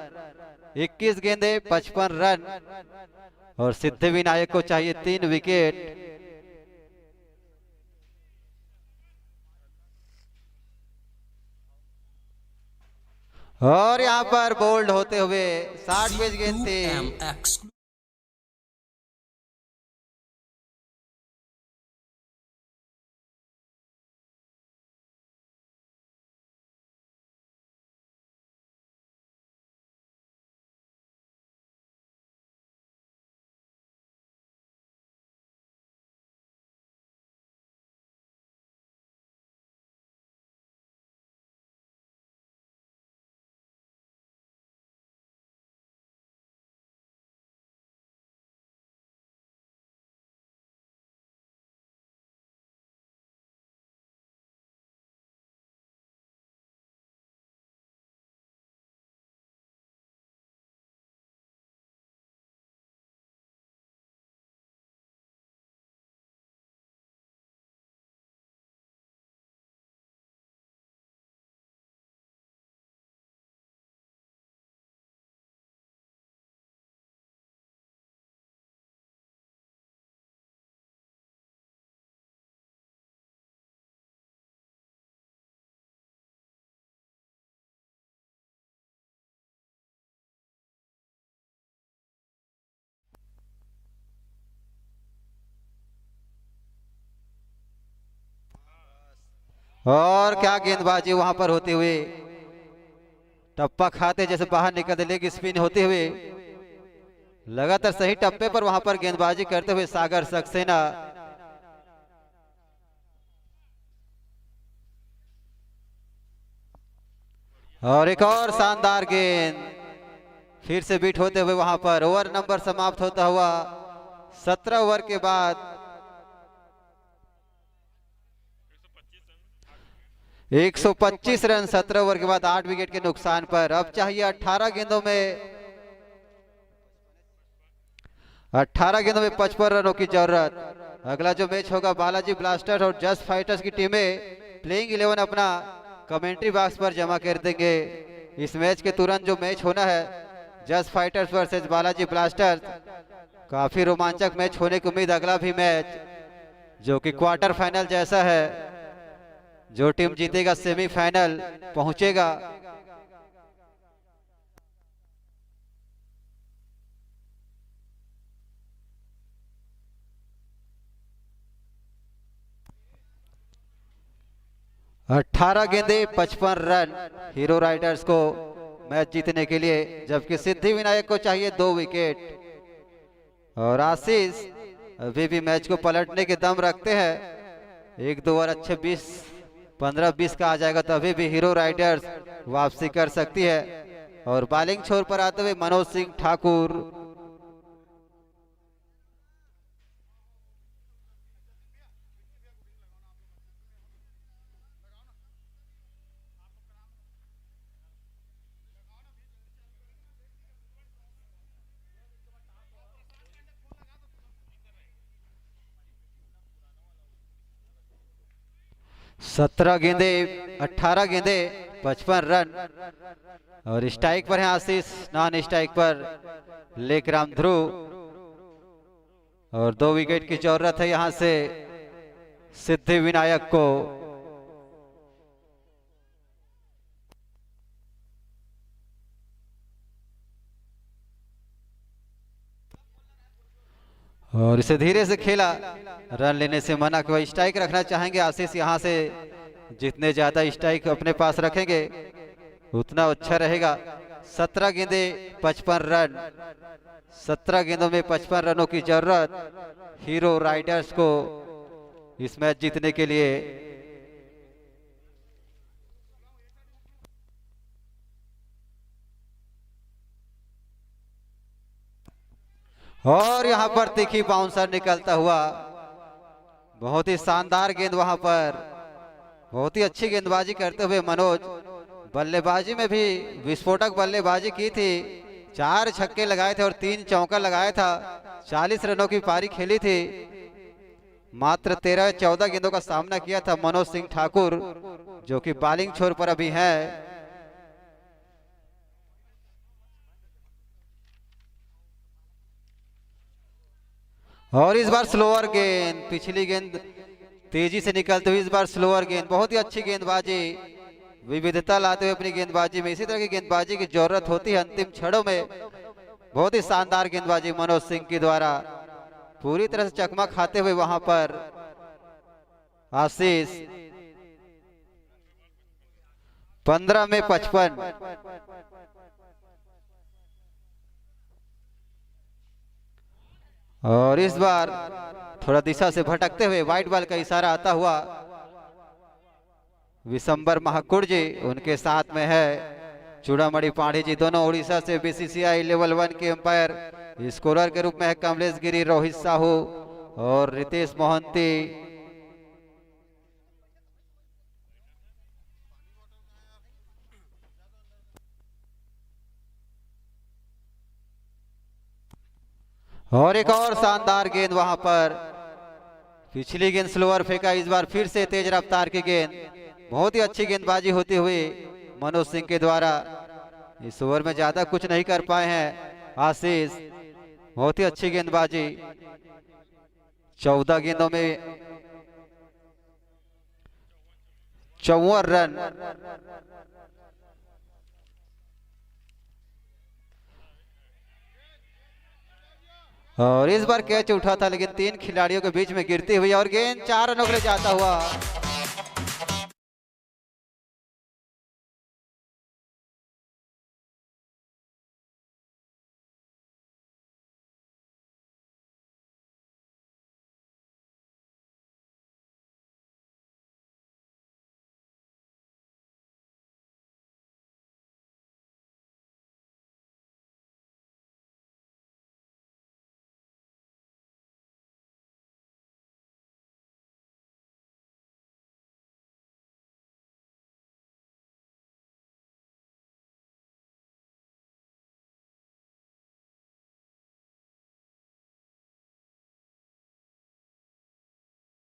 21 गेंदे 55 रन। और सिद्धिविनायक को चाहिए 3 विकेट। और यहां पर बोल्ड होते हुए 60 पेज गेंद थी। और क्या गेंदबाजी वहां पर होते हुए, टप्पा खाते जैसे बाहर निकलते, लेग स्पिन होते हुए लगातार सही टप्पे पर वहां पर गेंदबाजी करते हुए सागर सक्सेना। और एक और शानदार गेंद फिर से बीट होते हुए वहां पर। ओवर नंबर समाप्त होता हुआ 17 ओवर के बाद 125 रन 17 ओवर के बाद 8 विकेट के नुकसान पर। अब चाहिए 18 गेंदों में 55 रनों की जरूरत। अगला जो मैच होगा बालाजी ब्लास्टर्स और जस्ट फाइटर्स की टीमें प्लेइंग 11 अपना कमेंट्री बॉक्स पर जमा कर देंगे। इस मैच के तुरंत जो मैच होना है just fighters versus Balaji blasters, काफी रोमांचक मैच होने की उम्मीद। अगला भी मैच जो कि क्वार्टर फाइनल जैसा है, जो टीम जीतेगा सेमीफाइनल पहुंचेगा। अठारह गेंदे 55 रन हीरो राइडर्स को मैच जीतने के लिए, जबकि सिद्धि विनायक को चाहिए 2 विकेट। और आशीष अभी भी मैच को पलटने के दम रखते हैं। 1-2 ओवर अच्छे 15-20 का आ जाएगा तो अभी भी हीरो राइडर्स वापसी कर सकती है। और बॉलिंग छोर पर आते हुए मनोज सिंह ठाकुर। सत्रह गेंदे 18 गेंदे 55 रन। और स्ट्राइक पर है आशीष, नॉन स्ट्राइक पर लेकराम ध्रुव। और 2 विकेट की जरूरत है यहां से सिद्धि विनायक को। और इसे धीरे से खेला, रन लेने से मना किया। स्ट्राइक रखना चाहेंगे आशीष, यहाँ से जितने ज्यादा स्ट्राइक अपने पास रखेंगे उतना अच्छा रहेगा। 17 गेंदे 55 रन, 17 गेंदों में 55 रनों की जरूरत हीरो राइडर्स को इस मैच जीतने के लिए। और यहां पर तीखी बाउंसर निकलता हुआ, बहुत ही शानदार गेंद वहां पर, बहुत ही अच्छी गेंदबाजी करते हुए मनोज। बल्लेबाजी में भी विस्फोटक बल्लेबाजी की थी, 4 छक्के लगाए थे और 3 चौका लगाया था। 40 रनों की पारी खेली थी, मात्र 13-14 गेंदों का सामना किया था मनोज सिंह ठाकुर, जो कि बॉलिंग छोर पर अभी है। और इस बार स्लोअर गेंद, पिछली गेंद तेजी से निकलते हुए इस बार स्लोअर गेंद, बहुत ही अच्छी गेंदबाजी, विविधता लाते हुए अपनी गेंदबाजी में। इसी तरह की गेंदबाजी की जरूरत होती है अंतिम क्षणों में। बहुत ही शानदार गेंदबाजी मनोज सिंह के द्वारा, पूरी तरह से चकमा खाते हुए वहां पर आशीष। 15 में 55। और इस बार थोड़ा दिशा से भटकते हुए वाइट बॉल का इशारा आता हुआ विशंबर महाकुड़ जी उनके साथ में है चूड़ामणि पांडे जी, दोनों उड़ीसा से बीसीसीआई लेवल 1 के अंपायर। स्कोरर के रूप में है कमलेश गिरी, रोहित साहू और रितेश मोहंती। और एक और शानदार गेंद वहां पर, पिछली गेंद स्लोअर फेंका, इस बार फिर से तेज रफ्तार की गेंद। बहुत ही अच्छी गेंदबाजी होती हुई मनोज सिंह के द्वारा। इस ओवर में ज्यादा कुछ नहीं कर पाए हैं आशीष, बहुत ही अच्छी गेंदबाजी। 14 गेंदों में 54 रन। और इस बार कैच उठा था लेकिन 3 खिलाड़ियों के बीच में गिरती हुई, और गेंद 4 रनों के लिए जाता हुआ।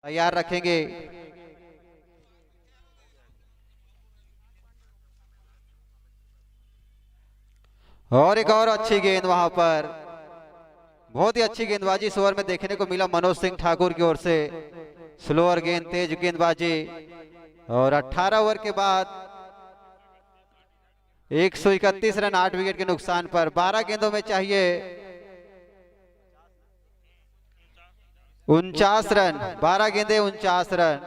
तैयार रखेंगे। और एक और अच्छी गेंद वहां पर, बहुत ही अच्छी गेंदबाजी इस ओवर में देखने को मिला मनोज सिंह ठाकुर की ओर से। स्लोअर गेंद, तेज गेंदबाजी। और 18 ओवर के बाद 131 रन 8 विकेट के नुकसान पर। 12 गेंदों में चाहिए 49 रन, 12 गेंदे 49 रन,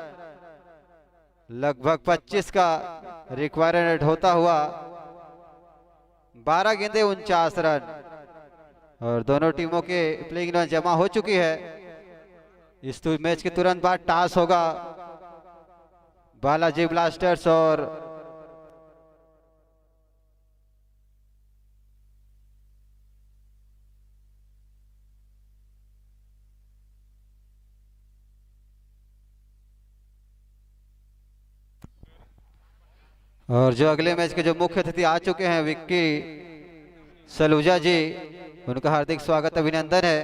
लगभग 25 का रिक्वायरमेंट होता हुआ 12 गेंदे 49 रन। और दोनों टीमों के प्लेइंग इलेवन जमा हो चुकी है। इस मैच के तुरंत बाद टॉस होगा बालाजी ब्लास्टर्स और जो अगले मैच के जो मुख्य अतिथि आ चुके हैं विक्की सलूजा जी, उनका हार्दिक स्वागत अभिनंदन है।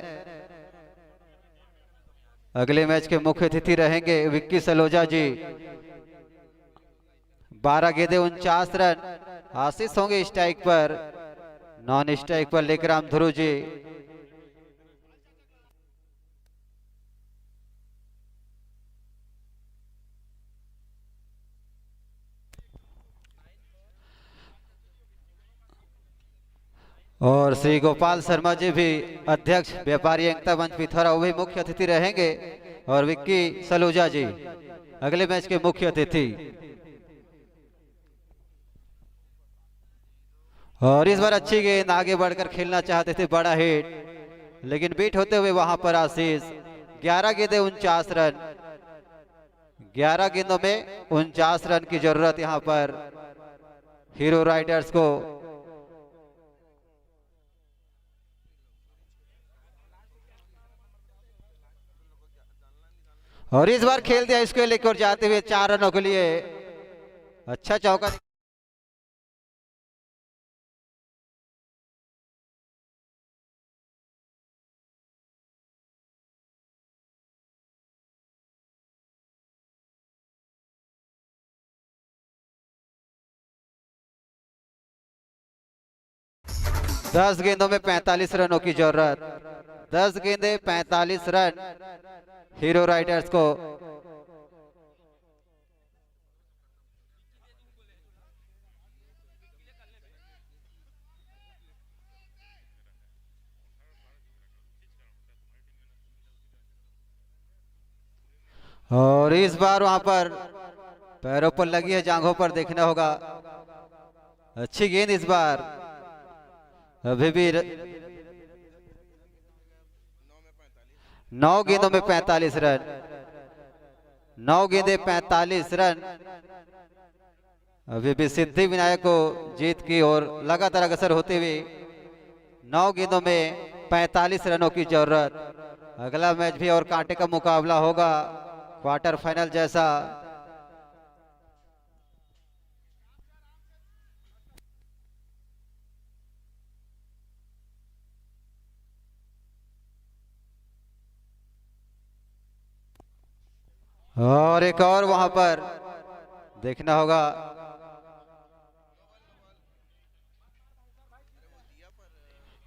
अगले मैच के मुख्य अतिथि रहेंगे विक्की सलोजा जी। 12 गेंदे 49 रन। आशीष होंगे स्ट्राइक पर, नॉन स्ट्राइक पर लेकराम ध्रुव जी। और श्री गोपाल शर्मा जी भी अध्यक्ष व्यापारी एकता मंच पिथौरा, वो भी मुख्य अतिथि रहेंगे। और विक्की सलूजा जी अगले मैच के मुख्य अतिथि। और इस बार अच्छी गेंद, आगे बढ़कर खेलना चाहते थे, बड़ा हिट, लेकिन बीट होते हुए वहां पर आशीष। 11 गेंदें 49 रन, 11 गेंदों में 49 रन की जरूरत यहां पर हीरो राइडर्स को। और इस बार खेल दिया इसको लेकर जाते हुए 4 रनों के लिए, अच्छा चौका। दस गेंदों में 45 रनों की जरूरत, 10 गेंदें 45 रन हीरो राइडर्स को। और इस बार वहां पर पैरों पर लगी है, जांघों पर देखना होगा। अच्छी गेंद इस बार, अभी भी 9 गेंदों में 45 रन, 9 गेंदें 45 रन। अभी भी सिद्धि विनायक को जीत की और लगातार अग्रसर होते हुए 9 गेंदों में 45 रनों की जरूरत। अगला मैच भी और कांटे का मुकाबला होगा, क्वार्टर फाइनल जैसा। और एक और वहां पर देखना होगा।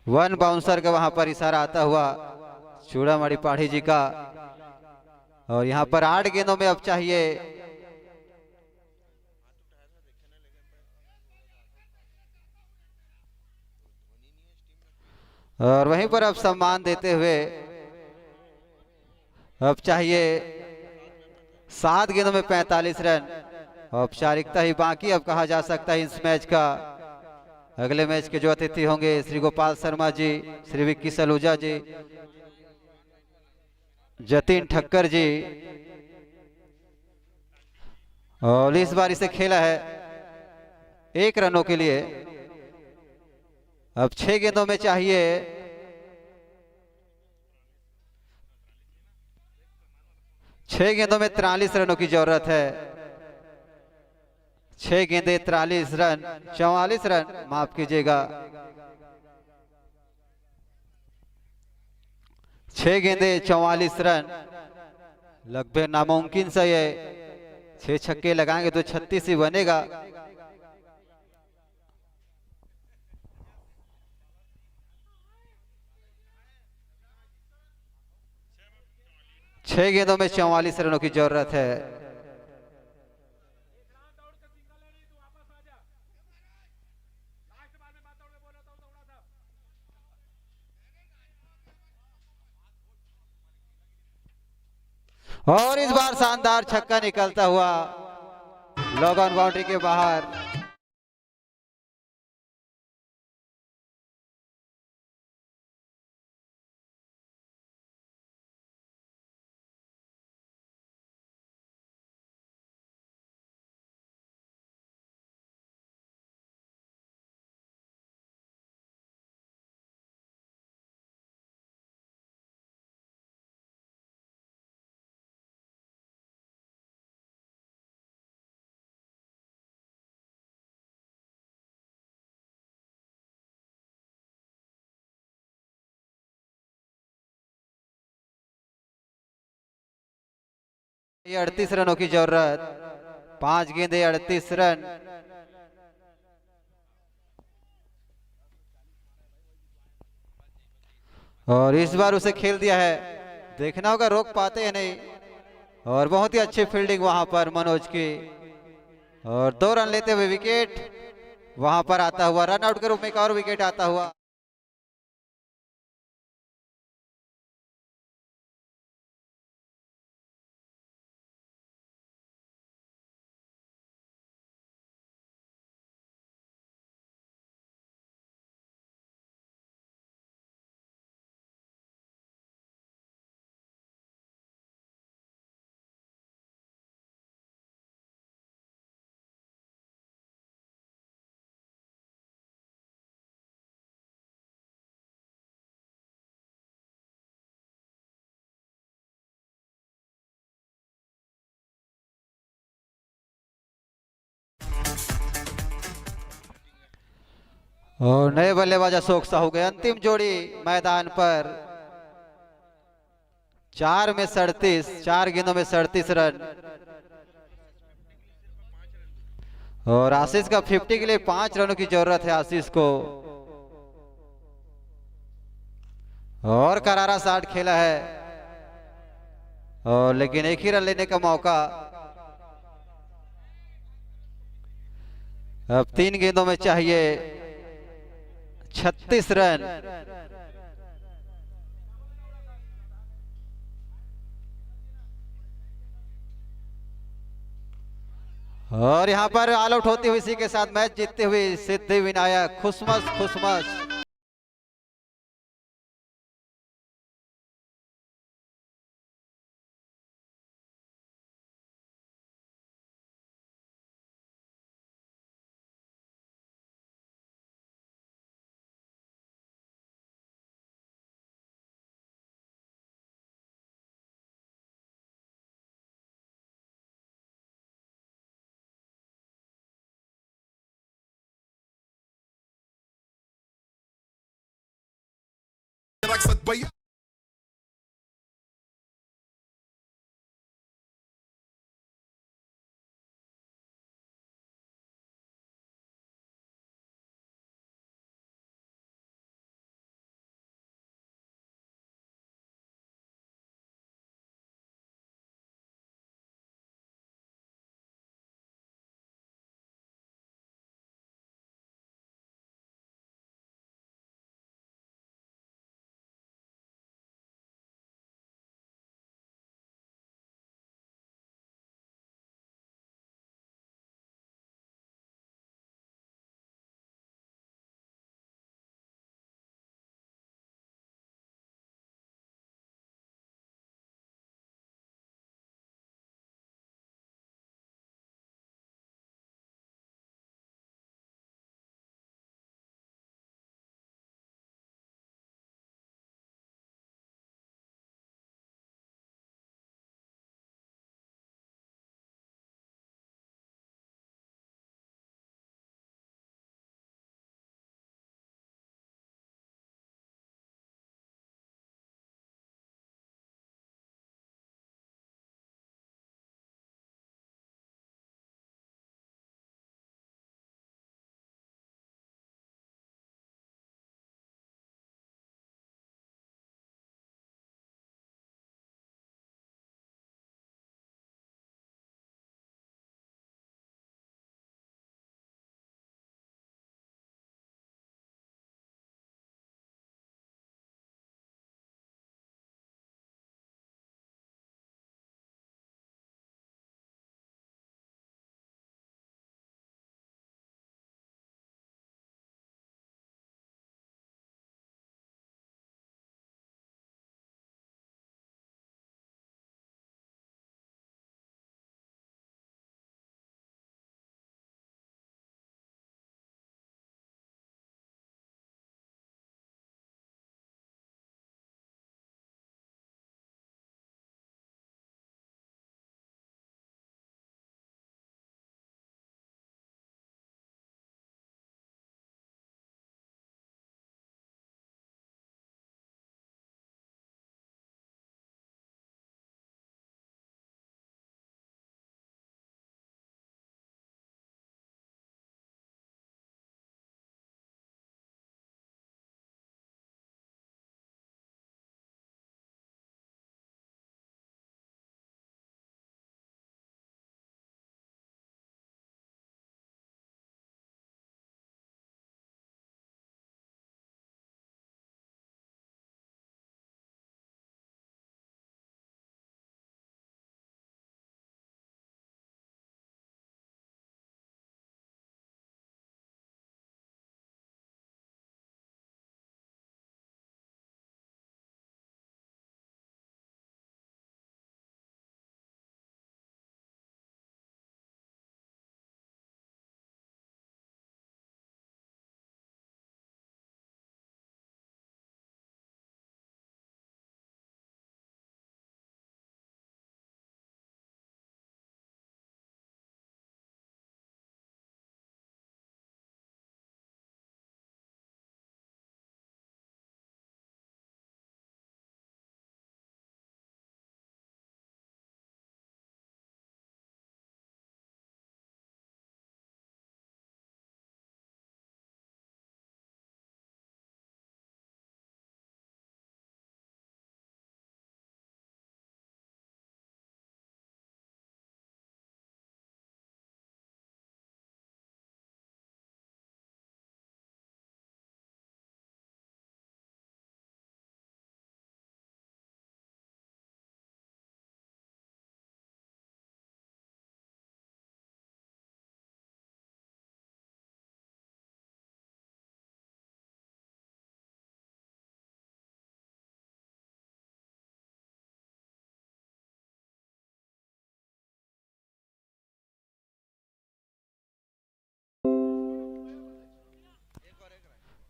वन बाउंसर का वहां पर इशारा आता हुआ चूड़ामणि पाठी जी का। और यहां पर 8 गेंदों में अब चाहिए और वहीं पर अब सम्मान देते हुए अब चाहिए 7 गेंदों में 45 रन। औपचारिकता ही बाकी अब कहा जा सकता है इस मैच का। अगले मैच के जो अतिथि होंगे श्री गोपाल शर्मा जी, श्री विक्की सलूजा जी, जतिन ठक्कर जी। और इस बार इसे खेला है 1 रनों के लिए। अब 6 गेंदों में चाहिए 6 गेंदों में 43 रनों की जरूरत है। 6 गेंदें 43 रन, 44 रन माफ कीजिएगा, 6 गेंदें 44 रन। लगभग नामुमकिन सा ये 6 छक्के लगाएंगे तो 36 ही बनेगा। छह गेंदों में 44 रनों की जरूरत है। और इस बार शानदार छक्का निकलता हुआ लॉग ऑन बाउंड्री के बाहर। ये 38 रनों की जरूरत, 5 गेंदे 38 रन। और इस बार उसे खेल दिया है, देखना होगा रोक पाते हैं नहीं। और बहुत ही अच्छी फील्डिंग वहां पर मनोज की। और 2 रन लेते हुए विकेट वहां पर आता हुआ, रन आउट के रूप में एक और विकेट आता हुआ। और नए बल्लेबाज अशोक साहू गए अंतिम जोड़ी मैदान पर 4 में 37, 4 गेंदों में 37 रन। और आशीष का 50 के लिए 5 रनों की जरूरत है आशीष को। और करारा शॉट खेला है और लेकिन एक ही रन लेने का मौका। अब 3 गेंदों में चाहिए 36 रन। और यहां पर ऑल आउट होती हुई इसी के साथ मैच जीतते हुए सिद्धि विनायक खुशमस खुशमस।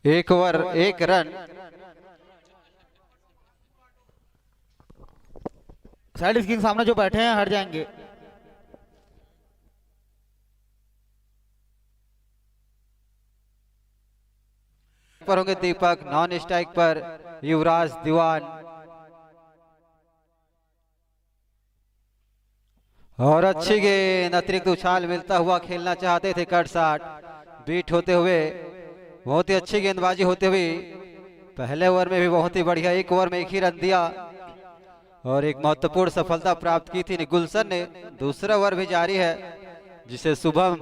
एक ओवर 1 रन। साइड स्क्रीन सामने जो बैठे हैं हट जाएंगे। पर होंगे दीपक, नॉन स्ट्राइक पर युवराज दीवान। और अच्छी गेंद, अतिरिक्त उछाल मिलता हुआ खेलना चाहते थे कट शॉट, बीट होते हुए बहुत ही अच्छी गेंदबाजी होते हुए पहले ओवर में भी बहुत ही बढ़िया, एक ओवर में 1 ही रन दिया और एक महत्वपूर्ण सफलता प्राप्त की थी गुलशन ने। दूसरा ओवर भी जारी है जिसे शुभम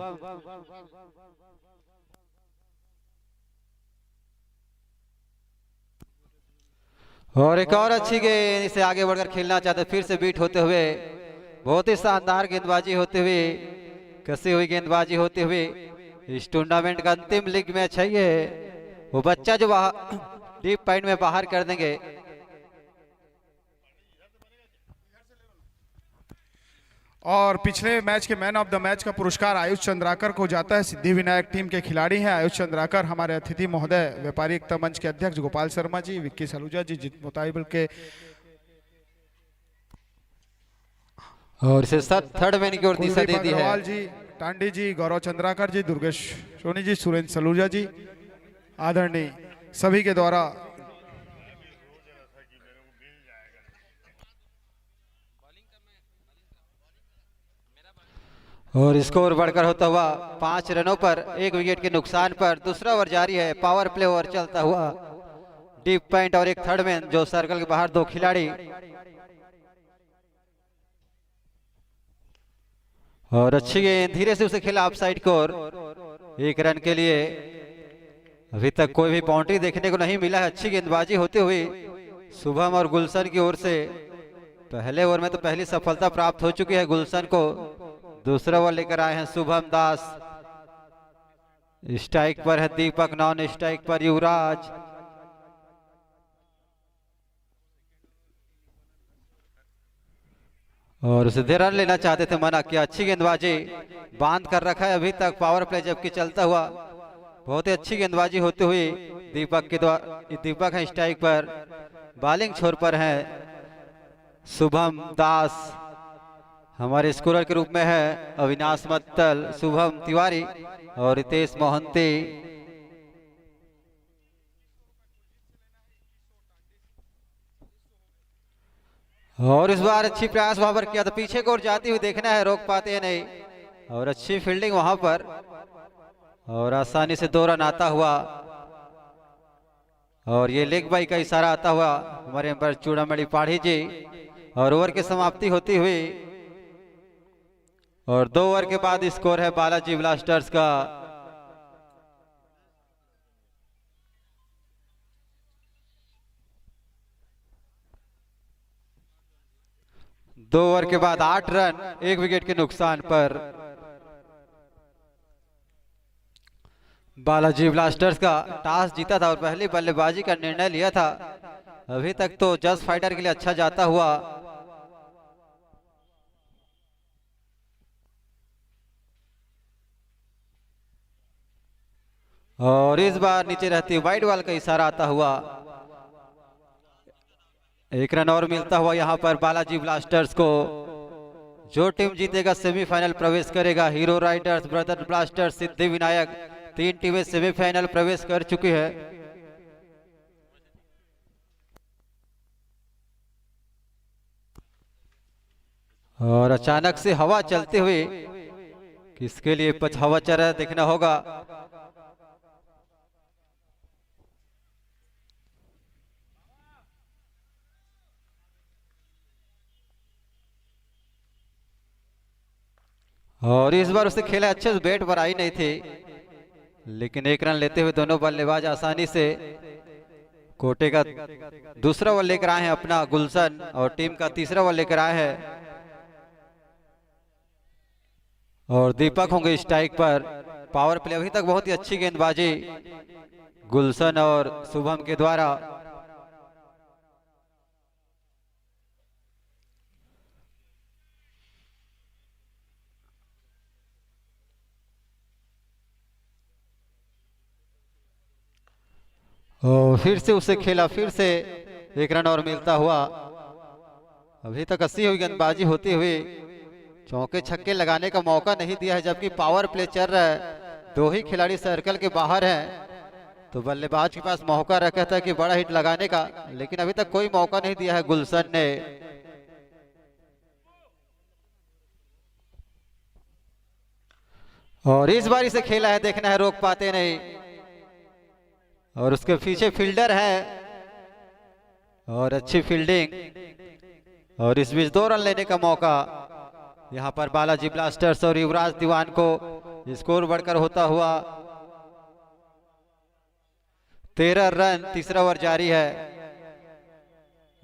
और एक और अच्छी गेंद, इसे आगे बढ़कर खेलना चाहते, फिर से बीट होते हुए बहुत ही शानदार गेंदबाजी होते हुए, कसी हुई गेंदबाजी होते हुए इस टूर्नामेंट का अंतिम लीग मैच है ये। वो बच्चा जो डीप पॉइंट में बाहर कर देंगे। और पिछले मैच के मैन ऑफ द मैच का पुरस्कार आयुष चंद्राकर को जाता है। सिद्धि विनायक टीम के खिलाड़ी हैं आयुष चंद्राकर। हमारे अतिथि महोदय व्यापारी एकता मंच के अध्यक्ष गोपाल शर्मा जी, विक्की सलूजा जी, जीत मुताबिल के और इसे थर्ड मैन की ओर दिशा दे दी है। अग्रवाल जी, टांडी जी, गौरव चंद्राकर जी, दुर्गेश सोनी जी, सुरेंद्र सलूजा जी आदरणीय सभी के द्वारा और स्कोर बढ़कर होता हुआ 5 रनों पर 1 विकेट के नुकसान पर दूसरा ओवर जारी है। पावर प्ले ओवर चलता हुआ डीप पॉइंट और एक थर्ड मैन जो सर्कल के बाहर 2 खिलाड़ी और अच्छी गेंद, धीरे से उसे खेला ऑफ साइड को और 1 रन के लिए। अभी तक कोई भी बाउंड्री देखने को नहीं मिला है। अच्छी गेंदबाजी होते हुए शुभम और गुलशन की ओर से पहले ओवर में तो पहली सफलता प्राप्त हो चुकी है गुलशन को। दूसरा ओवर लेकर आए हैं शुभम दास। स्ट्राइक पर है दीपक, नॉन स्ट्राइक पर युवराज। और सीधे रन लेना चाहते थे, मना किया। अच्छी गेंदबाजी बांध कर रखा है अभी तक पावर प्ले जबकि चलता हुआ। बहुत ही अच्छी गेंदबाजी होती हुई दीपक के द्वारा। दीपक है स्ट्राइक पर, बॉलिंग छोर पर है शुभम दास। हमारे स्कोरर के रूप में है अविनाश मित्तल, शुभम तिवारी और रितेश मोहंती। और इस बार अच्छी प्रयास वहां पर किया था, पीछे को ओर जाती हुई देखना है, रोक पाते हैं नहीं। और अच्छी फील्डिंग वहां पर और आसानी से 2 रन आता हुआ। और ये लेग बाई का इशारा आता हुआ हमारे अंपायर चूड़ामणि पाढ़ी जी। और ओवर की समाप्ति होती हुई और 2 ओवर के बाद स्कोर है बालाजी ब्लास्टर्स का 2 ओवर के बाद 8 रन 1 विकेट के नुकसान पर बालाजी ब्लास्टर्स का टॉस जीता था और पहली बल्लेबाजी का निर्णय लिया था। अभी तक तो जस्ट फाइटर के लिए अच्छा जाता हुआ। और इस बार नीचे रहती वाइड बॉल का इशारा आता हुआ 1 रन और मिलता हुआ यहां पर बालाजी ब्लास्टर्स को। जो टीम जीतेगा सेमीफाइनल प्रवेश करेगा। Hero Riders, brother blasters, Siddhi Vinayak 3 टीमें सेमीफाइनल प्रवेश कर चुकी है। और अचानक से हवा चलते हुए किसके लिए हवा चल रहा है देखना होगा। और इस बार उसे खेला अच्छे से, बैट पर आई नहीं थी लेकिन 1 रन लेते हुए दोनों बल्लेबाज आसानी से कोटे का दूसरा ओवर लेकर आए हैं अपना गुलशन और टीम का तीसरा ओवर लेकर आए हैं। और दीपक होंगे स्ट्राइक पर। पावर प्ले अभी तक बहुत ही अच्छी गेंदबाजी गुलशन और शुभम के द्वारा। और फिर से उसे खेला, फिर से एक रन और मिलता हुआ। अभी तक 80 हुई गेंदबाजी होती हुई, चौके छक्के लगाने का मौका नहीं दिया है, जबकि पावर प्ले चल रहा है। 2 ही खिलाड़ी सर्कल के बाहर हैं, तो बल्लेबाज के पास मौका रखा था कि बड़ा हिट लगाने का, लेकिन अभी तक कोई मौका नहीं दिया है गुलशन ने। और इस बारी से खेला है, देखना है रोक पाते नहीं। और उसके पीछे फील्डर है और अच्छी फील्डिंग। और इस बीच 2 रन लेने का मौका यहां पर बालाजी ब्लास्टर्स और युवराज दीवान को। स्कोर बढ़कर होता हुआ 13 रन, तीसरा ओवर जारी है।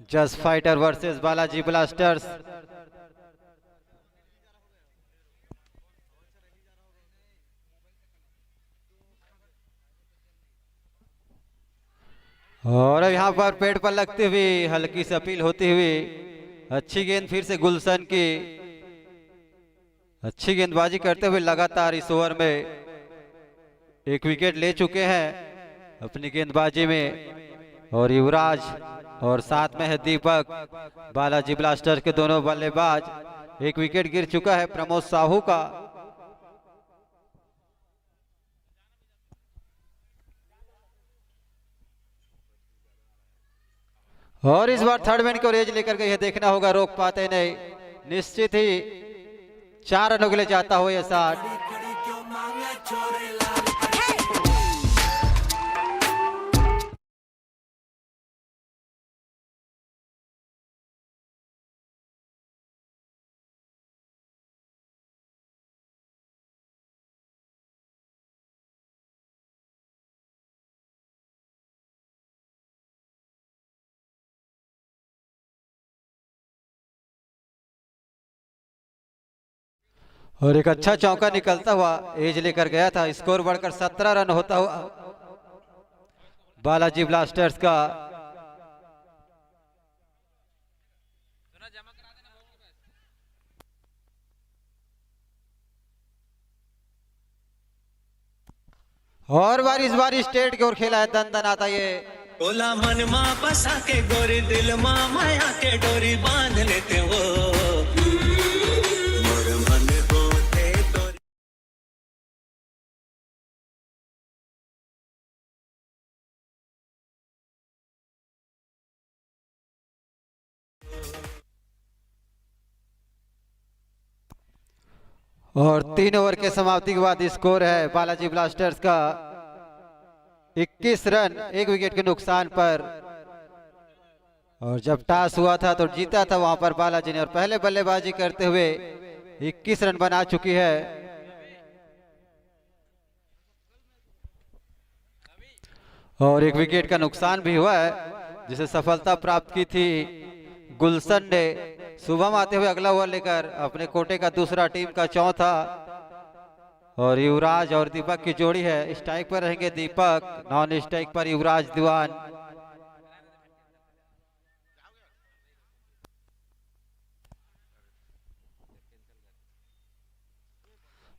Just fighter versus Balaji blasters. और अब यहाँ पर पेड़ पर लगते हुए हल्की सी अपील होती हुई, अच्छी गेंद फिर से गुलशन की। अच्छी गेंदबाजी करते हुए लगातार इस ओवर में 1 विकेट ले चुके हैं अपनी गेंदबाजी में। और युवराज और साथ में है दीपक, बालाजी ब्लास्टर्स के दोनों बल्लेबाज। 1 विकेट गिर चुका है प्रमोद साहू का। और इस बार थर्ड मैन को रेज लेकर गई है, देखना होगा रोक पाते नहीं। निश्चित ही 4 रनों के लिए जाता हो ये 60। और एक अच्छा चौका निकलता हुआ एज लेकर गया था। स्कोर बढ़कर 17 रन होता हुआ बालाजी ब्लास्टर्स का। और इस बार स्टेट की ओर खेला है, दन दन आता ये। बोला मन माँ बसा के गोरी, दिल माँ माया के डोरी बांध लेते हो। और 3 ओवर के समाप्ति के बाद स्कोर है बालाजी ब्लास्टर्स का 21 रन, 1 विकेट के नुकसान पर। और जब टॉस हुआ था तो जीता था वहां पर बालाजी ने, और पहले बल्लेबाजी करते हुए 21 रन बना चुकी है। और 1 विकेट का नुकसान भी हुआ है, जिसे सफलता प्राप्त की थी गुलशन ने। शुभम आते हुए अगला ओवर लेकर अपने कोटे का दूसरा, टीम का चौथा। और युवराज और दीपक की जोड़ी है। स्ट्राइक पर रहेंगे दीपक, नॉन स्ट्राइक पर युवराज दीवान।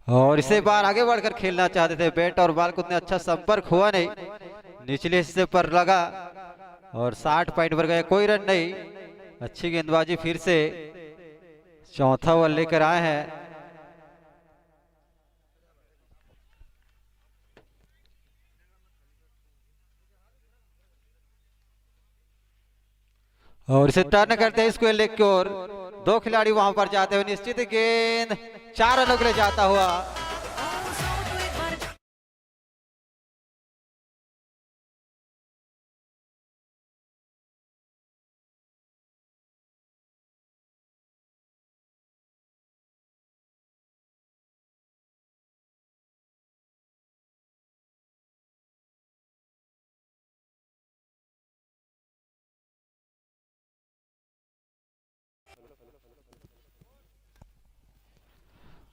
और इसे बार आगे बढ़कर खेलना चाहते थे, बैट और बॉल को उतना अच्छा संपर्क हुआ नहीं, निचले हिस्से पर लगा और 60 पॉइंट पर गए, कोई रन नहीं। अच्छी गेंदबाजी फिर से, चौथा ओवर लेकर आए हैं। और इसे टर्न करते हैं स्क्वायर लेग की ओर। 2 खिलाड़ी वहां पर जाते हुए, निश्चित गेंद 4 रनों के लिए जाता हुआ।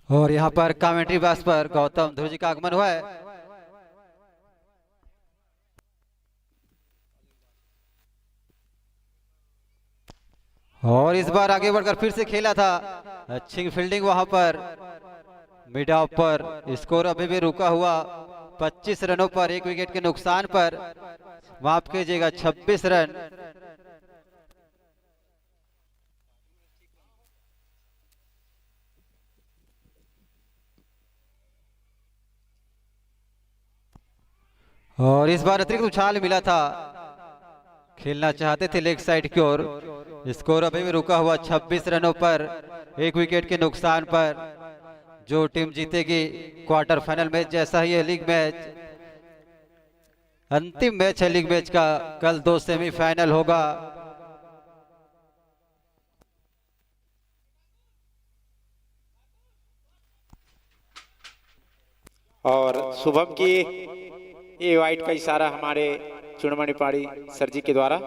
और यहाँ पर कमेंट्री बॉक्स पर गौतम ध्रुव जी का आगमन हुआ है। और इस बार आगे बढ़कर फिर से खेला था, अच्छी फील्डिंग वहां पर मिड ऑफ पर। स्कोर अभी भी रुका हुआ 25 रनों पर, 1 विकेट के नुकसान पर। माफ कीजिएगा 26 रन। और इस बार अतिरिक्त उछाल मिला था, खेलना चाहते थे लेग साइड की ओर। स्कोर अभी भी रुका हुआ 26 रनों पर, 1 विकेट के नुकसान पर। जो टीम जीतेगी क्वार्टर फाइनल मैच जैसा ही है लीग मैच, अंतिम मैच है लीग मैच का। कल 2 सेमीफाइनल होगा। और शुभम की ये वाइट का इशारा हमारे चुनमणि पाड़ी सर जी के द्वारा।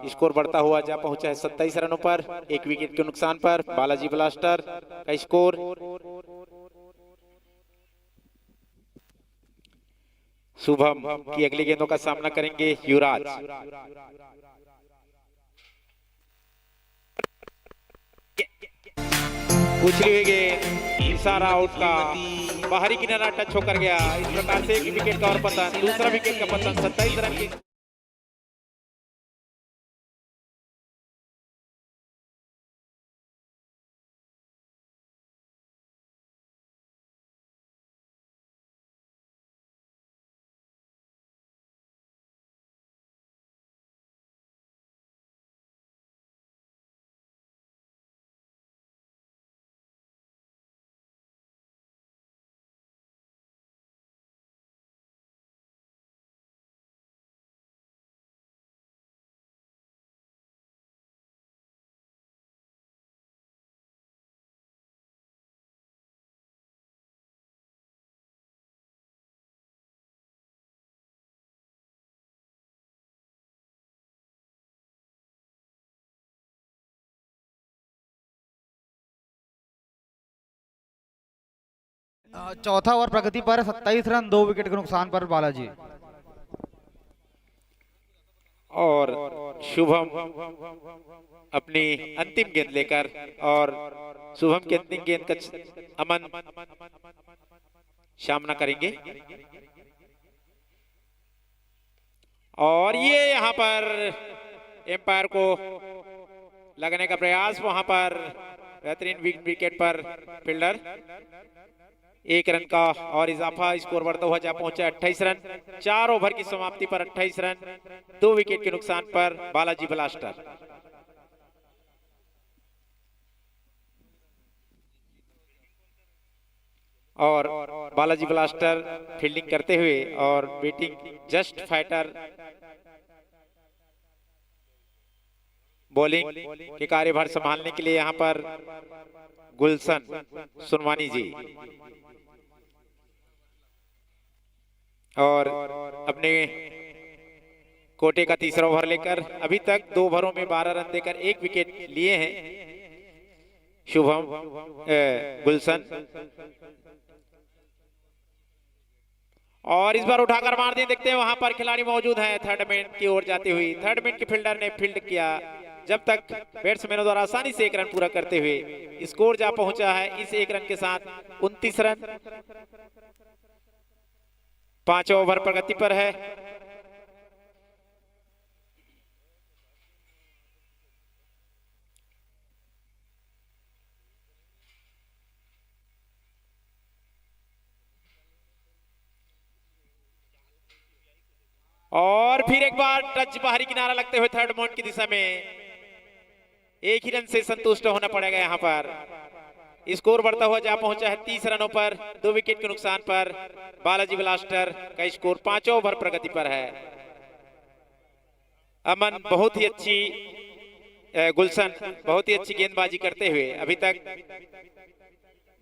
स्कोर बढ़ता हुआ जा पहुंचा है 27 रनों पर, 1 विकेट के नुकसान पर। बालाजी ब्लास्टर का स्कोर। शुभम की अगली गेंदों का सामना करेंगे युवराज। उछली हुई गेंद, इशारा आउट का, बाहरी किनारा टच होकर गया। इस प्रकार से 1 विकेट का और पतन, दूसरा विकेट का पतन 27 रन की। चौथा ओवर प्रगति पर 27 रन 2 विकेट के नुकसान पर बालाजी। और शुभम अपनी अंतिम गेंद लेकर, और शुभम की अंतिम गेंद का अमन सामना करेंगे। और ये यहाँ पर एम्पायर को लगने का प्रयास, वहां पर बेहतरीन विकेट पर फील्डर। 1 रन का और इजाफा, स्कोर बढ़ता हुआ जा पहुंचा 28 रन। 4 ओवर की समाप्ति पर 28 रन 2 विकेट के नुकसान पर बालाजी ब्लास्टर। और बालाजी ब्लास्टर फील्डिंग करते हुए और बैटिंग जस्ट फाइटर बॉलिंग के कार्यभार संभालने के लिए यहाँ पर गुलशन सुनवानी जी। और अपने कोटे का तीसरा ओवर लेकर अभी तक 2 ओवरों में 12 रन देकर 1 विकेट लिए हैं शुभम गुलशन। और इस बार उठाकर मार दिए, देखते हैं वहां पर खिलाड़ी मौजूद हैं। थर्ड मैन की ओर जाते हुए थर्ड मैन के फील्डर ने फील्ड किया, जब तक बैट्समैनों द्वारा आसानी से 1 रन पूरा करते हुए स्कोर जा पहुंचा है इस 1 रन के साथ 29 रन। 5 ओवर प्रगति पर है। और फिर एक बार टच बाहरी किनारा लगते हुए थर्ड मॉन्ट की दिशा में 1 ही रन से संतुष्ट होना पड़ेगा। यहाँ पर स्कोर बढ़ता हुआ जा पहुंचा है 30 रनों पर 2 विकेट के नुकसान पर। बालाजी ब्लास्टर का स्कोर 5 ओवर प्रगति पर है। अमन बहुत ही अच्छी, गुलशन बहुत ही अच्छी गेंदबाजी करते हुए अभी तक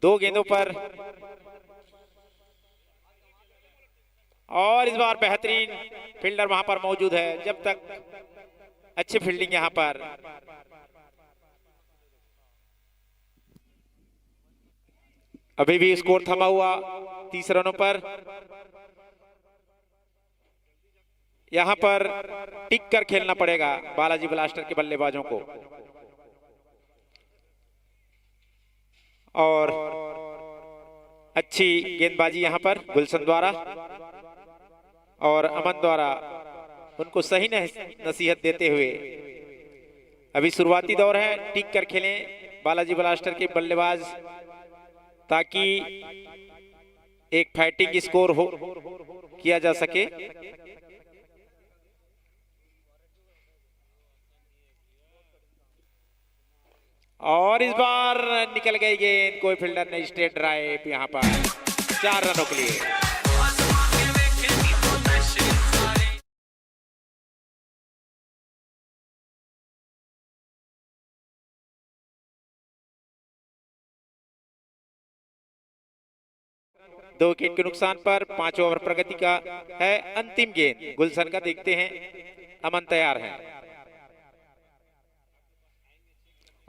2 गेंदों पर, और इस बार बेहतरीन फील्डर वहां पर मौजूद है, जब तक अच्छी फील्डिंग यहां पर। अभी भी स्कोर थमा हुआ 30 रनों पर। यहां पर टिक कर खेलना पड़ेगा बालाजी ब्लास्टर के बल्लेबाजों को। और अच्छी गेंदबाजी यहां पर गुलशन द्वारा। और अमन द्वारा उनको सही नसीहत देते हुए अभी शुरुआती दौर है। टिक कर खेलें बालाजी ब्लास्टर के बल्लेबाज ताकि एक फाइटिंग स्कोर हो किया जा सके। और इस बार निकल गई गेंद, कोई फील्डर ने स्ट्रेट ड्राइव यहाँ पर 4 रनों के लिए। दो विकेट के नुकसान पर 5 ओवर प्रगति का है अंतिम गेंद। गुलशन का देखते हैं, अमन तैयार है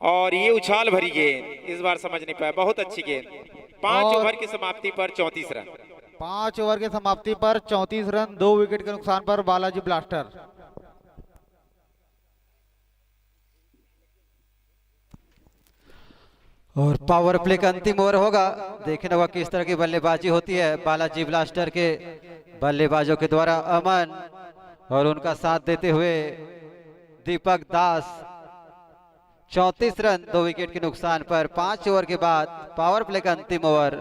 और ये उछाल भरी गेंद इस बार समझ नहीं पाया, बहुत अच्छी गेंद। 5 ओवर की समाप्ति पर 34 रन। 5 ओवर की समाप्ति पर 34 रन, 2 विकेट के नुकसान पर बालाजी ब्लास्टर। और पावर प्ले का अंतिम ओवर होगा, देखने होगा किस तरह की बल्लेबाजी होती है बालाजी ब्लास्टर के बल्लेबाजों के द्वारा। अमन और उनका साथ देते हुए दीपक दास 34 रन, 2 विकेट के नुकसान पर 5 ओवर के बाद पावर प्ले का अंतिम ओवर।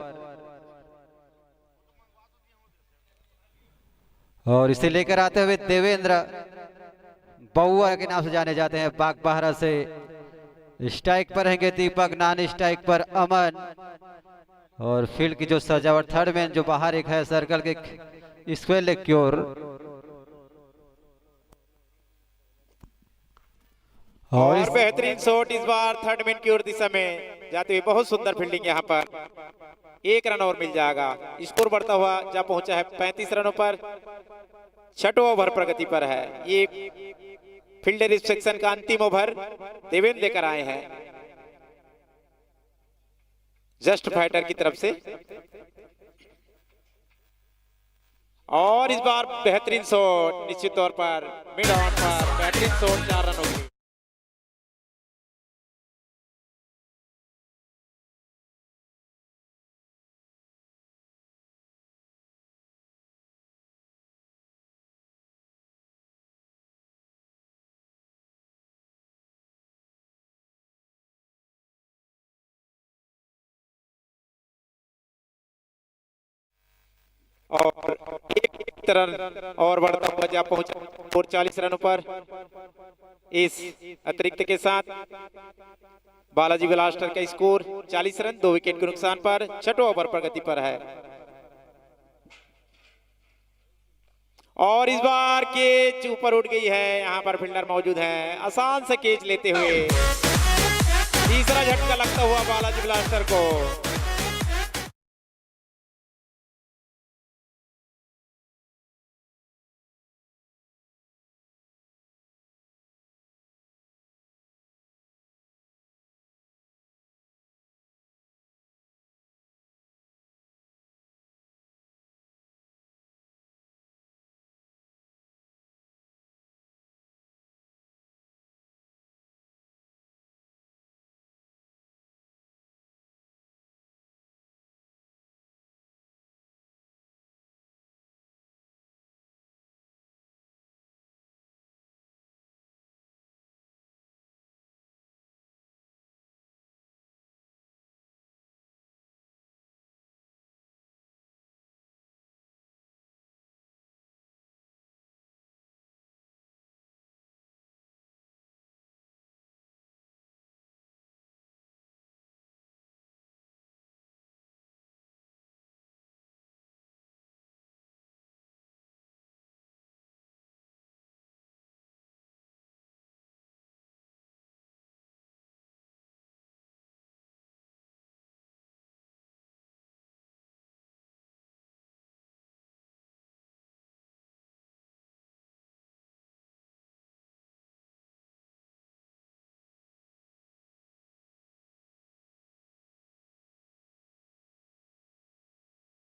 और इसे लेकर आते हुए देवेंद्र बउआ के नाम से जाने जाते हैं, बागबाहरा से स्ट्राइक पर रहेंगे दीपक, नॉन स्ट्राइक पर अमन। और फील्ड की जो सजावट, थर्ड मैन जो बाहर एक है सर्कल के स्क्वायर लेग की ओर। और बेहतरीन शॉट इस बार थर्ड मैन की ओर दिशा में जाते हुए, बहुत सुंदर फील्डिंग यहाँ पर। 1 रन और मिल जाएगा, स्कोर बढ़ता हुआ जा पहुंचा है 35 रनों पर। 6वां ओवर प्रगति पर है। ये फील्डर इस सेक्शन का अंतिम ओवर देवेंद्र लेकर आए हैं जस्ट फाइटर की तरफ से। और इस बार बेहतरीन शॉट, निश्चित तौर पर मिड ऑन पर बेहतरीन शॉट, 4 रन हो गए। और एक रन और बढ़ता हुआ जा पहुंचा 40 रनों पर। इस अतिरिक्त के साथ बालाजी ब्लास्टर का स्कोर 40 रन, 2 विकेट के नुकसान पर। 6वां ओवर प्रगति पर है। और इस बार कैच ऊपर उठ गई है, यहाँ पर फील्डर मौजूद है, आसान से कैच लेते हुए तीसरा झटका लगता हुआ बालाजी ब्लास्टर को।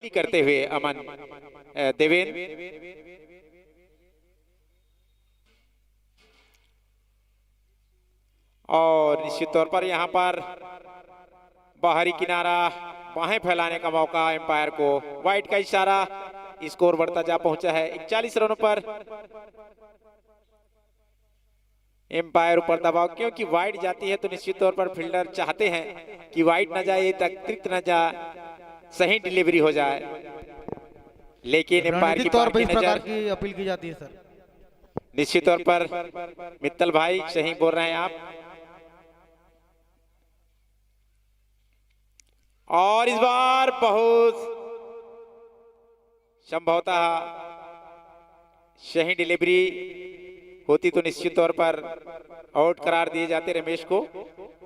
करते हुए अमन देवेंद्र। और निश्चित तौर पर यहाँ पर बाहरी किनारा, बाहें फैलाने का मौका एम्पायर को, वाइड का इशारा स्कोर बढ़ता जा पहुंचा है 41 रनों पर। एम्पायर ऊपर दबाव, क्योंकि वाइड जाती है तो निश्चित तौर पर फील्डर चाहते हैं कि वाइड न जाए, अतिरिक्त न जाए, सही डिलीवरी हो जाए, लेकिन एम्पायर की तौर पर इस प्रकार नजर की अपील की जाती है सर। निश्चित तौर पर मित्तल भाई सही बोल रहे हैं आप। और इस बार बहुत संभवतः सही डिलीवरी होती तो निश्चित तौर पर आउट करार दिए जाते रमेश को,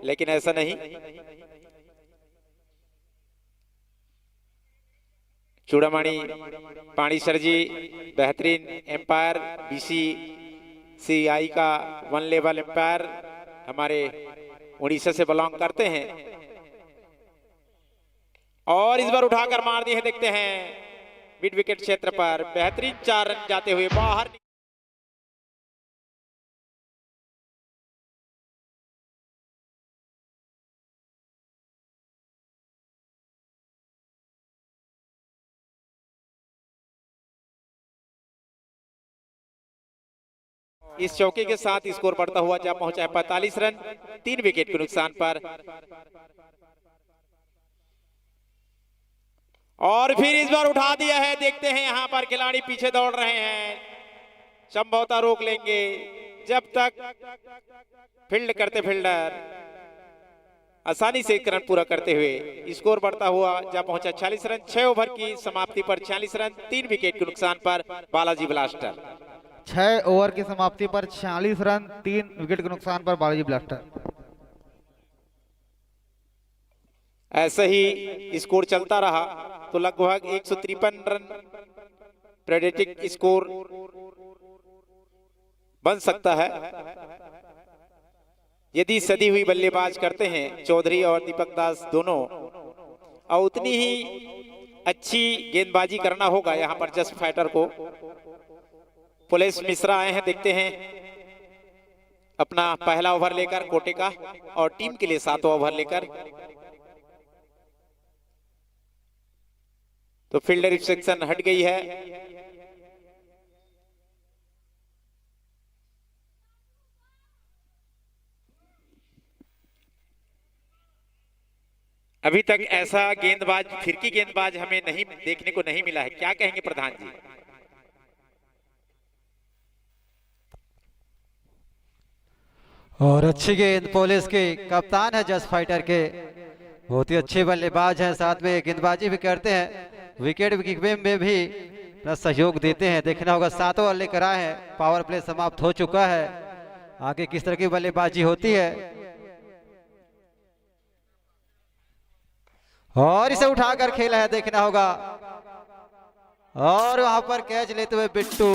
लेकिन ऐसा नहीं। चूड़ामणि पाणी सर जी बेहतरीन एम्पायर, BCCI का 1 लेवल एम्पायर, हमारे उड़ीसा से बिलोंग करते हैं। और इस बार उठाकर मार दिए हैं, देखते हैं मिड विकेट क्षेत्र पर बेहतरीन 4 रन जाते हुए बाहर। इस चौके के साथ स्कोर बढ़ता हुआ जा पहुंचा है 45 रन 3 विकेट के नुकसान पर। और फिर इस बार उठा दिया है, देखते हैं यहां पर खिलाड़ी पीछे दौड़ रहे हैं, संभवतः रोक लेंगे जब तक फील्ड करते फील्डर आसानी से रन पूरा करते हुए। स्कोर बढ़ता हुआ जा पहुंचा 46 रन 6 ओवर की समाप्ति पर 46 रन 3 विकेट के नुकसान पर बालाजी ब्लास्टर। 6 ओवर की समाप्ति पर 46 रन 3 विकेट के नुकसान पर बालाजी ब्लास्टर। ऐसे ही स्कोर चलता रहा तो लगभग 153 रन प्रेडिक्ट स्कोर बन सकता है यदि सदी हुई बल्लेबाज करते हैं चौधरी और दीपक दास दोनों, और उतनी ही अच्छी गेंदबाजी करना होगा यहाँ पर जस्ट फाइटर को। पुलिस मिश्रा आए हैं, देखते हैं अपना पहला ओवर लेकर कोटे का, और टीम के लिए 7वां ओवर लेकर। तो फील्डर सेक्शन हट गई है। अभी तक ऐसा गेंदबाज, फिरकी गेंदबाज हमें नहीं देखने को नहीं मिला है, क्या कहेंगे प्रधान जी? और अच्छी गेंद पुलिस के कप्तान है जस्ट फाइटर के, बहुत ही अच्छे बल्लेबाज हैं, साथ में गेंदबाजी भी करते हैं, विकेट कीपिंग में भी अपना सहयोग देते हैं। देखना होगा 7 ओवर लेकर आए हैं, पावर प्ले समाप्त हो चुका है, आगे किस तरह की बल्लेबाजी होती है। और इसे उठाकर खेला है, देखना होगा, और वहां पर कैच लेते हुए बिट्टू।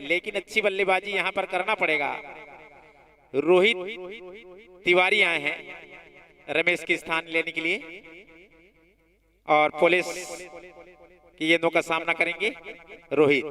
लेकिन अच्छी बल्लेबाजी यहां पर करना पड़ेगा। रोहित तिवारी आए हैं रमेश के स्थान लेने के लिए, और पुलिस की गेंदों का सामना करेंगे रोहित।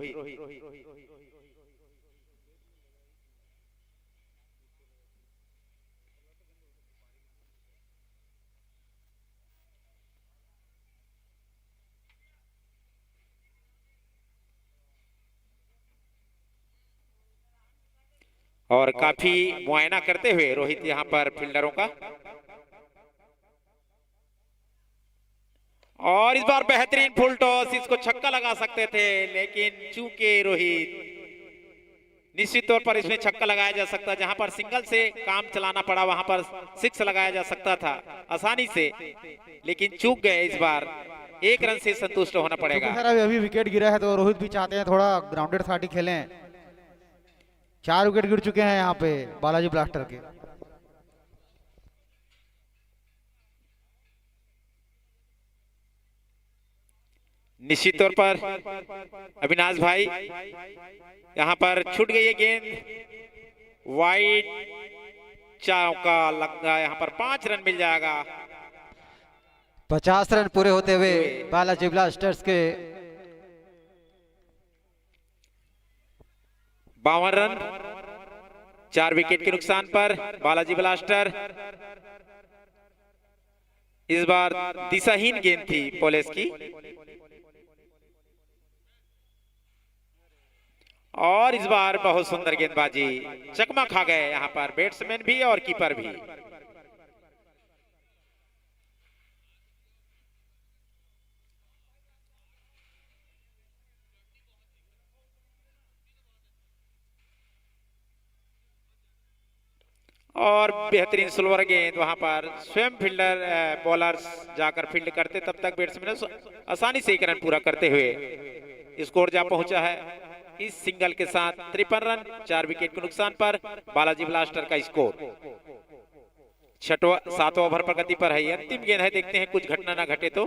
और काफी मुआयना करते हुए रोहित यहां पर फील्डरों का। और इस बार बेहतरीन फुल टॉस, इसको छक्का लगा सकते थे, लेकिन चूंकि रोहित निश्चित तौर पर इसमें छक्का लगाया जा सकता, जहां पर सिंगल से काम चलाना पड़ा वहां पर 6 लगाया जा सकता था आसानी से, लेकिन चूक गए। इस बार 1 रन से संतुष्ट होना पड़ेगा। सर अभी विकेट गिरा है तो रोहित भी चाहते हैं थोड़ा ग्राउंडेड साठी खेलें। 4 विकेट गिर चुके हैं यहाँ पे बालाजी ब्लास्टर के। निश्चित तौर पर अविनाश भाई यहाँ पर छूट गई है गेंद, वाइड चौका लग गया। यहाँ पर 5 रन मिल जाएगा। 50 रन पूरे होते हुए बालाजी ब्लास्टर्स के 52 रन 4 विकेट के नुकसान पर बालाजी ब्लास्टर। इस बार दिशाहीन गेंद थी पोलेस की और इस बार बहुत सुंदर गेंदबाजी, चकमा खा गए यहाँ पर बैट्समैन भी और कीपर भी। और बेहतरीन स्लोअर गेंद, वहां पर स्वयं फील्डर बॉलर्स जाकर फील्ड करते, तब तक बैट्समैन आसानी से 1 रन पूरा करते हुए स्कोर जा पहुंचा है। इस सिंगल के साथ 53 रन 4 विकेट के नुकसान पर बालाजी ब्लास्टर का स्कोर। 7वां ओवर प्रगति पर है। अंतिम गेंद है, देखते हैं कुछ घटना ना घटे तो।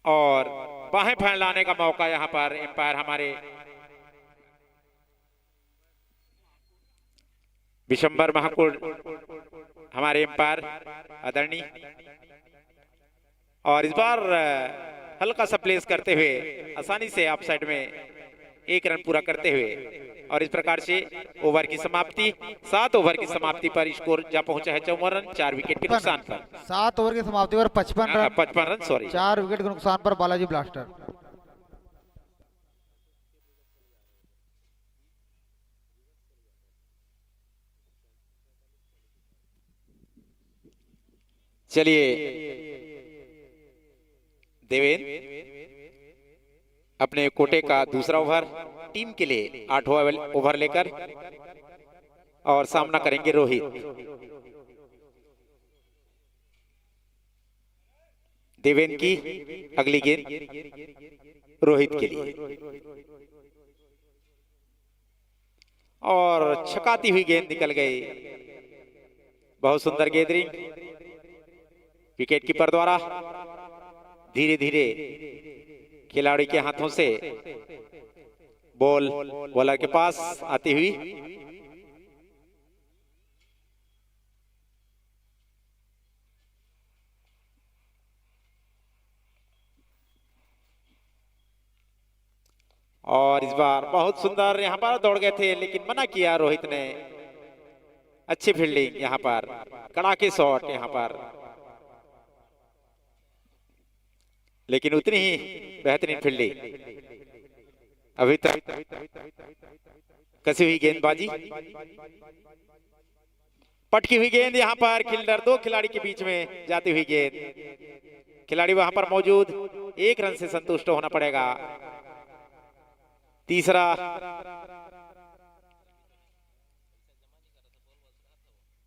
और बाहें फैलाने का मौका यहाँ पर एम्पायर हमारे विशंबर महाकुल हमारे एम्पायर आदरणीय, और इस बार हल्का सा प्लेस करते हुए आसानी से ऑफ साइड में 1 रन पूरा करते हुए, और इस प्रकार से ओवर की समाप्ति 7 ओवर की समाप्ति पर स्कोर जा पहुंचा है 54 रन 4 विकेट के नुकसान पर। 7 ओवर की समाप्ति पर 55 रन सॉरी 4 विकेट के नुकसान पर बालाजी ब्लास्टर। चलिए देवेंद्र अपने कोटे का दूसरा ओवर टीम के लिए 8वां ओवर लेकर और सामना करेंगे रोहित। देवेंद्र की अगली गेंद रोहित के लिए, और छकाती हुई गेंद निकल गई। बहुत सुंदर गेंदरिंग विकेट कीपर द्वारा, धीरे धीरे खिलाड़ी के हाथों से बॉल बॉलर के पास आती हुई। और इस बार बहुत सुंदर यहाँ पर दौड़ गए थे, लेकिन मना किया रोहित ने। अच्छी फील्डिंग यहाँ पर, कड़ाके शॉट यहाँ पर, लेकिन उतनी ही बेहतरीन फील्डिंग। अभी तक कसी हुई गेंदबाजी, पटकी हुई गेंद यहाँ पर फील्डर 2 खिलाड़ी के बीच में जाती हुई गेंद। खिलाड़ी वहां पर मौजूद, 1 रन से संतुष्ट होना पड़ेगा। तीसरा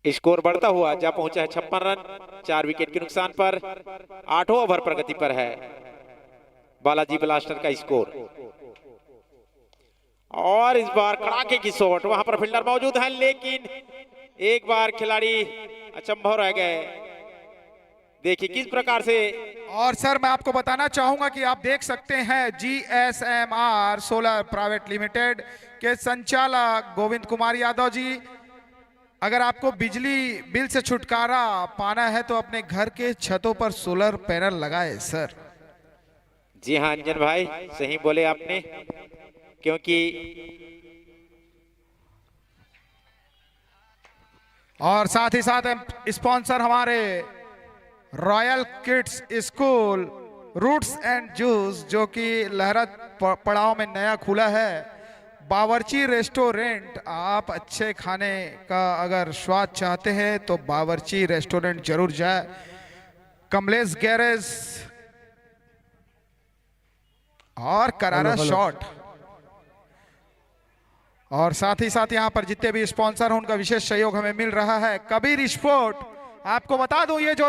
स्कोर बढ़ता हुआ जा पहुंचा है 56 रन 4 विकेट के नुकसान पर। 8वां ओवर प्रगति पर है बालाजी ब्लास्टर का स्कोर। और इस बार कड़ाके की शॉट, वहां पर फील्डर मौजूद है, लेकिन एक बार खिलाड़ी अचंभव रह गए। देखिए किस प्रकार से। और सर मैं आपको बताना चाहूंगा कि आप देख सकते हैं GSMR सोलर प्राइवेट लिमिटेड के संचालक गोविंद कुमार यादव जी, अगर आपको बिजली बिल से छुटकारा पाना है तो अपने घर के छतों पर सोलर पैनल लगाए सर। जी हाँ अंजन भाई, सही बोले आपने, क्योंकि और साथ ही साथ स्पॉन्सर हमारे royal kids school roots and juice, जो कि लहरा पड़ाव में नया खुला है। बावर्ची रेस्टोरेंट, आप अच्छे खाने का अगर स्वाद चाहते हैं तो बावर्ची रेस्टोरेंट जरूर जाए। कमलेश गैरेज और करारा हेलो, हेलो। शॉट। और साथ ही साथ यहाँ पर जितने भी स्पॉन्सर हैं उनका विशेष सहयोग हमें मिल रहा है। कबीर स्पोर्ट, आपको बता दूं ये जो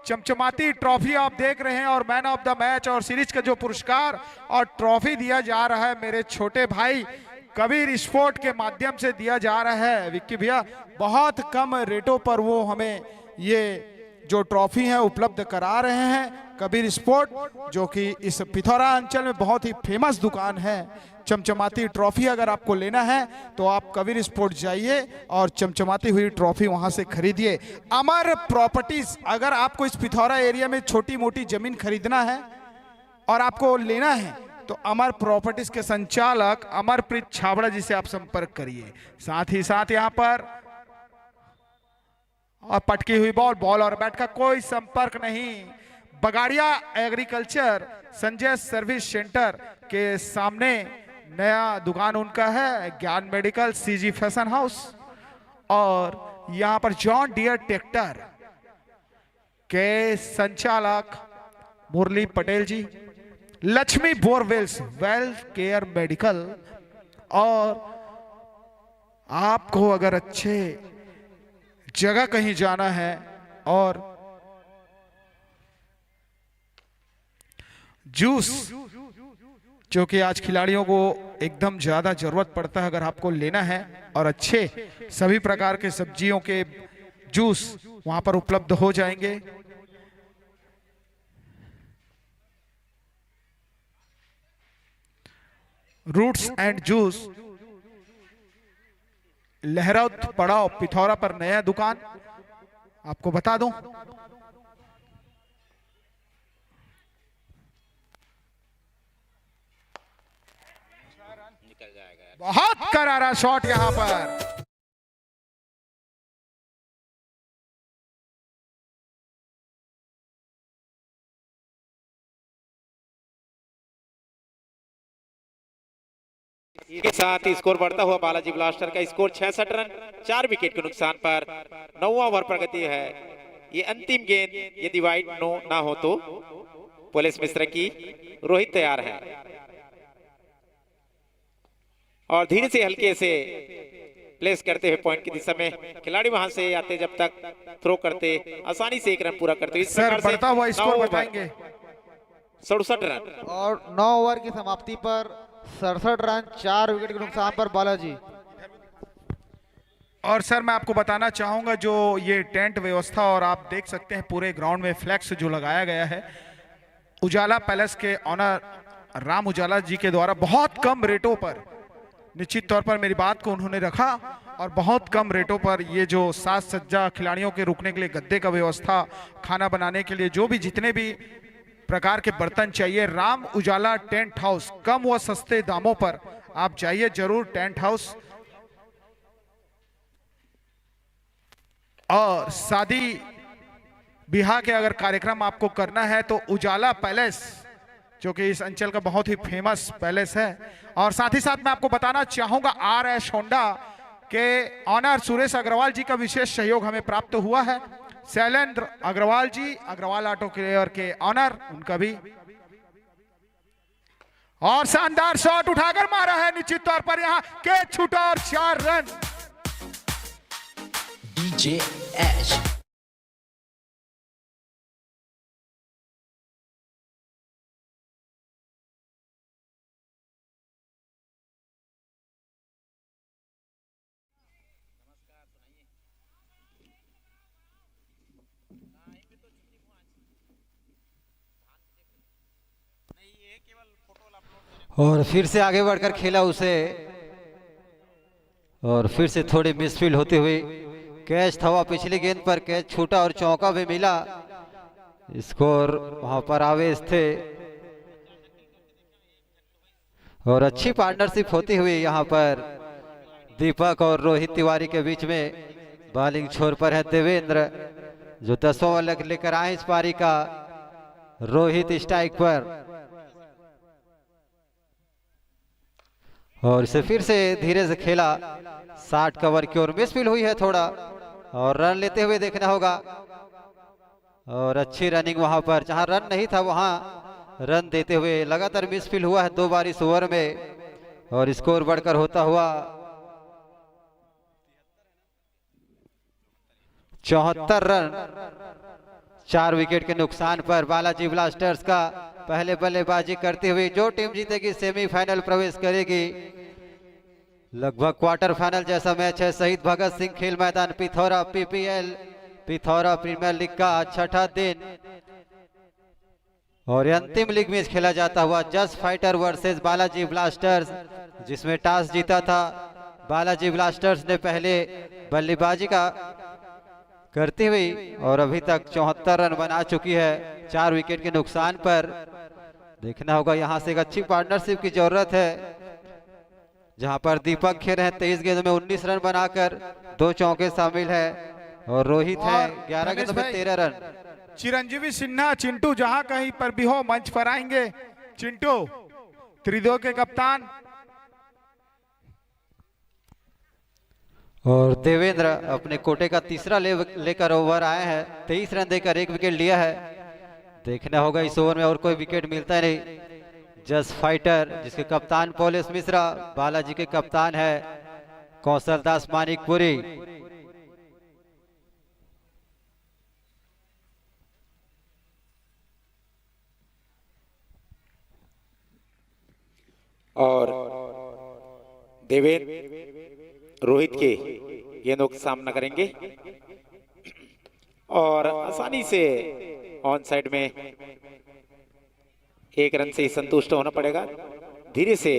चमचमाती ट्रॉफी आप देख रहे हैं और मैन ऑफ द मैच और सीरीज का जो पुरस्कार और ट्रॉफी दिया जा रहा है मेरे छोटे भाई कबीर स्पोर्ट के माध्यम से दिया जा रहा है। विक्की भैया बहुत कम रेटों पर वो हमें ये जो ट्रॉफी है उपलब्ध करा रहे हैं। कबीर स्पोर्ट जो कि इस पिथौरा अंचल में बहुत ही फेमस दुकान है। चमचमाती ट्रॉफी अगर आपको लेना है तो आप कबीर स्पोर्ट जाइए और चमचमाती हुई ट्रॉफी वहां से खरीदिए। अमर प्रॉपर्टीज, अगर आपको इस पिथौरा एरिया में छोटी मोटी जमीन खरीदना है और आपको लेना है तो अमर प्रॉपर्टीज के संचालक अमरप्रीत छाबड़ा जी से आप संपर्क करिए। साथ ही साथ यहाँ पर और पटकी हुई बॉल और बैट का कोई संपर्क नहीं। Bagadia agriculture Sanjay service centre के सामने नया दुकान उनका है, ज्ञान मेडिकल, सीजी फैशन हाउस। और यहाँ पर जॉन डियर ट्रैक्टर के संचालक Murli Patel ji, Lakshmi borewells wealth care medical. और आपको अगर अच्छे जगह कहीं जाना है और जूस जो कि आज खिलाड़ियों को एकदम ज्यादा जरूरत पड़ता है, अगर आपको लेना है और अच्छे सभी प्रकार के सब्जियों के जूस वहां पर उपलब्ध हो जाएंगे। रूट्स एंड जूस, लहराउत पड़ाव पिथौरा पर नया दुकान। आपको बता दूं बहुत करारा शॉट यहां पर। इसके साथ ही स्कोर बढ़ता हुआ बालाजी ब्लास्टर का स्कोर 66 रन 4 विकेट के नुकसान पर 9वां ओवर प्रगति है। ये अंतिम गेंद यदि वाइड नो ना हो तो पुलिस मिश्र की रोहित तैयार है और धीरे से हल्के से प्लेस करते हुए पॉइंट की दिशा में खिलाड़ी वहां से आते जब तक थ्रो करते आसानी से 1 रन पूरा करते हुए सर बढ़ता हुआ स्कोर बताएंगे। 67 रन और 9 ओवर की समाप्ति पर 67 रन 4 विकेट के नुकसान पर बालाजी। और सर मैं आपको बताना चाहूंगा जो ये टेंट व्यवस्था और आप देख सकते हैं पूरे ग्राउंड में फ्लैक्स जो लगाया गया है, उजाला पैलेस के ऑनर राम उजाला जी के द्वारा बहुत कम रेटों पर, निश्चित तौर पर मेरी बात को उन्होंने रखा और बहुत कम रेटों पर ये जो साज सज्जा, खिलाड़ियों के रुकने के लिए गद्दे का व्यवस्था, खाना बनाने के लिए जो भी जितने भी प्रकार के बर्तन चाहिए, राम उजाला टेंट हाउस, कम व सस्ते दामों पर आप जाइए जरूर टेंट हाउस। और शादी ब्याह के अगर कार्यक्रम आपको करना है तो उजाला पैलेस जो कि इस अंचल का बहुत ही फेमस पैलेस है। और साथ ही साथ मैं आपको बताना चाहूंगा RS होंडा के ऑनर सुरेश अग्रवाल जी का विशेष सहयोग हमें प्राप्त हुआ है। शैलेंद्र अग्रवाल जी, अग्रवाल ऑटो केयर के ऑनर, उनका भी। और शानदार शॉट उठाकर मारा है निश्चित तौर पर यहां के छूटा और 4 रन। DJ Ash। और फिर से आगे बढ़कर खेला उसे और फिर से थोड़ी मिसफील्ड होते हुए कैच था, पिछली गेंद पर कैच छूटा और चौका भी मिला। स्कोर वहां पर आवेश थे और अच्छी पार्टनरशिप होती हुई यहाँ पर दीपक और रोहित तिवारी के बीच में। बॉलिंग छोर पर है देवेंद्र जो 10वां ओवर लेकर आए इस पारी का। रोहित स्ट्राइक पर और इसे फिर से धीरे से खेला, 60 कवर की ओर मिसफील्ड हुई है थोड़ा और रन लेते हुए देखना होगा। और अच्छी रनिंग वहां पर, जहां रन नहीं था वहां रन देते हुए लगातार मिसफील्ड हुआ है 2 बार इस ओवर में और स्कोर बढ़कर होता हुआ 74 रन 4 विकेट के नुकसान पर बालाजी ब्लास्टर्स का पहले बल्लेबाजी करते हुए जो टीम जीतेगी सेमीफाइनल प्रवेश करेगी। लगभग क्वार्टर फाइनल जैसा मैच है। शहीद भगत सिंह खेल मैदान Pithora PPL Pithora premier league का 6ठा दिन और अंतिम लीग मैच खेला जाता हुआ just fighter versus Balaji blasters, जिसमें टॉस जीता था बालाजी ब्लास्टर्स ने पहले बल्लेबाजी का करती हुई और अभी तक 74 रन बना चुकी है 4 विकेट के नुकसान पर। देखना होगा यहाँ से एक अच्छी पार्टनरशिप की जरूरत है, जहां पर दीपक खेर हैं 23 गेंदों में 19 रन बनाकर 2 चौके शामिल है और रोहित है 11 गेंदों में 13 रन। चिरंजीवी सिन्हा चिंटू जहां कहीं पर भी हो मंच पर आएंगे। चिंटू त्रिदेव के कप्तान और देवेंद्र अपने कोटे का तीसरा लेकर ओवर आए हैं। 23 रन देकर 1 विकेट लिया है। देखना होगा इस ओवर में और कोई विकेट मिलता है नहीं। जस्ट फाइटर जिसके कप्तान पॉलिस मिश्रा, बालाजी के कप्तान है कौशल दास मानिकपुरी। और देवेंद्र रोहित के गेंदों का सामना करेंगे और आसानी से ऑन साइड में 1 रन से ही संतुष्ट होना पड़ेगा। धीरे से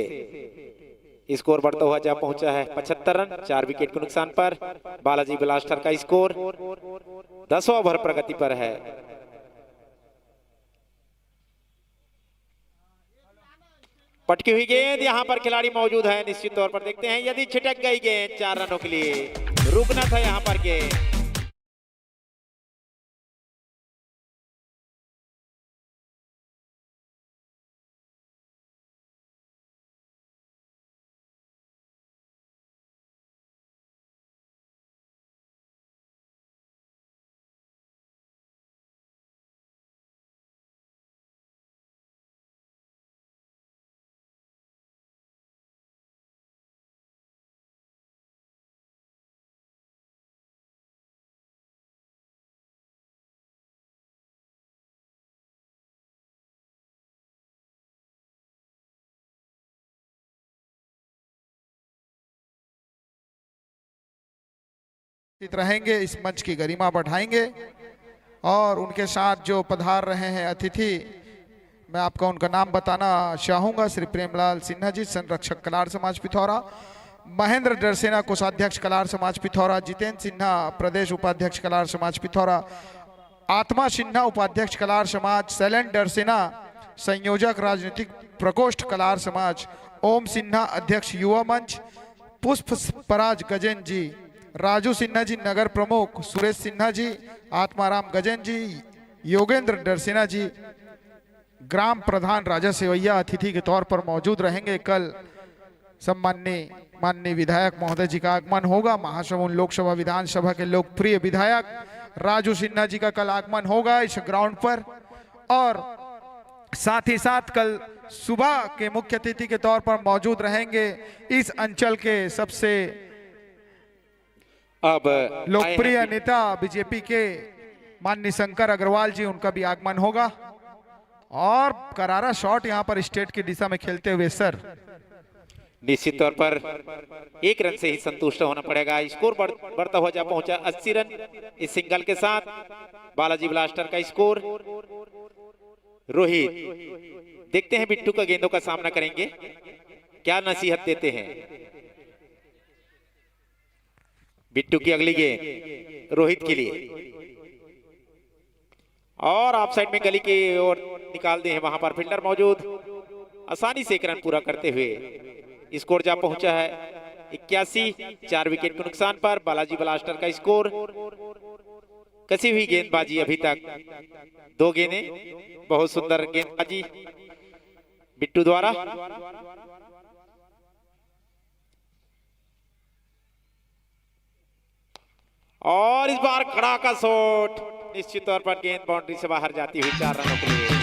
स्कोर बढ़ता हुआ जा पहुंचा है 75 रन 4 विकेट के नुकसान पर। बालाजी ब्लास्टर का स्कोर 10वां ओवर प्रगति पर है। पटकी हुई गेंद, यहां पर खिलाड़ी मौजूद है। निश्चित तौर पर देखते हैं यदि छिटक गई गेंद 4 रनों के लिए रुकना था यहां पर गेंद। रहेंगे, इस मंच की गरिमा बढ़ाएंगे और उनके साथ जो पधार रहे हैं अतिथि, मैं आपको उनका नाम बताना चाहूंगा। श्री प्रेमलाल सिन्हा जी, संरक्षक कलार समाज पिथौरा। महेंद्र डरसेना, कोषाध्यक्ष कलार समाज पिथौरा। जितेंद्र सिन्हा, प्रदेश उपाध्यक्ष कलार समाज पिथौरा। आत्मा सिन्हा, उपाध्यक्ष कलार समाज। शैलेंद्र डरसेना, संयोजक राजनीतिक प्रकोष्ठ कलार समाज। ओम सिन्हा, अध्यक्ष युवा मंच। पुष्प पराज गजेन जी। राजू सिन्हा जी, नगर प्रमुख। सुरेश सिन्हा जी, आत्माराम गजेन जी। योगेंद्र डरसेना जी, ग्राम प्रधान राजा सेवैया अतिथि के तौर पर मौजूद रहेंगे। कल माननीय विधायक महोदय जी का आगमन होगा। महासमुंद लोकसभा विधानसभा के लोकप्रिय विधायक राजू सिन्हा जी का कल आगमन होगा इस ग्राउंड पर। और साथ ही साथ कल सुबह के मुख्य अतिथि के तौर पर मौजूद रहेंगे इस अंचल के सबसे अब लोकप्रिय नेता बीजेपी के माननीय शंकर अग्रवाल जी, उनका भी आगमन होगा। और करारा शॉट यहां पर स्टेट की दिशा में खेलते हुए सर। निश्चित तौर पर 1 रन से ही संतुष्ट होना पड़ेगा। स्कोर बढ़ता हुआ जा पहुंचा 80 रन इस सिंगल के साथ। बालाजी ब्लास्टर का स्कोर। रोहित देखते हैं बिट्टू का गेंदों का सामना करेंगे, क्या नसीहत देते हैं। बिट्टू की अगली गेंद रोहित के लिए और ऑफ साइड में गली की ओर निकाल दे हैं। वहां पर फील्डर मौजूद, आसानी से 1 रन पूरा करते हुए स्कोर जा पहुंचा है 81 4 विकेट के नुकसान पर। बालाजी ब्लास्टर का स्कोर। कसी हुई गेंदबाजी अभी तक 2 गेंदें, बहुत सुंदर गेंदबाजी बिट्टू द्वारा। और इस बार खड़ा का शॉट, निश्चित तौर पर गेंद बाउंड्री से बाहर जाती हुई 4 रनों के लिए।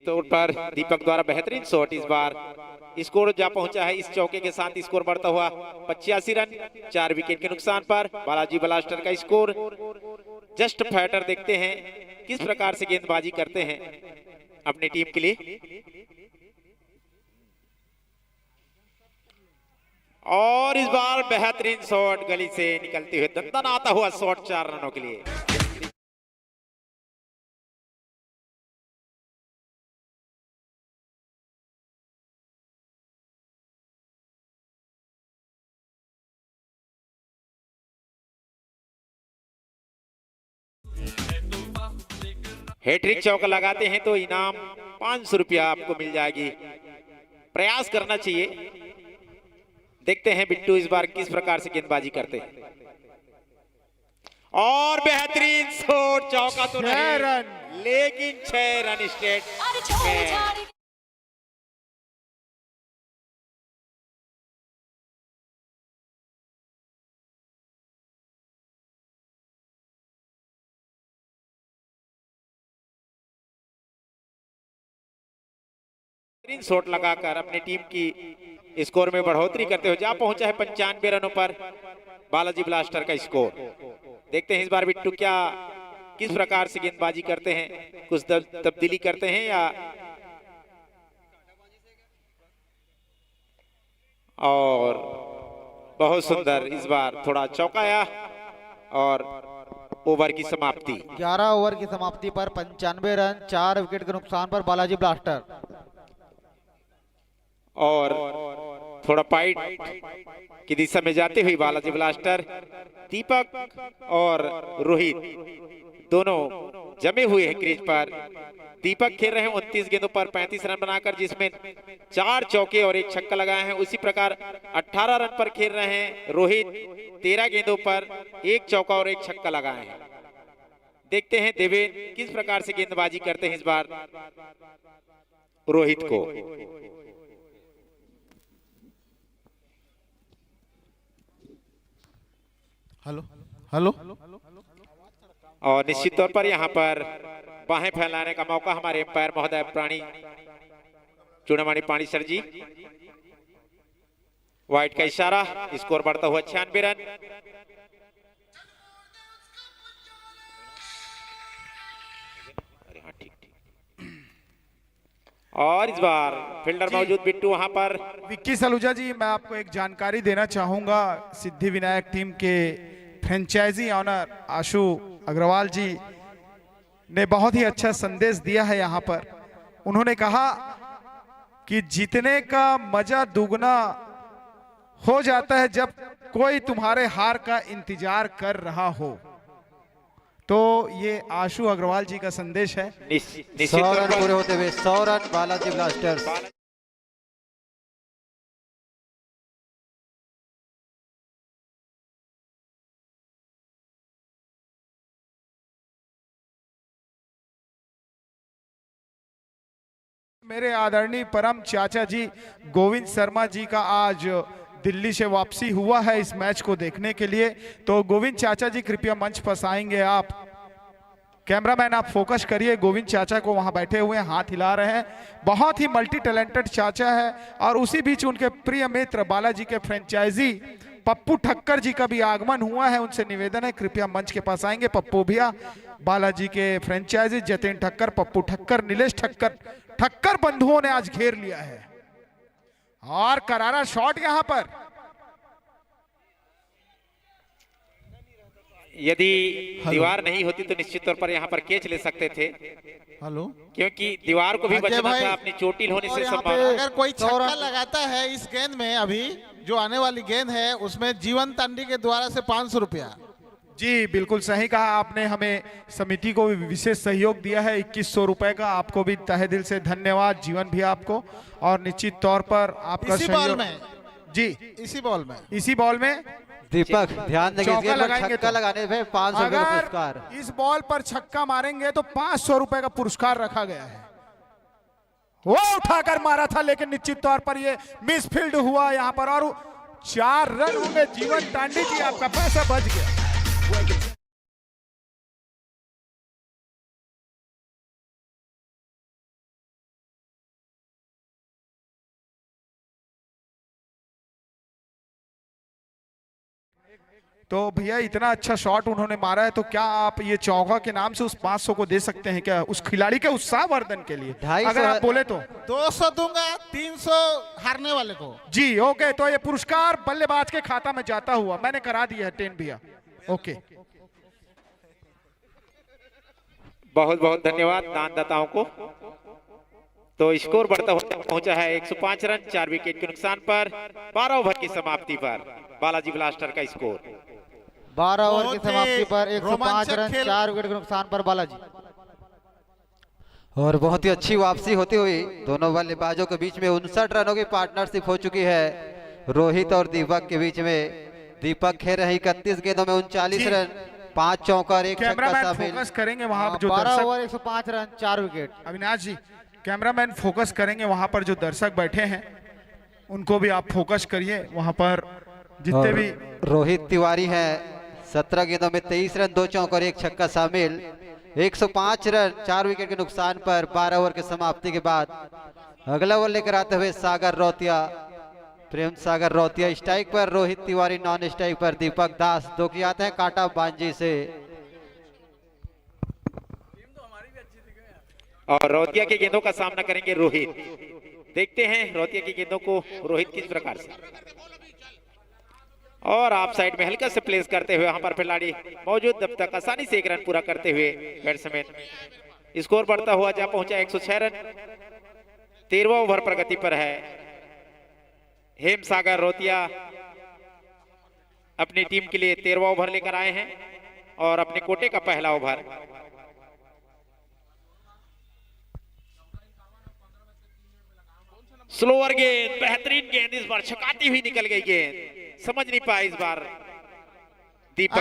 तौर पर दीपक द्वारा बेहतरीन शॉट। इस बार स्कोर जा पहुंचा है, इस चौके के साथ स्कोर बढ़ता हुआ 85 रन 4 विकेट के नुकसान पर। बालाजी ब्लास्टर का स्कोर जस्ट फाइटर। देखते हैं किस प्रकार से गेंदबाजी करते हैं अपनी टीम के लिए। और इस बार बेहतरीन शॉट, गली से निकलते हुए दंदनाता हुआ शॉट 4 रनों के लिए। हैट्रिक चौका लगाते हैं तो इनाम 500 रुपया आपको मिल जाएगी। प्रयास करना चाहिए। देखते हैं बिट्टू इस बार किस प्रकार से गेंदबाजी करते हैं। और बेहतरीन शॉट, चौका तो नहीं लेकिन 6 रन स्ट्रेट में। शॉट लगाकर अपनी टीम की स्कोर में बढ़ोतरी करते हुए जा पहुंचा है 95 रनों पर बालाजी ब्लास्टर का स्कोर। देखते हैं इस बार बिट्टू क्या किस प्रकार से गेंदबाजी करते हैं, कुछ तब्दीली करते हैं या। और बहुत सुंदर इस बार थोड़ा चौकाया और ओवर की समाप्ति। 11 ओवर की समाप्ति पर 95 रन 4 विकेट के नुकसान पर बालाजी ब्लास्टर। और थोड़ा पाइट की दिशा में जाते हुए बालाजी ब्लास्टर, दीपक और रोहित दोनों जमे हुए हैं क्रीज पर। दीपक खेल रहे हैं 29 गेंदों पर 35 रन बनाकर, जिसमें 4 चौके और 1 छक्का लगाए हैं। उसी प्रकार 18 रन पर खेल रहे हैं रोहित, 13 गेंदों पर 1 चौका और 1 छक्का लगाए हैं। देखते हैं देवेन किस प्रकार से गेंदबाजी करते हैं इस बार रोहित को। Hello hello. और निश्चित तौर पर यहाँ पर बाहें फैलाने का मौका हमारे एम्पायर महोदय प्राणी चूड़ामणि पाणी सर जी। वाइट का इशारा, स्कोर बढ़ता हुआ 96 रन। और इस बार फील्डर मौजूद बिट्टू वहां पर। विक्की सलूजा जी, मैं आपको एक जानकारी देना चाहूंगा। सिद्धि विनायक टीम के फ्रेंचाइजी ऑनर आशु अग्रवाल जी ने बहुत ही अच्छा संदेश दिया है यहाँ पर। उन्होंने कहा कि जीतने का मजा दुगना हो जाता है जब कोई तुम्हारे हार का इंतजार कर रहा हो। तो ये आशु अग्रवाल जी का संदेश है। 100 रन पूरे होते हुए 100 रन बालाजी ब्लास्टर्स। मेरे आदरणीय परम चाचा जी गोविंद शर्मा जी का आज दिल्ली से वापसी हुआ है इस मैच को देखने के लिए। तो गोविंद चाचा जी कृपया मंच पर आएंगे। आप कैमरामैन आप फोकस करिए। गोविंद चाचा को वहां बैठे हुए हाथ हिला रहे हैं। बहुत ही मल्टी टैलेंटेड चाचा है। और उसी बीच उनके प्रिय मित्र बालाजी के फ्रेंचाइजी पप्पू ठक्कर जी का भी आगमन हुआ है। उनसे निवेदन है कृपया मंच के पास आएंगे। पप्पू भैया, बालाजी के फ्रेंचाइजी जतिन ठक्कर, पप्पू ठक्कर, नीलेश ठक्कर, ठक्कर बंधुओं ने आज घेर लिया है। और करारा शॉट यहां पर। यदि दीवार नहीं होती तो निश्चित तौर पर यहाँ पर कैच ले सकते थे। हेलो, क्योंकि दीवार को भी बचना था अपनी चोटिल होने से संभावना। अगर कोई छक्का लगाता है इस गेंद में, अभी जो आने वाली गेंद है उसमें जीवन तांडी के द्वारा से 500 रुपया। जी बिल्कुल सही कहा आपने। हमें समिति को विशेष सहयोग दिया है 2100 रुपए का। आपको भी तहे दिल से धन्यवाद जीवन भी आपको। और निश्चित तौर पर आपका इसी बॉल में जी इसी बॉल में दीपक ध्यान देंगे छक्का लगाने पे 500 रुपए अगर पुरस्कार। इस बॉल पर छक्का मारेंगे तो 500 रुपए का पुरस्कार रखा गया है। वो उठाकर मारा था लेकिन निश्चित तौर पर ये मिसफील्ड हुआ यहाँ पर। और 4 रन होंगे। जीवन तांडी जी आपका पैसा बच गया। तो भैया इतना अच्छा शॉट उन्होंने मारा है, तो क्या आप ये चौका के नाम से उस 500 को दे सकते हैं क्या, उस खिलाड़ी के उत्साहवर्धन के लिए, 250 अगर आप बोले तो? 200 दूंगा, 300 हारने वाले को। जी ओके, तो ये पुरस्कार बल्लेबाज के खाता में जाता हुआ मैंने करा दिया है 10 भैया। ओके, बहुत बहुत धन्यवाद दानदाताओं को। तो स्कोर बढ़ता हुआ पहुंचा है 105 रन 4 विकेट के नुकसान पर 12 ओवर की समाप्ति पर बालाजी ब्लास्टर का स्कोर 12 ओवर की समाप्ति पर 105 रन 4 विकेट के नुकसान पर बालाजी। और बहुत ही अच्छी वापसी होती हुई दोनों बल्लेबाजों के बीच में 59 रनों की पार्टनरशिप हो चुकी है रोहित और दीपक के बीच में। दीपक खेल रहे 31 गेंदों में 39 रन, 5 चौका और 1 छक्का कैमरामैन शामिल। फोकस करेंगे वहां जो 12 दर्शक, ओवर 105 रन 4 विकेट। अविनाश जी कैमरामैन फोकस करेंगे वहां पर जो दर्शक बैठे हैं उनको भी आप फोकस करिए, वहां पर जितने भी। रोहित तिवारी हैं 17 गेंदों में 23 रन 2 चौका और 1 छक्का शामिल। 105 रन 4 विकेट के नुकसान पर 12 ओवर की समाप्ति के बाद अगला ओवर लेकर आते हुए सागर रौतिया, प्रेम सागर रौतिया स्ट्राइक पर, रोहित तिवारी नॉन स्ट्राइक पर, दीपक दास दो की आते हैं कांटा बांजी से। और रौतिया के गेंदों का सामना करेंगे रोहित। देखते हैं रौतिया की गेंदों को रोहित किस प्रकार से, और आप साइड में हल्का से प्लेस करते हुए वहां पर खिलाड़ी मौजूद, तब तक आसानी से 1 रन पूरा करते हुए बैट्समैन। स्कोर बढ़ता हुआ जा पहुंचा 106 रन 13वां ओवर प्रगति पर है। हेम सागर रौतिया अपनी टीम के लिए 13वां ओवर लेकर आए हैं और अपने कोटे का पहला ओवर। स्लोअर गेंद, बेहतरीन गेंद, इस बार छकाती हुई निकल गई गेंद, समझ नहीं पाए इस बार दीपक।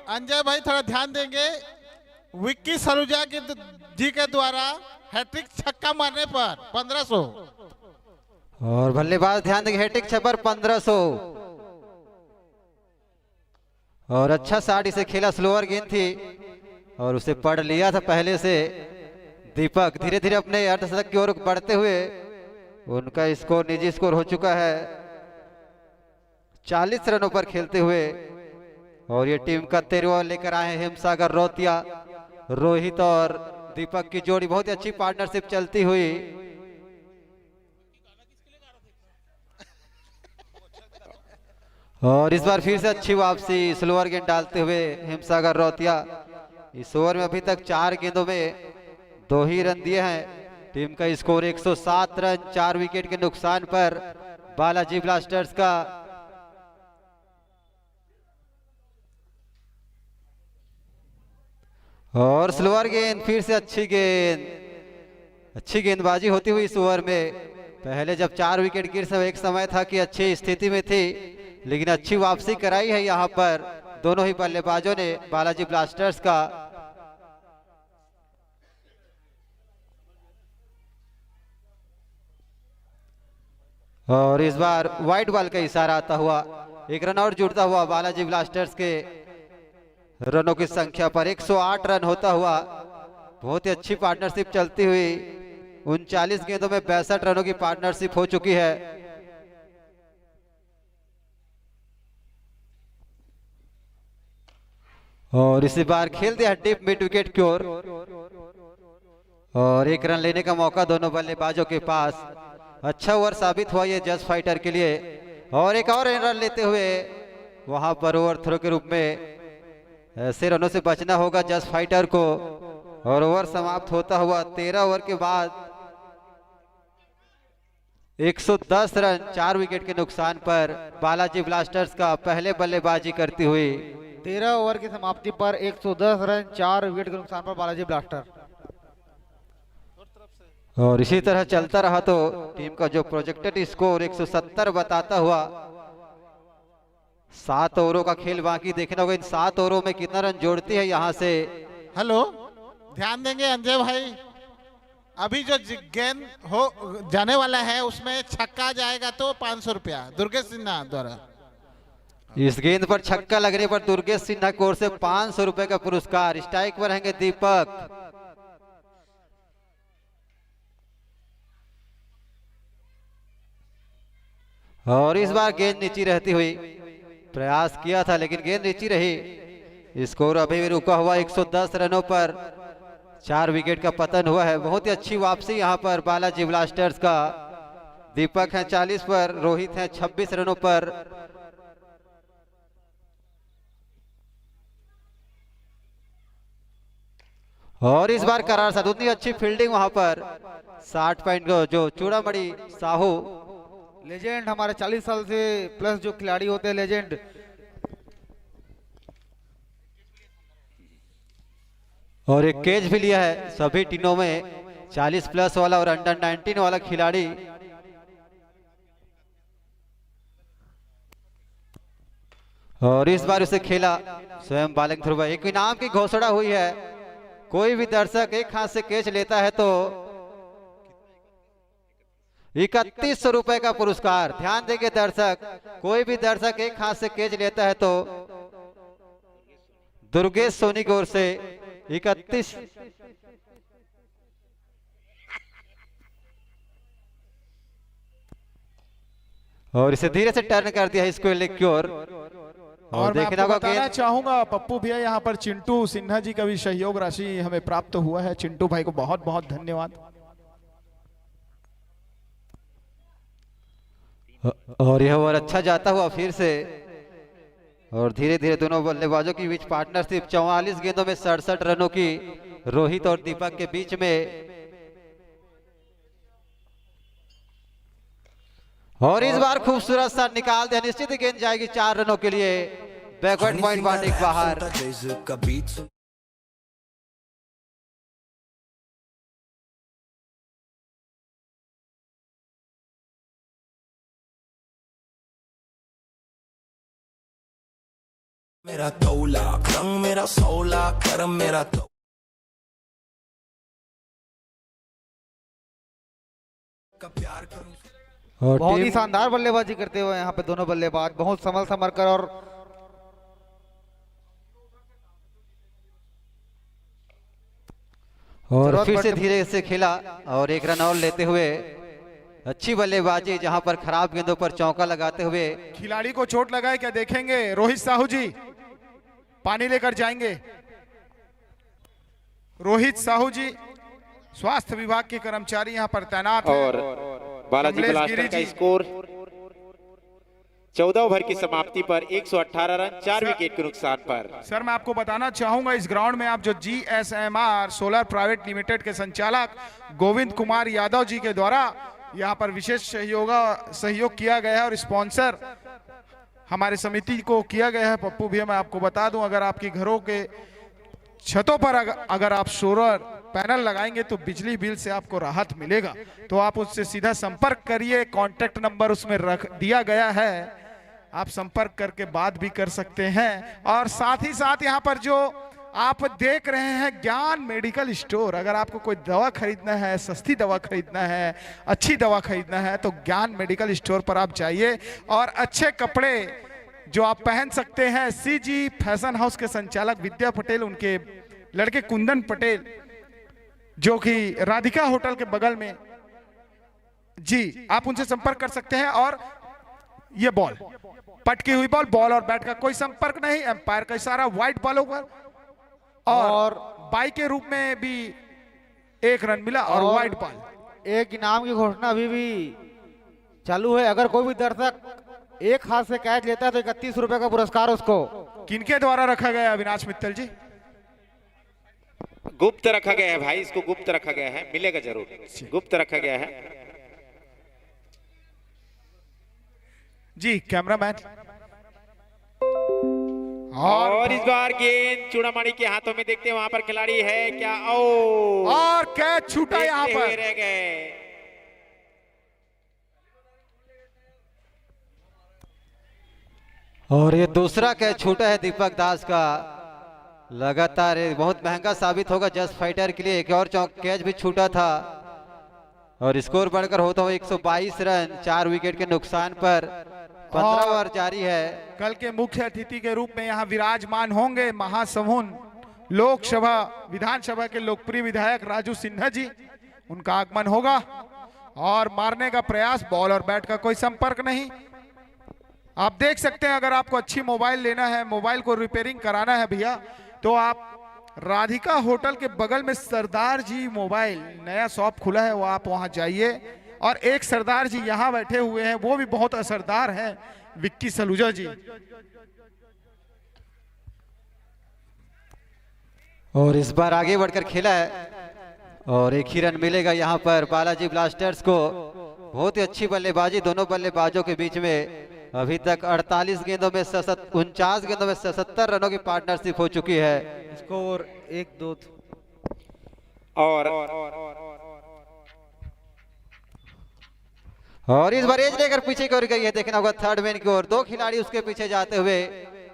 अंजय भाई थोड़ा ध्यान देंगे, विक्की सलूजा जी के द्वारा हैट्रिक छक्का मारने पर 1500। और बल्लेबाज ध्यान देंगे हैट्रिक छक्का 1500। और अच्छा शॉट इसे खेला, स्लोअर गेंद थी और उसे पढ़ लिया था पहले से। दीपक धीरे धीरे अपने अर्धशतक की ओर बढ़ते हुए उनका स्कोर निजी स्कोर हो चुका है 40 रनों पर खेलते हुए। और ये टीम का 13वां लेकर आए हैं हेमसागर रौतिया। रोहित और दीपक की जोड़ी बहुत ही अच्छी पार्टनरशिप चलती हुई। और इस बार फिर से अच्छी वापसी, स्लोअर गेंद डालते हुए हेमसागर रौतिया। इस ओवर में अभी तक 4 गेंदों में 2 ही रन दिए हैं। टीम का स्कोर 107 रन 4 विकेट के नुकसान पर बालाजी ब्लास्टर्स का। और स्लोअर गेंद, फिर से अच्छी गेंदबाजी होती हुई इस ओवर में। पहले जब 4 विकेट गिर से एक समय था कि अच्छी स्थिति में थी, लेकिन अच्छी वापसी कराई है यहाँ पर दोनों ही बल्लेबाजों ने बालाजी ब्लास्टर्स का। और इस बार वाइड बॉल का इशारा आता हुआ 1 रन और जुड़ता हुआ बालाजी ब्लास्टर्स के रनों की संख्या पर 108 रन होता हुआ। बहुत ही अच्छी पार्टनरशिप चलती हुई 39 गेंदों में 62 रनों की पार्टनरशिप हो चुकी है। और इसी बार खेल दिया डीप मिड विकेट की ओर और 1 रन लेने का मौका दोनों बल्लेबाजों के पास। अच्छा ओवर साबित हुआ ये जस्ट फाइटर के लिए। और एक और रन लेते हुए वहां पर ओवर थ्रो के रूप में ऐसे रनों से बचना होगा जस्ट फाइटर को। और ओवर समाप्त होता हुआ 13 ओवर के बाद 110 रन 4 विकेट के नुकसान पर बालाजी ब्लास्टर्स का पहले बल्लेबाजी करती हुई। 13 ओवर की समाप्ति पर 110 रन 4 विकेट के नुकसान पर बालाजी ब्लास्टर। और इसी तरह चलता रहा तो टीम का जो प्रोजेक्टेड स्कोर 170 बताता हुआ 7 ओवरों का खेल बाकी देखना होगा इन 7 ओवरों में कितना रन जोड़ती है यहाँ से। हेलो, ध्यान देंगे अंजय भाई, अभी जो गेंद हो जाने वाला है उसमें छक्का जाएगा तो 500 रुपया दुर्गेश सिन्हा द्वारा। इस गेंद पर छक्का लगने पर दुर्गेश सिन्हा की ओर से 500 रुपए का पुरस्कार। स्ट्राइक पर रहेंगे दीपक। और इस बार गेंद नीचे रहती हुई प्रयास किया था लेकिन गेंद नीची रही। स्कोर अभी भी रुका हुआ 110 रनों पर 4 विकेट का पतन हुआ है। बहुत ही अच्छी वापसी यहाँ पर बालाजी ब्लास्टर्स का। दीपक है 40 पर, रोहित है 26 रनों पर। और इस बार करार साथ उतनी अच्छी फील्डिंग वहां पर 60 पॉइंट को जो चूड़ामणि साहू लेजेंड, हमारे 40 साल से प्लस जो खिलाड़ी होते हैं लेजेंड। और एक कैच भी लिया है सभी टीमों में, 40 प्लस वाला और अंडर 19 वाला खिलाड़ी। और इस बार उसे खेला स्वयं बालक ध्रुव। एक इनाम की घोषणा हुई है, कोई भी दर्शक एक हाथ से कैच लेता है तो 3100 रुपए का पुरस्कार। ध्यान देंगे दर्शक, कोई भी दर्शक एक हाथ से कैच लेता है तो दुर्गेश सोनी की ओर से 31। और इसे धीरे से टर्न कर दिया इसको लेग की ओर। और मैं आपको बताना चाहूंगा पप्पू भैया, यहाँ पर चिंटू सिन्हा जी का भी सहयोग राशि हमें प्राप्त हुआ है। चिंटू भाई को बहुत बहुत धन्यवाद। और यह ओवर अच्छा जाता हुआ फिर से, और धीरे धीरे दोनों बल्लेबाजों के बीच पार्टनरशिप 44 गेंदों में 67 रनों की रोहित और दीपक के बीच में। और इस बार खूबसूरत सा निकाल दिया, निश्चित ही गेंद जाएगी 4 रनों के लिए। बैकवर्ड पॉइंट बाउंड्री बाहर। मेरा 2 लाख रंग, मेरा 100 लाख करम, मेरा तो का प्यार करूं। बहुत ही शानदार बल्लेबाजी करते हुए यहाँ पे दोनों बल्लेबाज, बहुत संभल कर। और फिर से धीरे से खेला और 1 रन और लेते हुए अच्छी बल्लेबाजी, जहां पर खराब गेंदों पर चौका लगाते हुए। खिलाड़ी को चोट लगाए क्या देखेंगे? रोहित साहू जी पानी लेकर जाएंगे। रोहित साहू जी स्वास्थ्य विभाग के कर्मचारी यहाँ पर तैनात हैं। और बालाजी ब्लास्टर का स्कोर 14 ओवर की समाप्ति पर 118 रन 4 विकेट के नुकसान पर। सर मैं आपको बताना चाहूंगा, इस ग्राउंड में आप जो GSMR सोलर प्राइवेट लिमिटेड के संचालक गोविंद कुमार यादव जी के द्वारा यहाँ पर विशेष सहयोग किया गया है और स्पॉन्सर हमारे समिति को किया गया है। पप्पू भैया मैं आपको बता दूं, अगर आपकी घरों के छतों पर अगर आप सोलर पैनल लगाएंगे तो बिजली बिल से आपको राहत मिलेगा। तो आप उससे सीधा संपर्क करिए, कॉन्टेक्ट नंबर उसमें रख दिया गया है, आप संपर्क करके बात भी कर सकते हैं। और साथ ही साथ यहाँ पर जो आप देख रहे हैं ज्ञान मेडिकल स्टोर, अगर आपको कोई दवा खरीदना है, सस्ती दवा खरीदना है, अच्छी दवा खरीदना है तो ज्ञान मेडिकल स्टोर पर आप जाइए और अच्छे कपड़े जो आप पहन सकते हैं। CG फैशन हाउस के संचालक विद्या पटेल, उनके लड़के कुंदन पटेल जो कि राधिका होटल के बगल में जी, आप उनसे संपर्क कर सकते हैं। और ये बॉल पटकी हुई बॉल और बैट का कोई संपर्क नहीं, एम्पायर का इशारा, व्हाइट बॉल ओवर और बाई के रूप में भी 1 रन मिला और व्हाइट बॉल। एक इनाम की घोषणा अभी भी चालू है। अगर कोई भी दर्शक एक हाथ से कैच लेता है तो 31 रुपए का पुरस्कार उसको। किनके द्वारा रखा गया अविनाश मित्तल जी? गुप्त रखा गया है भाई, इसको गुप्त रखा गया है, मिलेगा जरूर, गुप्त रखा गया है जी। कैमरामैन। और इस बार गेंद चूड़ामणि के हाथों में, देखते हैं वहां पर खिलाड़ी है क्या। ओ और कैच छूटा यहाँ पर, रह गए। और ये दूसरा कैच छूटा है दीपक दास का। लगातार बहुत महंगा साबित होगा जस्ट फाइटर के लिए। एक और कैच भी छूटा था और स्कोर बढ़कर होता हुआ 122 रन 4 विकेट के नुकसान पर। 15 ओवर जारी है। कल के मुख्य अतिथि के रूप में यहाँ विराजमान होंगे महासमुंद लोकसभा विधानसभा के लोकप्रिय विधायक राजू सिन्हा जी, उनका आगमन होगा। और मारने का प्रयास, बॉल और बैट का कोई संपर्क नहीं। आप देख सकते हैं, अगर आपको अच्छी मोबाइल लेना है, मोबाइल को रिपेयरिंग कराना है भैया, तो आप राधिका होटल के बगल में सरदार जी मोबाइल नया शॉप खुला है, वो आप वहां जाइए। और एक सरदार जी यहाँ बैठे हुए हैं, वो भी बहुत असरदार हैं, विक्की सलूजा जी। और इस बार आगे बढ़कर खेला है और एक ही रन मिलेगा यहाँ पर बालाजी ब्लास्टर्स को। बहुत ही अच्छी बल्लेबाजी दोनों बल्लेबाजों के बीच में। अभी तक 48 गेंदों में 49 गेंदों में 77 रनों की पार्टनरशिप हो चुकी है। स्कोर 1-2 और इस बार एज लेकर पीछे की ओर गई है, देखना होगा थर्ड मैन की ओर। 2 खिलाड़ी उसके पीछे जाते हुए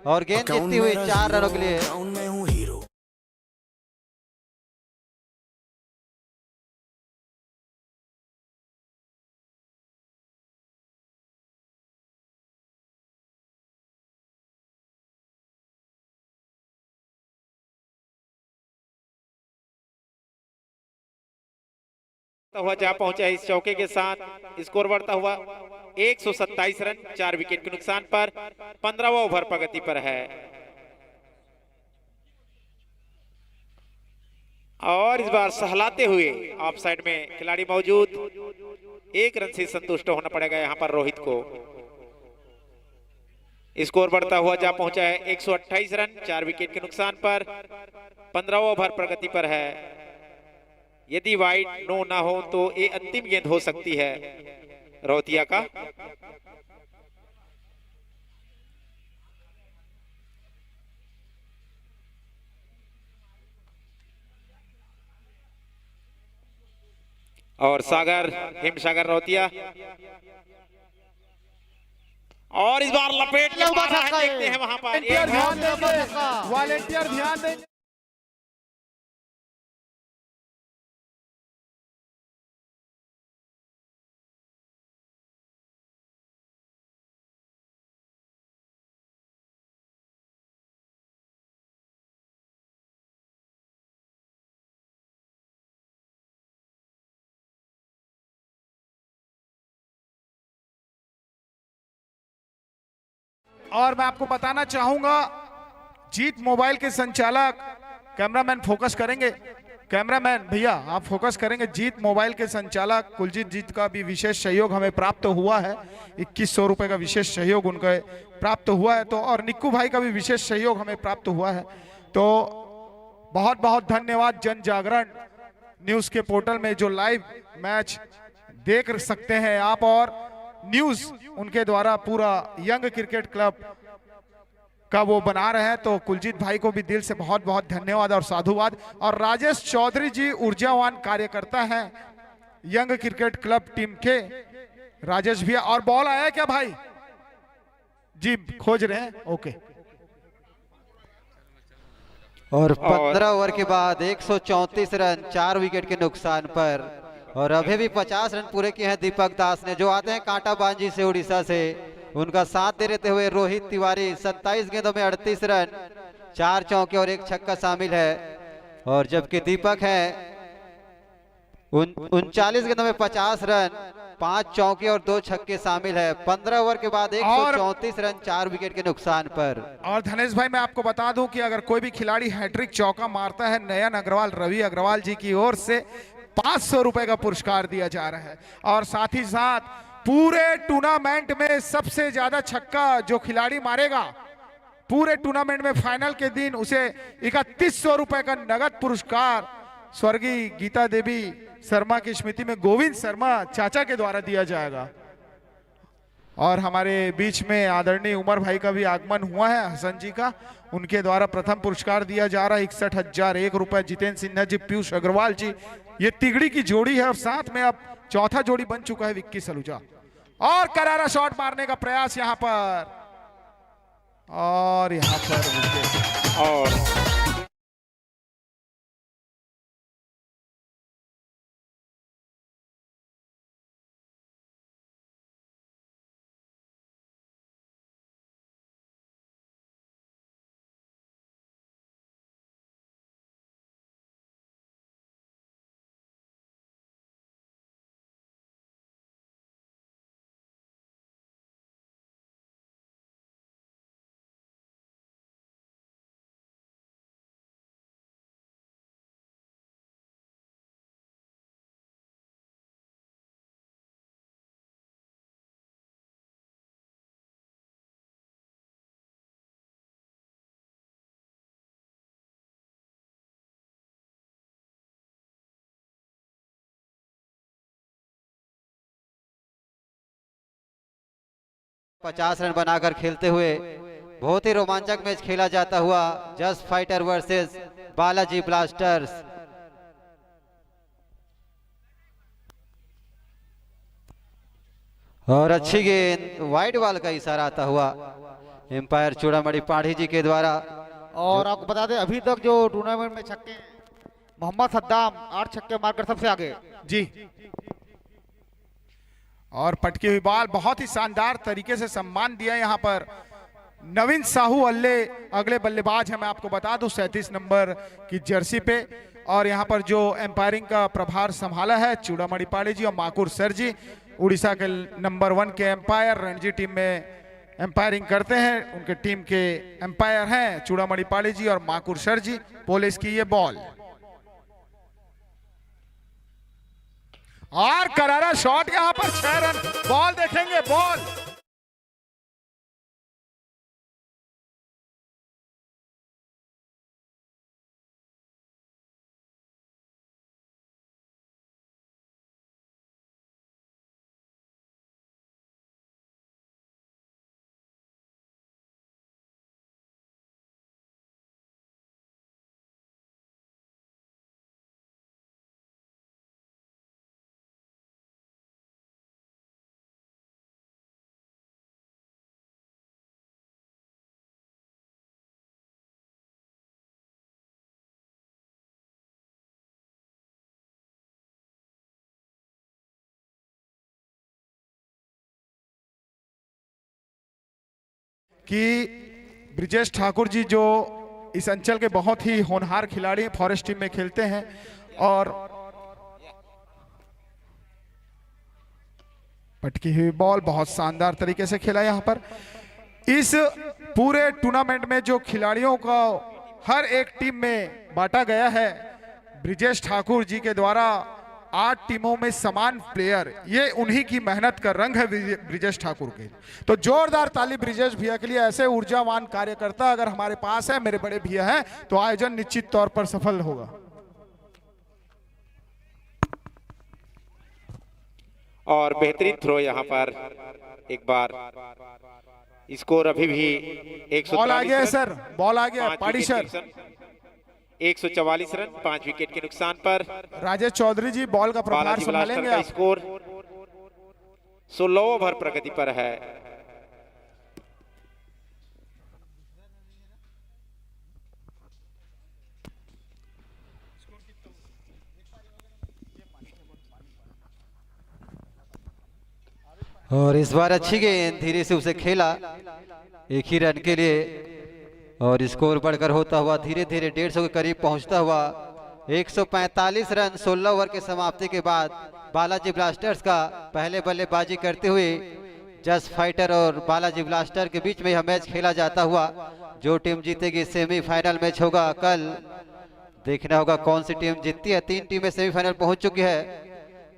और गेंद जीतती हुई 4 रनों के लिए। हुआ जा पहुंचा है इस चौके के साथ। स्कोर बढ़ता हुआ 127 रन 4 विकेट के नुकसान पर 15वां ओवर प्रगति पर है। और इस बार सहलाते हुए ऑफ साइड में खिलाड़ी मौजूद, 1 रन से संतुष्ट होना पड़ेगा यहां पर रोहित को। स्कोर बढ़ता हुआ जा पहुंचा है 128 रन 4 विकेट के नुकसान पर 15वां ओवर प्रगति पर है। यदि वाइड नो ना हो तो ये अंतिम गेंद हो सकती है रोहतिया का। और सागर, हिमसागर रोहतिया, और इस बार लपेट के मारा है, देखते हैं वहां पर। वॉलेंटियर ध्यान दें। और मैं आपको बताना चाहूंगा, जीत मोबाइल के संचालक कैमरामैन फोकस करेंगे। कैमरामैन भैया आप फोकस करेंगे। जीत मोबाइल के संचालक कुलजीत जीत का भी विशेष सहयोग हमें प्राप्त हुआ है। 2100 रुपए का विशेष सहयोग उनका प्राप्त हुआ है। तो और निक्कू भाई का भी विशेष सहयोग हमें प्राप्त हुआ है। तो बहुत बहुत धन्यवाद। जन जागरण न्यूज के पोर्टल में जो लाइव मैच देख सकते हैं आप, और न्यूज उनके द्वारा पूरा यंग क्रिकेट क्लब का वो बना रहे हैं। तो कुलजीत भाई को भी दिल से बहुत बहुत धन्यवाद और साधुवाद। और राजेश चौधरी जी ऊर्जावान कार्यकर्ता हैं यंग क्रिकेट क्लब टीम के। राजेश भैया, और बॉल आया क्या भाई जी? खोज रहे हैं, ओके। और 15 ओवर के बाद 134 रन 4 विकेट के नुकसान पर, और अभी भी 50 रन पूरे किए हैं दीपक दास ने, जो आते हैं कांटाबांजी से उड़ीसा से। उनका साथ दे देते हुए रोहित तिवारी 27 गेंदों में 38 रन 4 चौके और 1 छक्का शामिल है। और जबकि दीपक है 39 गेंदों में 50 रन 5 चौके और 2 छक्के शामिल है। 15 ओवर के बाद 134 रन 4 विकेट के नुकसान पर। और धनेश भाई मैं आपको बता दूं कि अगर कोई भी खिलाड़ी हैट्रिक चौका मारता है, नयन अग्रवाल, रवि अग्रवाल जी की ओर से 500 रुपए का पुरस्कार दिया जा रहा है। और साथ ही साथ पूरे टूर्नामेंट में सबसे ज्यादा छक्का जो खिलाड़ी मारेगा पूरे टूर्नामेंट में, फाइनल के दिन उसे 3100 रुपए का नगद पुरस्कार स्वर्गीय गीता देवी शर्मा की स्मृति में गोविंद शर्मा चाचा के द्वारा दिया जाएगा। और हमारे बीच में आदरणीय उमर भाई का भी आगमन हुआ है, हसन जी का, उनके द्वारा प्रथम पुरस्कार दिया जा रहा है 61,001 रुपए। जितेंद्र सिन्हा जी, पीयूष अग्रवाल जी, ये तिगड़ी की जोड़ी है। और साथ में अब चौथा जोड़ी बन चुका है विक्की सलूजा। और करारा शॉट मारने का प्रयास यहां पर, और यहां पर और 50 रन बनाकर खेलते हुए बहुत ही रोमांचक मैच खेला जाता हुआ just fighter versus Balaji blasters. और अच्छी गेंद वाइड बॉल का इशारा आता हुआ एम्पायर चूड़ामणि पाढ़ी जी के द्वारा। और आपको बता दें अभी तक जो टूर्नामेंट में छक्के मोहम्मद सद्दाम 8 छक्के मारकर सबसे आगे। जी, और पटकी हुई बॉल बहुत ही शानदार तरीके से सम्मान दिया यहाँ पर नवीन साहू अल्ले अगले बल्लेबाज हैं। मैं आपको बता दूं 37 नंबर की जर्सी पे। और यहाँ पर जो एम्पायरिंग का प्रभार संभाला है चूड़ामणि पाढ़ी जी और माकुर सर जी, उड़ीसा के नंबर 1 के एम्पायर रणजी टीम में एम्पायरिंग करते हैं। उनके टीम के एम्पायर हैं चूड़ामणि पाढ़ी जी और माकुर सर जी। पुलिस की ये बॉल और करारा शॉट, यहां पर 6 रन। बॉल देखेंगे, बॉल कि ब्रिजेश ठाकुर जी जो इस अंचल के बहुत ही होनहार खिलाड़ी हैं, फॉरेस्ट टीम में खेलते हैं। और पटकी हुई बॉल बहुत शानदार तरीके से खेला यहाँ पर। इस पूरे टूर्नामेंट में जो खिलाड़ियों का हर एक टीम में बांटा गया है ब्रिजेश ठाकुर जी के द्वारा 8 टीमों में समान प्लेयर, ये उन्हीं की मेहनत का रंग है ब्रिजेश ठाकुर के। तो जोरदार ताली ब्रिजेश भैया के लिए। ऐसे ऊर्जावान कार्यकर्ता अगर हमारे पास है, मेरे बड़े भैया हैं, तो आयोजन निश्चित तौर पर सफल होगा। और बेहतरीन थ्रो यहाँ पर एक बार। स्कोर अभी भी 143 बॉल आ गया सर, बॉल आ गया पाड़ी सर। 144 रन 5 विकेट के नुकसान पर। राजेश चौधरी जी बॉल का प्रभार संभालेंगे आप। स्कोर 16 ओवर प्रगति पर है। और इस बार अच्छी गेंद धीरे से उसे खेला 1 ही रन के लिए। और स्कोर बढ़कर होता हुआ धीरे धीरे 150 के करीब पहुंचता हुआ 145 रन 16 ओवर के समाप्ति के बाद बालाजी ब्लास्टर्स का पहले बल्लेबाजी करते हुए जस्ट फाइटर और बालाजी ब्लास्टर के बीच में यह मैच खेला जाता हुआ। जो टीम जीतेगी सेमीफाइनल मैच होगा कल। देखना होगा कौन सी टीम जीतती है। 3 टीमें सेमीफाइनल पहुंच चुकी है,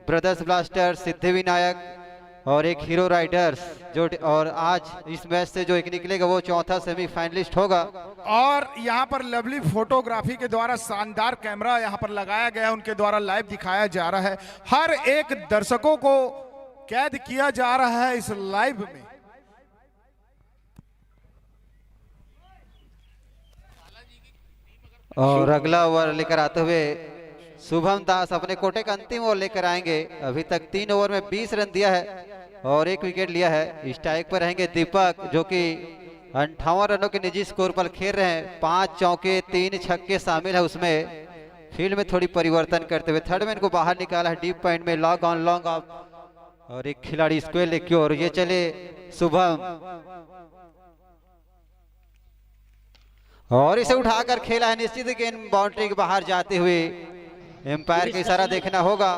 ब्रदर्स ब्लास्टर, सिद्धिविनायक और एक हीरो राइडर्स। जो और आज इस मैच से जो एक निकलेगा वो चौथा सेमीफाइनलिस्ट होगा। और यहाँ पर लवली फोटोग्राफी के द्वारा शानदार कैमरा यहाँ पर लगाया गया है, उनके द्वारा लाइव दिखाया जा रहा है। हर एक दर्शकों को कैद किया जा रहा है इस लाइव में। और अगला ओवर लेकर आते हुए शुभम दास अपने कोटे का अंतिम ओवर लेकर आएंगे। अभी तक 3 ओवर में 20 रन दिया है और 1 विकेट लिया है। स्ट्राइक पर रहेंगे दीपक जो कि 58 रनों के निजी स्कोर पर खेल रहे हैं। 5 चौके 3 छक्के शामिल है उसमें। फील्ड में थोड़ी परिवर्तन करते हुए थर्ड मैन को बाहर निकाला है डीप पॉइंट में, लॉग ऑन लॉन्ग ऑफ। और एक खिलाड़ी स्क्वायर लेग की ओर ये चले शुभम और इसे उठाकर खेला है। निश्चित गेंद बाउंड्री के बाहर जाते हुए एम्पायर का इशारा देखना होगा।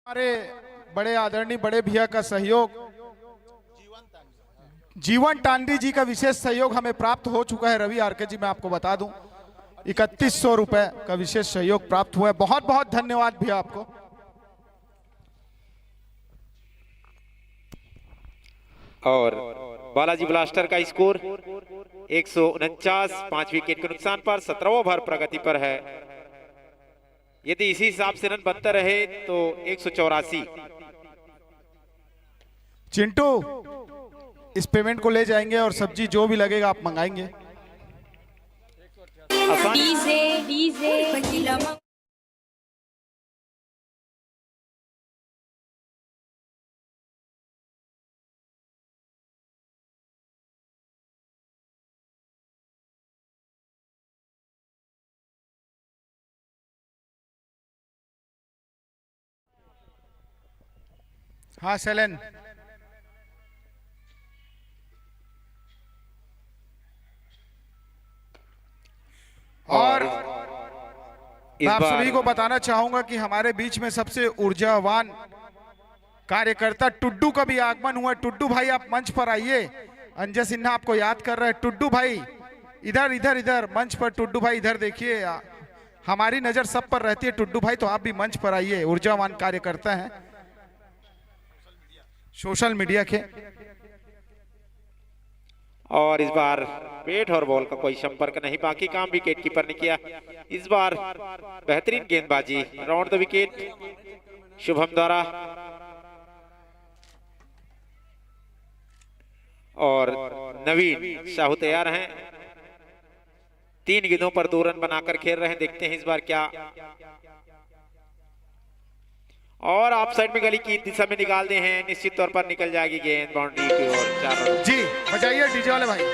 हमारे बड़े आदरणीय बड़े भैया का सहयोग, जीवन टांडी जी का विशेष सहयोग हमें प्राप्त हो चुका है। रवि आरके जी, मैं आपको बता दूं 3100 रुपए का विशेष सहयोग प्राप्त हुआ है। बहुत बहुत धन्यवाद भैया आपको। और बालाजी ब्लास्टर का स्कोर 149 5 विकेट के नुकसान पर 17वां ओवर प्रगति पर है। यदि इसी हिसाब से रन बनते रहे तो 184। चिंटू इस पेमेंट को ले जाएंगे और सब्जी जो भी लगेगा आप मंगाएंगे। हाँ सेलन, और मैं आप सभी को बताना चाहूंगा कि हमारे बीच में सबसे ऊर्जावान कार्यकर्ता टुड्डू का भी आगमन हुआ। टुड्डू भाई आप मंच पर आइए। अंजय सिन्हा आपको याद कर रहे हैं। टुड्डू भाई इधर इधर इधर मंच पर। टुड्डू भाई इधर देखिए, हमारी नजर सब पर रहती है। टुड्डू भाई तो आप भी मंच पर आइए। ऊर्जावान कार्यकर्ता हैं सोशल मीडिया के। और इस बार बैट और बॉल का कोई संपर्क नहीं, बाकी काम विकेट कीपर ने किया। इस बार बेहतरीन गेंदबाजी राउंड द विकेट शुभम द्वारा, और नवीन साहू तैयार हैं। 3 गेंदों पर 2 रन बनाकर खेल रहे हैं। देखते हैं इस बार क्या, और आप साइड में गली की दिशा में निकाल दे हैं। निश्चित तौर पर निकल जाएगी गेंद बाउंड्री की ओर। 4 रन। जी बजाइए डीजे वाले भाई।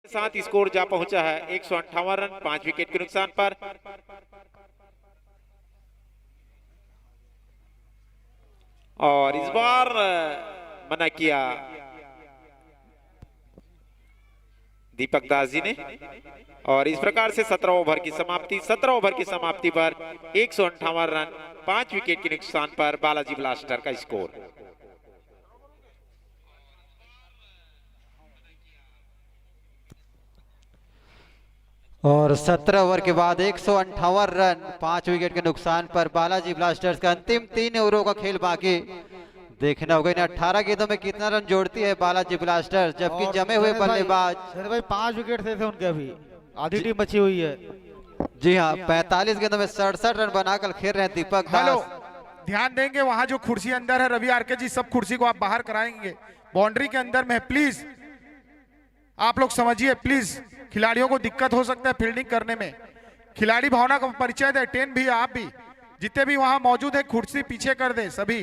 साथ स्कोर जा पहुंचा है 158 रन 5 विकेट के नुकसान पर। और इस बार मना किया दीपक दास जी ने, और इस प्रकार से 17 ओवर की समाप्ति। 17 ओवर की समाप्ति पर 158 रन 5 विकेट के नुकसान पर बालाजी ब्लास्टर का स्कोर। और 17 ओवर के बाद 158 रन 5 विकेट के नुकसान पर बालाजी ब्लास्टर्स का अंतिम 3 ओवरों का खेल बाकी। देखना होगा इन 18 गेंदों में कितना रन जोड़ती है बालाजी ब्लास्टर्स, जबकि जमे हुए बल्लेबाज भाई 5 विकेट थे उनके, अभी आधी टीम बची हुई है। जी हाँ, 45 गेंदों में 67 रन बनाकर खेल रहे हैं दीपक दास। ध्यान देंगे वहां जो कुर्सी अंदर है रवि आरके जी, सब कुर्सी को आप बाहर कराएंगे। बाउंड्री के अंदर में प्लीज आप लोग समझिए प्लीज। खिलाड़ियों को दिक्कत हो सकता है फील्डिंग करने में। खिलाड़ी भावना का परिचय दे। टेन भी आप भी जितने भी वहां मौजूद है कुर्सी पीछे कर दे सभी।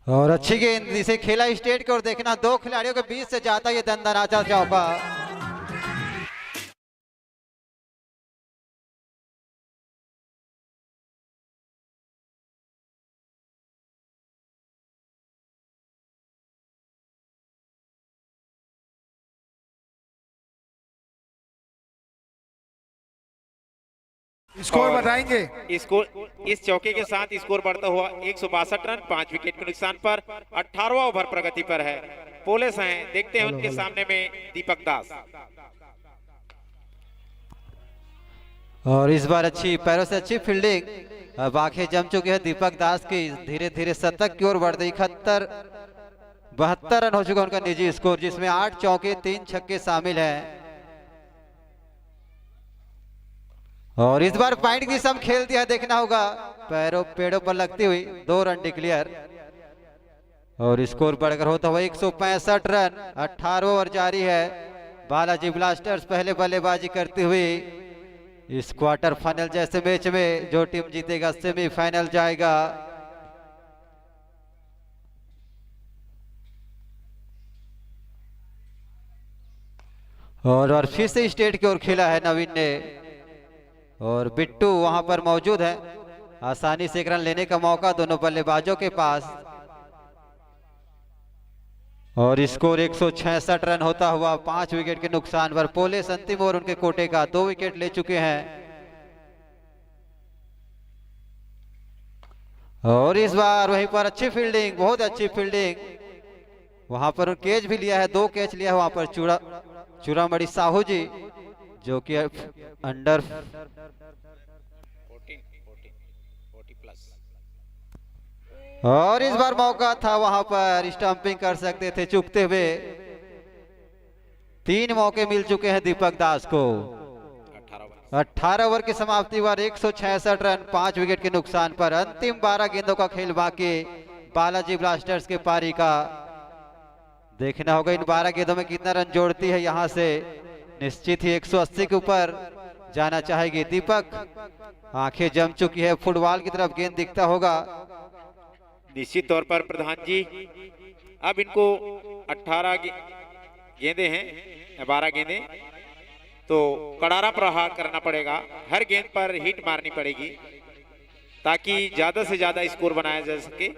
और अच्छी गेंद इसे खेला स्टेट की ओर। देखना 2 खिलाड़ियों के बीच से जाता ये दंदनाचा चौका। स्कोर बताएंगे। इस चौके के साथ स्कोर बढ़ता हुआ 162 रन 5 विकेट के नुकसान पर 18वां ओवर प्रगति पर है। पोलिस हैं, देखते हैं उनके सामने में दीपक दास। और इस बार अच्छी पैरों से अच्छी फील्डिंग। अब आंखें जम चुकी है दीपक दास की। धीरे धीरे शतक की ओर बढ़ते 72 रन हो चुका उनका निजी स्कोर, जिसमें 8 चौके 3 छक्के शामिल हैं। और इस बार पॉइंट की सम खेल दिया, देखना होगा पेड़ों पर लगती हुई 2 रन डिक्लेयर। और स्कोर बढ़कर होता हुआ 165 रन। 18 ओवर जारी है। बालाजी ब्लास्टर्स पहले बल्लेबाजी करती हुई इस क्वार्टर फाइनल जैसे मैच में जो टीम जीतेगा सेमीफाइनल जाएगा। और फिर से स्टेट की ओर खेला है नवीन ने, और बिट्टू वहां पर मौजूद है। आसानी से 1 रन लेने का मौका दोनों बल्लेबाजों के पास। और स्कोर 166 रन होता हुआ 5 विकेट के नुकसान पर। पोलिस अंतिम ओवर उनके कोटे का 2 विकेट ले चुके हैं। और इस बार वहीं पर अच्छी फील्डिंग, बहुत अच्छी फील्डिंग। वहां पर कैच भी लिया है, 2 कैच लिया है वहां पर चूड़ामणि साहू जी, जो कि अंडर 40 प्लस। और इस बार मौका था वहां पर स्टंपिंग कर सकते थे चूकते हुए। 3 मौके मिल चुके हैं दीपक दास को। 18 ओवर की समाप्ति पर 166 रन 5 विकेट के नुकसान पर। अंतिम 12 गेंदों का खेल बाकी बालाजी ब्लास्टर्स के पारी का। देखना होगा इन 12 गेंदों में कितना रन जोड़ती है। यहां से निश्चित ही 180 के ऊपर जाना चाहेगी। दीपक आंखें जम चुकी है, फुटबॉल की तरफ गेंद दिखता होगा। निश्चित तौर पर प्रधान जी, अब इनको 18 गेंदे हैं, 12 गेंदे, तो कड़ारा प्रहार करना पड़ेगा। हर गेंद पर हिट मारनी पड़ेगी ताकि ज्यादा से ज्यादा स्कोर बनाया जा सके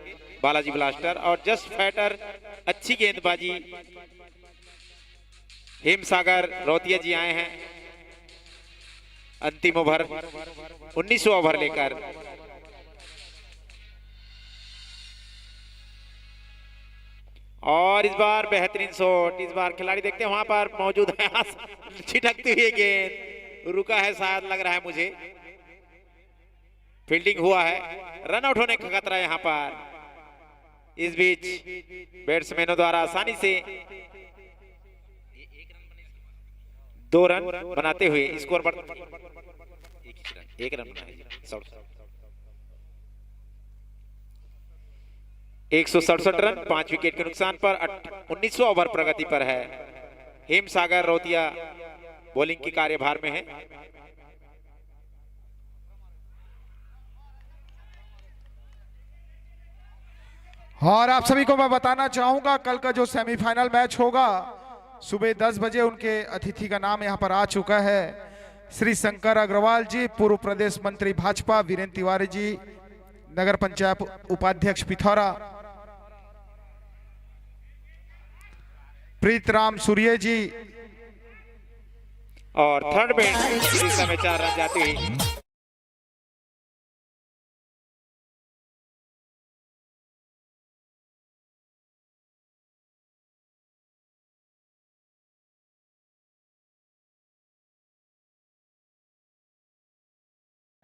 बालाजी ब्लास्टर। और जस्ट फैटर अच्छी गेंदबाजी, हेमसागर रोतिया जी आए हैं अंतिम ओवर 19वां ओवर लेकर। और इस बार बेहतरीन शॉट। इस बार खिलाड़ी देखते हैं वहां पर मौजूद है, छिटकती हुई गेंद, रुका है शायद, लग रहा है मुझे। फील्डिंग हुआ है, रन आउट होने का खतरा यहाँ पर। इस बीच बैट्समैनों द्वारा आसानी से 2 रन बनाते हुए स्कोर बढ़ 1 रन बनाए। 167 रन 5 विकेट के नुकसान पर 19वां ओवर प्रगति पर है। हेमसागर रोतिया बॉलिंग की कार्यभार में है। और आप सभी को मैं बताना चाहूंगा कल का जो सेमीफाइनल मैच होगा सुबह 10 बजे, उनके अतिथि का नाम यहां पर आ चुका है। श्री शंकर अग्रवाल जी, पूर्व प्रदेश मंत्री भाजपा, वीरेंद्र तिवारी जी, नगर पंचायत उपाध्यक्ष पिथौरा, प्रीतराम सूर्य जी, और थर्ड बैट में 4 रन जाते ही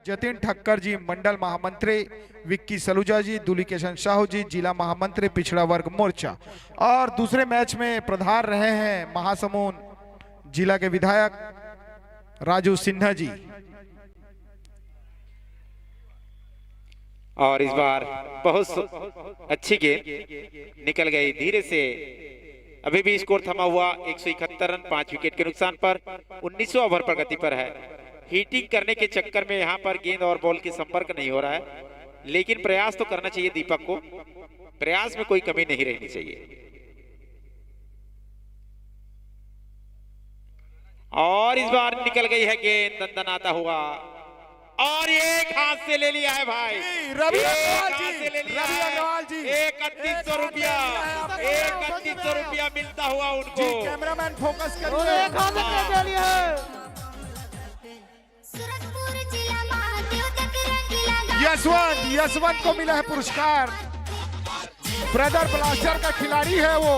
जतिन ठक्कर जी, मंडल महामंत्री, विक्की सलूजा जी, दुलीकेशन साहू जी, जिला महामंत्री पिछड़ा वर्ग मोर्चा। और दूसरे मैच में प्रधान रहे हैं महासमुंद जिला के विधायक राजू सिन्हा जी। और इस बार बहुत अच्छी गेंद निकल गई धीरे से। अभी भी स्कोर थमा हुआ 171 रन 5 विकेट के नुकसान पर। 19वां ओवर प्रगति पर है। हीटिंग करने के चक्कर में यहां पर गेंद और बॉल के संपर्क नहीं हो रहा है, लेकिन प्रयास तो करना चाहिए दीपक को। प्रयास में कोई कमी नहीं रहनी चाहिए। और इस बार निकल गई है गेंद दंदनाता हुआ, और एक हाथ से ले लिया है भाई रवि अग्रवाल जी। 3100 रुपया, 3100 रुपया मिलता हुआ उनको। कैमरामैन फोकस करिए। यशवंत को मिला है पुरस्कार। ब्रदर ब्लास्टर का खिलाड़ी है वो।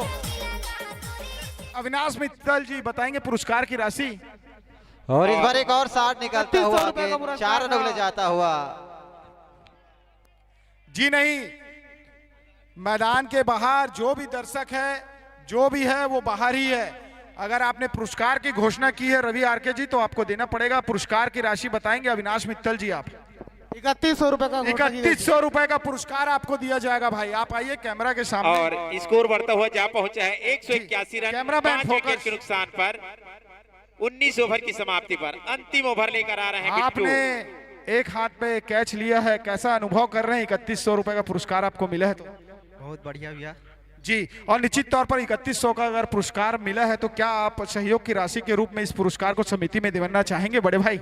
अविनाश मित्तल जी बताएंगे पुरस्कार की राशि। और इस बार एक और 60 निकलता हुआ 4 रन ले जाता हुआ। जी नहीं, मैदान के बाहर जो भी दर्शक है, जो भी है वो बाहर ही है। अगर आपने पुरस्कार की घोषणा की है रवि आरके जी, तो आपको देना पड़ेगा। पुरस्कार की राशि बताएंगे अविनाश मित्तल जी। आप 3100 रुपए का 3100 रुपए का पुरस्कार आपको दिया जाएगा भाई। आप आइए कैमरा के सामने। और स्कोर बढ़ता हुआ जा पहुंचा है 181 रन 5 विकेट के नुकसान पर। 19 ओवर की समाप्ति पर अंतिम ओवर लेकर आ रहे हैं। आपने एक हाथ पे कैच लिया है, कैसा अनुभव कर रहे हैं? 3100 रुपए का पुरस्कार आपको मिला है तो बहुत बढ़िया भैया जी। और निश्चित तौर पर 3100 का अगर पुरस्कार मिला है तो क्या आप सहयोग की राशि के रूप में इस पुरस्कार को समिति में देना चाहेंगे बड़े भाई?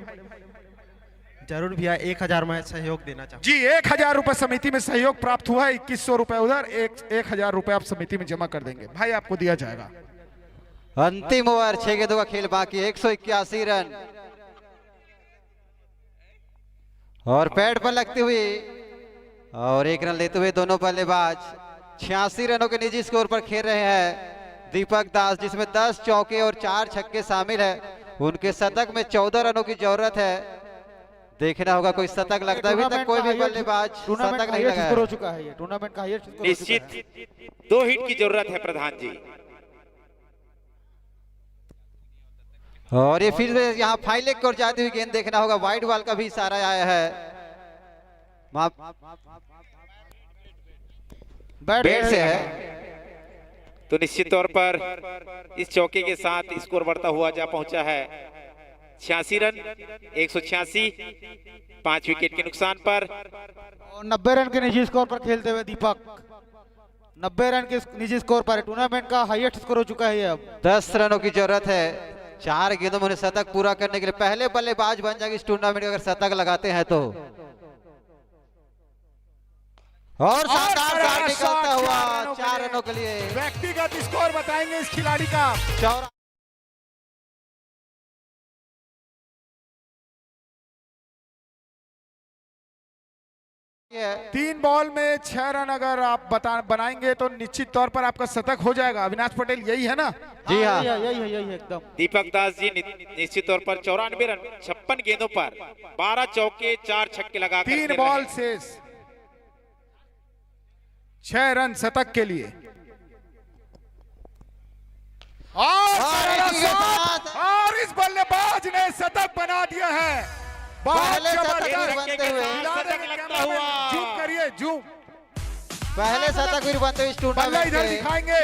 जरूर भैया, 1000 मैं सहयोग देना चाहूँगा जी। 1000 रुपए समिति में सहयोग प्राप्त हुआ है। 2100 रुपए उधर, 1000 रुपए आप समिति में जमा कर देंगे भाई, आपको दिया जाएगा। अंतिम ओवर 6 गेंदों का खेल बाकी, 181 रन। और पैड पर लगती हुई और 1 रन लेते हुए दोनों बल्लेबाज 86 रनों के निजी स्कोर पर खेल रहे हैं दीपक दास, जिसमें 10 चौके और 4 छक्के शामिल है। उनके शतक में 14 रनों की जरूरत है। देखना होगा कोई शतक लगता है। अभी तक कोई भी बल्लेबाज शतक नहीं लगाया हो चुका है। ये टूर्नामेंट का हाईएस्ट स्कोर निश्चित 2 हिट की जरूरत है प्रधान जी। और ये फिर यहाँ फाइल लेग की ओर जाती हुई गेंद देखना होगा। वाइड बॉल का भी इशारा आया है। बैट से है तो निश्चित तौर पर इस चौके के साथ स्कोर बढ़ता हुआ जा पहुंचा है 86 रन 186 5 विकेट के नुकसान पर। और 90 रन के निजी स्कोर पर खेलते हुए दीपक 90 रन के निजी स्कोर पर टूर्नामेंट का हाईएस्ट स्कोर हो चुका है। ये अब 10 रनों की जरूरत है। 4 गेंदों में उन्हें शतक पूरा करने के लिए पहले बल्लेबाज बन जाएगी इस टूर्नामेंट अगर शतक लगाते हैं तो। और शानदार शॉट निकलता हुआ 4 रनों के लिए। व्यक्तिगत स्कोर बताएंगे इस खिलाड़ी का। 3 बॉल में 6 रन अगर आप बनाएंगे तो निश्चित तौर पर आपका शतक हो जाएगा। अविनाश पटेल यही है ना? जी हाँ, यही है एकदम। दीपक दास जी निश्चित तौर पर 94 रन 56 गेंदों पर 12 चौके 4 छक्के लगा 3 बॉल शेष 6 रन शतक के लिए। और इस बल्लेबाज ने शतक बना दिया है। पहले शतक बनते हुए जूम करिए जूम। पहले शतक भी बनते हुए इस टूर्नामेंट इधर दिखाएंगे।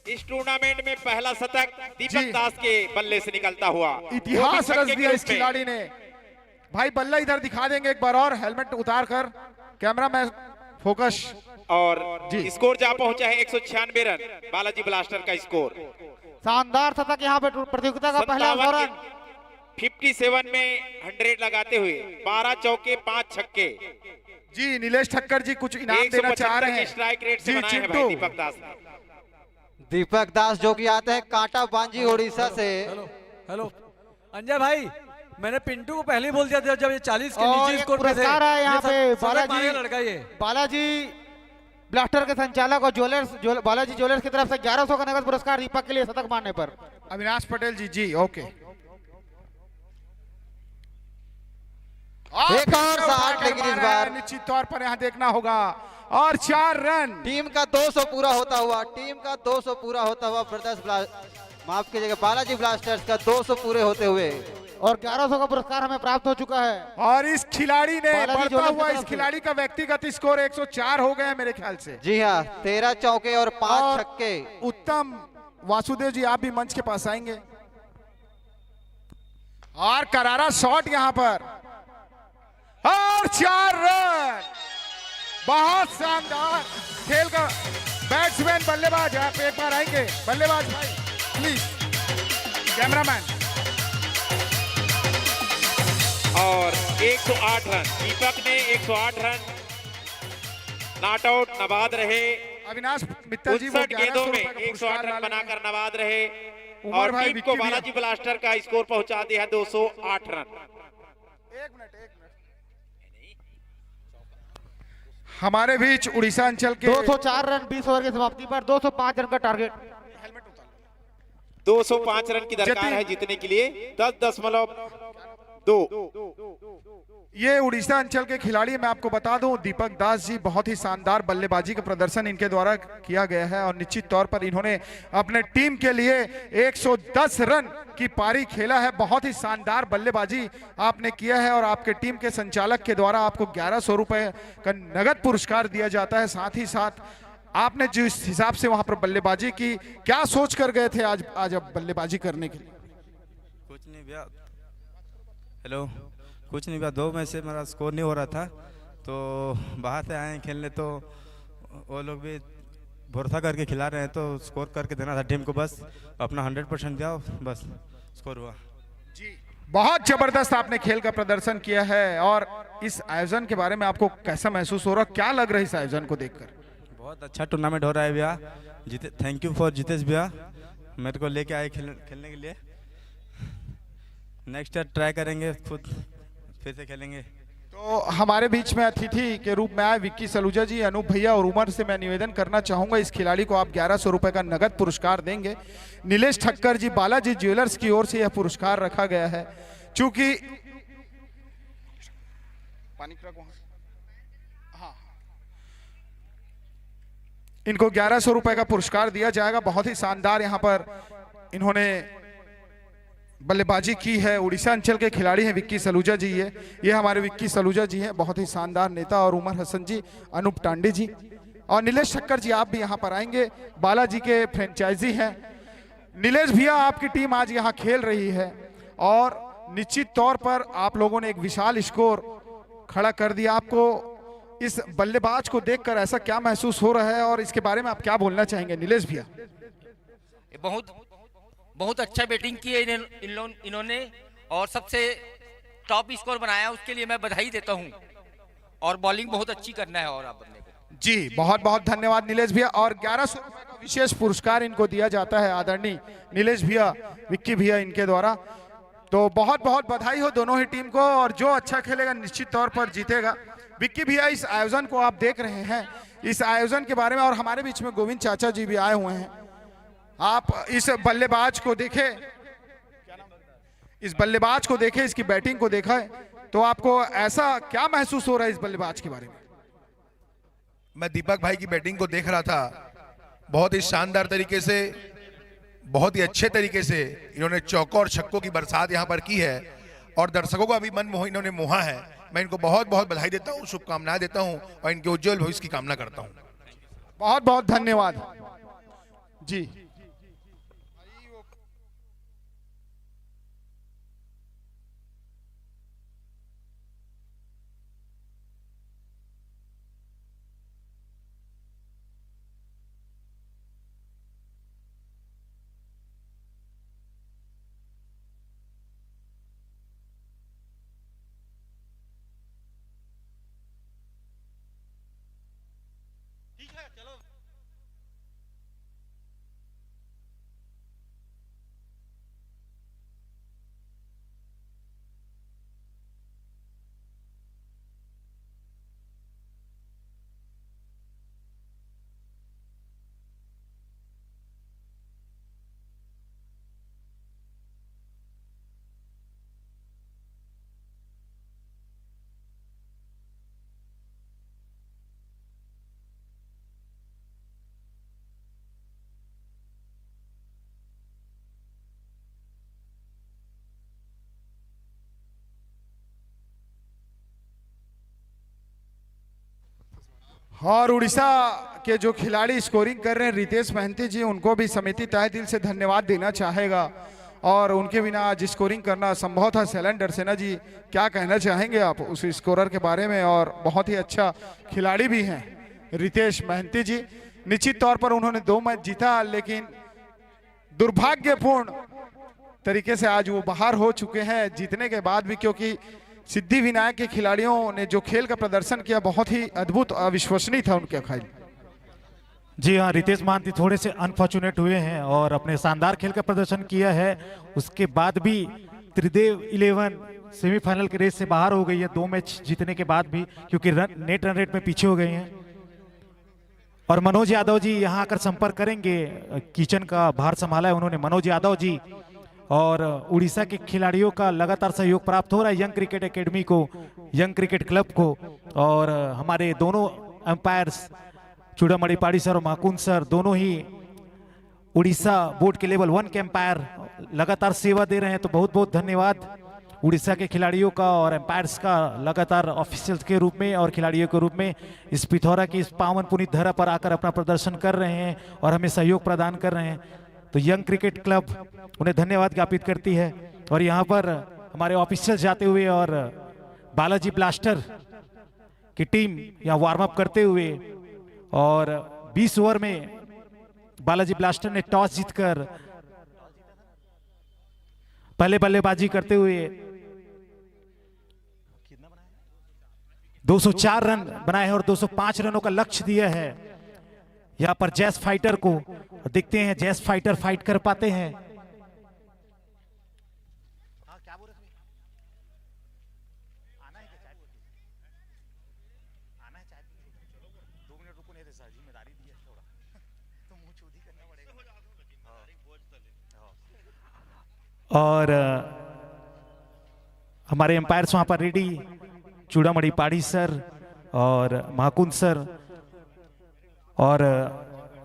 इस टूर्नामेंट में पहला शतक दीपक दास के बल्ले से निकलता हुआ। इतिहास रच दिया इस खिलाड़ी ने। भाई बल्ला इधर दिखा देंगे एक बार और, हेलमेट उतार कर। Camera man focus. और स्कोर जा पहुंचा है 196 रन बालाजी ब्लास्टर का स्कोर। शानदार शतक यहाँ पे प्रतियोगिता का पहला ओवर। 57 में 100 लगाते हुए 12 चौके 5 छक्के। जी नीलेश ठक्कर जी कुछ इनाम देना चाह रहे हैं। स्ट्राइक रेट से बनाए हैं भाई दीपक दास ने। दीपक दास जो कि आते हैं कांटा बांजी उड़ीसा से। हेलो अंजय भाई, मैंने पिंटू को पहले ही बोल दिया था जब ये 40 के निजी स्कोर पे थे। यहाँ पे लड़का ये बालाजी ब्लास्टर के संचालक और ज्वेलर्स बालाजी ज्वेलर्स की तरफ से 1100 का नगद पुरस्कार दीपक के लिए शतक मारने पर। अविनाश पटेल जी जी ओके। एक और शॉट लेकिन इस बार निश्चित तौर पर यहाँ देखना होगा। और 4 रन। टीम का 200 पूरा होता हुआ। टीम का 200 पूरा होता हुआ ब्रदर्स माफ कीजिएगा बालाजी ब्लास्टर्स का 200 पूरे होते हुए। और 1100 का पुरस्कार हमें प्राप्त हो चुका है। और इस खिलाड़ी ने बढ़ता हुआ इस खिलाड़ी का व्यक्तिगत स्कोर 104 हो गए मेरे ख्याल से। जी हाँ, 13 चौके और 5 छक्के। उत्तम वासुदेव जी आप भी मंच के पास आएंगे। और करारा शॉट यहाँ पर और 4 रन। बहुत शानदार खेल का बैट्समैन बल्लेबाज आप एक बार आएंगे। बल्लेबाज भाई प्लीज कैमरामैन। और 108 रन दीपक ने 108 रन नॉट आउट नवाद रहे। अविनाश मित्तल जी 59 गेंदों में 108 रन बनाकर नवाद रहे और टीम को बालाजी ब्लास्टर का स्कोर पहुंचा दिया 208 रन। एक मिनट हमारे बीच उड़ीसा अंचल के 204 रन 20 ओवर की समाप्ति पर 205 रन का टारगेट। 205 रन की दरकार है जीतने के लिए। 10.2। ये उड़ीसा अंचल के खिलाड़ी मैं आपको बता दूं दीपक दास जी बहुत ही शानदार बल्लेबाजी का प्रदर्शन इनके द्वारा किया गया है और निश्चित तौर पर इन्होंने अपने टीम के लिए 110 रन की पारी खेला है। बहुत ही शानदार बल्लेबाजी आपने किया है और आपके टीम के संचालक के द्वारा आपको 1100 रुपए का नगद पुरस्कार दिया जाता है। साथ ही साथ आपने जिस हिसाब से वहां पर बल्लेबाजी की, क्या सोच कर गए थे आज अब बल्लेबाजी करने के लिए? कुछ नहीं भैया, हेलो कुछ नहीं भैया, 2 मैच से मेरा स्कोर नहीं हो रहा था तो बाहर से आए हैं खेलने तो वो लोग भी भरोसा करके खिला रहे हैं तो स्कोर करके देना था टीम को। बस अपना 100% दिया, बस स्कोर हुआ। जी बहुत जबरदस्त आपने खेल का प्रदर्शन किया है। और इस आयोजन के बारे में आपको कैसा महसूस हो रहा, क्या लग रहा है इस आयोजन को देखकर? बहुत अच्छा टूर्नामेंट हो रहा है भैया। थैंक यू फॉर जितेश भैया, मेरे को लेके आए खेलने के लिए। नेक्स्ट ईयर ट्राई करेंगे खुद फिर से खेलेंगे। तो हमारे बीच में अतिथि के रूप में आए विक्की सलूजा जी, अनूप भैया और उमर से मैं निवेदन करना चाहूंगा, इस खिलाड़ी को आप 1100 रुपए का नगद पुरस्कार देंगे। नीलेश ठक्कर जी, बालाजी ज्वेलर्स की ओर से यह पुरस्कार रखा गया है। चूंकि इनको 1100 रुपए का पुरस्कार दिया जाएगा। बहुत ही शानदार यहाँ पर इन्होंने बल्लेबाजी की है। उड़ीसा अंचल के खिलाड़ी हैं विक्की सलूजा जी। ये हमारे विक्की सलूजा जी हैं, बहुत ही शानदार नेता। और उमर हसन जी, अनूप टांडे जी और नीलेश ठक्कर जी, आप भी यहाँ पर आएंगे। बालाजी के फ्रेंचाइजी हैं। नीलेश भैया, आपकी टीम आज यहाँ खेल रही है और निश्चित तौर पर आप लोगों ने एक विशाल स्कोर खड़ा कर दिया। आपको इस बल्लेबाज को देखकर ऐसा क्या महसूस हो रहा है और इसके बारे में आप क्या बोलना चाहेंगे नीलेश भैया? बहुत अच्छा बैटिंग की है इन्होंने और सबसे टॉप स्कोर बनाया, उसके लिए मैं बधाई देता हूं। और बॉलिंग बहुत अच्छी करना है और आप बंदे को। जी बहुत बहुत धन्यवाद नीलेश भैया। और 1100 रुपए का विशेष पुरस्कार इनको दिया जाता है आदरणीय नीलेश भैया, विक्की भैया इनके द्वारा। तो बहुत बहुत बधाई हो दोनों ही टीम को। और जो अच्छा खेलेगा निश्चित तौर पर जीतेगा। विक्की भैया, इस आयोजन को आप देख रहे हैं, इस आयोजन के बारे में, और हमारे बीच में गोविंद चाचा जी भी आए हुए हैं। आप इस बल्लेबाज को देखें, इस बल्लेबाज को देखें, इसकी बैटिंग को देखा है, तो आपको ऐसा क्या महसूस हो रहा है इस बल्लेबाज के बारे में? मैं दीपक भाई की बैटिंग को देख रहा था। बहुत ही शानदार तरीके से, बहुत ही अच्छे तरीके से इन्होंने चौकों और छक्कों की बरसात यहाँ पर की है और दर्शकों का भी मन इन्होंने मोहा है। मैं इनको बहुत बहुत बधाई देता हूँ, शुभकामनाएं देता हूँ और इनके उज्जवल भविष्य की कामना करता हूँ। बहुत बहुत धन्यवाद जी। और उड़ीसा के जो खिलाड़ी स्कोरिंग कर रहे हैं रितेश महंती जी, उनको भी समिति तहे दिल से धन्यवाद देना चाहेगा। और उनके बिना आज स्कोरिंग करना संभव था। शैलेंद्र सेना जी, क्या कहना चाहेंगे आप उस स्कोरर के बारे में? और बहुत ही अच्छा खिलाड़ी भी हैं रितेश महंती जी। निश्चित तौर पर उन्होंने 2 मैच जीता, लेकिन दुर्भाग्यपूर्ण तरीके से आज वो बाहर हो चुके हैं जीतने के बाद भी, क्योंकि सिद्धि विनायक के खिलाड़ियों ने जो खेल का प्रदर्शन किया बहुत ही अद्भुत, अविश्वसनीय था उनके खेल। जी हाँ, रितेश महंती थोड़े से अनफॉर्चुनेट हुए हैं और अपने शानदार खेल का प्रदर्शन किया है। उसके बाद भी त्रिदेव 11 सेमीफाइनल के रेस से बाहर हो गई है 2 मैच जीतने के बाद भी, क्योंकि नेट रन रेट में पीछे हो गए हैं। और मनोज यादव जी यहाँ आकर संपर्क करेंगे, किचन का भार संभाला है उन्होंने मनोज यादव जी। और उड़ीसा के खिलाड़ियों का लगातार सहयोग प्राप्त हो रहा है यंग क्रिकेट एकेडमी को, यंग क्रिकेट क्लब को। और हमारे दोनों अंपायर्स चूड़ामणि पाड़ी सर और माकुंद सर, दोनों ही उड़ीसा बोर्ड के लेवल 1 के अंपायर लगातार सेवा दे रहे हैं। तो बहुत बहुत धन्यवाद उड़ीसा के खिलाड़ियों का और एम्पायर्स का, लगातार ऑफिशियल्स के रूप में और खिलाड़ियों के रूप में इस पिथौरा की इस पावन पुनीत धरा पर आकर अपना प्रदर्शन कर रहे हैं और हमें सहयोग प्रदान कर रहे हैं। तो यंग क्रिकेट क्लब उन्हें धन्यवाद ज्ञापित करती है। और यहाँ पर हमारे ऑफिशियल्स जाते हुए और बालाजी ब्लास्टर की टीम यहाँ वार्म अप करते हुए, और 20 ओवर में बालाजी ब्लास्टर ने टॉस जीतकर पहले बल्लेबाजी करते हुए 204 रन बनाए हैं और 205 रनों का लक्ष्य दिया है यहाँ पर जैस फाइटर को। देखते हैं जैस फाइटर फाइट कर पाते हैं। और हमारे एम्पायर्स वहां पर रेडी, चूड़ामणि पाड़ी सर और महाकुंद सर और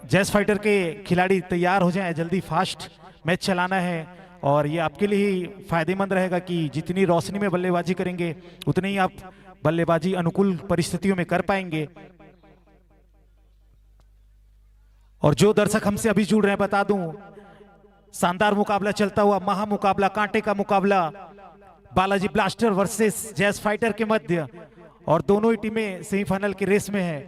जैस फाइटर के खिलाड़ी तैयार हो जाएं, जल्दी फास्ट मैच चलाना है। और ये आपके लिए ही फायदेमंद रहेगा कि जितनी रोशनी में बल्लेबाजी करेंगे उतनी ही आप बल्लेबाजी अनुकूल परिस्थितियों में कर पाएंगे। और जो दर्शक हमसे अभी जुड़ रहे हैं बता दूं, शानदार मुकाबला चलता हुआ, महा मुकाबला, कांटे का मुकाबला, बालाजी ब्लास्टर वर्सेस जैस फाइटर के मध्य, और दोनों ही टीमें सेमीफाइनल के रेस में हैं।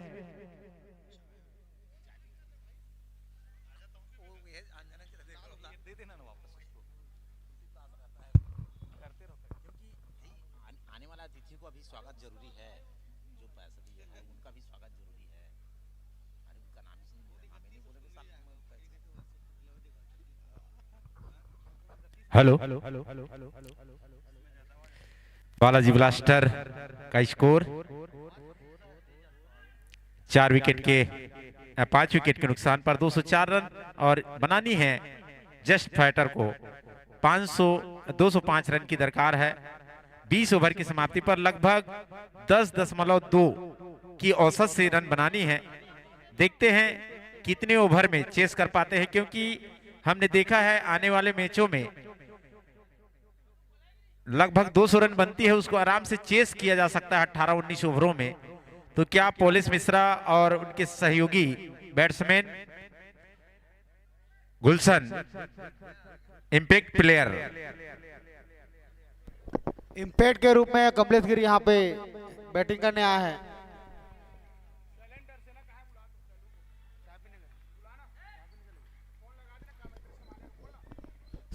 आने वाला अतिथि को अभी स्वागत जरूरी है, जो पैसा दिए हैं उनका भी स्वागत जरूरी है। अरे उनका नाम ही नहीं हमें नहीं बोले तो हेलो, बालाजी ब्लास्टर का स्कोर 4 विकेट के 5 विकेट के नुकसान पर 204 रन, और बनानी है जस्ट फाइटर को 205 रन की दरकार है। 20 ओवर की समाप्ति पर लगभग 10.2 की औसत से रन बनानी है। देखते हैं कितने ओवर में चेस कर पाते हैं, क्योंकि हमने देखा है आने वाले मैचों में लगभग 200 रन बनती है, उसको आराम से चेस किया जा सकता है 18-19 ओवरों में। तो क्या पोलिस मिश्रा और उनके सहयोगी बैट्समैन गुलशन, इंपैक्ट प्लेयर, इम्पैक्ट के रूप में कमलेश गिरी यहाँ पे बैटिंग करने आया है।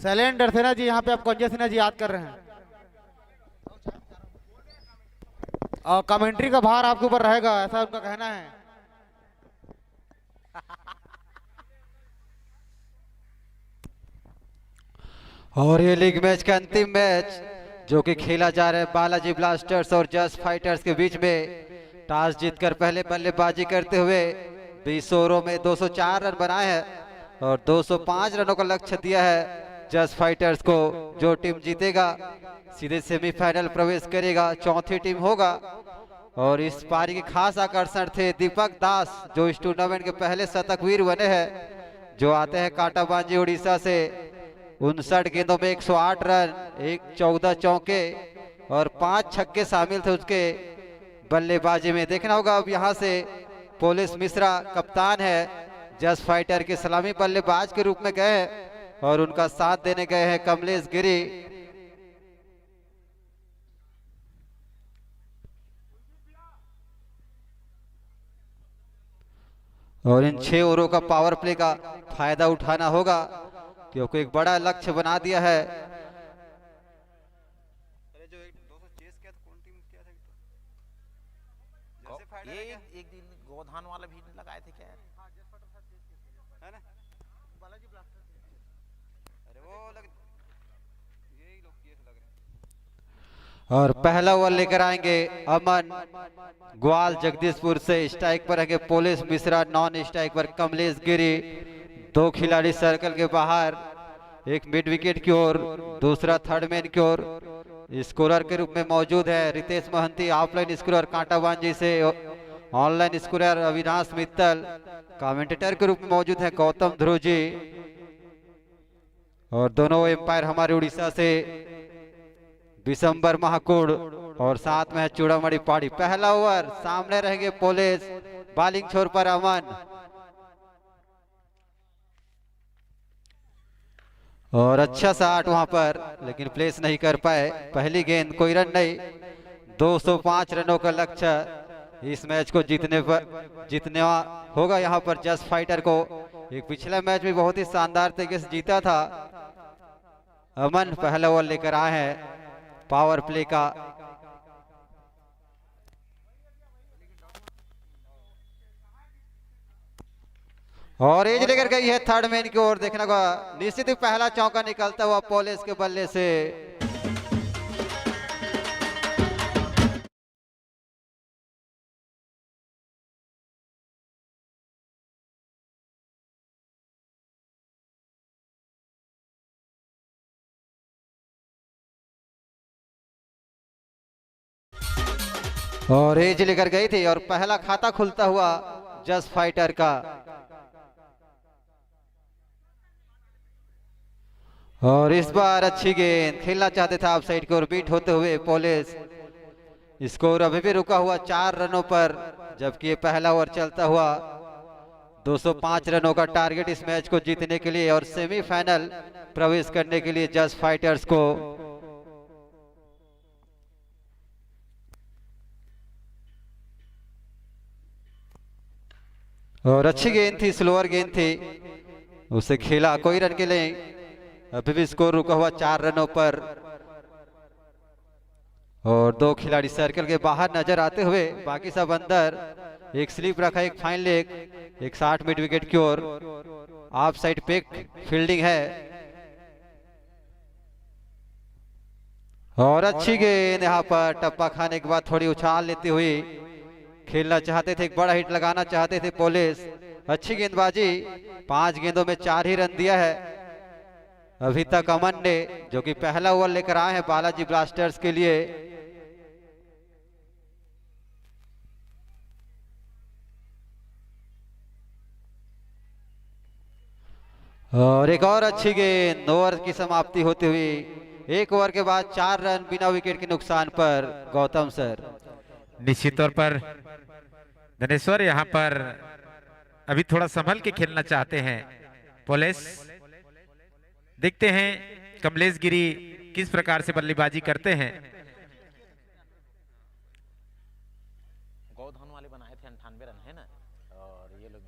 शैलेंद्र सिन्हा जी यहाँ पे आप संजय सिन्हा जी याद कर रहे हैं, और कमेंट्री का भार आपके ऊपर रहेगा, ऐसा उनका कहना है। और ये लीग मैच का अंतिम मैच जो कि खेला जा रहा है बालाजी ब्लास्टर्स और जस्ट फाइटर्स के बीच में। टॉस जीतकर पहले बल्लेबाजी करते हुए 20 ओवरों में 204 रन बनाए हैं और 205 रनों का लक्ष्य दिया है जस्ट फाइटर्स को। जो टीम जीतेगा सीधे सेमीफाइनल प्रवेश करेगा, चौथी टीम होगा। और इस पारी के खास आकर्षण थे दीपक दास, जो इस टूर्नामेंट के पहले शतकवीर बने हैं, जो आते हैं कांटाबांजी उड़ीसा से। 59 गेंदों में 108 रन, 14 चौके और 5 छक्के शामिल थे उसके बल्लेबाजी में। देखना होगा अब यहाँ से पोलिस मिश्रा कप्तान है, जस्ट फाइटर के सलामी बल्लेबाज के रूप में गए हैं और उनका साथ देने गए हैं कमलेश गिरी। और इन 6 ओवरों का पावर प्ले का फायदा उठाना होगा, क्योंकि एक बड़ा लक्ष्य बना दिया है। ये एक दिन गोधान वाला भी लगाए थे क्या है ना? बालाजी ब्लास्टर, अरे वो लग यही लोग केस लग रहे हैं। और पहला ओवर लेकर आएंगे अमन ग्वाल जगदीशपुर से। स्ट्राइक पर है पोलिस मिश्रा, नॉन स्ट्राइक पर कमलेश गिरी। 2 खिलाड़ी सर्कल के बाहर, एक मिड विकेट की ओर, दूसरा थर्ड मैन की ओर। स्कोरर के रूप में मौजूद है रितेश महंती, ऑफलाइन स्कोरर कांटाबांजी से। Online scorer Avinash Mittal. Commentator के रूप में मौजूद है गौतम ध्रुव जी। और दोनों एम्पायर हमारे उड़ीसा से विशंबर महाकुड़, और साथ में है चूड़ामणि पाड़ी। पहला ओवर, सामने रहेंगे पोलिस, बॉलिंग छोर पर अमन। और अच्छा शॉट वहां पर, लेकिन प्लेस नहीं कर पाए। पहली गेंद, कोई रन नहीं। 205 रनों का लक्ष्य इस मैच को जीतने होगा यहाँ पर जस्ट फाइटर को। एक पिछला मैच भी बहुत ही शानदार तरीके से जीता था। अमन पहला ओवर लेकर आए हैं पावर प्ले का। और एज लेकर गई है थर्ड मैन की ओर। देखने का निश्चित ही पहला चौका निकलता हुआ पोलिस के बल्ले से। और एज लेकर गई थी और पहला खाता खुलता हुआ जस्ट फाइटर का। और इस बार अच्छी गेंद खेलना चाहते थे आप साइड की ओर बीट होते हुए पुलिस। स्कोर अभी भी रुका हुआ 4 रनों पर, जबकि ये पहला ओवर चलता हुआ 205 रनों का टारगेट इस मैच को जीतने के लिए और सेमीफाइनल प्रवेश करने के लिए जस्ट फाइटर्स को। और अच्छी गेंद थी, स्लोअर गेंद थी, उसे खेला कोई रन के लिए। अभी भी स्कोर रुका हुआ 4 रनों पर और 2 खिलाड़ी सर्कल के बाहर नजर आते हुए, बाकी सब अंदर। एक स्लिप रखा, एक फाइन लेग, एक 60 मिड विकेट की ओर। ऑफ साइड पिक फील्डिंग है और अच्छी गेंद यहाँ पर टप्पा खाने के बाद थोड़ी उछाल लेती हुई खेलना चाहते थे, एक बड़ा हिट लगाना चाहते थे पुलिस। अच्छी गेंदबाजी, 5 गेंदों में 4 ही रन दिया है अभी तक अमन ने, जो कि पहला ओवर लेकर आए हैं बालाजी ब्लास्टर्स के लिए। और एक और अच्छी गेंद, ओवर की समाप्ति होती हुई 1 ओवर के बाद 4 रन बिना विकेट के नुकसान पर। गौतम सर, निश्चित तौर पर धनेश्वर यहाँ पर अभी थोड़ा संभल के खेलना चाहते हैं पुलिस। देखते हैं कमलेश गिरी किस प्रकार से बल्लेबाजी करते हैं। गौधन वाले बनाए थे 98 रन है ना, और ये लोग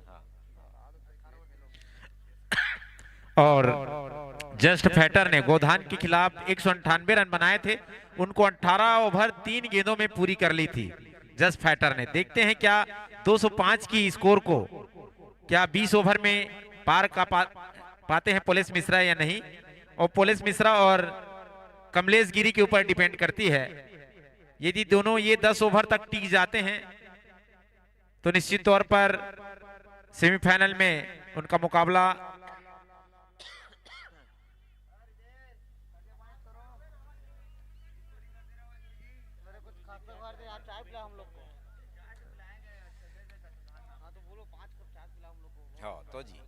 और जस्ट फैटर ने गोधान के खिलाफ 198 रन बनाए थे, उनको 18 ओवर 3 गेंदों में पूरी कर ली थी जस्ट फैटर ने। देखते हैं क्या 205 की स्कोर को क्या 20 ओवर में पार का पाते हैं पुलिस मिश्रा या नहीं। और पुलिस मिश्रा और कमलेश गिरी के ऊपर डिपेंड करती है। यदि दोनों ये 10 ओवर तक टिक जाते हैं तो निश्चित तौर पर सेमीफाइनल में उनका मुकाबला तो जी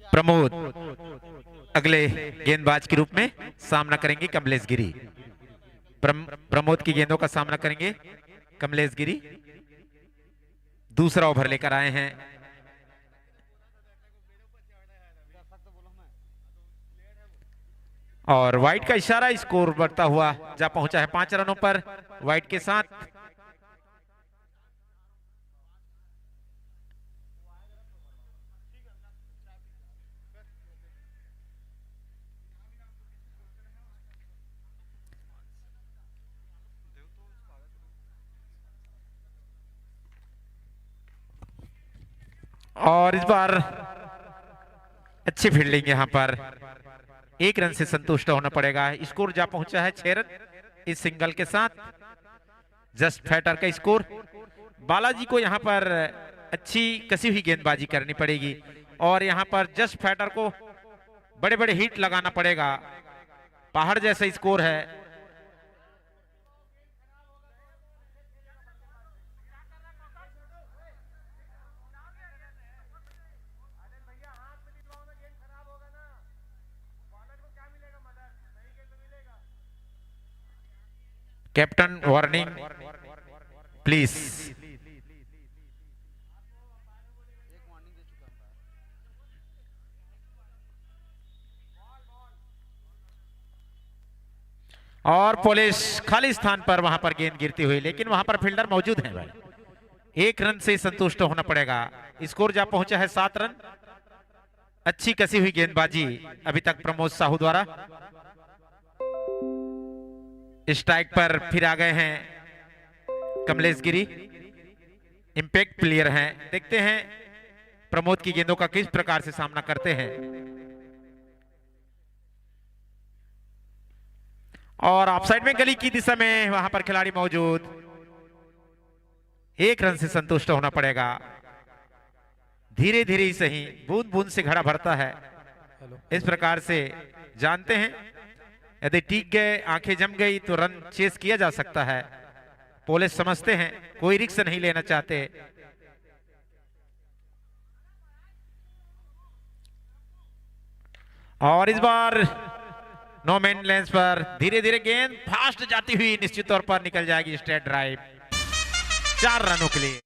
प्रमोद अगले गेंदबाज के रूप में सामना करेंगे कमलेश गिरी। प्रमोद की गेंदों का सामना करेंगे कमलेश गिरी। दूसरा ओवर लेकर आए हैं। और वाइट का इशारा, स्कोर बढ़ता हुआ जा पहुंचा है 5 रनों पर वाइट के साथ। और इस बार अच्छी फील्डिंग यहां पर, 1 रन से संतुष्ट होना पड़ेगा। स्कोर जा पहुंचा है 6 रन इस सिंगल के साथ। जस्ट फैटर का स्कोर। बालाजी को यहां पर अच्छी कसी हुई गेंदबाजी करनी पड़ेगी और यहां पर जस्ट फैटर को बड़े बड़े हिट लगाना पड़ेगा। पहाड़ जैसा स्कोर है। Captain warning please. और पुलिस खाली स्थान पर वहां पर गेंद गिरती हुई, लेकिन वहां पर फील्डर मौजूद है भाई। 1 रन से संतुष्ट होना पड़ेगा। स्कोर जा पहुंचा है 7 रन। अच्छी कसी हुई गेंदबाजी अभी तक प्रमोद साहू द्वारा। स्ट्राइक पर फिर आ गए हैं कमलेश गिरी, इंपैक्ट प्लेयर हैं। देखते हैं प्रमोद की गेंदों का किस प्रकार से सामना करते हैं। और ऑफसाइड में गली की दिशा में वहां पर खिलाड़ी मौजूद। 1 रन से संतुष्ट होना पड़ेगा। धीरे धीरे ही सही, बूंद बूंद से घड़ा भरता है। इस प्रकार से जानते हैं यदि टीक गए, आंखें जम गई तो रन चेस किया जा सकता है। पुलिस समझते हैं, कोई रिस्क नहीं लेना चाहते। और इस बार नो मैन लेंस पर धीरे धीरे गेंद फास्ट जाती हुई निश्चित तौर पर निकल जाएगी स्ट्रेट ड्राइव, 4 रनों के लिए।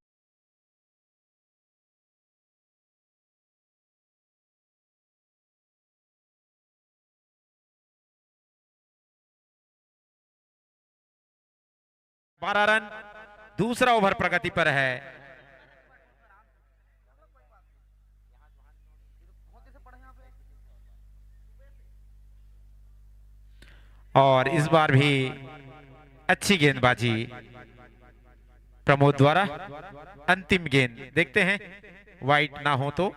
बारह रन, दूसरा ओवर प्रगति पर है। और इस बार भी अच्छी गेंदबाजी प्रमोद द्वारा। अंतिम गेंद देखते हैं, वाइट ना हो तो।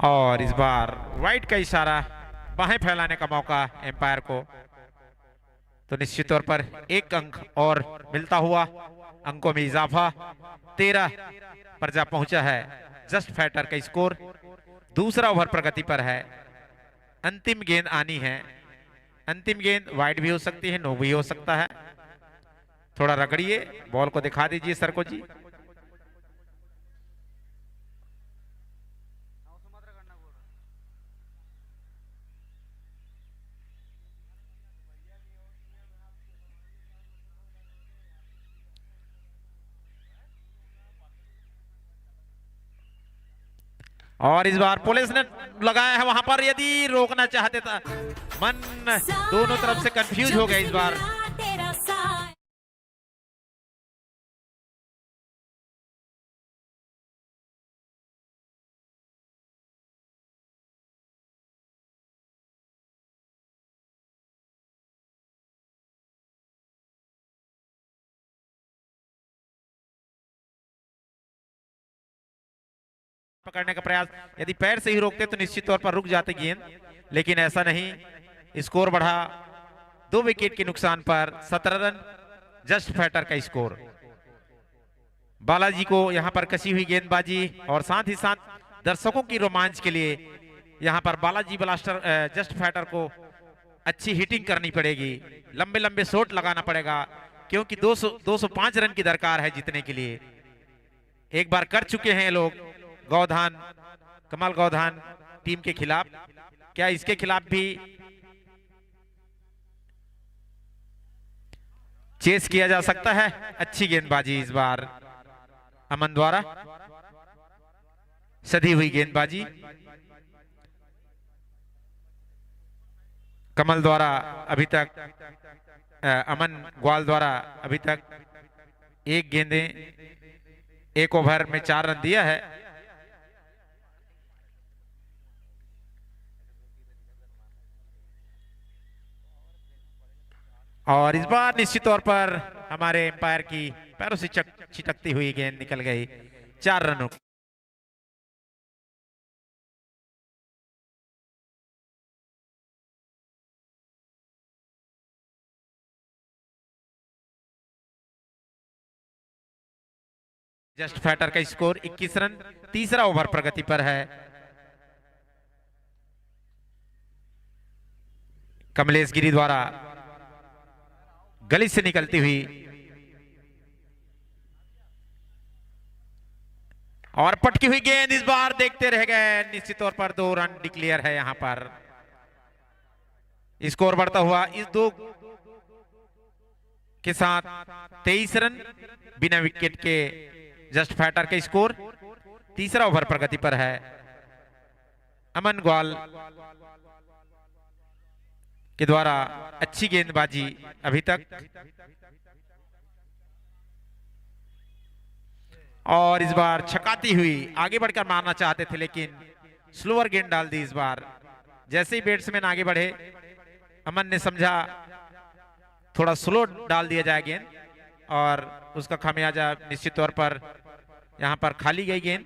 और इस बार वाइट का इशारा, बाहें फैलाने का मौका एम्पायर को, तो निश्चित तौर पर 1 अंक और मिलता हुआ अंकों में इजाफा, 13 पर जा पहुंचा है जस्ट फैटर का स्कोर। दूसरा ओवर प्रगति पर है, अंतिम गेंद आनी है। अंतिम गेंद वाइड भी हो सकती है, नो भी हो सकता है। थोड़ा रगड़िए, बॉल को दिखा दीजिए सर को जी। और इस बार पुलिस ने लगाया है वहां पर, यदि रोकना चाहते था, मन दोनों तरफ से कंफ्यूज हो गया इस बार। पकड़ने का प्रयास, यदि पैर से ही रोकते तो निश्चित तौर पर रुक जाते गेंद, लेकिन ऐसा नहीं। स्कोर बढ़ा 2 विकेट के नुकसान पर, 17 रन जस्ट फैटर का स्कोर। बालाजी को यहां पर कसी हुई गेंदबाजी और साथ ही साथ दर्शकों की रोमांच के लिए यहां पर बालाजी ब्लास्टर जस्ट फैटर को अच्छी हिटिंग करनी पड़ेगी, लंबे लंबे शॉट लगाना पड़ेगा, क्योंकि 205 रन की दरकार है जीतने के लिए। एक बार कर चुके हैं लोग गौधान, कमल गौधान टीम के खिलाफ, क्या इसके खिलाफ भी चेस किया जा सकता है? अच्छी गेंदबाजी इस बार अमन द्वारा, सधी हुई गेंदबाजी कमल द्वारा। अभी तक अमन ग्वाल द्वारा अभी तक 1 गेंदें 1 ओवर में 4 रन दिया है। और इस बार निश्चित तौर पर हमारे एम्पायर की पैरों से छिटकती हुई गेंद निकल गई, 4 रनों। जस्ट फैटर का स्कोर 21 रन, तीसरा ओवर प्रगति पर है। कमलेश गिरी द्वारा गली से निकलती हुई और पटकी हुई गेंद, इस बार देखते रह गए, निश्चित तौर पर 2 रन डिक्लेयर है यहां पर। स्कोर बढ़ता हुआ इस 2 के साथ 23 रन बिना विकेट के जस्ट फैटर का स्कोर। तीसरा ओवर प्रगति पर है। अमन ग्वाल के द्वारा अच्छी गेंदबाजी अभी तक, और इस बार छकाती हुई आगे बढ़कर मारना चाहते थे, लेकिन स्लोअर गेंद डाल दी इस बार। जैसे ही बैट्समैन आगे बढ़े, अमन ने समझा थोड़ा स्लो डाल दिया जाए गेंद, और उसका खामियाजा निश्चित तौर पर यहां पर खाली गई गेंद।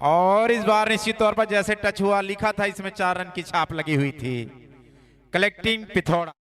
और इस बार निश्चित तौर पर जैसे टच हुआ लिखा था इसमें 4 रन की छाप लगी हुई थी। कलेक्टिंग पिथौरा।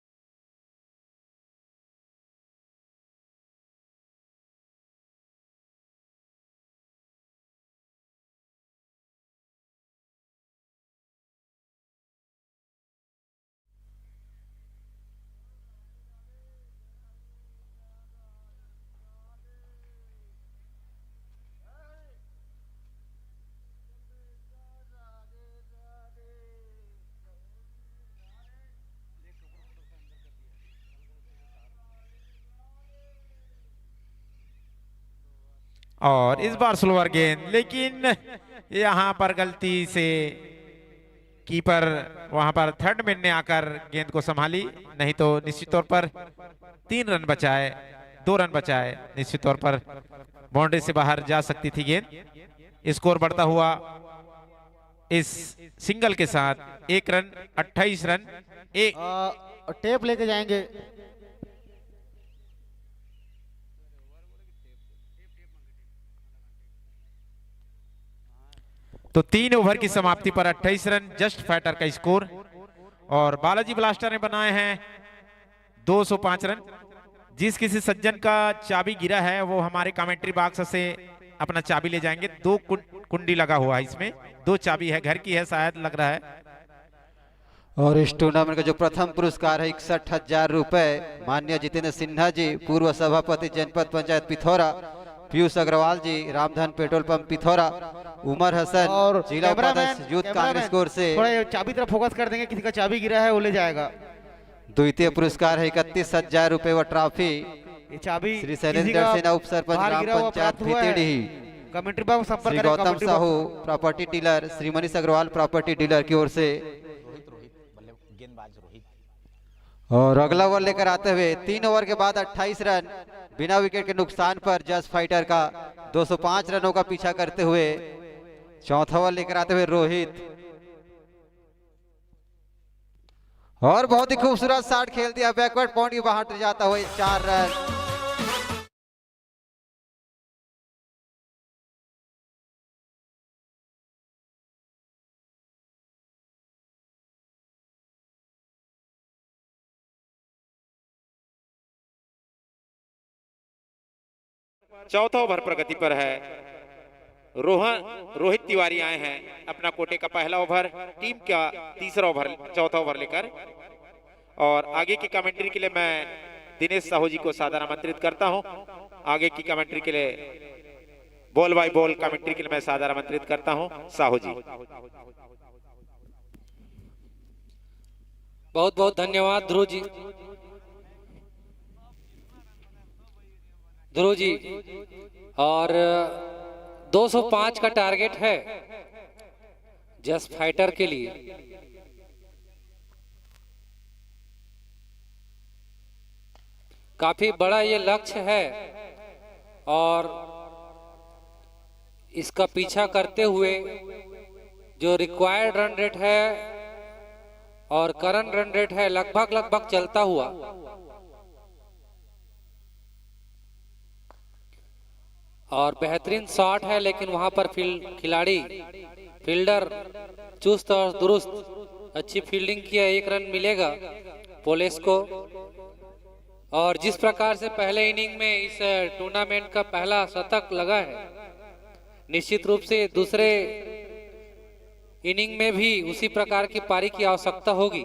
और इस बार स्लोअर गेंद, लेकिन यहां पर गलती से कीपर वहां पर थर्ड मैन ने आकर गेंद को संभाली, नहीं तो निश्चित तौर पर 3 रन बचाए, 2 रन बचाए, निश्चित तौर पर बाउंड्री से बाहर जा सकती थी गेंद। स्कोर बढ़ता हुआ इस सिंगल के साथ 1 रन 28 रन। टेप लेके जाएंगे। तो 3 ओवर की समाप्ति पर 28 रन जस्ट फाइटर का स्कोर, और बालाजी ब्लास्टर ने बनाए हैं 205 रन। जिस किसी सज्जन का चाबी गिरा है वो हमारे कमेंट्री बॉक्स से अपना चाबी ले जाएंगे। 2 कुंडी लगा हुआ है इसमें, 2 चाबी है, घर की है शायद लग रहा है। और इस टूर्नामेंट का जो प्रथम पुरस्कार है 61,000 रुपए माननीय जितेंद्र सिन्हा जी, पूर्व सभापति जनपद पंचायत पिथौरा, पीयूष अग्रवाल जी, रामधन पेट्रोल पंप पिथौरा, उमर हसन और जिला उपाध्यक्ष यूथ कांग्रेस की ओर से। थोड़ा चाबी तरफ फोकस कर देंगे, किसी का चाबी गिरा है वो ले जाएगा। द्वितीय पुरस्कार है 31,000 रुपए व ट्रॉफी चाबी श्री शैलेंद्र सेना उप सरपंच ग्राम पंचायत भीतेड़ी, कमेंट्री बॉक्स संपर्क श्री करें। Gautam Sahu property dealer, Shri Manish Agrawal property dealer की ओर से। और अगला ओवर लेकर आते हुए 3 ओवर के बाद 28 रन बिना विकेट के नुकसान पर जस्ट फाइटर का 205 रनों का पीछा करते हुए चौथा ओवर लेकर आते हुए रोहित, और बहुत ही खूबसूरत शॉट खेल दिया, बैकवर्ड पॉइंट की बाहर जाता हुआ 4 रन। चौथा ओवर प्रगति पर है। रोहित तिवारी आए हैं अपना कोटे का पहला ओवर, टीम का तीसरा ओवर, चौथा ओवर लेकर। और आगे की कमेंट्री के लिए मैं दिनेश साहू जी को सादर आमंत्रित करता हूं। आगे की कमेंट्री के लिए बॉल बाय बॉल कमेंट्री के लिए मैं सादर आमंत्रित करता हूं साहू जी। बहुत बहुत धन्यवाद ध्रुव जी। ध्रुव जी, और 205 का टारगेट है जस्ट फाइटर के लिए। काफी बड़ा ये लक्ष्य है और इसका पीछा करते हुए जो रिक्वायर्ड रन रेट है और करंट रन रेट है लगभग चलता हुआ, और बेहतरीन शॉट है, लेकिन वहां पर खिलाड़ी फील्डर चुस्त और दुरुस्त अच्छी फील्डिंग किया, 1 रन मिलेगा पुलिस को। और जिस प्रकार से पहले इनिंग में इस टूर्नामेंट का पहला शतक लगा है, निश्चित रूप से दूसरे इनिंग में भी उसी प्रकार की पारी की आवश्यकता होगी,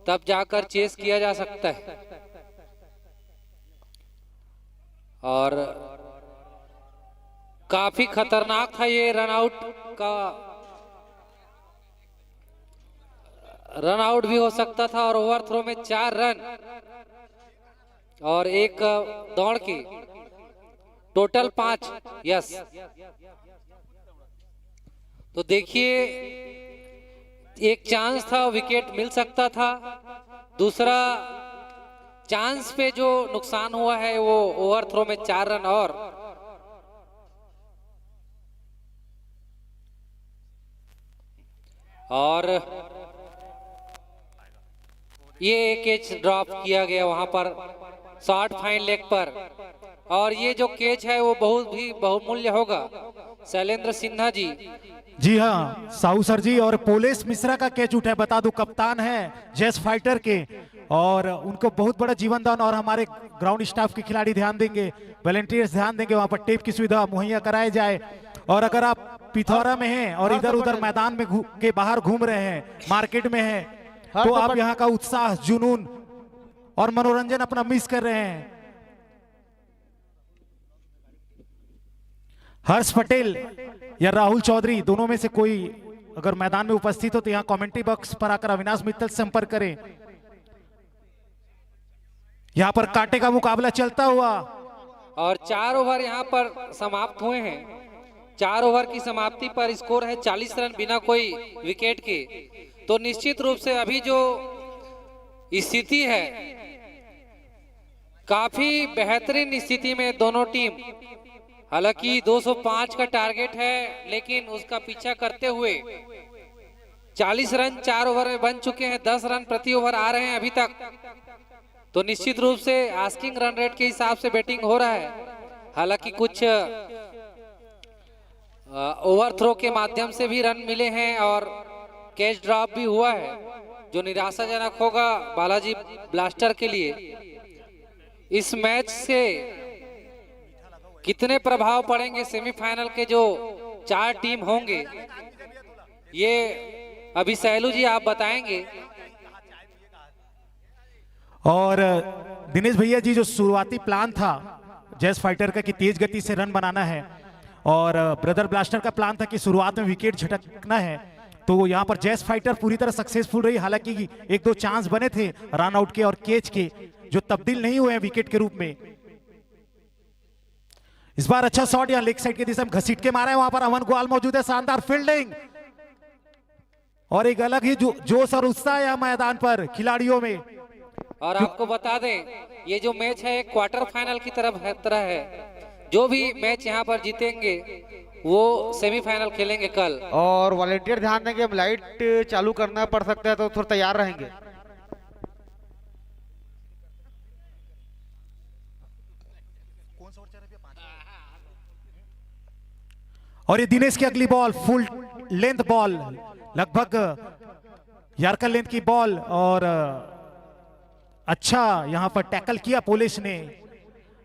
तब जाकर चेस किया जा सकता है। और काफी खतरनाक था ये रनआउट का, रनआउट भी हो सकता था। और ओवर थ्रो में 4 रन और एक दौड़ की, टोटल 5। यस, तो देखिए एक चांस था, विकेट मिल सकता था। दूसरा चांस पे जो नुकसान हुआ है वो ओवर थ्रो में 4 रन। और ये कैच ड्रॉप किया गया वहां पर शॉर्ट फाइन लेग पर, और ये जो कैच है वो बहुत ही बहुमूल्य होगा, शैलेंद्र सिन्हा जी। जी हाँ साहू सर जी, और पोलेस मिश्रा का कैच उठा है, बता दूं कप्तान है जेस फाइटर के, और उनको बहुत बड़ा जीवन दान, और हमारे ग्राउंड स्टाफ के खिलाड़ी ध्यान देंगे, वॉलंटियर्स ध्यान देंगे, वहां पर टेप की सुविधा मुहैया कराई जाए। और अगर आप पिथौरा में हैं और इधर उधर मैदान में के बाहर घूम रहे हैं, मार्केट में हैं, तो आप यहाँ का उत्साह, जुनून और मनोरंजन अपना मिस कर रहे हैं। हर्ष पटेल या राहुल चौधरी, दोनों में से कोई अगर मैदान में उपस्थित हो तो यहाँ कमेंट्री बॉक्स पर आकर अविनाश मित्तल से संपर्क करें। यहाँ पर कांटे का मुकाबला चलता हुआ, और 4 ओवर यहाँ पर समाप्त हुए हैं। 4 ओवर की समाप्ति पर स्कोर है 40 रन बिना कोई विकेट के। तो निश्चित रूप से अभी जो स्थिति है, काफी बेहतरीन स्थिति में दोनों टीम, हालांकि 205 का टारगेट है, लेकिन उसका पीछा करते हुए 40 रन 4 ओवर में बन चुके हैं। 10 रन प्रति ओवर आ रहे हैं अभी तक। तो निश्चित रूप से आस्किंग रन रेट के हिसाब से बैटिंग हो रहा है। हालांकि कुछ ओवर थ्रो के माध्यम से भी रन मिले हैं और कैच ड्रॉप भी हुआ है, जो निराशाजनक होगा बालाजी ब्लास्टर के लिए। इस मैच से कितने प्रभाव पड़ेंगे सेमीफाइनल के जो 4 टीम होंगे, ये अभी सैलू जी आप बताएंगे। और दिनेश भैया जी, जो शुरुआती प्लान था जेस फाइटर का कि तेज गति से रन बनाना है, और ब्रदर ब्लास्टर का प्लान था कि शुरुआत में विकेट झटकना है, तो यहाँ पर जेस फाइटर पूरी तरह सक्सेसफुल रही। हालांकि 1-2 चांस बने थे रन आउट के और कैच के, जो तब्दील नहीं हुए हैं विकेट के रूप में। इस बार अच्छा शॉट यहाँ लेग साइड की दिशा में घसीट के मारा है, वहां पर अमन गोयल मौजूद है, शानदार फील्डिंग और एक अलग ही जोश और उत्साह है मैदान पर खिलाड़ियों में। और आपको बता दें, ये जो मैच है क्वार्टर फाइनल की तरह है। जो भी मैच यहाँ पर जीतेंगे वो सेमीफाइनल खेलेंगे कल। और वॉलंटियर ध्यान देंगे, अब लाइट चालू करना पड़ सकता है, तो थोड़ा तैयार रहेंगे। और ये दिनेश की अगली बॉल, फुल लेंथ बॉल, लगभग यार्कर लेंथ की बॉल, और अच्छा यहाँ पर टैकल किया पुलिस ने,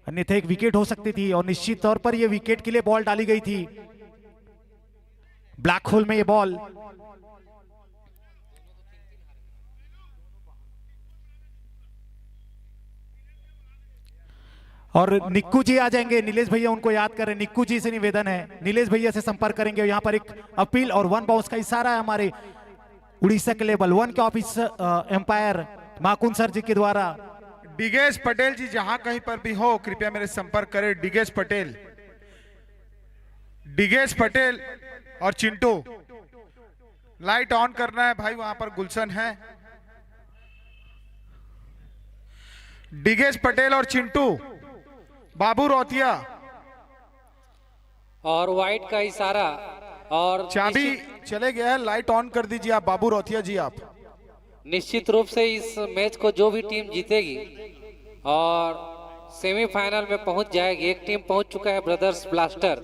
अन्यथा एक विकेट हो सकती थी, और निश्चित तौर पर ये विकेट के लिए बॉल डाली गई थी। ब्लैक होल में ये बॉल, और निक्कू जी आ जाएंगे, नीलेश भैया उनको याद कर रहे हैं, निक्कू जी से निवेदन है, नीलेश भैया से संपर्क करेंगे। यहाँ पर एक अपील और 1 बाउंस का इशारा है हमारे उड़ीसा के लेवल 1 के ऑफिस एम्पायर माकुन सर जी के द्वारा। डिगेश पटेल जी जहां कहीं पर भी हो, कृपया मेरे संपर्क करें। डिगेश पटेल और चिंटू, लाइट ऑन करना है भाई, वहां पर गुलशन है। डिगेश पटेल और चिंटू, बाबू रोतिया, और वाइट का इशारा, और चाबी चले गया है, लाइट ऑन कर दीजिए आप बाबू रोतिया जी। आप निश्चित रूप से इस मैच को जो भी टीम जीतेगी और सेमीफाइनल में पहुंच जाएगी। एक टीम पहुंच चुका है, ब्रदर्स ब्लास्टर।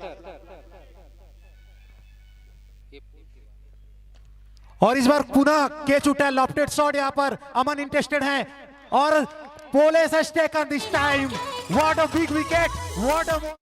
और इस बार पुनः कैच उठा है, लॉफ्टेड शॉट, यहाँ पर अमन इंटरेस्टेड है, और पोलेस has taken this time. What a big wicket! What a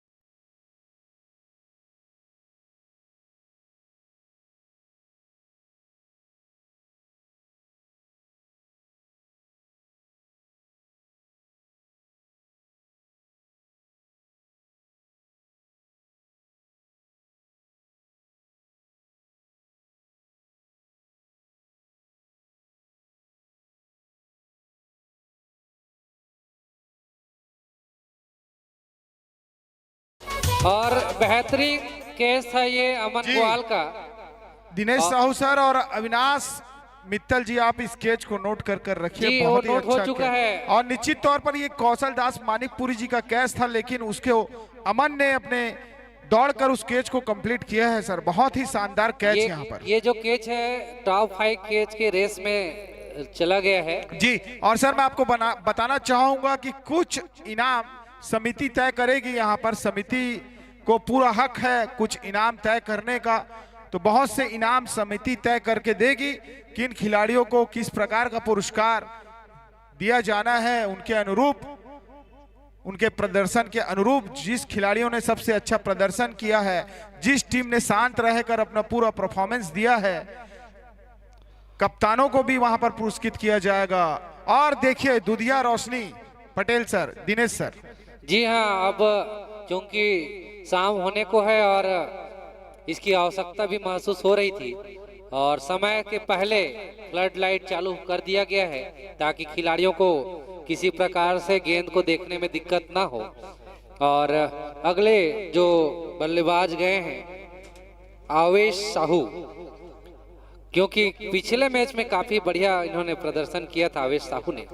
और बेहतरीन केस था ये अमन गोयल का। दिनेश साहू सर और अविनाश मित्तल जी, आप इस कैच को नोट कर रखिए, बहुत ही अच्छा हो चुका है। और निश्चित तौर पर ये कौशल दास मानिकपुरी जी का कैच था, लेकिन उसके अमन ने अपने दौड़कर उस कैच को कंप्लीट किया है सर। बहुत ही शानदार कैच यहाँ पर। ये जो कैच है टॉप 5 कैच के रेस में चला गया है जी। और सर मैं आपको बताना चाहूंगा कि कुछ इनाम समिति तय करेगी। यहाँ पर समिति को पूरा हक है कुछ इनाम तय करने का, तो बहुत से इनाम समिति तय करके देगी कि इन खिलाड़ियों को किस प्रकार का पुरस्कार दिया जाना है, उनके अनुरूप, उनके प्रदर्शन के अनुरूप। जिस खिलाड़ियों ने सबसे अच्छा प्रदर्शन किया है, जिस टीम ने शांत रहकर अपना पूरा परफॉर्मेंस दिया है, कप्तानों को भी वहां पर पुरस्कृत किया जाएगा। और देखिए दुधिया रोशनी पटेल सर, दिनेश सर। जी हाँ, अब क्योंकि शाम होने को है और इसकी आवश्यकता भी महसूस हो रही थी और समय के पहले फ्लड लाइट चालू कर दिया गया है ताकि खिलाड़ियों को किसी प्रकार से गेंद को देखने में दिक्कत ना हो। और अगले जो बल्लेबाज गए हैं आवेश साहू, क्योंकि पिछले मैच में काफी बढ़िया इन्होंने प्रदर्शन किया था आवेश साहू ने।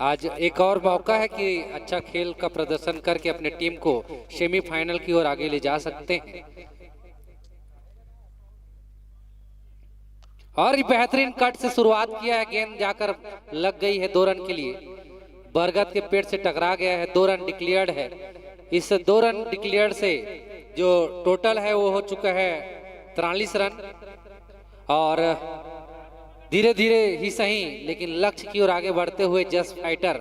आज एक और मौका है कि अच्छा खेल का प्रदर्शन करके अपने टीम को सेमीफाइनल की ओर आगे ले जा सकते हैं। और बेहतरीन कट से शुरुआत किया है, गेंद जाकर लग गई है 2 रन के लिए, बरगद के पेड़ से टकरा गया है, 2 रन डिक्लेयर्ड है। इस 2 रन डिक्लेयर्ड से जो टोटल है वो हो चुका है 43 रन। और धीरे धीरे ही सही लेकिन लक्ष्य की ओर आगे बढ़ते हुए जस्ट फाइटर,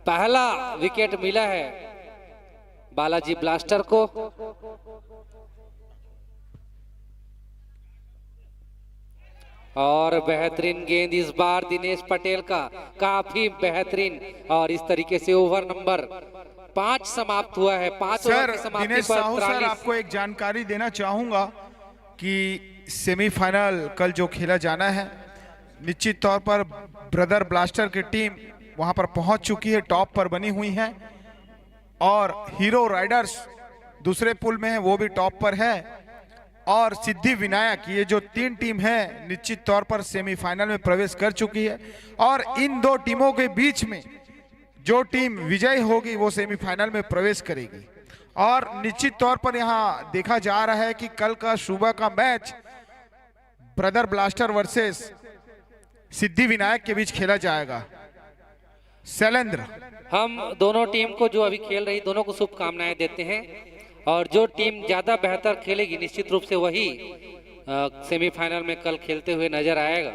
पहला विकेट मिला है बालाजी ब्लास्टर को। और बेहतरीन गेंद इस बार दिनेश पटेल का, काफी बेहतरीन। और इस तरीके से ओवर नंबर 5 समाप्त हुआ है। 5 ओवर की समाप्ति दिनेश पर साहू सर, आपको एक जानकारी देना चाहूंगा कि सेमीफाइनल कल जो खेला जाना है, निश्चित तौर पर ब्रदर ब्लास्टर की टीम वहां पर पहुंच चुकी है, टॉप पर बनी हुई है। और हीरो राइडर्स दूसरे पुल में है, वो भी टॉप पर है। और सिद्धि विनायक, ये जो 3 टीम है निश्चित तौर पर सेमीफाइनल में प्रवेश कर चुकी है। और इन 2 टीमों के बीच में जो टीम विजयी होगी वो सेमीफाइनल में प्रवेश करेगी। और निश्चित तौर पर यहाँ देखा जा रहा है कि कल का सुबह का match brother blaster versus Siddhi Vinayak के बीच खेला जाएगा। शैलेंद्र, हम दोनों टीम को जो अभी खेल रही दोनों को शुभकामनाएं देते हैं। और जो टीम ज्यादा बेहतर खेलेगी निश्चित रूप से वही सेमीफाइनल में कल खेलते हुए नजर आएगा।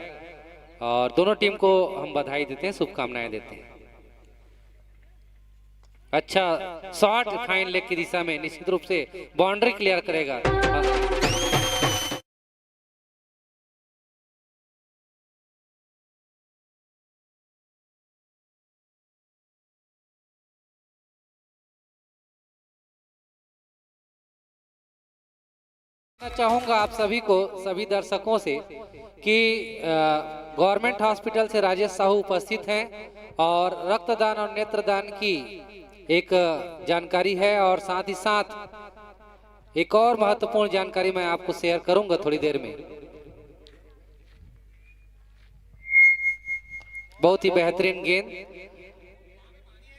और दोनों टीम को हम बधाई देते हैं, शुभकामनाएं देते हैं। अच्छा शॉट फाइन लेग की दिशा में निश्चित रूप से बाउंड्री क्लियर करेगा। चाहूंगा आप सभी को, सभी दर्शकों से कि गवर्नमेंट हॉस्पिटल से राजेश साहू उपस्थित हैं और रक्तदान और नेत्रदान की एक जानकारी है। और साथ ही साथ एक और महत्वपूर्ण जानकारी मैं आपको शेयर करूंगा थोड़ी देर में। बहुत ही बेहतरीन गेंद।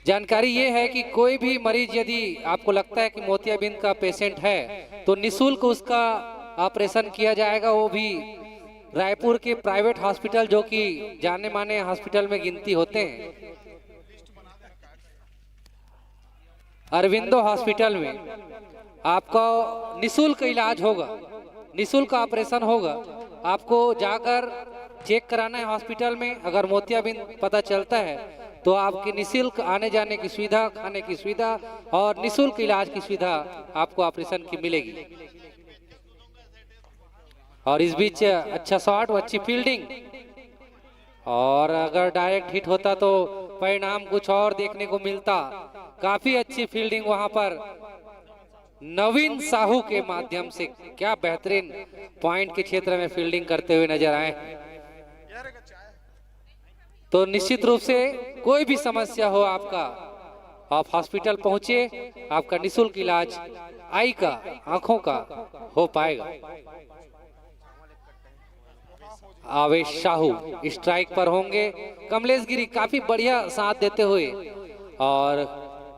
जानकारी ये है कि कोई भी मरीज यदि आपको लगता है कि मोतियाबिंद का पेशेंट है तो निशुल्क उसका ऑपरेशन किया जाएगा, वो भी रायपुर के प्राइवेट हॉस्पिटल जो कि जाने माने हॉस्पिटल में गिनती होते हैं, अरविंदो हॉस्पिटल में आपका निशुल्क इलाज होगा, निशुल्क ऑपरेशन होगा। आपको जाकर चेक कराना है हॉस्पिटल में। अगर मोतियाबिंद पता चलता है तो आपकी निशुल्क आने जाने की सुविधा, खाने की सुविधा और निशुल्क इलाज की सुविधा आपको ऑपरेशन की मिलेगी। और इस बीच अच्छा शॉट, अच्छी फील्डिंग। और अगर डायरेक्ट हिट होता तो परिणाम कुछ और देखने को मिलता। काफी अच्छी फील्डिंग वहां पर नवीन साहू के माध्यम से। क्या बेहतरीन पॉइंट के क्षेत्र में फील्डिंग करते हुए नजर आए। तो निश्चित रूप से कोई भी समस्या हो आपका, आप हॉस्पिटल पहुंचे, आपका निशुल्क इलाज आई का, आंखों का हो पाएगा। आवेश साहू स्ट्राइक पर होंगे। कमलेश गिरी काफी बढ़िया साथ देते हुए और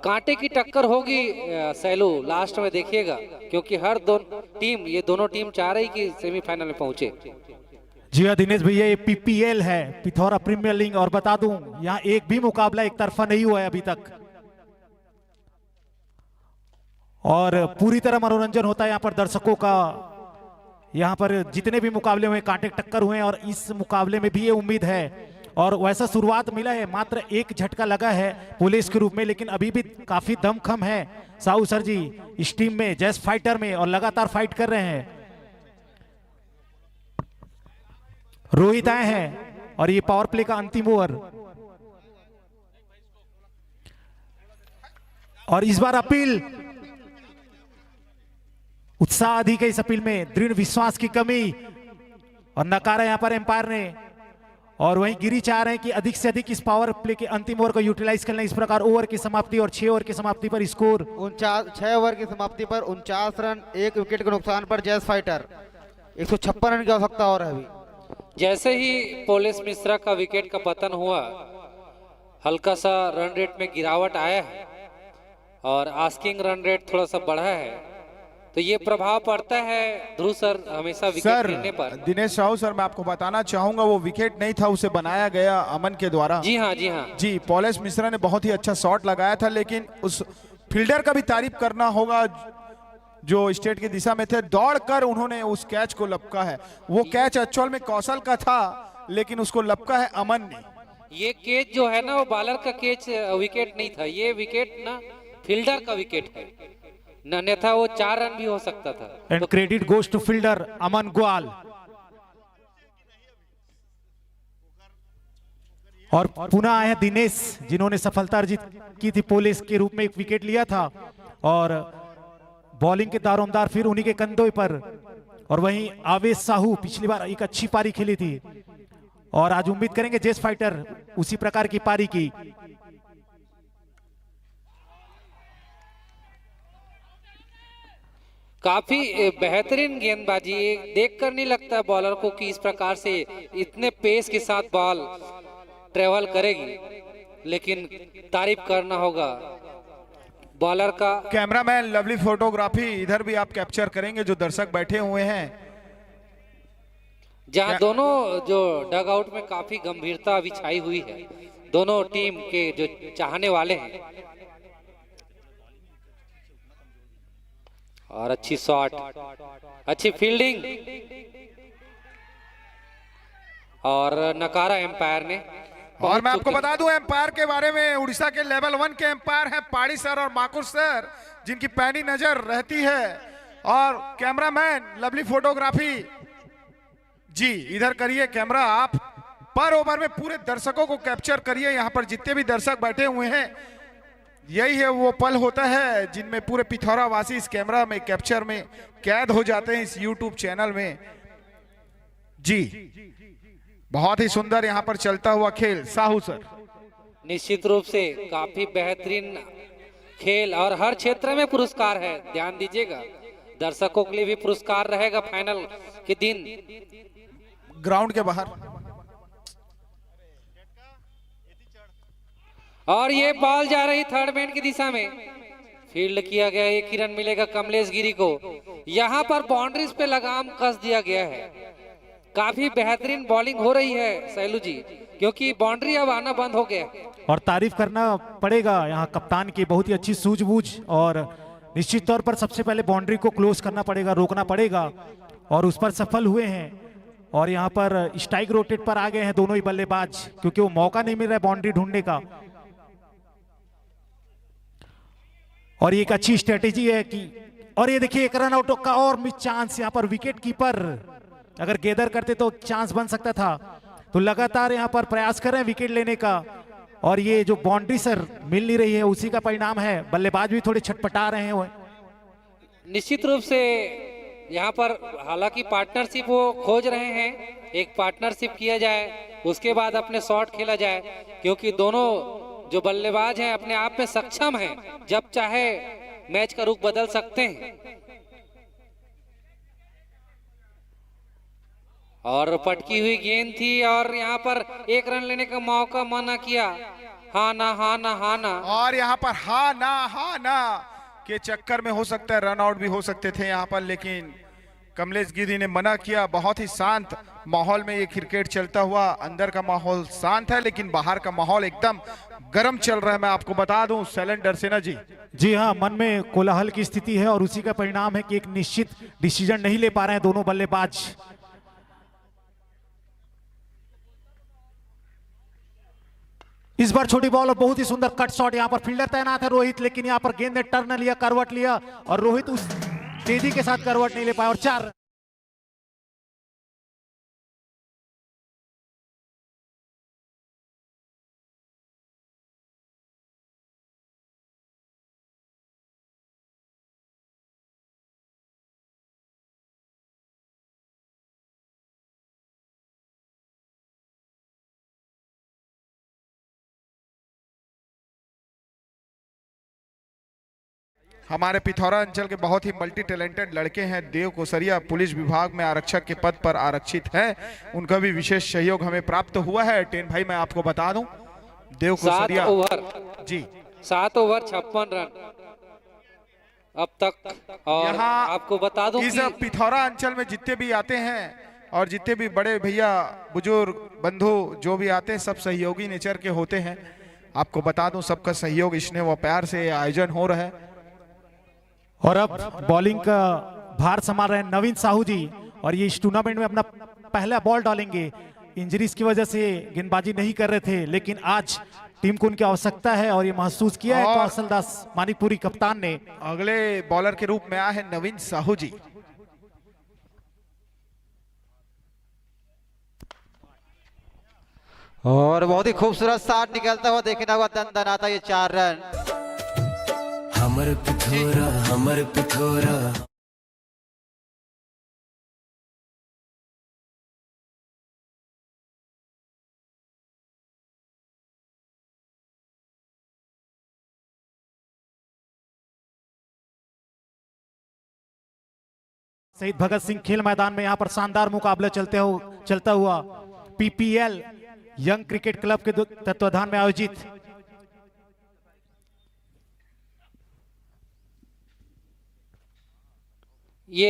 कांटे की टक्कर होगी सैलू लास्ट में, देखिएगा, क्योंकि हर ये दोनों टीम चाह रही कि सेमीफाइनल में पहुंचे। जी हाँ दिनेश भैया, ये पीपीएल है, पिथौरा प्रीमियर लीग। और बता दूं यहाँ एक भी मुकाबला एक तरफा नहीं हुआ है अभी तक। और पूरी तरह मनोरंजन होता है यहाँ पर दर्शकों का। यहाँ पर जितने भी मुकाबले हुए कांटे टक्कर हुए और इस मुकाबले में भी ये उम्मीद है और वैसा शुरुआत मिला है, मात्र एक झटका लगा है पुलिस के रूप में, लेकिन अभी भी काफी दमखम है साहू सर जी इस टीम में, जैस फाइटर में, और लगातार फाइट कर रहे हैं। रोहित आए हैं और ये पावर प्ले का अंतिम ओवर, और इस बार अपील, उत्साह अधिक है इस अपील में, दृढ़ विश्वास की कमी, और नकारा यहां पर एम्पायर ने। और वहीं गिरी चाह रहे हैं कि अधिक से अधिक इस पावर प्ले के अंतिम ओवर को यूटिलाइज करना। इस प्रकार ओवर की समाप्ति और 6 ओवर की समाप्ति पर स्कोर 6 ओवर की समाप्ति पर 49 रन, 1 विकेट के नुकसान पर जैस फाइटर 156 रन की आवश्यकता और है अभी। जैसे ही पोलिस मिश्रा का विकेट का पतन हुआ, हल्का सा रन रेट में गिरावट आया है और आस्किंग रन रेट थोड़ा सा बढ़ा है, तो ये प्रभाव पड़ता है ध्रुव सर हमेशा विकेट गिरने पर। दिनेश साहू सर, मैं आपको बताना चाहूंगा वो विकेट नहीं था, उसे बनाया गया अमन के द्वारा। जी हाँ, जी हाँ जी, पोलिस मिश्रा ने बहुत ही अच्छा शॉट लगाया था, लेकिन उस फील्डर का भी तारीफ करना होगा जो स्टेट की दिशा में थे, दौड़कर उन्होंने उस कैच को लपका है। वो कैच एक्चुअल में कौशल का था, लेकिन उसको लपका है अमन ने। ये कैच जो है ना, वो बॉलर का कैच विकेट नहीं था, ये विकेट ना फील्डर का विकेट है, अन्यथा वो 4 रन भी हो सकता था। And credit goes to fielder Aman Gwal. और पुनः आए हैं दिनेश, जिन्होंने सफलता अर्जित की थी, पुलिस के रूप में एक विकेट लिया था, और बॉलिंग के दारोमदार फिर उन्हीं के कंधों पर। और वहीं आवेश साहू पिछली बार एक अच्छी पारी खेली थी, और आज उम्मीद करेंगे जेस फाइटर उसी प्रकार की पारी की। काफी बेहतरीन गेंदबाजी, देखकर नहीं लगता बॉलर को कि इस प्रकार से इतने पेस के साथ बॉल ट्रेवल करेगी, लेकिन तारीफ करना होगा बॉलर का। कैमरामैन लवली फोटोग्राफी इधर भी आप कैप्चर करेंगे, जो दर्शक बैठे हुए हैं, जहां दोनों जो डग आउट में काफी गंभीरता अभी छाई हुई है, दोनों टीम के जो चाहने वाले हैं। और अच्छी शॉट, अच्छी फील्डिंग, और नकारा एम्पायर ने। और मैं आपको बता दूं एम्पायर के बारे में, उड़ीसा के लेवल 1 के एम्पायर हैं पाड़ी सर और माकुर सर, जिनकी पैनी नजर रहती है। और कैमरामैन लवली फोटोग्राफी जी इधर करिए कैमरा, आप पर ओवर में पूरे दर्शकों को कैप्चर करिए। यहाँ पर जितने भी दर्शक बैठे हुए हैं, यही है वो पल होता है जिनमें पूरे पिथौरा वासी इस कैमरा में कैप्चर में कैद हो जाते हैं, इस यूट्यूब चैनल में। जी बहुत ही सुंदर यहाँ पर चलता हुआ खेल। साहू सर, निश्चित रूप से काफी बेहतरीन खेल, और हर क्षेत्र में पुरस्कार है, ध्यान दीजिएगा। दर्शकों के लिए भी पुरस्कार रहेगा फाइनल के दिन। ग्राउंड के बाहर, और ये बॉल जा रही थर्ड मैन की दिशा में, फील्ड किया गया, 1 ही रन मिलेगा कमलेश गिरी को। यहाँ पर बाउंड्रीज पे लगाम कस दिया गया है। काफी बेहतरीन बॉलिंग हो रही है सैलू जी, क्योंकि बाउंड्री अब आना बंद हो गया। और तारीफ करना पड़ेगा यहाँ कप्तान की, बहुत ही अच्छी सूझबूझ, और निश्चित तौर पर सबसे पहले बाउंड्री को क्लोज करना पड़ेगा, रोकना पड़ेगा, और उस पर सफल हुए हैं। और यहाँ पर स्ट्राइक रोटेट पर आ गए हैं दोनों ही बल्लेबाज, क्योंकि वो मौका नहीं मिल रहा है बाउंड्री ढूंढने का। और ये एक अच्छी स्ट्रेटेजी है कि, और ये देखिए एक रन आउट का और मिस चांस, यहाँ पर विकेट कीपर अगर गेदर करते तो चांस बन सकता था। तो लगातार यहाँ पर प्रयास कर रहे हैं विकेट लेने का, और ये जो बाउंड्री सर मिल नहीं रही है उसी का परिणाम है। बल्लेबाज भी थोड़े छटपटा रहे हैं। निश्चित रूप से यहाँ पर हालांकि पार्टनरशिप वो खोज रहे हैं, एक पार्टनरशिप किया जाए, उसके बाद अपने शॉट खेला जाए, क्योंकि दोनों जो बल्लेबाज हैं अपने आप में सक्षम हैं, जब चाहे मैच का रुख बदल सकते हैं। और पटकी हुई गेंद थी, और यहाँ पर 1 रन लेने का मौका मना किया। हाँ ना, हाँ ना, हाँ ना, और यहाँ पर हाँ ना के चक्कर में हो सकता है रन आउट भी हो सकते थे यहाँ पर, लेकिन कमलेश गिरी ने मना किया। बहुत ही शांत माहौल में ये क्रिकेट चलता हुआ। अंदर का माहौल शांत है लेकिन बाहर का माहौल एकदम गर्म चल रहा है। मैं आपको बता दूं शैलेंद्र सिन्हा जी। जी हाँ, मन में कोलाहल की स्थिति है और उसी का परिणाम है कि एक निश्चित डिसीजन नहीं ले पा रहे हैं दोनों बल्लेबाज। इस बार छोटी बॉल और बहुत ही सुंदर कट शॉट, यहाँ पर फील्डर तैनात है रोहित, लेकिन यहाँ पर गेंद ने टर्न लिया, करवट लिया और रोहित उस तेजी के साथ करवट नहीं ले पाया और 4 हमारे पिथौरा अंचल के बहुत ही मल्टी टैलेंटेड लड़के हैं। देव कोसरिया पुलिस विभाग में आरक्षक के पद पर आरक्षित हैं। उनका भी विशेष सहयोग हमें प्राप्त हुआ है। टेन भाई मैं आपको बता दूं देव 7 कोसरिया ओवर जी 7 ओवर 56 रन अब तक। और यहाँ आपको बता दूं इस कि पिथौरा अंचल में जितने भी आते हैं और जितने भी बड़े भैया बुजुर्ग बंधु जो भी आते हैं सब सहयोगी नेचर के होते हैं। आपको बता दूं सबका सहयोग स्नेह व प्यार से आयोजन हो रहा है। और अब बॉलिंग का भार संभाल रहे हैं नवीन साहू जी और ये इस टूर्नामेंट में अपना पहला बॉल डालेंगे। इंजरीज की वजह से गेंदबाजी नहीं कर रहे थे लेकिन आज टीम को उनकी आवश्यकता है और ये महसूस किया है कौशल दास मानिकपुरी कप्तान ने। अगले बॉलर के रूप में आए हैं नवीन साहू जी। और बहुत ही खूबसूरत शॉट निकलता हुआ देखना हुआ दन आता ये 4 रन। हमर पिथौरा हमर पिथौरा। शहीद भगत सिंह खेल मैदान में यहाँ पर शानदार मुकाबला चलता हुआ पीपीएल यंग क्रिकेट क्लब के तत्वाधान में आयोजित। ये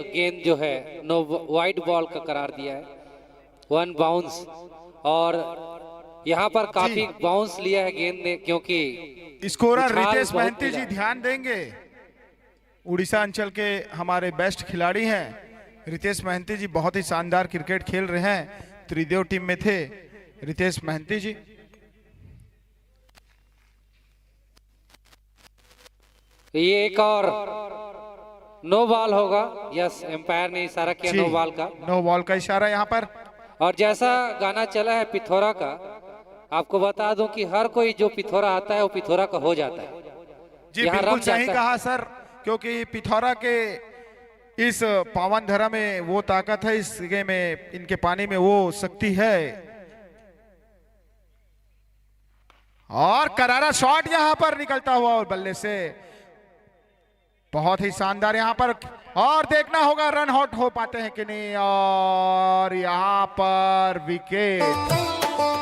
गेंद जो है नो वाइड बॉल का करार दिया है, 1 बाउंस। और यहाँ पर काफी बाउंस लिया है गेंद ने क्योंकि स्कोरर उछाल रितेश बहुत महंती जी मिला। ध्यान देंगे। उड़ीसा अंचल के हमारे बेस्ट खिलाड़ी हैं रितेश महंती जी, बहुत ही शानदार क्रिकेट खेल रहे हैं। त्रिदेव टीम में थे रितेश महंती जी। ये एक और नो बॉल होगा। यस, एम्पायर ने इशारा किया नो बॉल का। नो बॉल का इशारा यहाँ पर। और जैसा गाना चला है पिथौरा का, आपको बता दूं कि हर कोई जो पिथौरा आता है वो पिथौरा का हो जाता है। जी यहाँ बिल्कुल रम सही जाता है। कहा सर, क्योंकि पिथौरा के इस पावन धरा में वो ताकत है, इस जगह में इनके पानी में वो शक्ति है। और करारा शॉट यहाँ पर निकलता हुआ और बल्ले से बहुत ही शानदार यहाँ पर। और देखना होगा रन आउट हो पाते हैं कि नहीं। और यहाँ पर विकेट।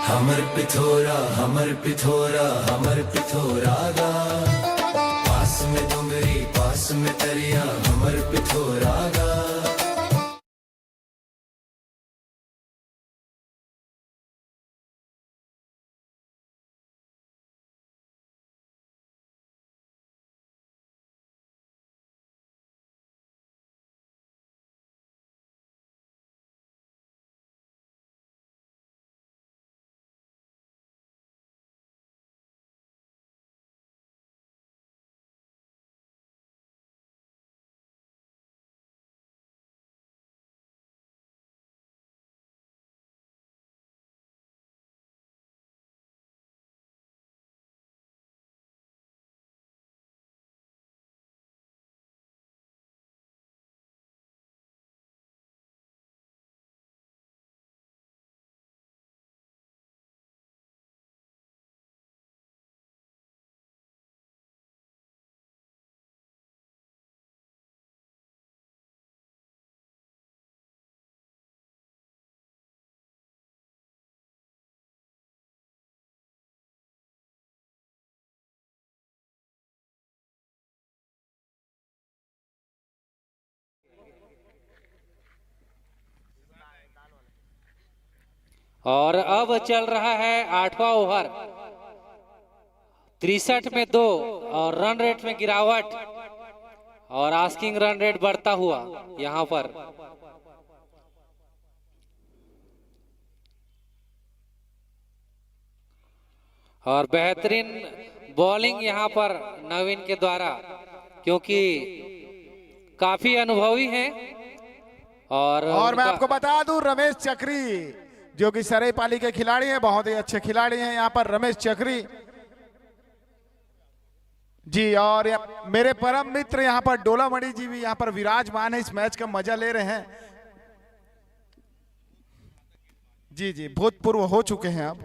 हमर पिथौरा हमर पिथौरा हमर पिथौरा गा। पास में डोंगरी पास में तरिया हमर पिथौरा गा। और अब चल रहा है 8वां ओवर। 63 में 2 और रन रेट में गिरावट और आस्किंग रन रेट बढ़ता हुआ यहां पर। और बेहतरीन बॉलिंग यहां पर नवीन के द्वारा, क्योंकि काफी अनुभवी हैं। और मैं आपको बता दूं, रमेश चक्री जो कि सरायपाली के खिलाड़ी हैं, बहुत ही अच्छे खिलाड़ी हैं यहाँ पर रमेश चक्री जी। और मेरे परम मित्र यहाँ पर डोलामणि जी भी यहाँ पर विराजमान है, इस मैच का मजा ले रहे हैं जी जी। भूतपूर्व हो चुके हैं अब।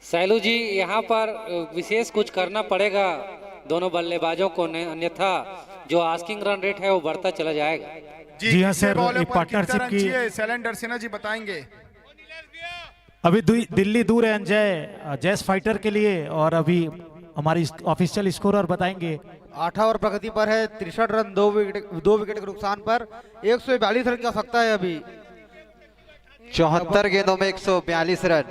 सैलू जी, यहाँ पर विशेष कुछ करना पड़ेगा दोनों बल्लेबाजों को, अन्यथा जो आस्किंग रन रेट है वो बढ़ता चला जाएगा। जी हाँ सर, पार्टनरशिप की शैलेंद्र सिन्हा जी बताएंगे। अभी दिल्ली दूर है अंजय जैस फाइटर के लिए, और अभी हमारी ऑफिशियल स्कोरर बताएंगे। 8 ओवर प्रगति पर है, 63 रन, 2 विकेट के नुकसान पर 142 रन की आवश्यकता है अभी। 74 गेंदों में 142 रन,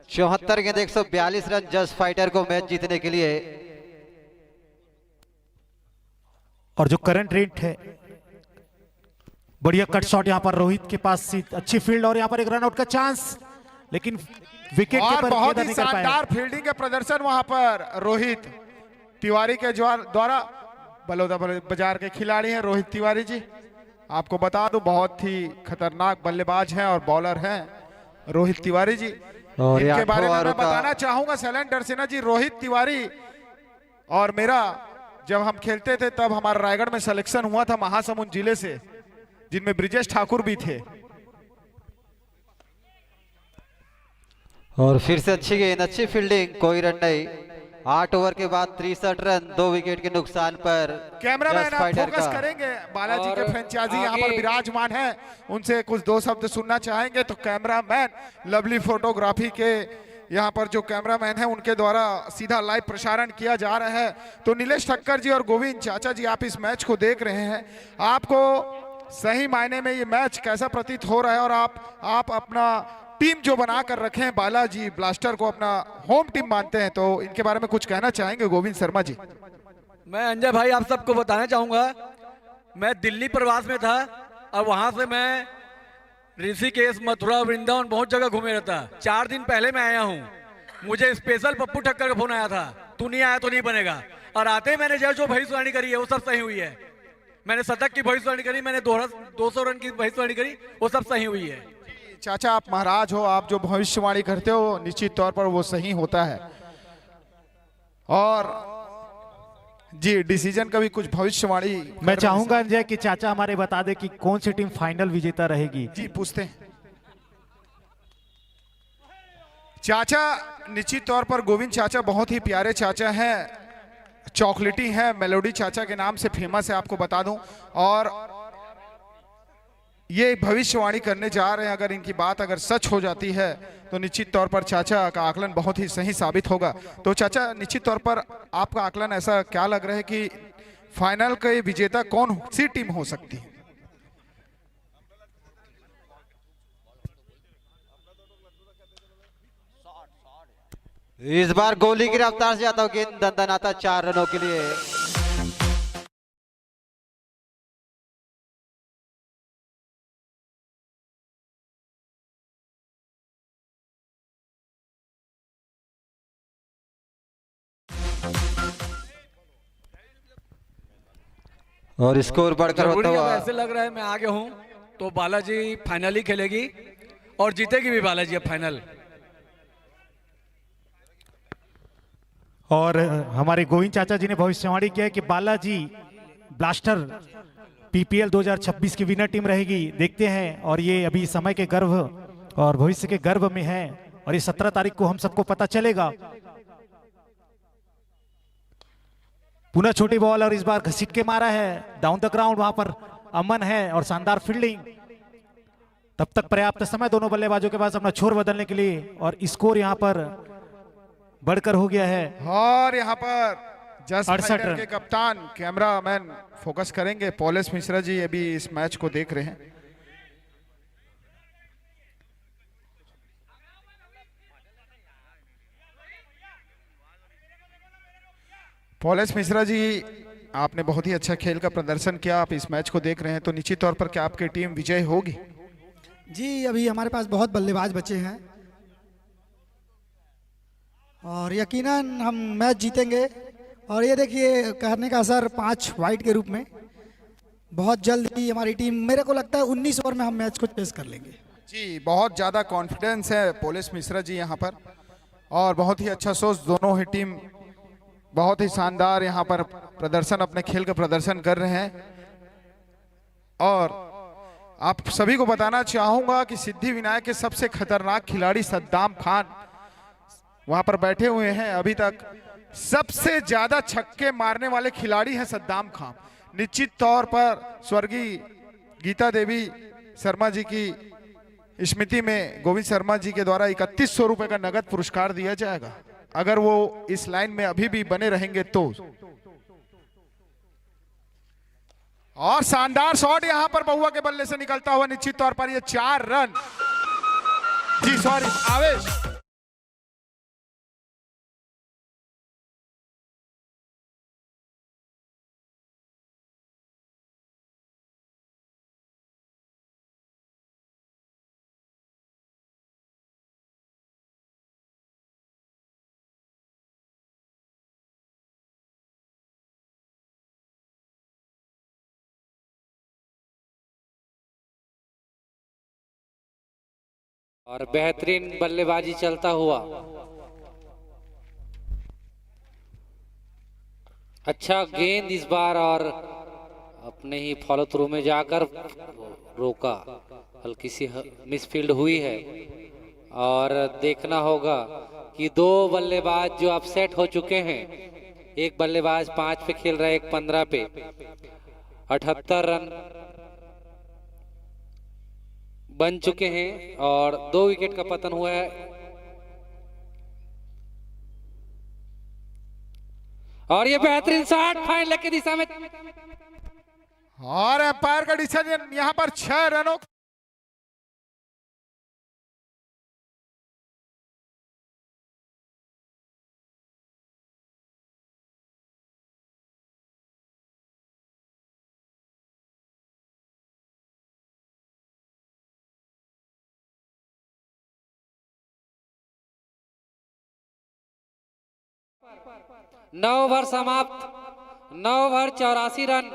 74 गेंद 142 रन जस्ट फाइटर को मैच जीतने के लिए। और जो करंट रेट है, बढ़िया कट शॉट यहाँ पर रोहित के पास, अच्छी फील्ड और यहाँ पर एक रनआउट का चांस, लेकिन विकेट के पर बहुत ही शानदार फील्डिंग के प्रदर्शन वहां पर रोहित तिवारी के द्वारा। बलौदा बाजार के खिलाड़ी हैं रोहित तिवारी जी, आपको बता दूं बहुत ही खतरनाक बल्लेबाज हैं और बॉलर हैं रोहित तिवारी जी। और इनके बारे में मैं बताना चाहूंगा शैलेंद्र सिन्हा जी, रोहित तिवारी और मेरा जब हम खेलते थे तब हमारा रायगढ़ में सिलेक्शन हुआ था महासमुंद जिले से, जिनमें ब्रिजेश ठाकुर भी थे। और फिर से अच्छी गेंद, अच्छी फील्डिंग, कोई रन नहीं। 8 ओवर के बाद 63 रन, 2 विकेट के नुकसान पर। कैमरामैन आप फोकस करेंगे, बालाजी के फ्रेंचाइजी यहाँ पर विराजमान हैं, उनसे कुछ 2 शब्द सुनना चाहेंगे। तो कैमरामैन लवली फोटोग्राफी के यहाँ पर जो कैमरामैन हैं उनके द्वारा सीधा लाइव प्रसारण किया जा रहा है। तो नीलेश ठक्कर जी और गोविंद चाचा जी, आप इस मैच को देख रहे हैं, आपको सही मायने में ये मैच कैसा प्रतीत हो रहा है? और आप अपना टीम जो बना कर रखे हैं, बालाजी ब्लास्टर को अपना होम टीम मानते हैं, तो इनके बारे में कुछ कहना चाहेंगे गोविंद शर्मा जी? मैं अंजय भाई आप सबको बताना चाहूंगा, मैं दिल्ली प्रवास में था और वहां से मैं ऋषिकेश, मथुरा, वृंदावन बहुत जगह घूमे रहता। 4 दिन पहले मैं आया हूँ, मुझे स्पेशल पप्पू ठक्कर का फोन आया था, तू नहीं आया तो नहीं बनेगा। और आते ही मैंने जो भविष्यवाणी करी है वो सब सही हुई है। मैंने शतक की भविष्यवाणी करी, मैंने 200 रन की भविष्यवाणी करी, वो सब सही हुई है। चाचा आप महाराज हो, आप जो भविष्यवाणी करते हो निश्चित तौर पर वो सही होता है। और जी डिसीजन का भी कुछ भविष्यवाणी मैं चाहूंगा अंजय कि चाचा हमारे बता दे कि कौन सी टीम फाइनल विजेता रहेगी। जी पूछते हैं चाचा। निश्चित तौर पर गोविंद चाचा बहुत ही प्यारे चाचा हैं, चॉकलेटी हैं, मेलोडी चाचा के नाम से फेमस है, आपको बता दूं। और ये भविष्यवाणी करने जा रहे हैं, अगर इनकी बात अगर सच हो जाती है तो निश्चित तौर पर चाचा का आकलन बहुत ही सही साबित होगा। तो चाचा निश्चित तौर पर आपका आकलन ऐसा क्या लग रहा है कि फाइनल का विजेता कौन सी टीम हो सकती है? इस बार गोली की रफ्तार से आता हूं, गेंद दंदनाता 4 रनों के लिए। और स्कोर बढ़कर होता हुआ ऐसे लग रहा है मैं आगे हूं तो बालाजी फाइनल ही खेलेगी और जीतेगी भी बालाजी अब फाइनल। और हमारे गोविंद चाचा जी ने भविष्यवाणी किया है कि बालाजी ब्लास्टर पीपीएल 2026 की विनर टीम रहेगी। देखते हैं, और ये अभी समय के गर्भ और भविष्य के गर्भ में है, और ये 17 तारीख को हम सबको पता चलेगा। पुनः छोटी बॉल और इस बार घसीट के मारा है डाउन द ग्राउंड, वहां पर अमन है और शानदार फील्डिंग। तब तक पर्याप्त समय दोनों बल्लेबाजों के पास अपना छोर बदलने के लिए, और स्कोर यहां पर बढ़कर हो गया है। और यहाँ पर जस्ट 68 फाइटर रन। के कप्तान कैमरामैन फोकस करेंगे। पॉलेस मिश्रा जी अभी इस मैच को देख रहे हैं। पॉलेस मिश्रा जी, आपने बहुत ही अच्छा खेल का प्रदर्शन किया। आप इस मैच को देख रहे हैं तो निश्चित तौर पर क्या आपकी टीम विजय होगी? जी अभी हमारे पास बहुत बल्लेबाज बचे हैं और यकीनन हम मैच जीतेंगे। और ये देखिए कहने का असर 5 वाइड के रूप में बहुत जल्द ही हमारी टीम, मेरे को लगता है 19 ओवर में हम मैच को पेश कर लेंगे। जी बहुत ज़्यादा कॉन्फिडेंस है पॉलेस मिश्रा जी यहाँ पर, और बहुत ही अच्छा सोच। दोनों ही टीम बहुत ही शानदार यहाँ पर प्रदर्शन, अपने खेल का प्रदर्शन कर रहे हैं। और आप सभी को बताना चाहूंगा कि सिद्धि विनायक के सबसे खतरनाक खिलाड़ी सद्दाम खान वहां पर बैठे हुए हैं। अभी तक सबसे ज्यादा छक्के मारने वाले खिलाड़ी हैं सद्दाम खान। निश्चित तौर पर स्वर्गीय गीता देवी शर्मा जी की स्मृति में गोविंद शर्मा जी के द्वारा 3100 रुपए का नगद पुरस्कार दिया जाएगा, अगर वो इस लाइन में अभी भी बने रहेंगे तो। और शानदार शॉट यहां पर बहुआ के बल्ले से निकलता हुआ, निश्चित तौर पर ये 4 रन, जी सॉरी आवेश। और बेहतरीन बल्लेबाजी चलता हुआ, अच्छा गेंद इस बार और अपने ही फॉलो थ्रू में जाकर रोका। हल्की सी मिसफील्ड हुई है और देखना होगा कि 2 बल्लेबाज जो अपसेट हो चुके हैं, एक बल्लेबाज 5 पे खेल रहा है, एक 15 पे। 78 रन बन चुके हैं और 2 विकेट का पतन हुआ है। और ये बेहतरीन शॉट फाइनल की दिशा में, और एम्पायर का डिसीजन यहां पर 6 रनों। नौ ओवर समाप्त, 9 ओवर 84 रन,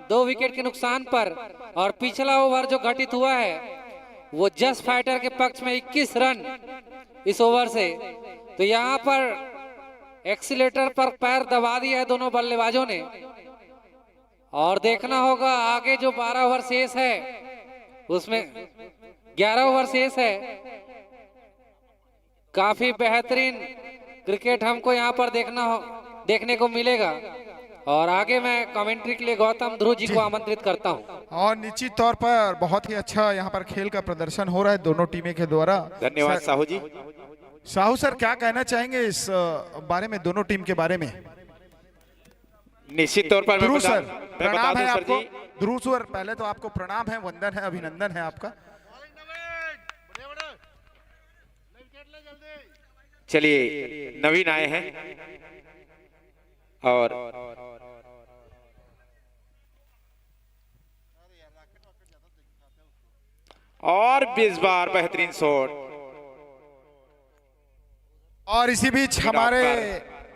2 विकेट के नुकसान पर। और पिछला ओवर जो घटित हुआ है वो जस्ट फाइटर के पक्ष में 21 रन इस ओवर से। तो यहाँ पर एक्सीलेटर पर पैर दबा दिया है दोनों बल्लेबाजों ने। और देखना होगा आगे जो 12 ओवर शेष है उसमें 11 ओवर शेष है। काफी बेहतरीन क्रिकेट हमको यहाँ पर देखने को मिलेगा। और आगे मैं कमेंट्री के लिए गौतम ध्रुव जी को आमंत्रित करता हूँ। और निश्चित तौर पर बहुत ही अच्छा यहाँ पर खेल का प्रदर्शन हो रहा है दोनों टीमें के द्वारा। धन्यवाद साहू जी। साहू सर क्या कहना चाहेंगे इस बारे में, दोनों टीम के बारे में? निश्चित तौर पर ध्रुव सर मैं प्रणाम बता है दूं सर आपको। जी, ध्रुव सर पहले तो आपको प्रणाम है, वंदन है, अभिनंदन है आपका। चलिए नवीन आए हैं और इस बार बेहतरीन शॉट। और इसी बीच हमारे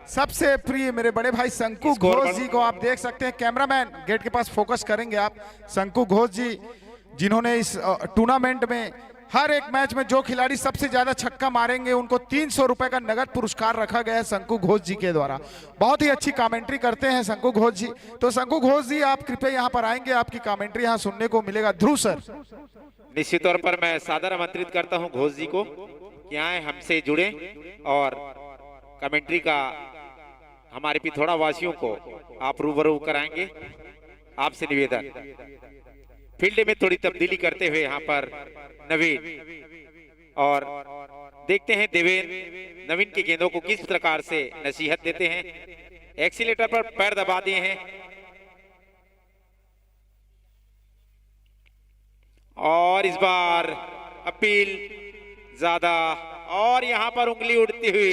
सबसे प्रिय मेरे बड़े भाई शंकु घोष जी को आप देख सकते हैं। कैमरामैन गेट के पास फोकस करेंगे आप। शंकु घोष जी जिन्होंने इस टूर्नामेंट में हर एक मैच में जो खिलाड़ी सबसे ज्यादा छक्का मारेंगे उनको 300 रुपए का नगद पुरस्कार रखा गया है शंकु घोष जी के द्वारा। बहुत ही अच्छी कमेंट्री करते हैं शंकु घोष जी। तो शंकु घोष जी आप कृपया यहाँ पर आएंगे, आपकी कमेंट्री यहाँ सुनने को मिलेगा। ध्रुव सर निश्चित तौर पर मैं सादर आमंत्रित करता हूं घोष जी को कि आए हमसे जुड़े और कमेंट्री का हमारे पिथौरा वासियों को आप रूबरू कराएंगे। आपसे निवेदन, फील्ड में थोड़ी तब्दीली करते हुए यहाँ पर नवीन और देखते हैं देवेन नवीन के गेंदों को किस प्रकार से नसीहत देते हैं। एक्सीलेटर पर पैर दबा दिए हैं और इस बार अपील ज्यादा और यहां पर उंगली उड़ती हुई।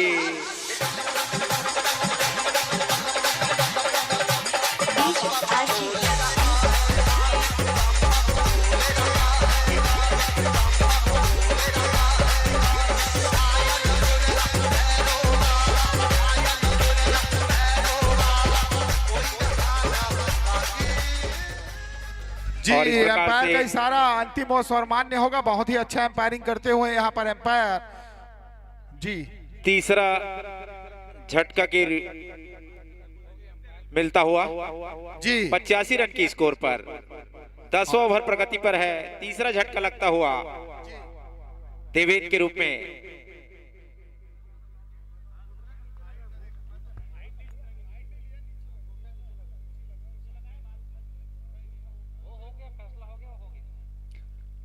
जी, एम्पायर का इशारा अंतिम और सर्वमान्य होगा। बहुत ही अच्छा एम्पायरिंग करते हुए यहाँ पर एम्पायर जी। तीसरा झटका की मिलता हुआ जी 85 रन की स्कोर पर 10 ओवर प्रगति पर है। तीसरा झटका लगता हुआ देवेंद्र के रूप में।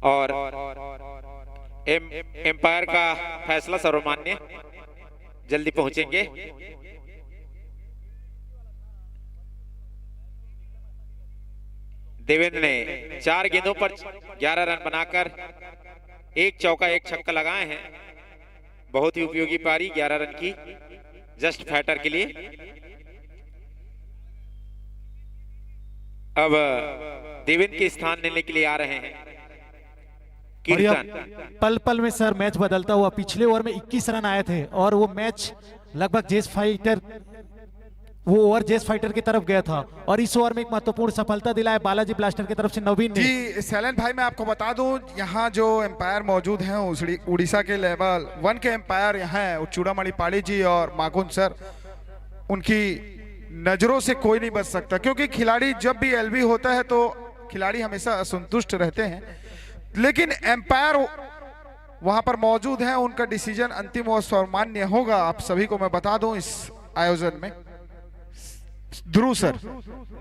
और एम्पायर का फैसला सर्वमान्य, जल्दी पहुंचेंगे। देवेंद्र ने 4 गेंदों पर 11 रन बनाकर 1 चौका 1 छक्का लगाए हैं। बहुत ही उपयोगी पारी 11 रन की जस्ट फैटर के लिए। अब देवेंद्र के स्थान लेने के लिए आ रहे हैं और यह पल पल में सर मैच बदलता हुआ। पिछले ओवर में 21 रन आए थे और वो मैच लगभग जेस फाइटर, वो ओवर जेस फाइटर की तरफ गया था और इस ओवर में एक महत्वपूर्ण सफलता दिलाया बालाजी ब्लास्टर की तरफ से नवीन ने। जी सैलन भाई, मैं आपको बता दूं यहाँ जो एम्पायर मौजूद हैं उड़ीसा के लेवल 1 के एम्पायर यहाँ हैं चूड़ामणि पाड़ी जी और माकुन सर। उनकी नजरों से कोई नहीं बच सकता, क्योंकि खिलाड़ी जब भी एलबी होता है तो खिलाड़ी हमेशा असंतुष्ट रहते हैं, लेकिन एम्पायर वहां पर मौजूद हैं। उनका डिसीजन अंतिम और सर्वमान्य होगा। आप सभी को मैं बता दूं इस आयोजन में। ध्रुव सर,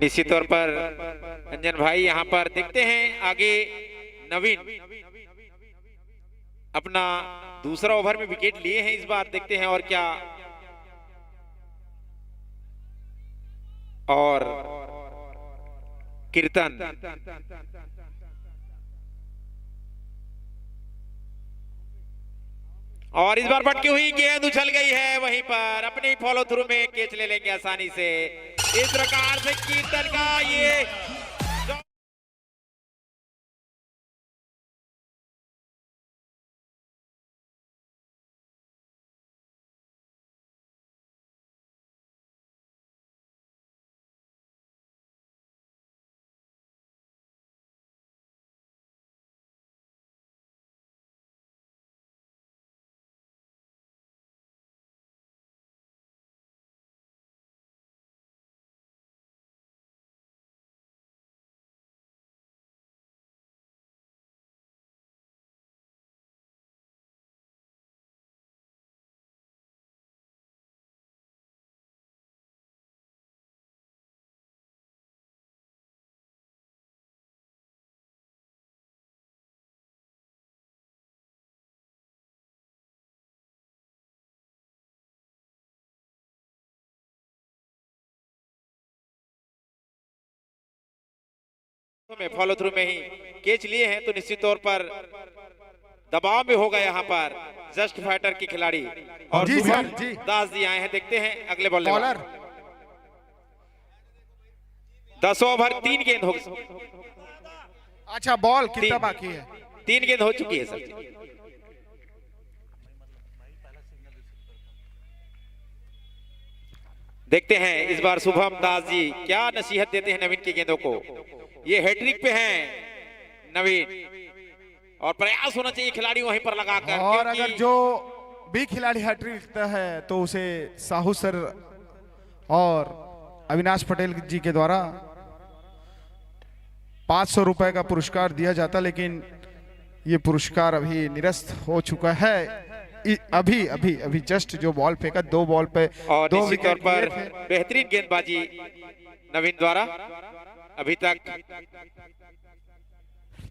निश्चित तौर पर अंजन भाई यहाँ पर देखते हैं आगे नवीन अपना दूसरा ओवर में विकेट लिए हैं इस बार। देखते हैं और क्या, और कीर्तन और इस बार भटकी हुई गेंद उछल गई है वहीं पर। अपने ही फॉलो थ्रू में कैच ले लेंगे आसानी से। इस प्रकार से कीर्तन का ये में फॉलो थ्रू में ही कैच लिए हैं, तो निश्चित तौर पर दबाव में होगा यहाँ पर जस्ट फाइटर के खिलाड़ी। और जी सर, जी दास जी आए हैं। देखते हैं अगले बॉलर। 10 ओवर 3 गेंद हो। अच्छा, बॉल कितना बाकी है? 3 गेंद हो चुकी है सर। देखते हैं इस बार शुभम दास जी क्या नसीहत देते हैं नवीन की गेंदों को। ये हैट्रिक पे हैं नवीन और प्रयास होना चाहिए खिलाड़ी वहीं पर लगाकर। और अगर जो भी खिलाड़ी हैट्रिक लिखता है तो उसे साहू सर और अविनाश पटेल जी के द्वारा 500 रुपए का पुरस्कार दिया जाता, लेकिन ये पुरस्कार अभी निरस्त हो चुका है। अभी अभी अभी जस्ट जो बॉल फेंका 2 बॉल पे और 2 निश्चित तौर पर बेहतरीन गेंदबाजी नवीन द्वारा। अभी तक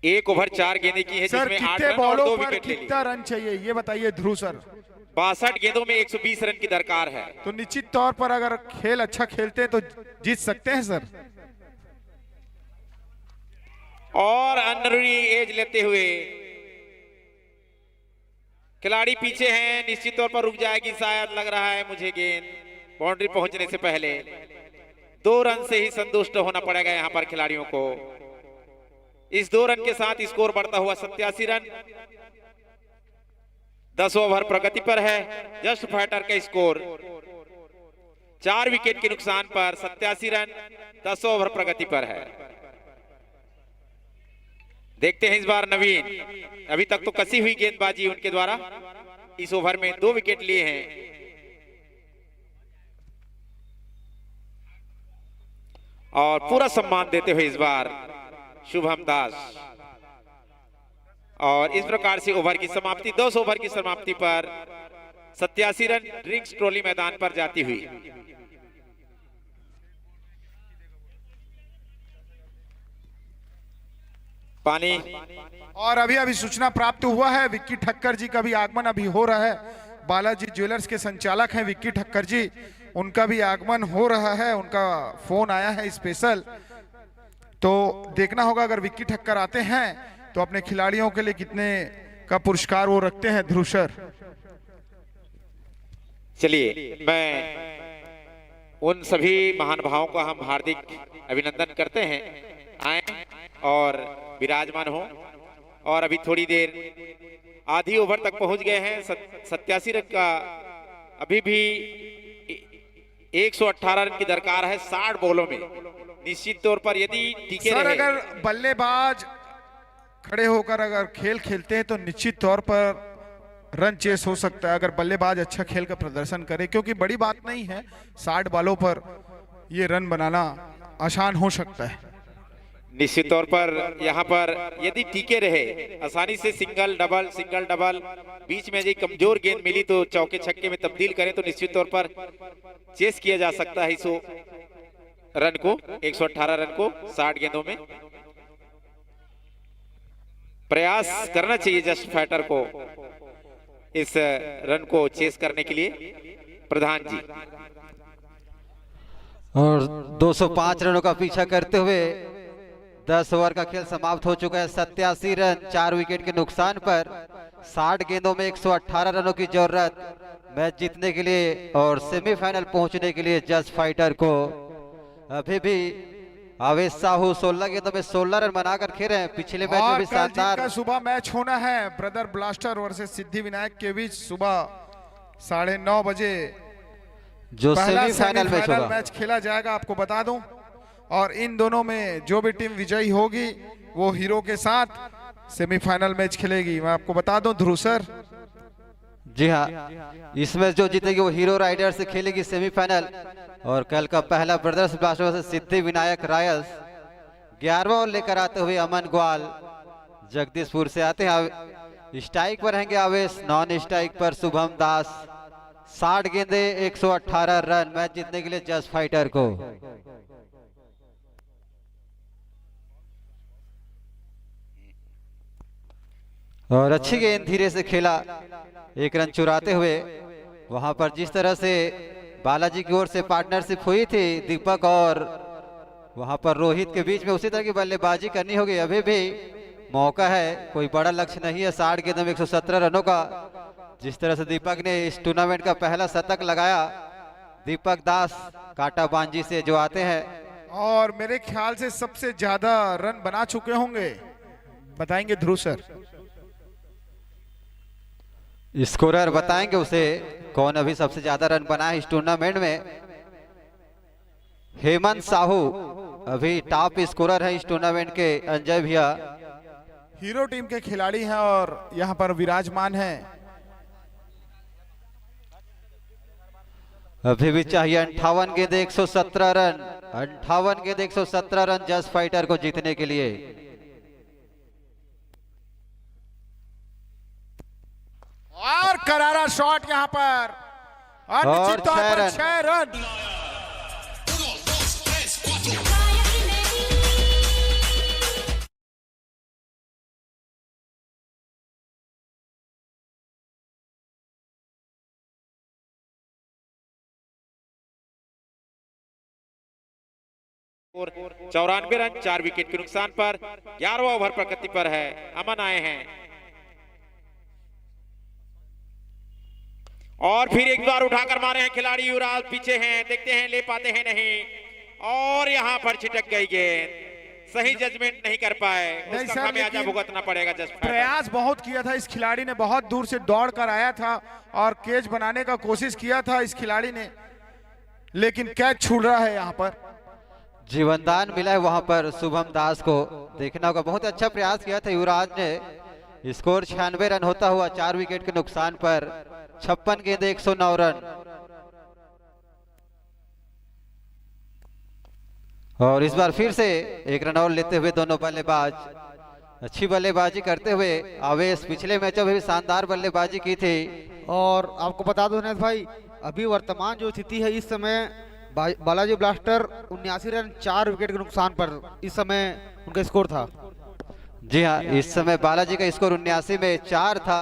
1 ओवर 4 गेंदें की है, सर जिसमें 8 कितने रन और 2 बॉलों पर विकेट ले ली। कितना रन चाहिए ये बताइए ध्रुव सर। 62 गेंदों में 120 रन की दरकार है। तो निश्चित तौर पर अगर खेल अच्छा खेलते हैं तो जीत सकते हैं सर। और अंदरूनी एज लेते हुए खिलाड़ी पीछे हैं, निश्चित तौर पर रुक जाएगी शायद, लग रहा है मुझे गेंद बाउंड्री पहुंचने से पहले। 2 रन से ही संतुष्ट होना पड़ेगा यहां पर खिलाड़ियों को। इस 2 रन के साथ स्कोर बढ़ता हुआ 87 रन। 10 ओवर प्रगति पर है। जस्ट फाइटर का स्कोर 4 विकेट के नुकसान पर 87 रन 10 ओवर प्रगति पर है। देखते हैं इस बार नवीन, अभी तक तो कसी हुई गेंदबाजी उनके द्वारा, इस ओवर में 2 विकेट लिए हैं। और पूरा सम्मान देते हुए इस बार शुभम दास। और इस प्रकार से ओवर की समाप्ति, 10 ओवर की समाप्ति पर 87 रन ड्रिंक्स ट्रॉली मैदान पर जाती हुई। पानी। और अभी अभी सूचना प्राप्त हुआ है विक्की ठक्कर जी का भी आगमन अभी हो रहा है। बालाजी ज्वेलर्स के संचालक हैं विक्की ठक्कर जी, उनका भी आगमन हो रहा है। उनका फोन आया है स्पेशल, तो देखना होगा अगर विक्की ठक्कर आते हैं तो अपने खिलाड़ियों के लिए कितने का पुरस्कार वो रखते हैं। ध्रुसर, चलिए मैं उन सभी महानुभावों का हम हार्दिक अभिनंदन करते हैं, आए और विराजमान हो। और अभी थोड़ी देर आधी ओवर तक पहुंच गए हैं। 87 रन का अभी भी 118 रन की दरकार है 60 बॉलों में। निश्चित तौर पर यदि टीके सर रहे, अगर बल्लेबाज खड़े होकर अगर खेल खेलते हैं तो निश्चित तौर पर रन चेस हो सकता है, अगर बल्लेबाज अच्छा खेल का प्रदर्शन करे, क्योंकि बड़ी बात नहीं है 60 बॉलों पर ये रन बनाना आसान हो सकता है। निश्चित तौर पर यहाँ पर यदि टीके रहे, आसानी से सिंगल डबल बीच में यदि कमजोर गेंद मिली तो चौके छक्के में तब्दील करें तो निश्चित तौर पर चेस किया जा सकता है 100 रन को, 118 रन को 60 गेंदों में। प्रयास करना चाहिए जस्ट फाइटर को इस रन को चेस करने के लिए। प्रधान जी। और 205 रनों का पीछा करते हुए 10 ओवर का खेल समाप्त हो चुका है। 87 रन 4 विकेट के नुकसान पर 60 गेंदों में 118 रनों की जरूरत मैच जीतने के लिए और सेमीफाइनल पहुंचने के लिए जस्ट फाइटर को। अभी भी आवेश साहू 16 गेंदों में 16 रन बनाकर खेले हैं। पिछले मैच में भी शानदार। का सुबह मैच होना है brother blaster versus Siddhi Vinayak के बीच, सुबह 9:30 बजे जो सेमीफाइनल मैच खेला जाएगा, आपको बता दूं। और इन दोनों में जो भी टीम विजयी होगी वो हीरो के साथ सेमीफाइनल मैच खेलेगी। मैं आपको बता दूं ध्रुसर। जी हाँ, इसमें जो जीतेगी वो हीरो राइडर से खेलेगी सेमीफाइनल। और कल का पहला ब्रदर्स ब्लास्टर से सिद्धि विनायक रॉयल्स 11वां ओवर लेकर आते हुए अमन ग्वाल जगदीशपुर से आते हैं। स्ट्राइक पर रहेंगे आवेश, नॉन स्ट्राइक पर शुभम दास। 60 गेंदे 118 रन मैच जीतने के लिए जस्ट फाइटर को। और अच्छी गेंद धीरे से खेला, 1 रन चुराते हुए। वहां पर जिस तरह से बालाजी की ओर से पार्टनरशिप हुई थी दीपक और वहां पर रोहित के बीच में, उसी तरह की बल्लेबाजी करनी होगी। अभी भी मौका है, कोई बड़ा लक्ष्य नहीं है। 60 गेंदों में 117 रनों का, जिस तरह से दीपक ने इस टूर्नामेंट का पहला शतक लगाया। दीपक दास काटा बांजी से जो आते हैं और मेरे ख्याल से सबसे ज्यादा रन बना चुके होंगे, बताएंगे ध्रुव सर। स्कोरर बताएंगे उसे कौन अभी सबसे ज्यादा रन बना है इस टूर्नामेंट में। हेमंत साहू अभी टॉप स्कोरर है इस टूर्नामेंट के। अंजय भैया हीरो टीम के खिलाड़ी हैं और यहां पर विराजमान हैं। अभी भी चाहिए 58 गेंद 117 रन, 58 गेंद 117 रन जस्ट फाइटर को जीतने के लिए। और करारा शॉट यहां पर और 6 रन। और 94 रन 4 विकेट के नुकसान पर। 11वां ओवर प्रगति पर है, अमन आए हैं और फिर एक बार उठाकर मारे हैं खिलाड़ी। युवराज पीछे हैं, देखते हैं ले पाते हैं नहीं और यहां पर छिटक गई गेंद, सही जजमेंट नहीं कर पाए, उसका खामियाजा भुगतना पड़ेगा। जस्ट प्रयास बहुत किया था इस खिलाड़ी ने, बहुत दूर से दौड़ कर आया था और कैच बनाने का कोशिश किया था इस खिलाड़ी ने, लेकिन कैच छूट रहा है यहाँ पर। जीवनदान मिला है वहां पर शुभम दास को, देखना होगा। बहुत अच्छा प्रयास किया था युवराज ने। स्कोर 96 रन होता हुआ 4 विकेट के नुकसान पर 56 गेंदे 109 रन। और इस बार फिर से 1 रन और लेते हुए दोनों बल्लेबाज अच्छी बल्लेबाजी करते हुए आवेश। पिछले मैचों में भी शानदार बल्लेबाजी की थी। और आपको बता दो दिनेश भाई, अभी वर्तमान जो स्थिति है इस समय बालाजी ब्लास्टर 79 रन 4 विकेट के नुकसान पर इस समय उनका स्कोर था। जी हाँ, इस समय बालाजी का स्कोर 79 में 4 था।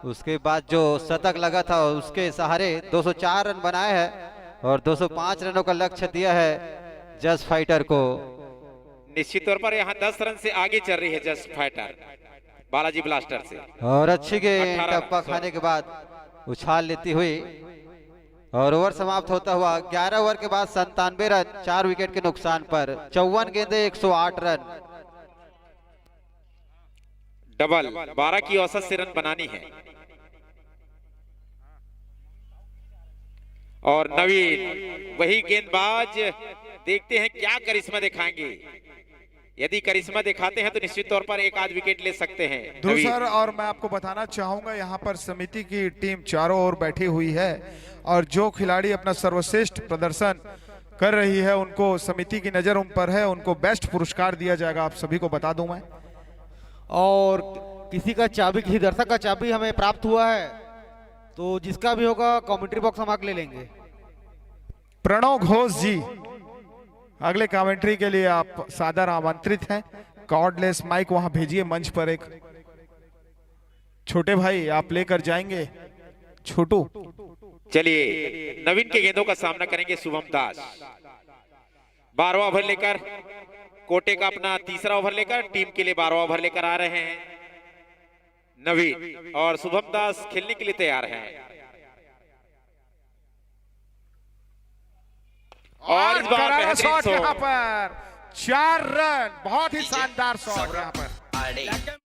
उसके बाद जो शतक लगा था उसके सहारे 204 रन बनाए हैं और 205 रनों का लक्ष्य दिया है जस्ट फाइटर को। निश्चित तौर पर यहाँ 10 रन से आगे चल रही है जस्ट फाइटर बालाजी ब्लास्टर से। और अच्छी गेंद टप्पा खाने के बाद उछाल लेती हुई और ओवर समाप्त होता हुआ 11 ओवर के बाद 97 रन 4 विकेट के नुकसान पर 54 गेंदे 108 रन। डबल 12 की औसत से रन बनानी है। और नवीन वही गेंदबाज, देखते हैं क्या करिश्मा दिखाएंगे। यदि करिश्मा दिखाते हैं तो निश्चित तौर पर एक आध विकेट ले सकते हैं ध्रुव सर। और मैं आपको बताना चाहूंगा यहाँ पर समिति की टीम चारों ओर बैठी हुई है और जो खिलाड़ी अपना सर्वश्रेष्ठ प्रदर्शन कर रही है उनको समिति की नजर उन पर है, उनको बेस्ट पुरस्कार दिया जाएगा। आप सभी को बता दूं मैं। और किसी का चाबी, किसी दर्शक का चाबी हमें प्राप्त हुआ है, तो जिसका भी होगा कमेंट्री बॉक्स हम आके ले लेंगे। प्रणव घोष जी अगले कमेंट्री के लिए आप सादर आमंत्रित हैं। कॉर्डलेस माइक वहां भेजिए मंच पर। एक छोटे भाई आप लेकर जाएंगे। छोटू चलिए, नवीन के गेंदों का सामना करेंगे शुभम दास। 12वां ओवर लेकर, कोटे का अपना तीसरा ओवर लेकर टीम के लिए 12वां ओवर लेकर आ रहे हैं नवीन, और शुभम दास खेलने के लिए तैयार हैं। और इस बार करारा शॉट बेहतरीन यहाँ पर 4 रन, बहुत ही शानदार शॉट यहाँ पर।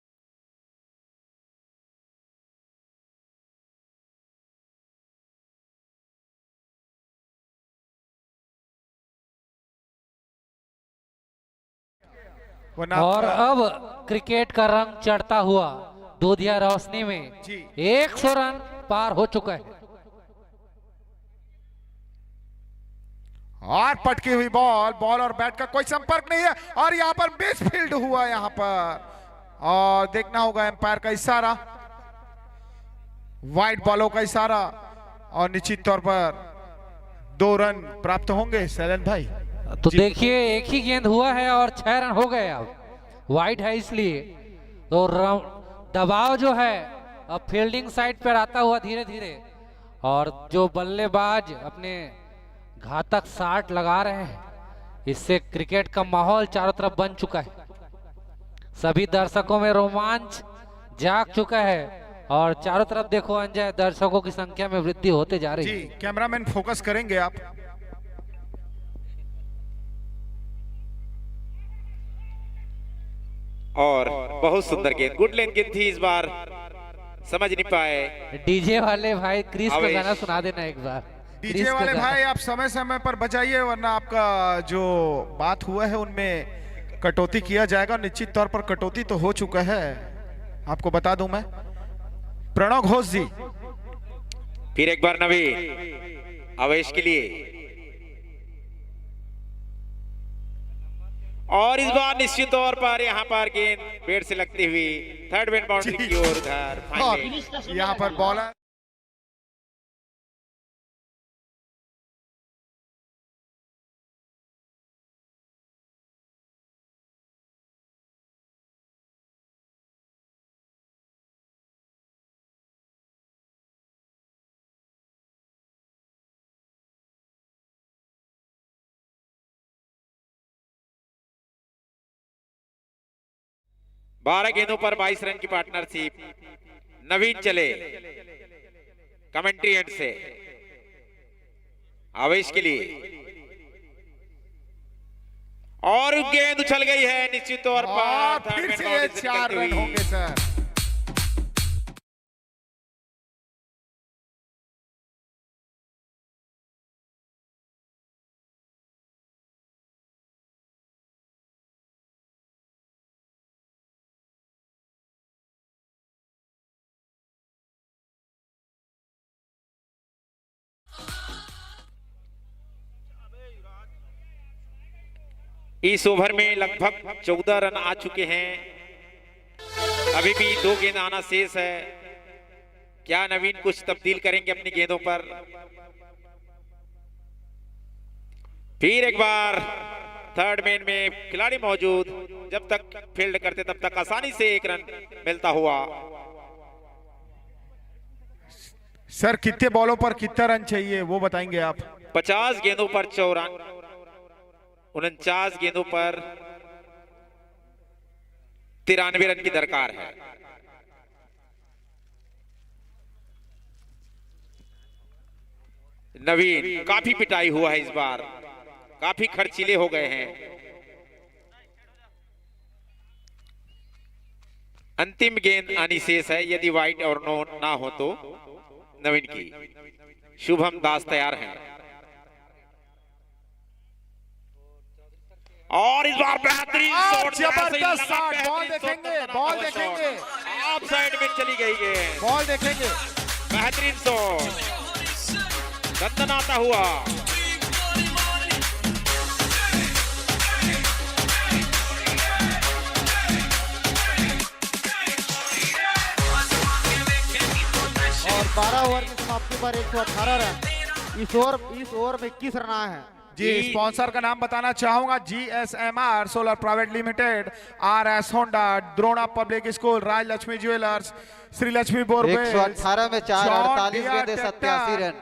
और अब क्रिकेट का रंग चढ़ता हुआ दूधिया रोशनी में 100 रन पार हो चुका है। और पटकी हुई बॉल और बैट का कोई संपर्क नहीं है और यहाँ पर मिसफील्ड हुआ यहाँ पर। और देखना होगा एम्पायर का इशारा, वाइट बॉलों का इशारा, और निश्चित तौर पर 2 रन प्राप्त होंगे शैलेंद्र भाई। तो देखिए, एक ही गेंद हुआ है और 6 रन हो गए। अब वाइट है इसलिए तो दबाव जो है अब फील्डिंग साइड पर आता हुआ धीरे धीरे, और जो बल्लेबाज अपने घातक शॉट लगा रहे हैं, इससे क्रिकेट का माहौल चारों तरफ बन चुका है। सभी दर्शकों में रोमांच जाग चुका है और चारों तरफ देखो अंजय, दर्शकों की संख्या में वृद्धि होते जा रही है। जी, कैमरामैन फोकस करेंगे आप। और बहुत सुंदर गेंद, गुड लेंथ गेंद थी, इस बार समझ नहीं पाए। डीजे वाले भाई क्रिस का गाना सुना देना एक बार। डीजे वाले भाई आप समय समय पर बजाइए, वरना आपका जो बात हुआ है उनमें कटौती किया जाएगा। निश्चित तौर पर कटौती तो हो चुका है, आपको बता दूं मैं। प्रणव घोष जी फिर एक बार नवीन आवेश के लिए, और इस बार निश्चित तौर पर यहाँ पर गेंद पेड़ से लगती हुई थर्ड बैट बाउंड्री की ओर उधर यहाँ पर बॉलर 12 गेंदों पर 22 रन की पार्टनरशिप। नवीन चले कमेंट्री एंड से आवेश के लिए, और गेंद उछल गई है निश्चित तौर पर। फिर से ये 4 रन होंगे सर। इस ओवर में लगभग 14 रन आ चुके हैं। अभी भी 2 गेंद आना शेष है। क्या नवीन कुछ तब्दील करेंगे अपनी गेंदों पर? फिर एक बार थर्ड मैन में खिलाड़ी मौजूद, जब तक फील्ड करते तब तक आसानी से 1 रन मिलता हुआ। सर कितने बॉलों पर कितना रन चाहिए वो बताएंगे आप? 50 गेंदों पर 49 गेंदों पर 93 रन की दरकार है। नवीन काफी पिटाई हुआ है इस बार, काफी खर्चीले हो गए हैं। अंतिम गेंद आनी शेष है, यदि वाइट और नो ना हो तो नवीन की। शुभम दास तैयार हैं और इस बार बेहतरीन शॉट, जबरदस्त शॉट। बॉल देखेंगे, बॉल देखेंगे। ऑफ साइड में चली गई गेंद, बॉल देखेंगे। बेहतरीन शॉट, दंदनाता हुआ। और 12 ओवर की समाप्ति पर 118 रन। इस ओवर में 21 रन आए हैं। जी, स्पॉन्सर का नाम बताना चाहूंगा, GSMR solar private limited, RS Honda, Drona public school, Raj Lakshmi jewellers, Shri Lakshmi borewell. 118 में 4, 48 गेंदे 87 रन,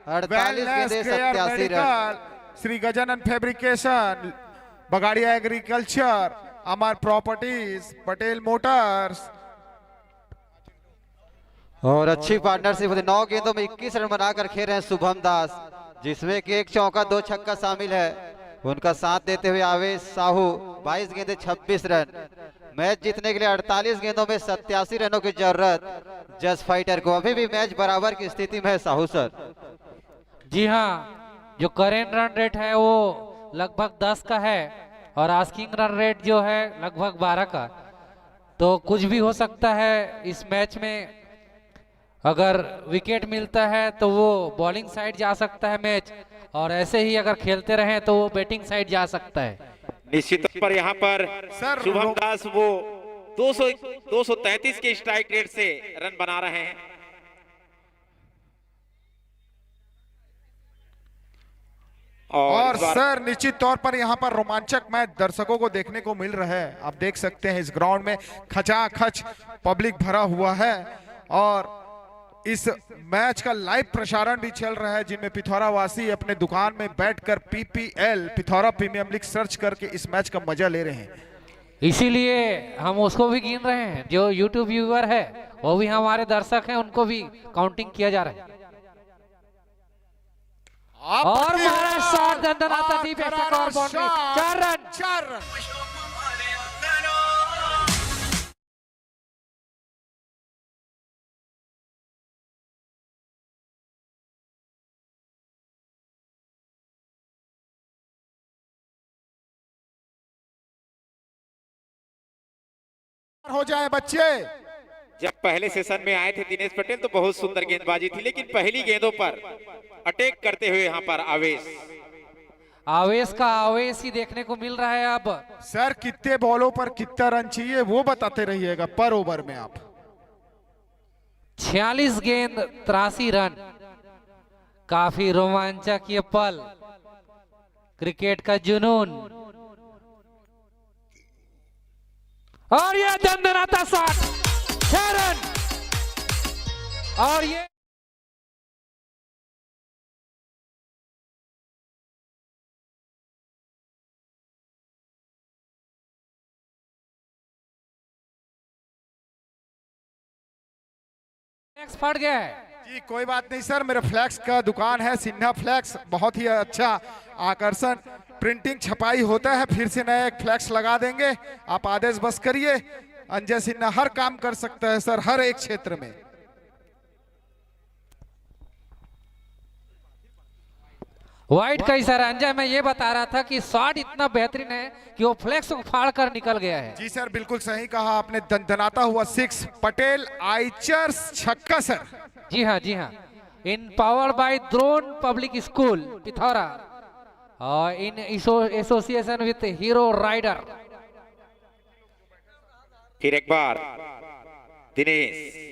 48 गेंदे 87 run. Shri Gajanan fabrication, Bagadia agriculture, Amar properties, Patel motors. और अच्छी पार्टनरशिप, 9 गेंदों में 21 रन बनाकर खेल रहे हैं शुभम दास, जिसमें कि 1 चौका 2 छक्का शामिल है। उनका साथ देते हुए आवेश साहू, 22 गेंदे 26 रन। मैच जीतने के लिए 48 गेंदों में 87 रनों की जरूरत जस्ट फाइटर को। अभी भी मैच बराबर की स्थिति में है साहू सर। जी हाँ, जो करेंट रन रेट है वो लगभग 10 का है और आस्किंग रन रेट जो है लगभग 12 का। तो कुछ भी हो सकता है इस मैच में। अगर विकेट मिलता है तो वो बॉलिंग साइड जा सकता है मैच, और ऐसे ही अगर खेलते रहे तो वो बैटिंग साइड जा सकता है। निश्चित तौर पर यहाँ पर शुभम दास वो 233 के स्ट्राइक रेट से रन बना रहे हैं। और सर निश्चित तौर पर यहाँ पर रोमांचक मैच दर्शकों को देखने को मिल रहा है। आप देख सकते हैं इस ग्राउंड में खचाखच पब्लिक भरा हुआ है और इस मैच का लाइव प्रसारण भी चल रहा है, जिनमें पिथौरा वासी अपने दुकान में बैठकर PPL Pithora premium league search करके इस मैच का मजा ले रहे हैं। इसीलिए हम उसको भी गिन रहे हैं, जो YouTube व्यूअर है वो भी हमारे दर्शक हैं, उनको भी काउंटिंग किया जा रहा है। और महाराज शॉट दंदनाता डीप स्टैक और बाउंड्री, 4 रन। हो जाए बच्चे। जब पहले सेशन में आए थे दिनेश पटेल तो बहुत सुंदर गेंदबाजी थी, लेकिन पहली गेंदों पर अटैक करते हुए यहाँ पर आवेश का आवेश ही देखने को मिल रहा है। अब सर कितने बॉलों पर कितना रन चाहिए वो बताते रहिएगा पर ओवर में आप। 46 गेंद 83 रन। काफी रोमांचक ये पल, क्रिकेट का जुनून। और ये दंदनाता शॉट, 6 रन। और ये फ्लैक्स फट गया है। जी कोई बात नहीं सर, मेरे फ्लैक्स का दुकान है सिन्हा फ्लैक्स, बहुत ही अच्छा आकर्षण प्रिंटिंग छपाई होता है। फिर से नया एक फ्लैक्स लगा देंगे, आप आदेश बस करिए। अंजय सिन्हा हर काम कर सकता है सर, हर एक क्षेत्र में। वाइट का इशारा। अंजय मैं ये बता रहा था कि शॉट इतना बेहतरीन है कि वो फ्लैक्स को फाड़ कर निकल गया है। जी सर बिल्कुल सही कहा आपने, दनदनाता हुआ 6 पटेल आइचर्स छक्का सर। जी हाँ जी हाँ। In powered by Drona public school Pithora और in association with Hero rider. फिर एक बार दिनेश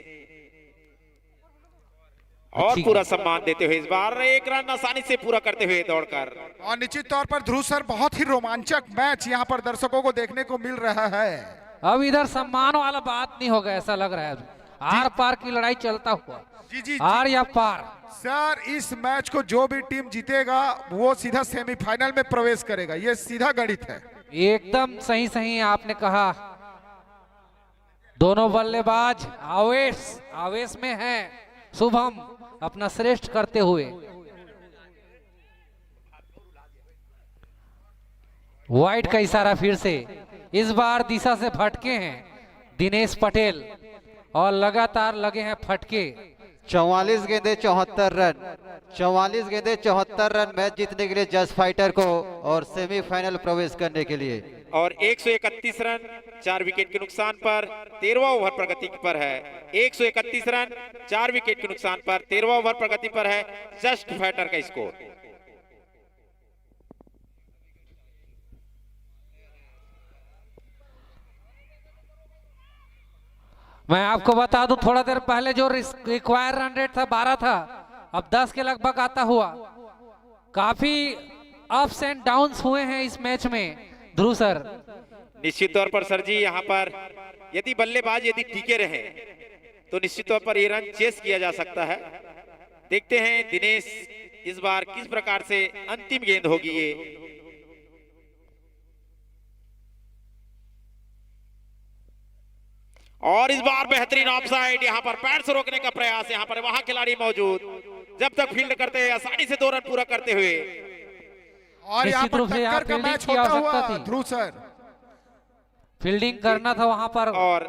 और पूरा सम्मान देते हुए इस बार एक रन आसानी से पूरा करते हुए दौड़कर। और निश्चित तौर पर ध्रुव सर बहुत ही रोमांचक मैच यहाँ पर दर्शकों को देखने को मिल रहा है। अब इधर सम्मान वाला बात नहीं होगा, ऐसा लग रहा है आर पार की लड़ाई चलता हुआ। जी आर या पार। सर इस मैच को जो भी टीम जीतेगा वो सीधा सेमीफाइनल में प्रवेश करेगा, ये सीधा गणित है। एकदम सही सही आपने कहा। दोनों बल्लेबाज आवेश में हैं। शुभम अपना श्रेष्ठ करते हुए। वाइट का इशारा फिर से। इस बार दिशा से भटके हैं दिनेश पटेल और लगातार लगे हैं फटके। 44 गेंदे 74 रन, 44 गेंदे 74 रन मैच जीतने के लिए जस्ट फाइटर को और सेमीफाइनल प्रवेश करने के लिए। और 131 रन 4 विकेट के नुकसान पर 13वां ओवर प्रगति पर है। 131 रन 4 विकेट के नुकसान पर 13वां ओवर प्रगति पर है जस्ट फाइटर का स्कोर। मैं आपको बता दूं थोड़ा देर पहले जो रिक्वायर रन रेट था 12 था, अब 10 के लगभग आता हुआ। काफी अप्स एंड डाउन्स हुए हैं इस मैच में ध्रुव सर। निश्चित तौर पर सर जी यहाँ पर यदि बल्लेबाज यदि टिके रहे तो निश्चित तौर पर ये रन चेस किया जा सकता है। देखते हैं दिनेश इस बार किस प्रकार से अंतिम गेंद होगी ये। और इस बार बेहतरीन ऑफसाइड, यहाँ पर पैर से रोकने का प्रयास, यहाँ पर वहां खिलाड़ी मौजूद जब तक फील्ड करते हैं आसानी से 2 रन पूरा करते हुए। और यहाँ पर टक्कर का मैच होता हुआ ध्रुव सर। फील्डिंग करना था वहां पर। और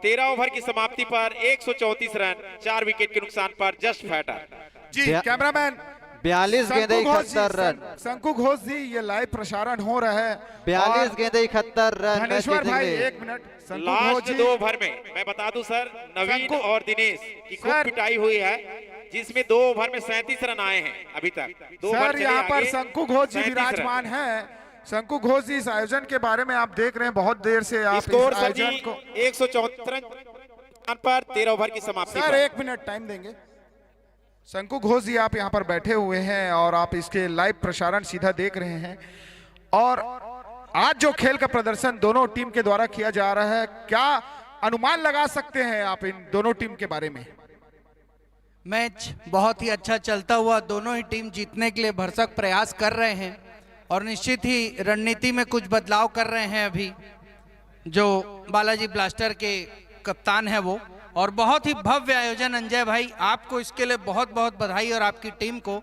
13 ओवर की समाप्ति पर 134 रन 4 विकेट के नुकसान पर जस्ट फाइटर। जी कैमरामैन 42 गेंदे 71 रन। शंकु घोष जी ये लाइव प्रसारण हो रहा है। 42 गेंदे 71 रन। धनेश्वर भाई एक मिनट, लास्ट 2 ओवर में मैं बता दूं सर नवीन और दिनेश की खूब पिटाई हुई है जिसमें 2 ओवर में 37 रन आए हैं अभी तक। सर यहाँ पर शंकु घोष जी विराजमान हैं। शंकु घोष जी इस आयोजन के बारे में आप देख रहे हैं बहुत देर से आप स्कोर इस आयोजन को 174 रन पर 13 ओवर की समाप्ति। सर 1 मिनट टाइम देंगे। शंकु घोष जी आप यहाँ पर बैठे हुए हैं और आप इसके लाइव प्रसारण सीधा देख रहे हैं। और आज जो खेल का प्रदर्शन दोनों टीम के द्वारा किया जा रहा है, क्या अनुमान लगा सकते हैं आप इन दोनों टीम के बारे में? मैच बहुत ही अच्छा चलता हुआ, दोनों ही टीम जीतने के लिए भरसक प्रयास कर रहे हैं और निश्चित ही रणनीति में कुछ बदलाव कर रहे हैं अभी जो बालाजी ब्लास्टर के कप्तान है वो। और बहुत ही भव्य आयोजन अंजय भाई, आपको इसके लिए बहुत बहुत बधाई और आपकी टीम को।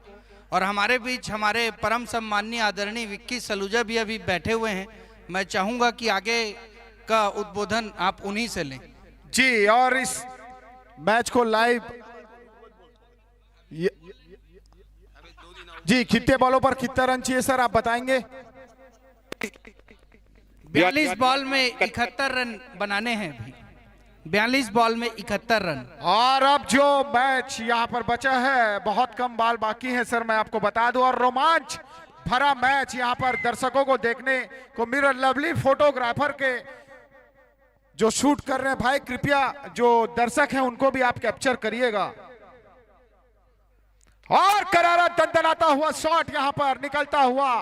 और हमारे बीच हमारे परम सम्माननीय आदरणीय विक्की सलूजा भी अभी बैठे हुए हैं। मैं चाहूंगा कि आगे का उद्बोधन आप उन्हीं से लें। जी और इस मैच को लाइव जी कितने बॉलों पर कितना रन चाहिए सर आप बताएंगे? 42 बॉल में 71 रन बनाने हैं अभी। 42 बॉल में 71 रन। और अब जो मैच यहाँ पर बचा है, बहुत कम बॉल बाकी है सर मैं आपको बता दूं। और रोमांच भरा मैच यहाँ पर दर्शकों को देखने को मिल रहा। लवली फोटोग्राफर के जो शूट कर रहे हैं भाई, कृपया जो दर्शक हैं उनको भी आप कैप्चर करिएगा। और करारा दंदनाता हुआ शॉट यहाँ पर निकलता हुआ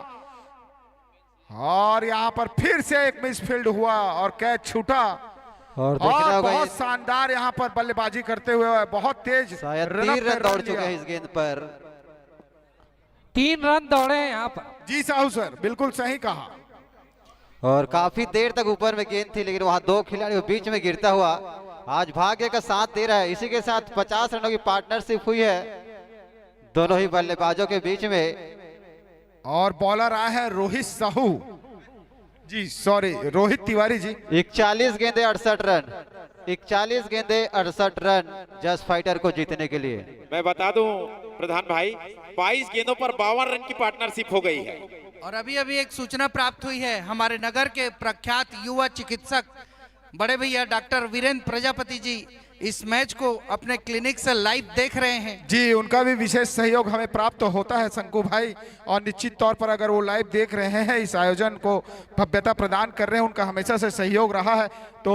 और यहाँ पर फिर से एक मिसफील्ड हुआ और कैच छूटा। और बहुत शानदार यहाँ पर बल्लेबाजी करते हुए बहुत तेज शायद 3 रन दौड़ चुके हैं इस गेंद पर। 3 रन दौड़े हैं यहाँ पर। जी साहू सर बिल्कुल सही कहा। और काफी देर तक ऊपर में गेंद थी लेकिन वहां 2 खिलाड़ियों बीच में गिरता हुआ आज भाग्य का साथ दे रहा है। इसी के साथ 50 रनों की पार्टनरशिप हुई है दोनों ही बल्लेबाजों के बीच में। और बॉलर आए हैं रोहित साहू जी, सॉरी रोहित तिवारी जी। 41 गेंदे 68 रन, 41 गेंदे 68 रन जस्ट फाइटर को जीतने के लिए। मैं बता दूं प्रधान भाई, 22 गेंदों पर 52 रन की पार्टनरशिप हो गई है। और अभी अभी एक सूचना प्राप्त हुई है, हमारे नगर के प्रख्यात युवा चिकित्सक बड़े भैया डॉक्टर वीरेंद्र प्रजापति जी इस मैच को अपने क्लिनिक से लाइव देख रहे हैं। जी, उनका भी विशेष सहयोग हमें प्राप्त होता है शंकु भाई, और निश्चित तौर पर अगर वो लाइव देख रहे हैं, इस आयोजन को भव्यता प्रदान कर रहे हैं, उनका हमेशा से सहयोग रहा है। तो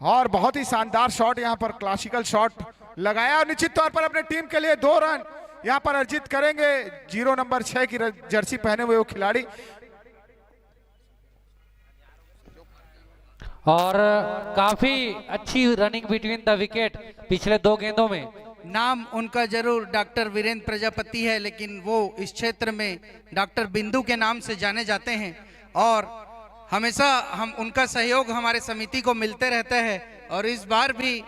और बहुत ही शानदार शॉट यहाँ पर, क्लासिकल शॉट लगाया और निश्चित तौर पर अपने टीम के लिए 2 रन यहाँ पर अर्जित करेंगे 0 नंबर 6 की जर्सी पहने हुए वो खिलाड़ी। और काफी अच्छी रनिंग बिटवीन द विकेट पिछले 2 गेंदों में। नाम उनका जरूर डॉक्टर वीरेंद्र प्रजापति है, लेकिन वो इस क्षेत्र में डॉक्टर बिंदु के नाम से जाने जाते हैं और हमेशा हम उनका सहयोग हमारे समिति को मिलते रहता है। और इस बार भी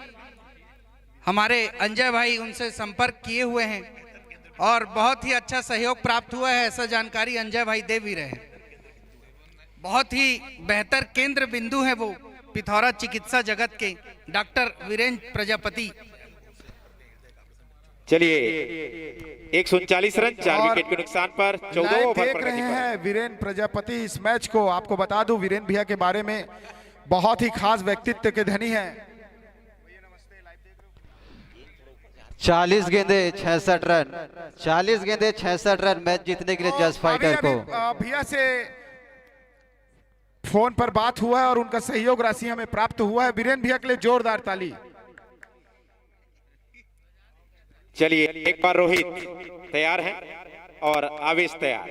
हमारे अंजय भाई उनसे संपर्क किए हुए हैं और बहुत ही अच्छा सहयोग प्राप्त हुआ है, ऐसा जानकारी अंजय भाई दे भी रहे हैं। बहुत ही बेहतर केंद्र बिंदु है वो पिथौरा चिकित्सा जगत के डॉक्टर वीरेंद्र प्रजापति। चलिए 139 रन 4 विकेट के नुकसान पर 14 ओवर देख रहे हैं वीरेंद्र प्रजापति इस मैच को। आपको बता दूं वीरेंद्र भैया के बारे में, बहुत ही खास व्यक्तित्व के धनी हैं। 40 गेंदे 66 रन, 40 गेंदे 66 रन मैच जीतने के लिए जस्ट फाइटर को। भैया से फोन पर बात हुआ है और उनका सहयोग राशि हमें प्राप्त हुआ है। वीरेंद्र भैया के लिए जोरदार ताली। चलिए एक बार रोहित तैयार हैं और आवेश तैयार।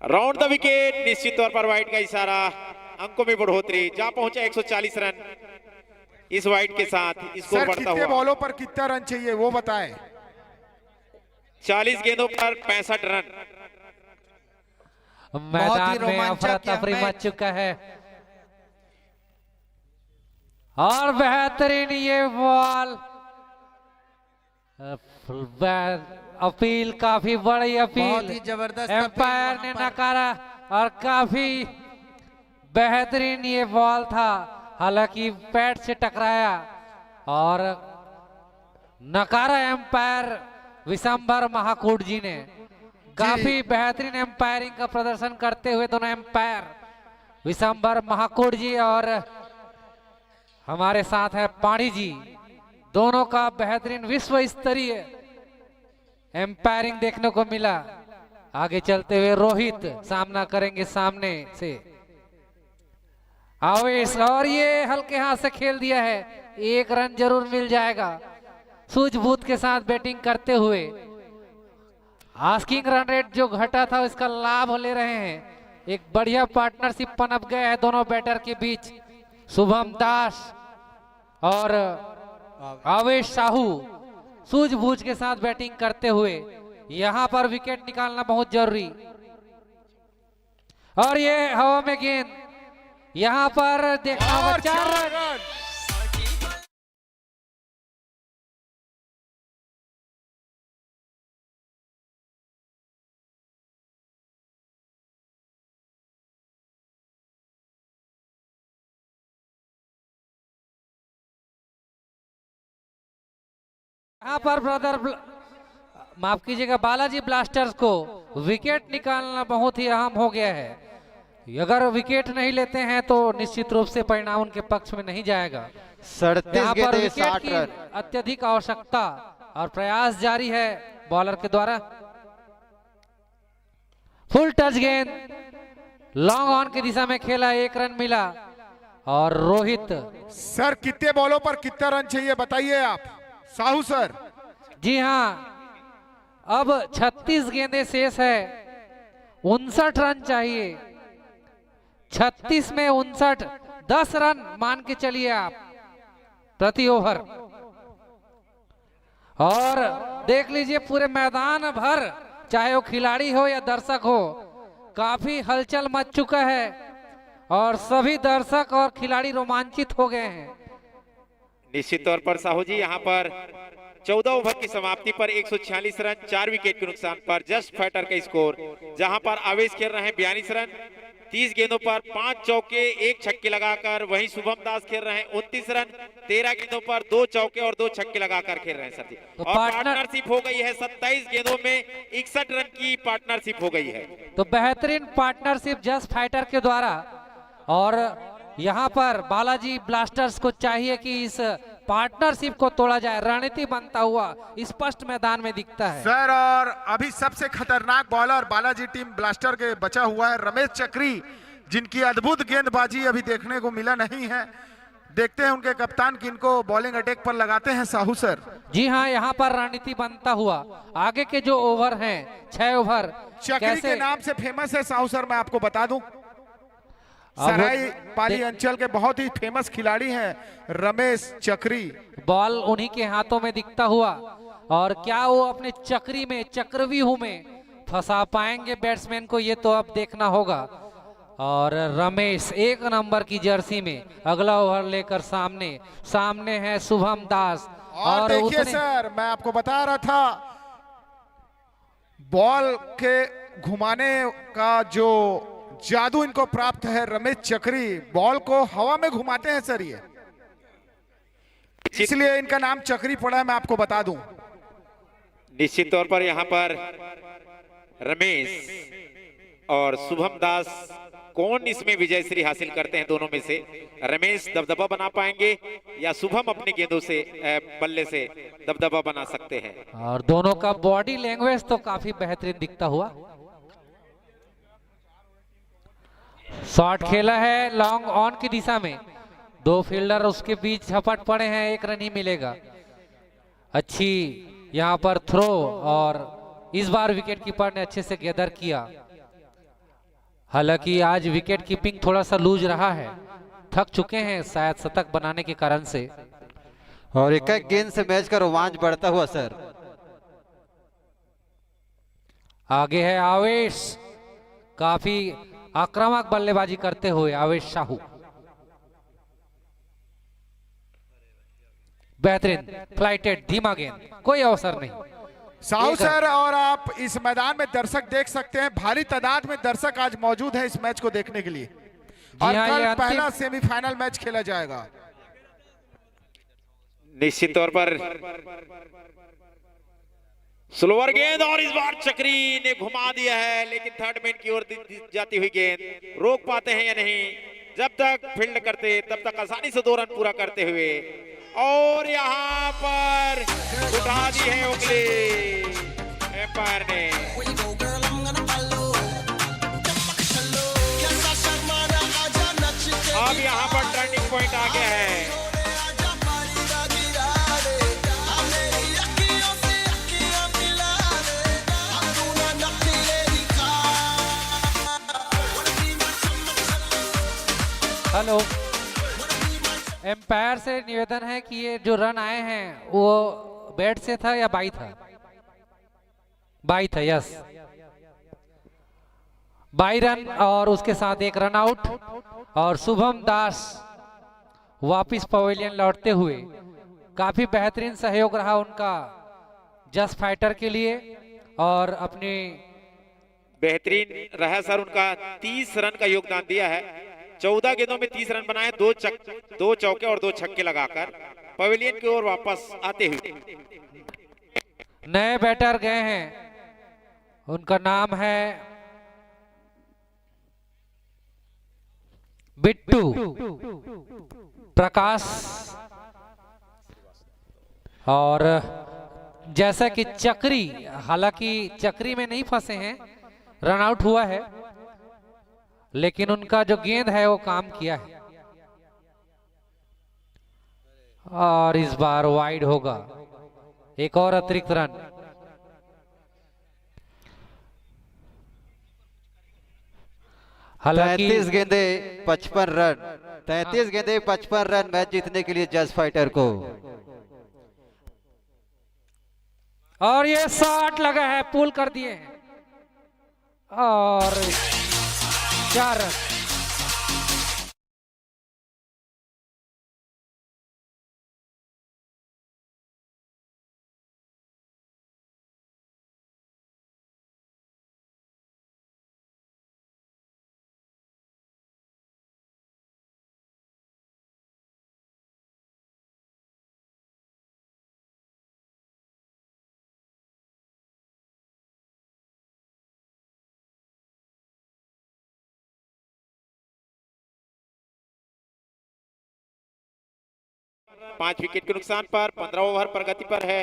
राउंड द विकेट, निश्चित तौर पर वाइड का इशारा, अंकों में बढ़ोतरी, जा पहुंचा 140 रन। इस वाइड के साथ स्कोर बढ़ता हुआ। कितने बॉलों पर कितना रन चाहिए वो बताएं। 40 गेंदों पर 65 रन। मैदान में अफरा तफरी मच चुका है और बेहतरीन ये बॉल, अपील काफी बड़ी अपील, बहुत ही जबरदस्त एम्पायर ने नकारा और काफी बेहतरीन ये बॉल था। हालांकि पैड से टकराया और नकारा एम्पायर विशंबर महाकूट जी ने। काफी बेहतरीन एम्पायरिंग का प्रदर्शन करते हुए दोनों एम्पायर विशंबर महाकूट जी और हमारे साथ है पाणी जी, दोनों का बेहतरीन विश्व स्तरीय एम्पायरिंग देखने को मिला। आगे चलते हुए रोहित सामना करेंगे सामने से आवेश, और ये हल्के हाथ से खेल दिया है, 1 रन जरूर मिल जाएगा। सूझबूझ के साथ बैटिंग करते हुए आस्किंग रन रेट जो घटा था उसका लाभ ले रहे हैं। एक बढ़िया पार्टनरशिप पनप गया है दोनों बैटर के बीच। शुभम दास और आवेश साहू सूझबूझ के साथ बैटिंग करते हुए यहां पर विकेट निकालना बहुत जरूरी। और ये हवा में गेंद, यहां पर देखना होगा 4 रन। यहाँ पर ब्रदर माफ कीजिएगा बालाजी ब्लास्टर्स को विकेट निकालना बहुत ही अहम हो गया है। अगर विकेट नहीं लेते हैं तो निश्चित रूप से परिणाम उनके पक्ष में नहीं जाएगा। 37 गेंदे 60 रन, अत्यधिक आवश्यकता और प्रयास जारी है बॉलर के द्वारा। फुल टच गेंद लॉन्ग ऑन की दिशा में खेला, 1 रन मिला। और रोहित सर कितने बॉलों पर कितना रन चाहिए बताइए आप साहू सर। जी हाँ, अब 36 गेंदें शेष है, 59 रन चाहिए। 36 में 59, 10 रन मान के चलिए आप प्रति ओवर। और देख लीजिए पूरे मैदान भर, चाहे वो खिलाड़ी हो या दर्शक हो, काफी हलचल मच चुका है। और सभी दर्शक और खिलाड़ी रोमांचित हो गए हैं। निश्चित तौर पर साहू जी यहाँ पर 14 ओवर की समाप्ति पर 146 रन 4 विकेट के नुकसान पर जस्ट फाइटर का स्कोर, जहां पर आवेश खेल रहे हैं 42 रन 30 गेंदों पर 5 चौके 1 छक्के लगाकर। वहीं शुभम दास खेल रहे हैं 29 रन 13 गेंदों पर 2 चौके और 2 छक्के लगाकर खेल रहे हैं सर जी। तो और पार्टनरशिप हो गई है 27 गेंदों में 61 रन की पार्टनरशिप हो गई है। तो बेहतरीन पार्टनरशिप जस्ट फाइटर के द्वारा, और यहाँ पर बालाजी ब्लास्टर्स को चाहिए कि इस पार्टनरशिप को तोड़ा जाए। रणनीति बनता हुआ स्पष्ट मैदान में दिखता है सर। और अभी सबसे खतरनाक बॉलर बालाजी टीम ब्लास्टर के बचा हुआ है रमेश चक्री, जिनकी अद्भुत गेंदबाजी अभी देखने को मिला नहीं है। देखते हैं उनके कप्तान किनको बॉलिंग अटैक पर लगाते हैं साहू सर। जी हाँ, यहाँ पर रणनीति बनता हुआ आगे के जो ओवर हैं 6 ओवर चक्री के नाम से फेमस है साहू सर। मैं आपको बता दूं सराय पाली अंचल के बहुत ही फेमस खिलाड़ी हैं रमेश चक्री। बॉल उन्हीं के हाथों में दिखता हुआ, और क्या वो अपने चक्री में चक्रव्यूह में फंसा पाएंगे बैट्समैन को, ये तो अब देखना होगा। और रमेश 1 नंबर की जर्सी में अगला ओवर लेकर सामने है शुभम दास। और देखिए सर, मैं आपको बता रहा था बॉल के घुमाने का जो जादू इनको प्राप्त है। रमेश चक्री बॉल को हवा में घुमाते हैं सर, ये इसलिए इनका नाम चक्री पड़ा है, मैं आपको बता दूं। निश्चित तौर पर यहाँ पर रमेश और शुभम दास कौन इसमें विजय श्री हासिल करते हैं, दोनों में से रमेश दबदबा बना पाएंगे या शुभम अपने गेंदों से बल्ले से दबदबा बना सकते हैं। और दोनों का बॉडी लैंग्वेज तो काफी बेहतरीन दिखता हुआ। शॉट खेला है लॉन्ग ऑन की दिशा में, 2 फील्डर उसके बीच झपट पड़े हैं, 1 रन ही मिलेगा। अच्छी यहाँ पर थ्रो, और इस बार विकेट कीपर ने अच्छे से गैदर किया। हालांकि आज विकेट कीपिंग थोड़ा सा लूज रहा है, थक चुके हैं शायद शतक बनाने के कारण से। और एक गेंद से मैच का रोमांच बढ़ता हुआ सर। आगे है आवेश, काफी आक्रामक बल्लेबाजी करते हुए आवेश साहू। बेहतरीन फ्लाइटेड धीमा गेंद, कोई अवसर नहीं साहू सर। और आप इस मैदान में दर्शक देख सकते हैं, भारी तादाद में दर्शक आज मौजूद है इस मैच को देखने के लिए। और कल पहला सेमीफाइनल मैच खेला जाएगा। निश्चित तौर पर स्लोअर गेंद, और इस बार चक्री ने घुमा दिया है, लेकिन थर्ड मैन की ओर जाती हुई गेंद रोक पाते हैं या नहीं। जब तक फील्ड करते तब तक आसानी से 2 रन पूरा करते हुए, और यहाँ पर उठा दी है उंगली एम्पायर ने। अब यहाँ पर टर्निंग पॉइंट आ गया है। हेलो, एम्पायर से निवेदन है कि ये जो रन आए हैं वो बैट से था या बाई था? बाई था, यस। 22 रन और उसके साथ 1 रन आउट। और शुभम दास वापिस पवेलियन लौटते हुए, काफी बेहतरीन सहयोग रहा उनका जस्ट फाइटर के लिए। और अपने बेहतरीन रहा सर उनका, 30 रन का योगदान दिया है। 14 गेंदों में 30 रन बनाए, 2 चौके और 2 छक्के लगाकर पवेलियन की ओर वापस आते हुए। नए बैटर गए हैं, उनका नाम है बिट्टू प्रकाश। और जैसा कि चक्री, हालांकि चक्री में नहीं फंसे हैं, रन आउट हुआ है, लेकिन उनका जो गेंद है वो काम किया है। और इस बार वाइड होगा, 1 और अतिरिक्त रन। हालांकि 33 गेंदे 55 रन, 33 गेंदे 55 रन मैच जीतने के लिए जस्ट फाइटर को। और ये शॉट लगा है, पुल कर दिए हैं, और 4 रन। 5 विकेट के नुकसान पर 15 ओवर प्रगति पर है।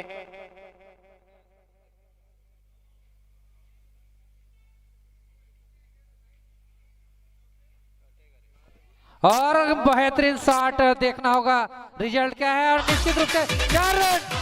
और बेहतरीन शॉट देखना होगा रिजल्ट क्या है, और निश्चित रूप से 4 रन।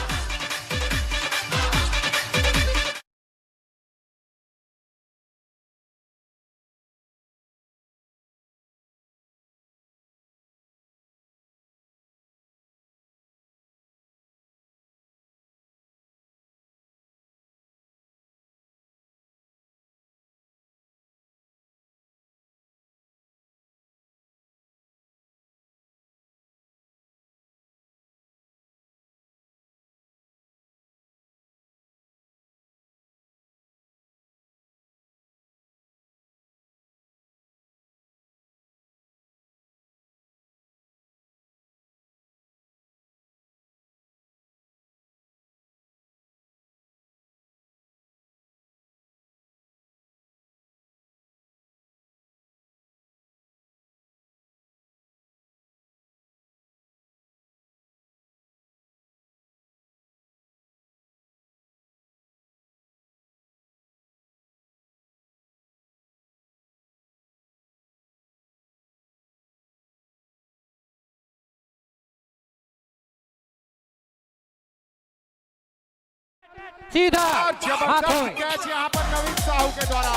सीधा जबरदस्त कैच यहाँ पर नवीन साहू के द्वारा।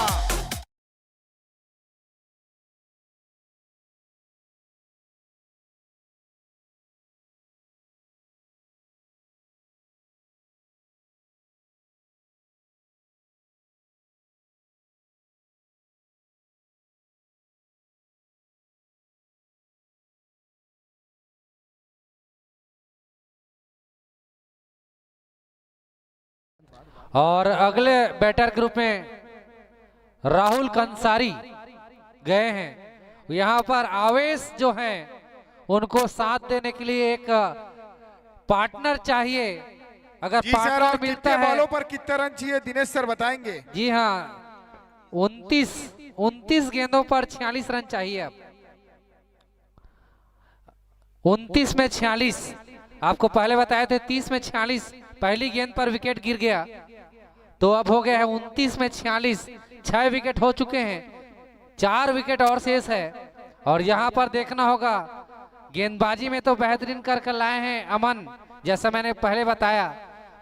और अगले बैटर ग्रुप में राहुल कंसारी गए हैं। यहाँ पर आवेश जो हैं उनको साथ देने के लिए एक पार्टनर चाहिए। अगर पार्टनर मिलता है, बॉलों पर कितने रन चाहिए दिनेश सर बताएंगे? जी हाँ, 29 गेंदों पर 46 रन चाहिए। अब 29 में 46, आपको पहले बताए थे 30 में 46, पहली गेंद पर विकेट गिर गया, तो अब हो गया है 29 में 46। 6 विकेट हो चुके हैं, 4 विकेट और शेष है। और यहाँ पर देखना होगा, गेंदबाजी में तो बेहतरीन कर लाए हैं अमन, जैसा मैंने पहले बताया।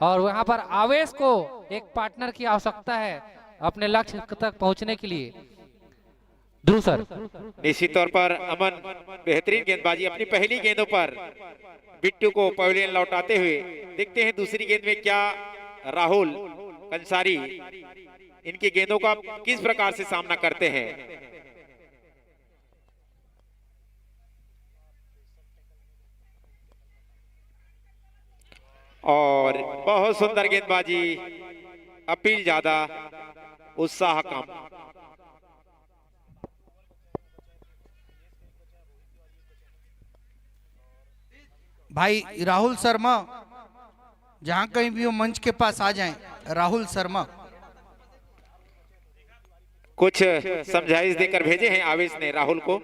और वहाँ पर आवेश को एक पार्टनर की आवश्यकता है अपने लक्ष्य तक पहुँचने के लिए। ध्रुव सर, निश्चित तौर पर अमन बेहतरीन गेंदबाजी, अपनी पहली गेंदों पर बिट्टू को पवेलियन लौटाते हुए। देखते हैं दूसरी गेंद में क्या राहुल कंसारी इनकी गेंदों का किस प्रकार से सामना करते हैं। और बहुत सुंदर गेंदबाजी, अपील ज्यादा उत्साह कम। भाई राहुल शर्मा, जहां कहीं भी वो मंच के पास आ जाएं। राहुल शर्मा कुछ समझाइश देकर भेजे हैं आवेश ने राहुल को।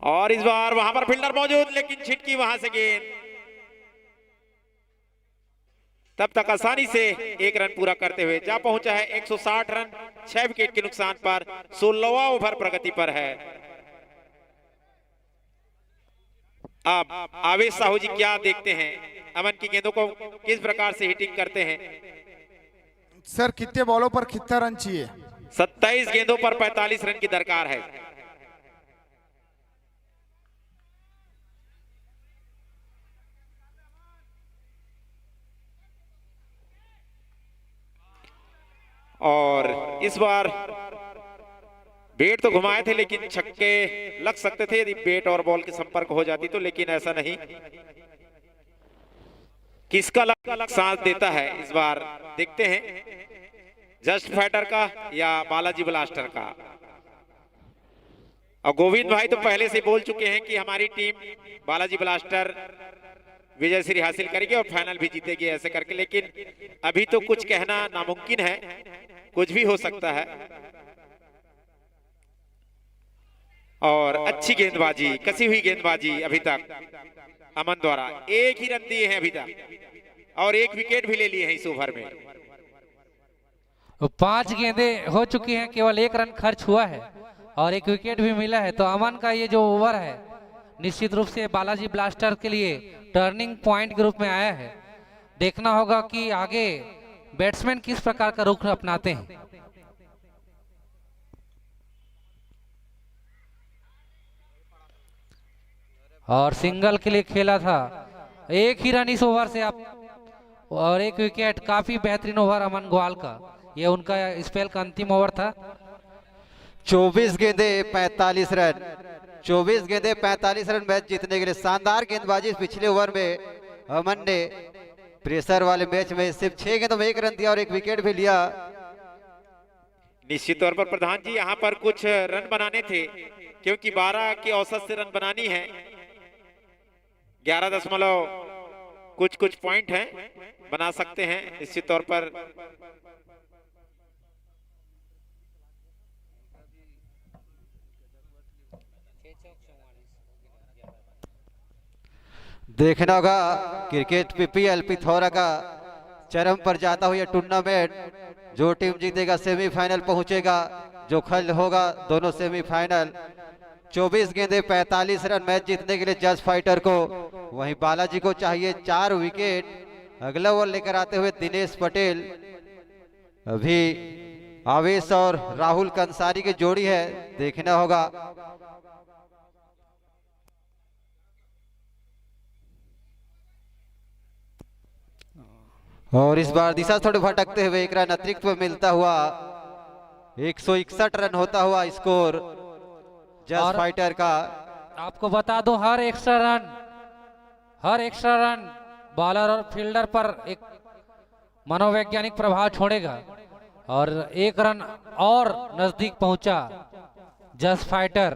और इस बार वहां पर फील्डर मौजूद, लेकिन छिटकी वहां से गेंद। तब तक आसानी से 1 रन पूरा करते हुए जा पहुंचा है 160 रन 6 विकेट के नुकसान पर। 16वां ओवर प्रगति पर है। अब आवेश साहू जी क्या देखते हैं, अमन की गेंदों को किस प्रकार से हिटिंग करते हैं? सर कितने बॉलों पर कितना रन चाहिए? 27 गेंदों पर 45 रन की दरकार है। और इस बार बैट तो घुमाए थे, लेकिन छक्के लग सकते थे यदि बैट और बॉल के संपर्क हो जाती तो, लेकिन ऐसा नहीं। किसका लक साथ देता है इस बार, देखते हैं जस्ट फाइटर का या बालाजी ब्लास्टर का। और गोविंद भाई तो पहले से बोल चुके हैं कि हमारी टीम बालाजी ब्लास्टर विजय श्री हासिल करेगी और फाइनल भी जीतेगी ऐसे करके, लेकिन अभी तो कुछ कहना नामुमकिन है, कुछ भी हो सकता है। और अच्छी गेंदबाजी, कसी हुई गेंदबाजी अभी तक अमन द्वारा। एक ही रन दिए हैं अभी तक और एक विकेट भी ले लिए हैं इस ओवर में। 5 गेंदें हो चुकी हैं, केवल 1 रन खर्च हुआ है और 1 विकेट भी मिला है। तो अमन का ये जो ओवर है निश्चित रूप से बालाजी ब्लास्टर के लिए टर्निंग पॉइंट के रूप में आया है। देखना होगा कि आगे बैट्समैन किस प्रकार का रुख अपनाते हैं। और सिंगल के लिए खेला था, 1 ही रन इस ओवर से आप और 1 विकेट। काफी बेहतरीन ओवर अमन ग्वाल का, ये उनका स्पेल का अंतिम ओवर था। 24 गेंदे 45 रन, 24 गेंदे 45 रन मैच जीतने के लिए शानदार गेंदबाजी। पिछले ओवर में अमन ने प्रेशर वाले मैच में सिर्फ 6 गेंदों में 1 रन दिया और 1 विकेट भी लिया। निश्चित तौर पर प्रधान जी यहाँ पर कुछ रन बनाने थे, क्योंकि 12 की औसत से रन बनानी है। 11 दशमलव कुछ पॉइंट हैं, बना सकते हैं निश्चित तौर पर। देखना होगा क्रिकेट पीपीएल पिथौरा का चरम पर जाता हुआ टूर्नामेंट। जो टीम जीतेगा सेमीफाइनल पहुंचेगा, जो खल होगा दोनों सेमीफाइनल। 24 गेंदे 45 रन मैच जीतने के लिए जज फाइटर को। वहीं बालाजी को चाहिए 4 विकेट। अगला ओवर लेकर आते हुए दिनेश पटेल। अभी आवेश और राहुल कंसारी की जोड़ी है, देखना होगा। और इस बार दिशा थोड़े भटकते हुए 1 रन अतिरिक्त में मिलता हुआ 161 रन होता हुआ स्कोर जज फाइटर का। आपको बता दो हर एक्स्ट्रा रन बॉलर और फील्डर पर एक मनोवैज्ञानिक प्रभाव छोड़ेगा। और 1 रन और नजदीक पहुंचा जज फाइटर।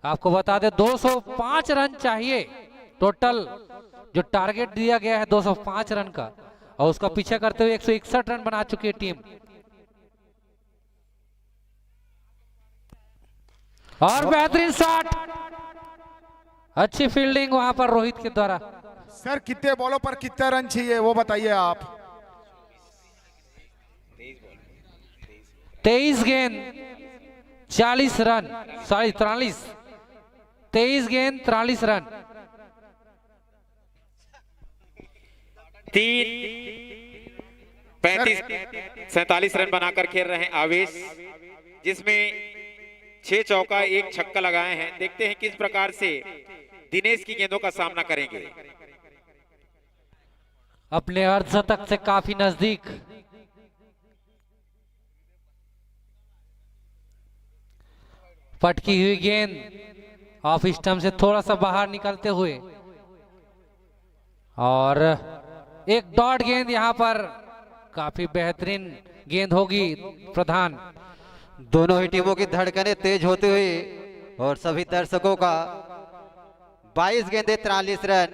आपको बता दे 205 रन चाहिए टोटल, जो टारगेट दिया गया है 205 रन का, और उसका पीछे करते हुए 161 रन बना चुकी है टीम। और बेहतरीन शॉट, अच्छी फील्डिंग वहां पर रोहित के द्वारा। सर कितने बॉलों पर कितना रन चाहिए वो बताइए आप। 23 गेंद 40 रन, सॉरी 43, 23 गेंद 43 रन। 47 रन बनाकर खेल रहे हैं आवेश, जिसमें 6 चौका 1 छक्का लगाए हैं। देखते हैं किस प्रकार से दिनेश की गेंदों का सामना करेंगे। अपने अर्धशतक से काफी नजदीक। पटकी हुई गेंद ऑफ स्टंप से थोड़ा सा बाहर निकलते हुए, और एक डॉट गेंद यहां पर काफी बेहतरीन गेंद होगी प्रधान। दोनों ही टीमों की धड़कनें तेज होते हुए और सभी दर्शकों का 22 गेंदे 43 रन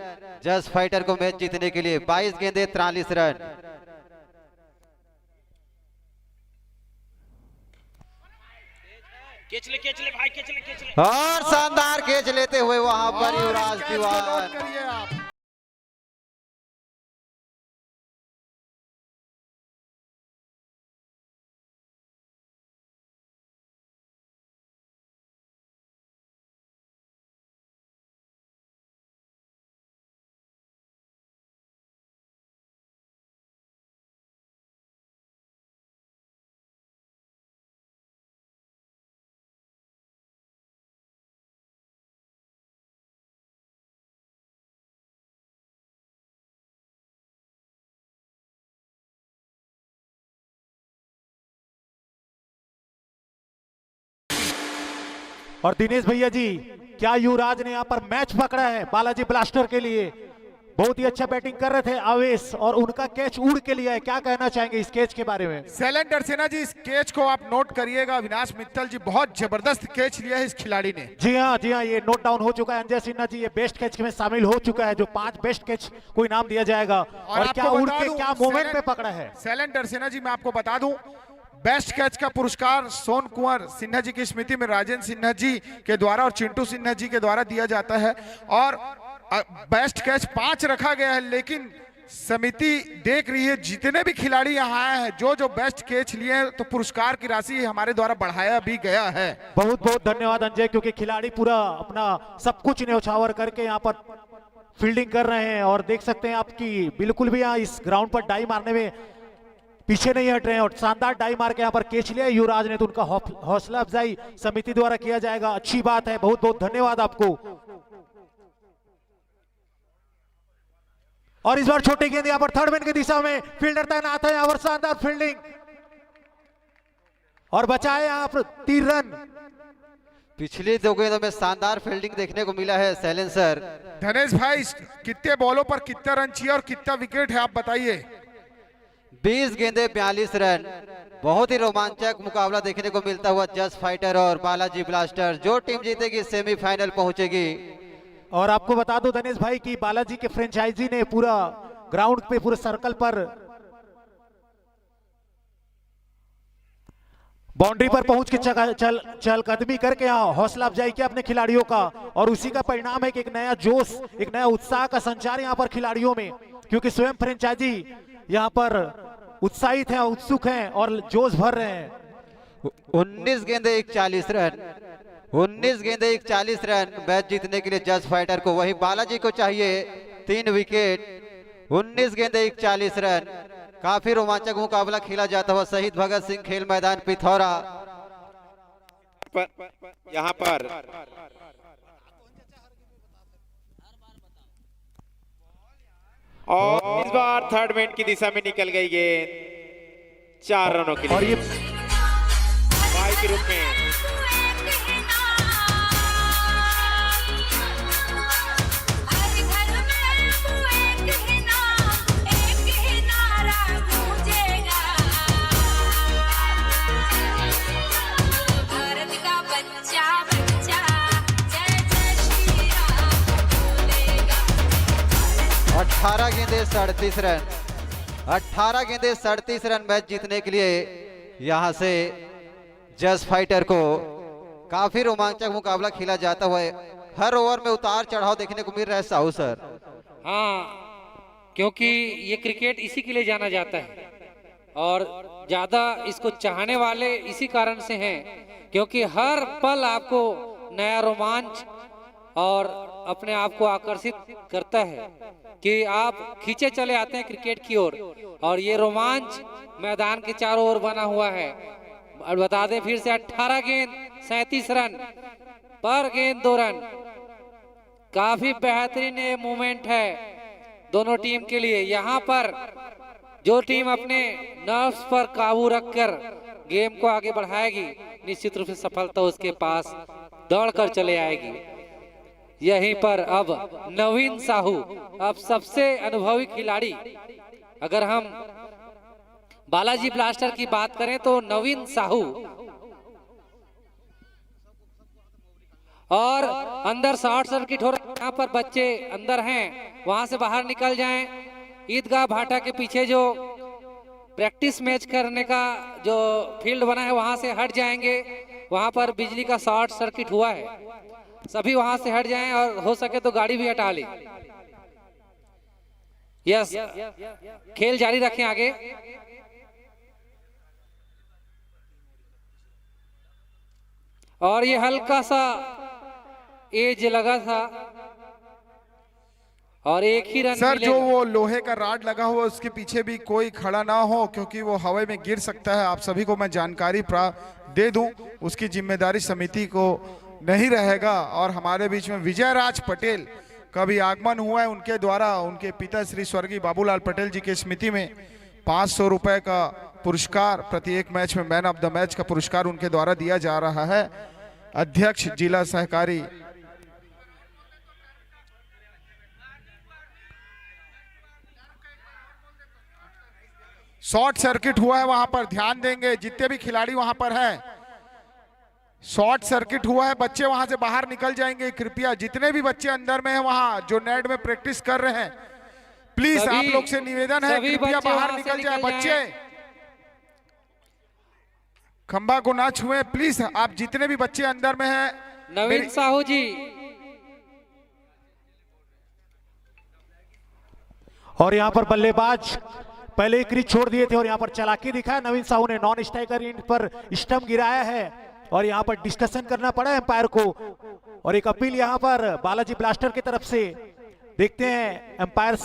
जज फाइटर को मैच जीतने के लिए। 22 गेंदे 43 रन। और शानदार कैच लेते हुए वहां पर युवराज दीवान। और दिनेश भैया जी, क्या युवराज ने यहाँ पर मैच पकड़ा है बालाजी ब्लास्टर के लिए। बहुत ही अच्छा बैटिंग कर रहे थे आवेश, और उनका कैच उड़ के लिया है। क्या कहना चाहेंगे इस कैच के बारे में। शैलेंद्र सिन्हा जी, इस कैच को आप नोट करिएगा। अविनाश मित्तल जी, बहुत जबरदस्त कैच लिया है इस खिलाड़ी ने। जी हाँ, ये नोट डाउन हो चुका है। अंजय सिन्हा जी, ये बेस्ट कैच में शामिल हो चुका है, जो 5 बेस्ट कैच को इनाम दिया जाएगा। और क्या उड़ के क्या मोमेंट पे पकड़ा है शैलेंद्र सिन्हा जी, मैं आपको बता दूं बेस्ट कैच का पुरस्कार सोन कुंवर सिन्हा जी की स्मृति में राजेंद्र सिन्हा जी के द्वारा और चिंटू सिन्हा जी के द्वारा दिया जाता है। और बेस्ट कैच 5 रखा गया है, लेकिन समिति देख रही है जितने भी खिलाड़ी यहाँ आए हैं जो बेस्ट कैच लिए हैं, तो पुरस्कार की राशि हमारे द्वारा बढ़ाया भी गया है। बहुत बहुत धन्यवाद अंजय, क्योंकि खिलाड़ी पूरा अपना सब कुछ न्यौछावर करके यहाँ पर फील्डिंग कर रहे हैं। और देख सकते हैं आपकी बिल्कुल भी यहाँ इस ग्राउंड पर डाई मारने में पीछे नहीं हट रहे हैं और शानदार डाई मार के यहाँ पर कैच लिया युवराज ने, तो उनका हौसला अफजाई समिति द्वारा किया जाएगा। अच्छी बात है, बहुत बहुत धन्यवाद आपको। और इस बार छोटे गेंद यहाँ पर थर्ड मैन की दिशा में फील्डर तैनात है, यहाँ पर शानदार फील्डिंग और बचाए यहाँ पर 3 रन। पिछली 2 गेंदों में शानदार फील्डिंग देखने को मिला है सैलेंसर। धनेश भाई कितने बॉलों पर कितना रन चाहिए और कितना विकेट है आप बताइए? 20 गेंदे 42 रन। बहुत ही रोमांचक मुकाबला देखने को मिलता हुआ जस्ट फाइटर और बालाजी ब्लास्टर। जो टीम जीतेगी सेमीफाइनल पहुंचेगी। और आपको बता दो धनेश भाई कि बालाजी के फ्रेंचाइजी ने पूरा ग्राउंड पे पूरे सर्कल पर बाउंड्री पर पहुंच के चल कदमी करके यहाँ हौसला अफजाई किया अपने खिलाड़ियों का। और उसी का परिणाम है कि एक नया जोश, एक नया उत्साह का संचार यहाँ पर खिलाड़ियों में, क्योंकि स्वयं फ्रेंचाइजी यहाँ पर उत्साहित हैं, उत्सुक हैं और जोश भर रहे हैं। 19 गेंदे 41 रन। 19 गेंदे 41 रन मैच जीतने के लिए जस्ट फाइटर को। वही बालाजी को चाहिए 3 विकेट। 19 गेंदे 41 रन। काफी रोमांचक मुकाबला खेला जाता हुआ शहीद भगत सिंह खेल मैदान पिथौरा। यहाँ पर और इस बार थर्ड मैन की दिशा में निकल गई गेंद 4 रनों के लिए और ये भाई के रूप में। अठारह गेंदे 37 रन। 18 गेंदे 37 रन मैच जीतने के लिए यहां से जस्ट फाइटर को। काफी रोमांचक मुकाबला खेला जाता हुआ है। हर ओवर में उतार चढ़ाव देखने को मिल रहा है साहू सर। हाँ, क्योंकि ये क्रिकेट इसी के लिए जाना जाता है और ज्यादा इसको चाहने वाले इसी कारण से हैं, क्योंकि हर पल आपको नया रोमांच और अपने आप को आकर्षित करता है कि आप खींचे चले आते हैं क्रिकेट की ओर। और ये रोमांच मैदान के चारों ओर बना हुआ है। और बता दें फिर से 18 गेंद 37 रन पर गेंद 2 रन। काफी बेहतरीन ये मूवमेंट है दोनों टीम के लिए। यहाँ पर जो टीम अपने नर्व्स पर काबू रखकर गेम को आगे बढ़ाएगी, निश्चित रूप से सफलता उसके पास दौड़कर चले आएगी। यहीं पर अब नवीन साहू, अब सबसे अनुभवी खिलाड़ी, अगर हम बालाजी ब्लास्टर की बात करें तो नवीन साहू, और अंदर शॉर्ट सर्किट हो रहा है। यहाँ पर बच्चे अंदर हैं, वहां से बाहर निकल जाएं। ईदगाह भाटा के पीछे जो प्रैक्टिस मैच करने का जो फील्ड बना है वहां से हट जाएंगे। वहां पर बिजली का शॉर्ट सर्किट हुआ है, सभी वहां से हट जाएं और हो सके तो गाड़ी भी हटा लें। यस, खेल जारी रखें आगे। और ये हल्का सा एज लगा था और एक ही रन सर, जो वो लोहे का राड लगा हुआ उसके पीछे भी कोई खड़ा ना हो, क्योंकि वो हवा में गिर सकता है। आप सभी को मैं जानकारी दे दूं, उसकी जिम्मेदारी समिति को नहीं रहेगा। और हमारे बीच में विजय राज पटेल का भी आगमन हुआ है। उनके द्वारा उनके पिता श्री स्वर्गीय बाबूलाल पटेल जी की स्मृति में 500 रुपए का पुरस्कार प्रत्येक मैच में मैन ऑफ द मैच का पुरस्कार उनके द्वारा दिया जा रहा है। अध्यक्ष जिला सहकारी शॉर्ट सर्किट हुआ है, वहां पर ध्यान देंगे जितने भी खिलाड़ी वहां पर हैं। शॉर्ट सर्किट हुआ है, बच्चे वहां से बाहर निकल जाएंगे। कृपया जितने भी बच्चे अंदर में हैं वहां जो नेट में प्रैक्टिस कर रहे हैं, प्लीज आप लोग से निवेदन है कृपया बाहर निकल जाए बच्चे। खंबा को ना छुए प्लीज। आप जितने भी बच्चे अंदर में हैं, नवीन साहू जी। और यहाँ पर बल्लेबाज पहले एक रिच छोड़ दिए थे और यहाँ पर चालाकी दिखाया नवीन साहू ने। नॉन स्ट्राइकर इन पर स्टंप गिराया है और यहाँ पर डिस्कशन करना पड़ा एम्पायर को। और एक अपील यहाँ पर बालाजी ब्लास्टर की तरफ से। देखते हैं एम्पायर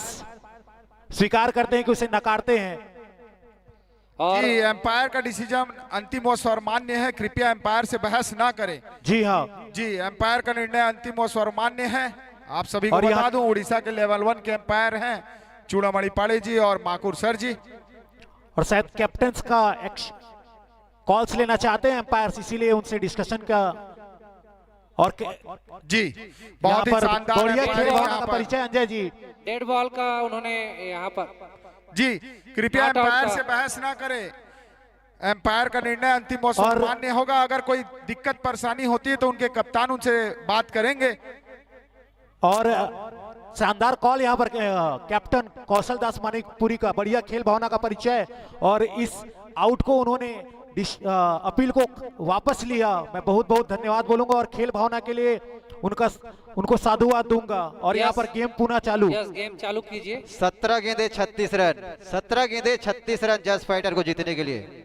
स्वीकार करते हैं कि उसे नकारते हैं। जी, एम्पायर का डिसीजन अंतिम और सर्वमान्य है। कृपया एम्पायर से बहस ना करें। जी हाँ जी, एम्पायर का निर्णय अंतिम और सर्वमान्य है। आप सभी को बता दूं, उड़ीसा के लेवल 1 के एम्पायर हैं चूड़ामणि पाड़े जी और माकुर सर जी। और शायद कैप्टन्स का कॉल्स लेना चाहते हैं एम्पायर्स, इसीलिए उनसे डिस्कशन का। और जी बहुत ही शानदार बढ़िया खेल भावना का परिचय अजय जी। डेड बॉल का उन्होंने यहाँ पर। जी कृपया एम्पायर से बहस ना करें। एम्पायर का निर्णय अंतिम और सर्वमान्य होगा। अगर कोई दिक्कत परेशानी होती है तो उनके कप्तान उनसे बात करेंगे। और शानदार कॉल यहाँ पर कैप्टन कौशल दास मानिकपुरी का, बढ़िया खेल भावना का परिचय। और इस आउट को उन्होंने अपील को वापस लिया। मैं बहुत बहुत धन्यवाद बोलूंगा और खेल भावना के लिए उनको साधुवाद दूंगा। और यहाँ पर गेम पुनः चालू। गेम चालू कीजिए। 17 गेंदे 36 रन, 17 गेंदे 36 रन जस फाइटर को जीतने के लिए।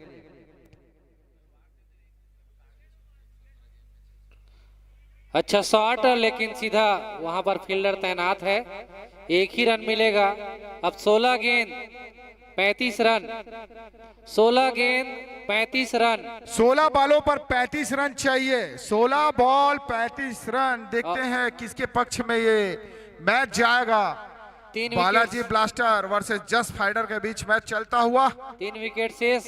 अच्छा शॉट, लेकिन सीधा वहां पर फील्डर तैनात है। एक ही रन मिलेगा। अब 16 गेंद 35 रन, 16 गेंद 35 रन, 16 बॉलों पर 35 रन चाहिए। 16 बॉल 35 रन। देखते हैं किसके पक्ष में ये मैच जाएगा। बालाजी ब्लास्टर वर्सेस जस फाइटर के बीच मैच चलता हुआ। 3 विकेट शेष।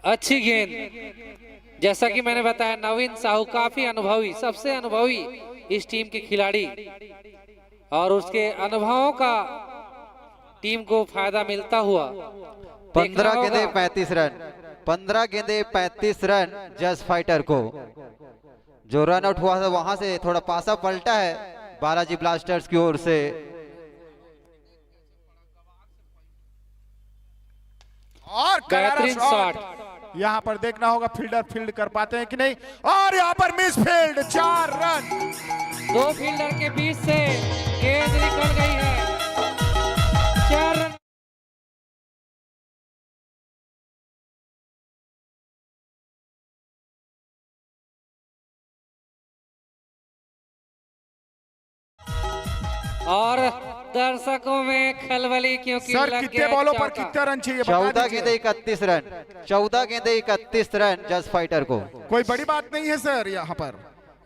अच्छी गेंद। जैसा कि मैंने बताया, नवीन साहू काफी अनुभवी, सबसे अनुभवी इस टीम के खिलाड़ी, और उसके अनुभवों का टीम को फायदा मिलता हुआ। 15 गेंदे 35 रन, 15 गेंदे 35 रन जस फाइटर को। जो रन आउट हुआ था वहां से थोड़ा पासा पलटा है बालाजी ब्लास्टर्स की ओर से। और बेहतरीन शॉट। यहाँ पर देखना होगा फील्डर फील्ड कर पाते हैं कि नहीं। और यहाँ पर मिस फील्ड, 4 रन। 2 फील्डर के बीच से गेंद निकल गई है। 4 रन। और दर्शकों में खलबली, क्योंकि सर कितने बॉलों पर कितने रन चाहिए? 14 गेंदे 31 रन, 14 गेंदे 31 रन जस फाइटर को। कोई बड़ी बात नहीं है सर यहाँ पर।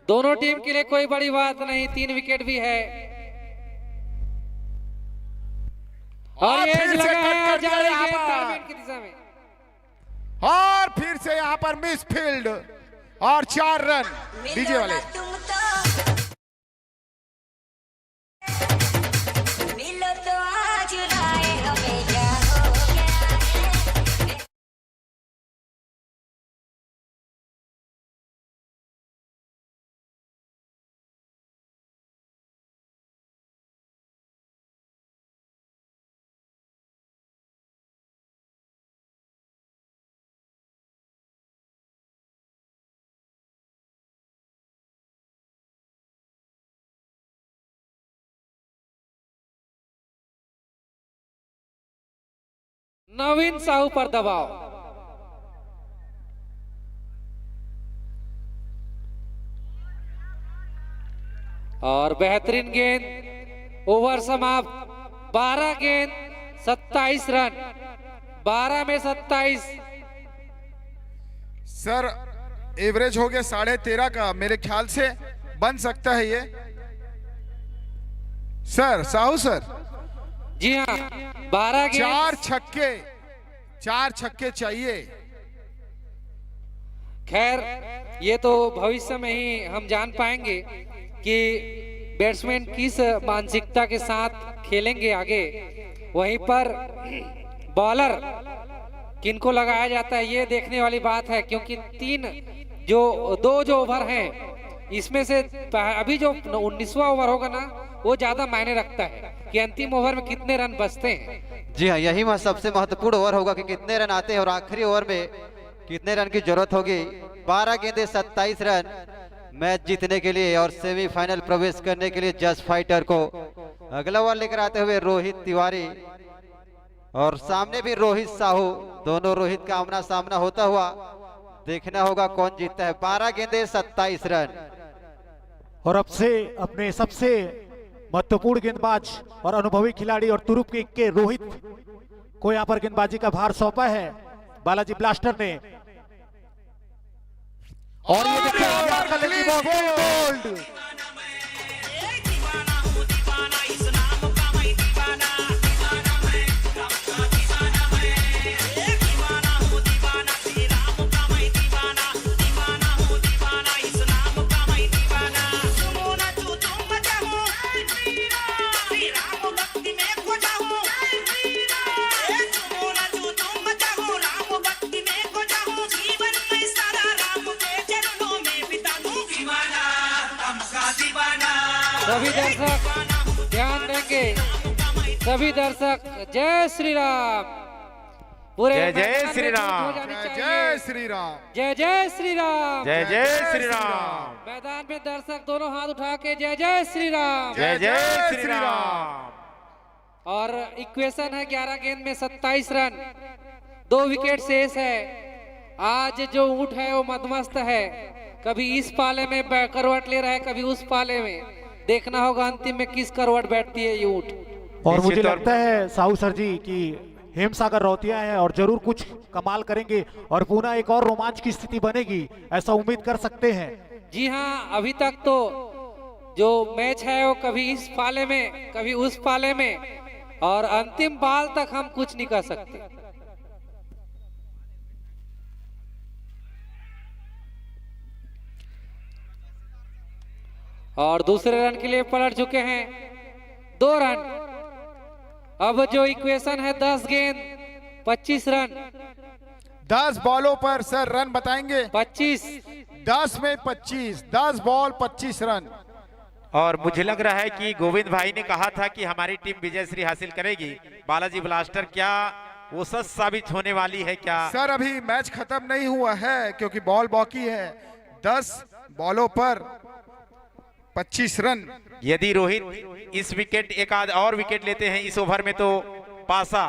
दोनों टीम के लिए कोई बड़ी बात नहीं। 3 विकेट भी है। और फिर से लगा कट है कर दिया यहाँ गेंद पर। टर्मिनेट की दिशा में। और फिर से यहाँ पर मिस फील्ड और 4 रन। डीजे वाले नवीन साहू पर दबाव। और बेहतरीन गेंद। ओवर समाप्त। 12 गेंद 27 रन, 12 में 27। सर एवरेज हो गया 13.5 का, मेरे ख्याल से बन सकता है ये। Sir Sahu sir. जी हाँ, 12 गेंद 4 छक्के चाहिए। खैर ये तो भविष्य में ही हम जान पाएंगे कि बैट्समैन किस मानसिकता के साथ खेलेंगे आगे। वहीं पर बॉलर किनको लगाया जाता है ये देखने वाली बात है, क्योंकि 2 जो ओवर हैं इसमें से अभी जो 19वां ओवर होगा ना वो ज्यादा मायने रखता है। कि अंतिम ओवर में कितने रन बचते हैं। जी हाँ, यही सबसे महत्वपूर्ण ओवर होगा कि कितने रन आते हैं और आखिरी ओवर में कितने रन की जरूरत होगी। 12 गेंदे 27 रन मैच जीतने के लिए और सेमीफाइनल प्रवेश करने के लिए जस्ट फाइटर को अगला ओवर लेकर आते हुए रोहित तिवारी और सामने भी रोहित साहू। दोनों रोहित का आमना सामना होता हुआ देखना होगा कौन जीतता है। 12 गेंदे 27 रन। और अब से अपने सबसे महत्वपूर्ण गेंदबाज और अनुभवी खिलाड़ी और तुरुप के रोहित को यहाँ पर गेंदबाजी का भार सौंपा है बालाजी ब्लास्टर ने। और ये देखिए गोल्ड। सभी दर्शक ध्यान देंगे, सभी दर्शक जय श्री राम। पूरे जय जय श्री राम, जय श्री राम, जय जय श्री राम, जय जय श्री राम। मैदान में दर्शक दोनों हाथ उठा के जय जय श्री राम, जय जय श्री राम। और इक्वेशन है 11 गेंद में 27 रन, 2 विकेट शेष है। आज जो ऊँट है वो मदमस्त है, कभी इस पाले में करवट ले रहा है, कभी उस पाले में। देखना होगा अंतिम में किस करवट बैठती है ये ऊँट। और मुझे लगता है साहू सर जी कि हेमसागर रौतिया है और जरूर कुछ कमाल करेंगे और पुनः एक और रोमांच की स्थिति बनेगी, ऐसा उम्मीद कर सकते हैं। जी हाँ, अभी तक तो जो मैच है वो कभी इस पाले में कभी उस पाले में, और अंतिम बाल तक हम कुछ नहीं कर सकते। और दूसरे रन के लिए पलट चुके हैं 2 रन। अब जो इक्वेशन है 10 गेंद 25 रन। 10 बॉलों पर सर रन बताएंगे। 25। 10 में 25, 10 बॉल 25 रन। और मुझे लग रहा है कि गोविंद भाई ने कहा था कि हमारी टीम विजयश्री हासिल करेगी। बालाजी ब्लास्टर क्या वो सच साबित होने वाली है क्या? सर अभी मैच खत्म नहीं हुआ है क्योंकि बॉल बाकी है। 10 बॉलों पर 25 रन। यदि रोहित इस विकेट एक आध और विकेट लेते हैं इस ओवर में तो पासा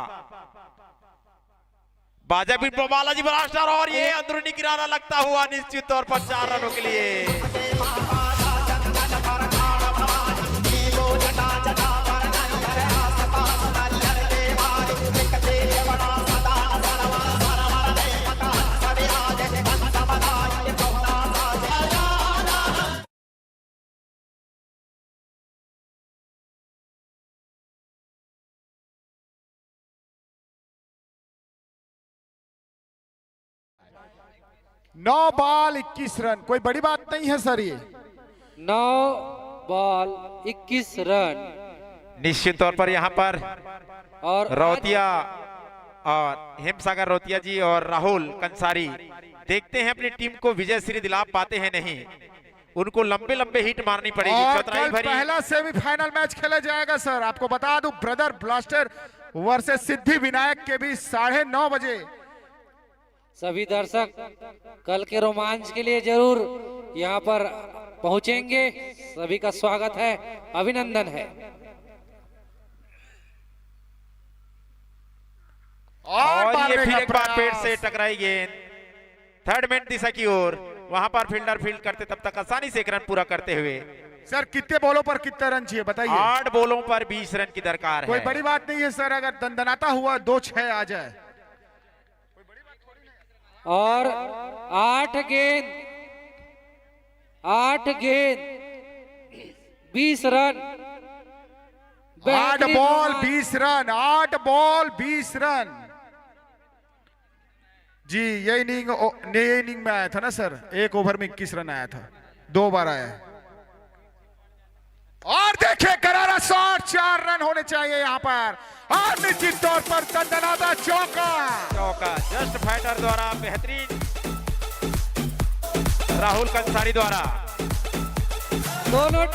बाजा भी बालाजी ब्लास्टर, और ये अंदरूनी किनारा लगता हुआ निश्चित तौर पर 4 रनों के लिए। नौ बॉल 21 रन, कोई बड़ी बात नहीं है सर। ये 9 बॉल 21 रन निश्चित तौर पर यहाँ पर और रौतिया और हेमसागर रौतिया जी और राहुल कंसारी देखते हैं अपनी टीम को विजयश्री दिला पाते हैं नहीं, उनको लंबे लंबे हिट मारनी पड़ेगी। और चौथाई कल भरी पहला सेमीफाइनल मैच खेला जाएगा सर। आपको बता दूं brother blaster versus Siddhi Vinayak के बीच 9:30 बजे। सभी दर्शक कल के रोमांच के लिए जरूर यहाँ पर पहुंचेंगे। सभी का स्वागत है, अभिनंदन है। और ये फिर एक बार पेट से टकराई गेंद थर्ड मैन दिशा की ओर, वहां पर फील्डर फील्ड करते तब तक आसानी से 1 रन पूरा करते हुए। सर कितने बॉलों पर कितने रन चाहिए बताइए? 8 बॉलों पर 20 रन की दरकार है। कोई बड़ी बात नहीं है सर, अगर दंदनाता हुआ 2-6 आ जाए। और 8 गेंद 20 रन। 8 बॉल 20 रन, 8 बॉल 20 रन। जी ये इनिंग में आया था ना सर, 1 ओवर में 21 रन आया था, 2 बार आया। और देखिए करारा शॉट, 4 रन होने चाहिए यहाँ पर। और निश्चित तौर पर दंदनाता चौका जस्ट फाइटर द्वारा बेहतरीन, राहुल कंसारी द्वारा। दोनों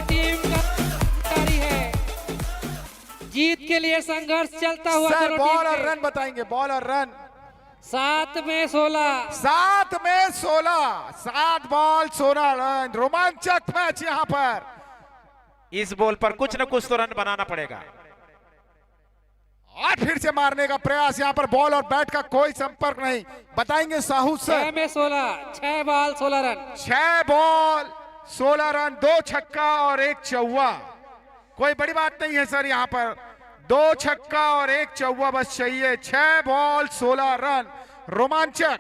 टीम का जीत के लिए संघर्ष चलता हुआ सर दोनों बॉल टीम और के। रन बताएंगे, बॉल और रन। 7 में 16, 7 में 16, 7 बॉल 16 रन। रोमांचक मैच यहाँ पर। इस बॉल पर कुछ न कुछ तो रन बनाना पड़ेगा। और फिर से मारने का प्रयास, यहाँ पर बॉल और बैट का कोई संपर्क नहीं। बताएंगे साहू सर। 6 में 16, 6 बॉल 16 रन। 6 बॉल 16 रन, 2 छक्का और 1 चौवा। कोई बड़ी बात नहीं है सर, यहाँ पर 2 छक्का और 1 चौवा बस चाहिए। 6 बॉल 16 रन। रोमांचक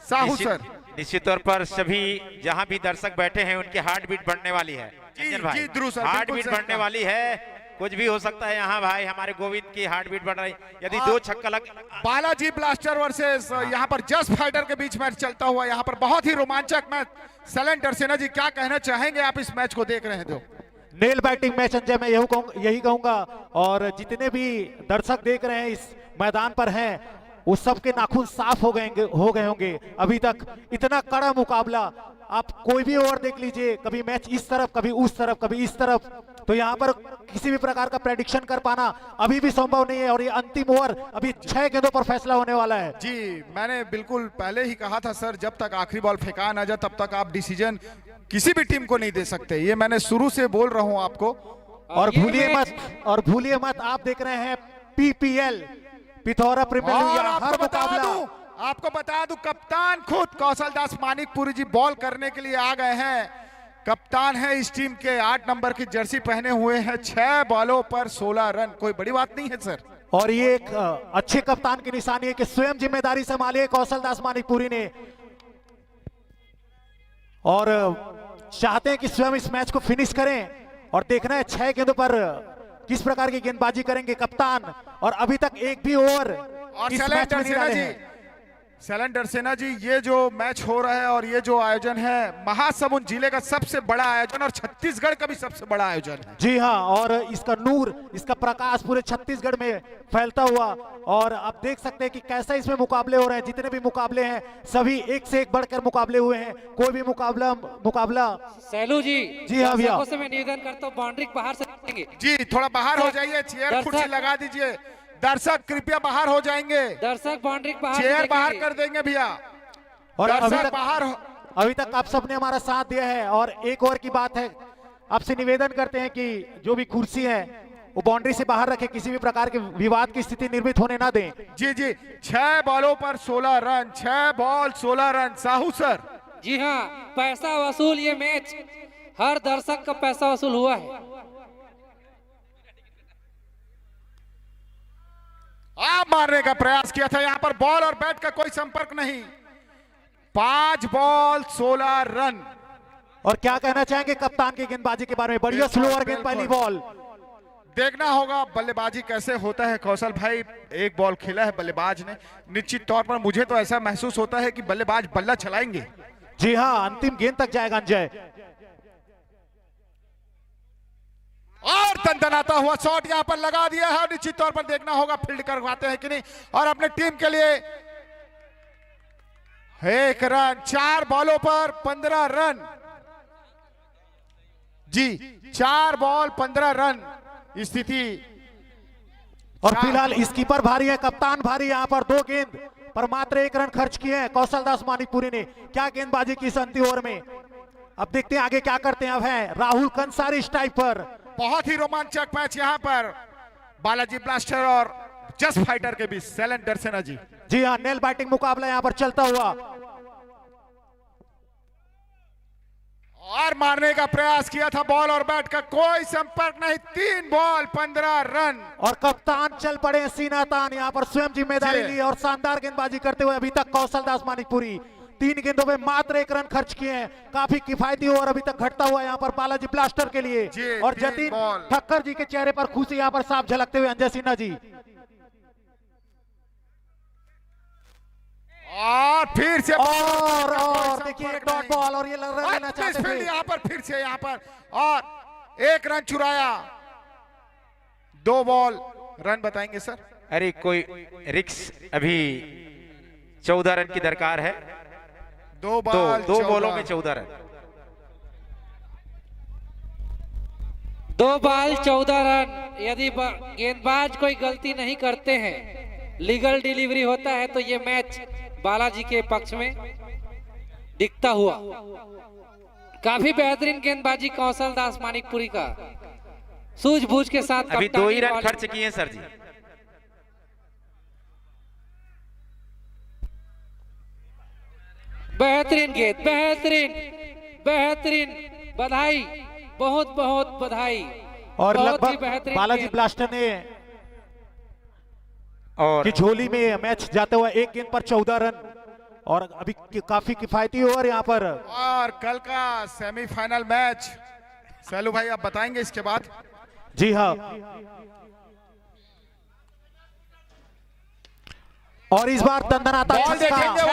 साहू सर। निश्चित तौर पर सभी जहां भी दर्शक बैठे हैं उनकी हार्ट बीट बढ़ने वाली है। जी, ध्रुव सर, हार्ट बिल्कुल बीट सही बढ़ने कहा। वाली है। कुछ भी हो सकता है यहाँ भाई, हमारे गोविंद की हार्ट बीट बढ़ रही। यदि 2 छक्का लग, बालाजी ब्लास्टर वर्सेस यहाँ पर जस्ट फाइटर के बीच मैच चलता हुआ, यहाँ पर बहुत ही रोमांचक मैच। सैलेंट डरसेना जी, क्या कहना चाहेंगे आप इस मैच को देख रहे हैं तो? नेल बैटिंग मैच अंजय, मैं यही कहूंगा। और जितने भी दर्शक देख रहे हैं इस मैदान पर हैं, उस सब के नाखून साफ हो गए होंगे। अभी तक इतना कड़ा मुकाबला, आप कोई भी ओवर देख लीजिए, कभी मैच इस तरफ, कभी उस तरफ, कभी इस तरफ। तो यहाँ पर किसी भी प्रकार का प्रेडिक्शन कर पाना अभी भी संभव नहीं है। और ये अंतिम ओवर, अभी 6 गेंदों पर फैसला होने वाला है। जी, मैंने बिल्कुल पहले ही कहा था सर, जब तक आखिरी बॉल फेंका ना जाए तब तक आप डिसीजन किसी भी टीम को नहीं दे सकते। ये मैंने शुरू से बोल रहा हूं आपको। और भूलिए मत, आप देख रहे हैं PPL, पिथौरा प्रीमियर लीग। आपको बता दूं, कप्तान खुद कौशल दास मानिकपुरी जी बॉल करने के लिए आ गए हैं। कप्तान है इस टीम के, 8 नंबर की जर्सी पहने हुए हैं। 6 बॉलों पर 16 रन, कोई बड़ी बात नहीं है सर। और ये एक अच्छे कप्तान की निशानी है कि स्वयं जिम्मेदारी संभाली है कौशल दास मानिकपुरी ने, और चाहते हैं कि स्वयं इस मैच को फिनिश करें। और देखना है 6 गेंदों पर किस प्रकार की गेंदबाजी करेंगे कप्तान। और अभी तक एक भी ओवर इस मैच में नहीं डाले हैं। सैलेंट डरसेना जी, ये जो मैच हो रहा है और ये जो आयोजन है, महासमुंद जिले का सबसे बड़ा आयोजन और छत्तीसगढ़ का भी सबसे बड़ा आयोजन है। जी हाँ, और इसका नूर, इसका प्रकाश पूरे छत्तीसगढ़ में फैलता हुआ। और आप देख सकते हैं कि कैसा इसमें मुकाबले हो रहे हैं। जितने भी मुकाबले हैं सभी एक से एक बढ़कर मुकाबले हुए हैं। कोई भी मुकाबला सैलू जी, जी हाँ भैया, से मैं निवेदन करता हूँ बाउंड्री बाहर से देंगे। जी, थोड़ा बाहर हो जाइए, चेयर कुर्सी लगा दीजिए। दर्शक कृपया बाहर हो जाएंगे। दर्शक बाउंड्री बाहर, चेयर बाहर कर देंगे भैया। और अभी तक आप सबने हमारा साथ दिया है। और एक और की बात है, आपसे निवेदन करते हैं कि जो भी कुर्सी है वो बाउंड्री से बाहर रखे, किसी भी प्रकार के विवाद की स्थिति निर्मित होने ना दें। जी जी, 6 बॉलों पर 16 रन, 6 बॉल 16 रन। साहू सर। जी हाँ, पैसा वसूल ये मैच, हर दर्शक का पैसा वसूल हुआ है। आप मारने का प्रयास किया था, यहाँ पर बॉल और बैट का कोई संपर्क नहीं। 5 बॉल 16 रन। और क्या कहना चाहेंगे कप्तान की गेंदबाजी के बारे में? बढ़िया स्लोअर गेंद, पहली बॉल। देखना होगा बल्लेबाजी कैसे होता है। कौशल भाई, एक बॉल खेला है बल्लेबाज ने, निश्चित तौर पर मुझे तो ऐसा महसूस होता है कि बल्लेबाज बल्ला चलाएंगे। जी हाँ, अंतिम गेंद तक जाएगा अंजय। और दंदनाता हुआ शॉट यहाँ पर लगा दिया है। निश्चित तौर पर देखना होगा फील्ड करवाते हैं कि नहीं। और अपने टीम के लिए 1 रन, 4 बॉलों पर 15 रन। जी, 4 बॉल 15 रन स्थिति। और फिलहाल स्कीपर भारी है, कप्तान भारी। यहाँ पर 2 गेंद पर मात्र 1 रन खर्च किए हैं कौशल दास मानिकपुरी ने। क्या गेंदबाजी की इस अंतिम ओवर में। अब देखते हैं आगे क्या करते हैं। अब है राहुल कंसारी स्ट्राइक पर। बहुत ही रोमांचक मैच यहाँ पर बालाजी ब्लास्टर और जस्ट फाइटर के बीच। सैलेंट डरसेना जी। जी हाँ, नेल बैटिंग मुकाबला यहाँ पर चलता हुआ। और मारने का प्रयास किया था, बॉल और बैट का कोई संपर्क नहीं। 3 बॉल 15 रन। और कप्तान चल पड़े सीना तान, यहाँ पर स्वयं जिम्मेदारी ली और शानदार गेंदबाजी करते हुए अभी तक कौशल दास मानिकपुरी 3 गेंदों में मात्र 1 रन खर्च किए हैं। काफी किफायती ओवर अभी तक घटता हुआ यहाँ पर बालाजी ब्लास्टर के लिए। और जतीन ठक्कर जी के चेहरे पर खुशी यहाँ पर साफ झलकते हुए अंजय सिन्हा जी। और फिर से और देखिए एक डॉट बॉल, और ये लग रहा चाहते थे यहाँ पर फिर से यहाँ पर और 1 रन चुराया। 2 बॉल रन बताएंगे सर। अरे कोई रिक्स, अभी 14 रन की दरकार है। 2 बॉलों में 14 रन। 2 ball 14 run. यदि गेंदबाज कोई गलती नहीं करते हैं, लीगल डिलीवरी होता है, तो ये मैच बालाजी के पक्ष में दिखता हुआ। काफी बेहतरीन गेंदबाजी कौशल दास मानिकपुरी का, सूझबूझ के साथ। अभी 2 ही रन खर्च किए सर जी। बेहतरीन गेंद, बेहतरीन बेहतरीन, बधाई, बहुत बहुत बधाई। और बहुत ही लगभग बेहतरीन बालाजी गेंद। ब्लास्टर ने और की झोली में मैच जाते हुए 1 गेंद पर 14 रन, और अभी काफी किफायती ओवर यहाँ पर। और कल का सेमीफाइनल मैच सैलू भाई आप बताएंगे इसके बाद। जी हाँ, और इस बार दंदनाता बॉल देखेंगे, छक्का।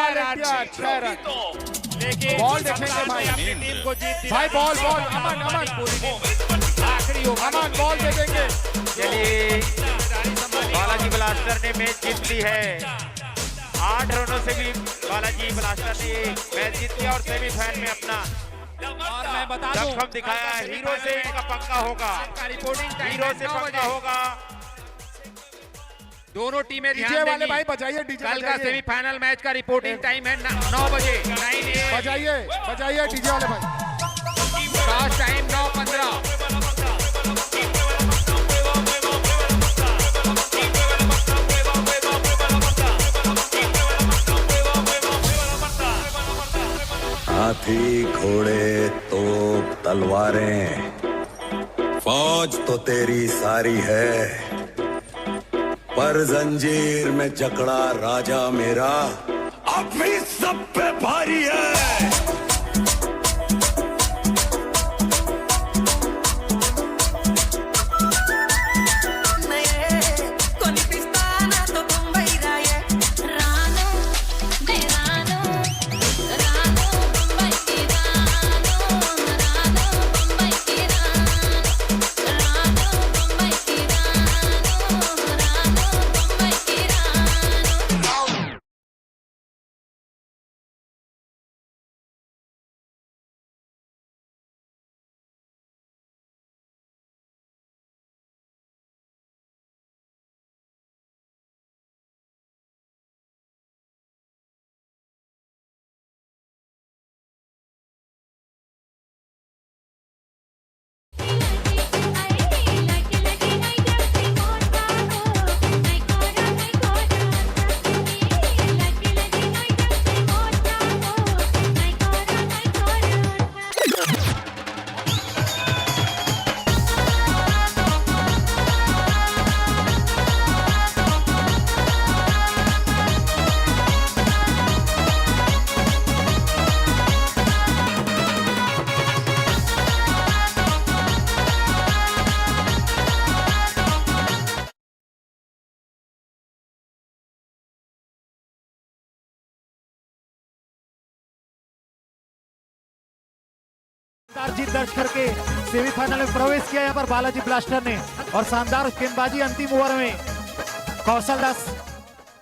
बॉल देखेंगे भाई, भाई बॉल बॉल अमन अमन अमन बॉल देखेंगे। चलिए बालाजी ब्लास्टर ने मैच जीत ली है। 8 रनों से भी बालाजी ब्लास्टर ने मैच जीत लिया और सेमीफाइनल में अपना और मैं बता दूं, दमखम दिखाया। हीरो से इनका पंगा होगा, हीरो से पंगा होगा। दोनों टीमें डीजे ध्यान वाले देंगी। भाई बजाइए, डीजे कल का बजाइए। सेमीफाइनल मैच का रिपोर्टिंग टाइम है 9 बजे। बजाइए बजाइए डीजे वाले भाई। Last time 9:15। हाथी घोड़े तोप तलवारें, फौज तो तेरी सारी है, पर जंजीर में जकड़ा राजा मेरा अब भी सब पे भारी है। जीत दर्ज करके सेमीफाइनल में प्रवेश किया यहाँ पर बालाजी ब्लास्टर ने, और शानदार गेंदबाजी अंतिम ओवर में कौशल दास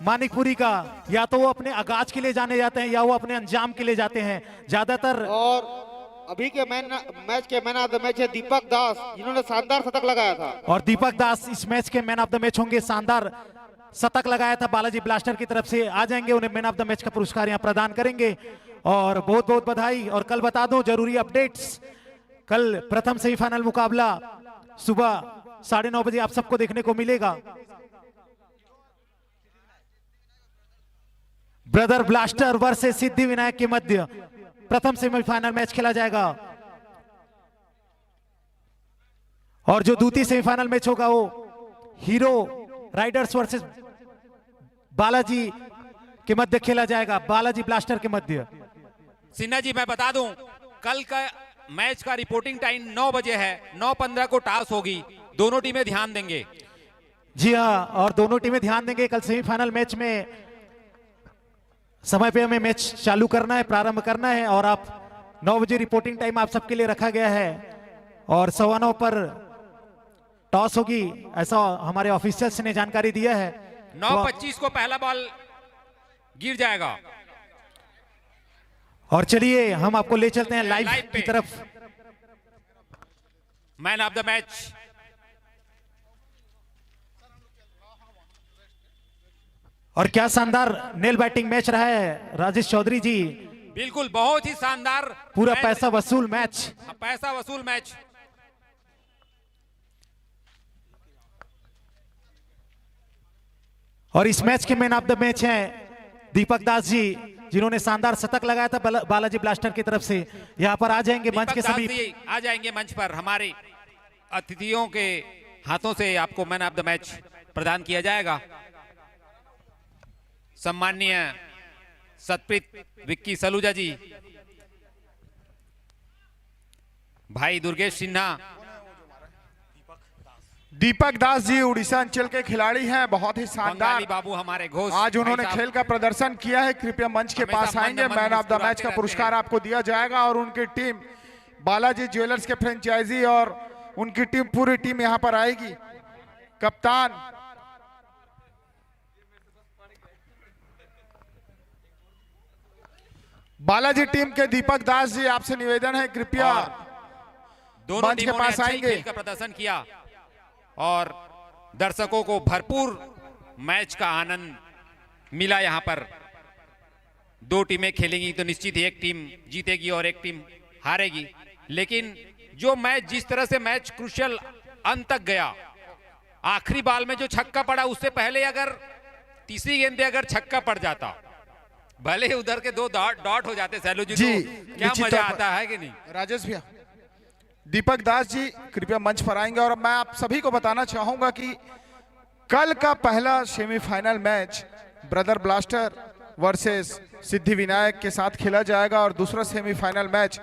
मानिकपुरी का। या तो वो अपने आगाज के लिए जाने जाते हैं या वो अपने अंजाम के लिए जाते हैं ज्यादातर। और अभी के मैच के मैन ऑफ द मैच है दीपक दास, जिन्होंने शानदार शतक लगाया था। और दीपक दास इस मैच के मैन ऑफ द मैच होंगे। शानदार शतक लगाया था बालाजी ब्लास्टर की तरफ से, आ जाएंगे, उन्हें मैन ऑफ द मैच का पुरस्कार यहाँ प्रदान करेंगे। और बहुत बहुत बधाई। और कल बता दूं जरूरी अपडेट्स, कल प्रथम सेमीफाइनल मुकाबला सुबह 9:30 बजे आप सबको देखने को मिलेगा। Brother blaster versus Siddhi Vinayak के मध्य प्रथम सेमीफाइनल मैच खेला जाएगा। और जो द्वितीय सेमीफाइनल मैच होगा वो हीरो राइडर्स वर्सेस बालाजी के मध्य खेला जाएगा, बालाजी ब्लास्टर के मध्य। सिन्हा जी मैं बता दूं, कल का मैच का रिपोर्टिंग टाइम 9 बजे है। 9:15 को टॉस होगी, दोनों टीमें ध्यान देंगे। जी हाँ, और दोनों टीमें ध्यान देंगे। कल सेमीफाइनल मैच में समय पे हमें मैच चालू करना है, प्रारंभ करना है। और आप 9 बजे रिपोर्टिंग टाइम आप सबके लिए रखा गया है, और 9:15 पर टॉस होगी, ऐसा हमारे ऑफिशियल्स ने जानकारी दिया है। 9:25 को पहला बॉल गिर जाएगा। और चलिए हम आपको ले चलते हैं लाइव की तरफ। Man of the match. और क्या शानदार नेल बैटिंग मैच रहा है राजेश चौधरी जी। बिल्कुल बहुत ही शानदार पूरा मैच। पैसा वसूल मैच। पैसा वसूल मैच। और इस मैच के मैन ऑफ द मैच हैं दीपक दास जी, जिन्होंने शानदार शतक लगाया था बालाजी ब्लास्टर की तरफ से। यहाँ पर आ जाएंगे मंच के सभी। आ जाएंगे मंच पर। हमारे अतिथियों के हाथों से आपको मैन ऑफ द मैच प्रदान किया जाएगा। सम्माननीय सतप्रीत विक्की सलूजा जी, भाई दुर्गेश सिन्हा, दीपक दास जी उड़ीसा अंचल के खिलाड़ी हैं, बहुत ही शानदार बाबू हमारे घोष आज उन्होंने भाई साहब। खेल का प्रदर्शन किया है। कृपया मंच के पास आएंगे, मैन ऑफ द मैच का पुरस्कार आपको दिया जाएगा। और उनकी टीम बालाजी ज्वेलर्स के फ्रेंचाइजी और उनकी टीम पूरी टीम यहां पर आएगी। कप्तान बालाजी टीम के दीपक दास जी, आपसे निवेदन है कृपया दोनों मंच के टीमों ने पास अच्छे आएंगे। खेल का प्रदर्शन किया और दर्शकों को भरपूर मैच का आनंद मिला। यहां पर दो टीमें खेलेंगी तो निश्चित ही एक टीम जीतेगी और एक टीम हारेगी। लेकिन जो मैच जिस तरह से मैच क्रूशियल अंत तक गया, आखिरी बॉल में जो छक्का पड़ा, उससे पहले अगर तीसरी गेंद पे अगर छक्का पड़ जाता, भले ही उधर के दो डॉट हो जाते सैलू जी, जी, तो क्या निश्चित मजा तौर पर। आता है कि नहीं। राजेश भैया, दीपक दास जी कृपया मंच पर आएंगे। और मैं आप सभी को बताना चाहूंगा कि कल का पहला semifinal match brother blaster versus Siddhi Vinayak के साथ खेला जाएगा और दूसरा semifinal match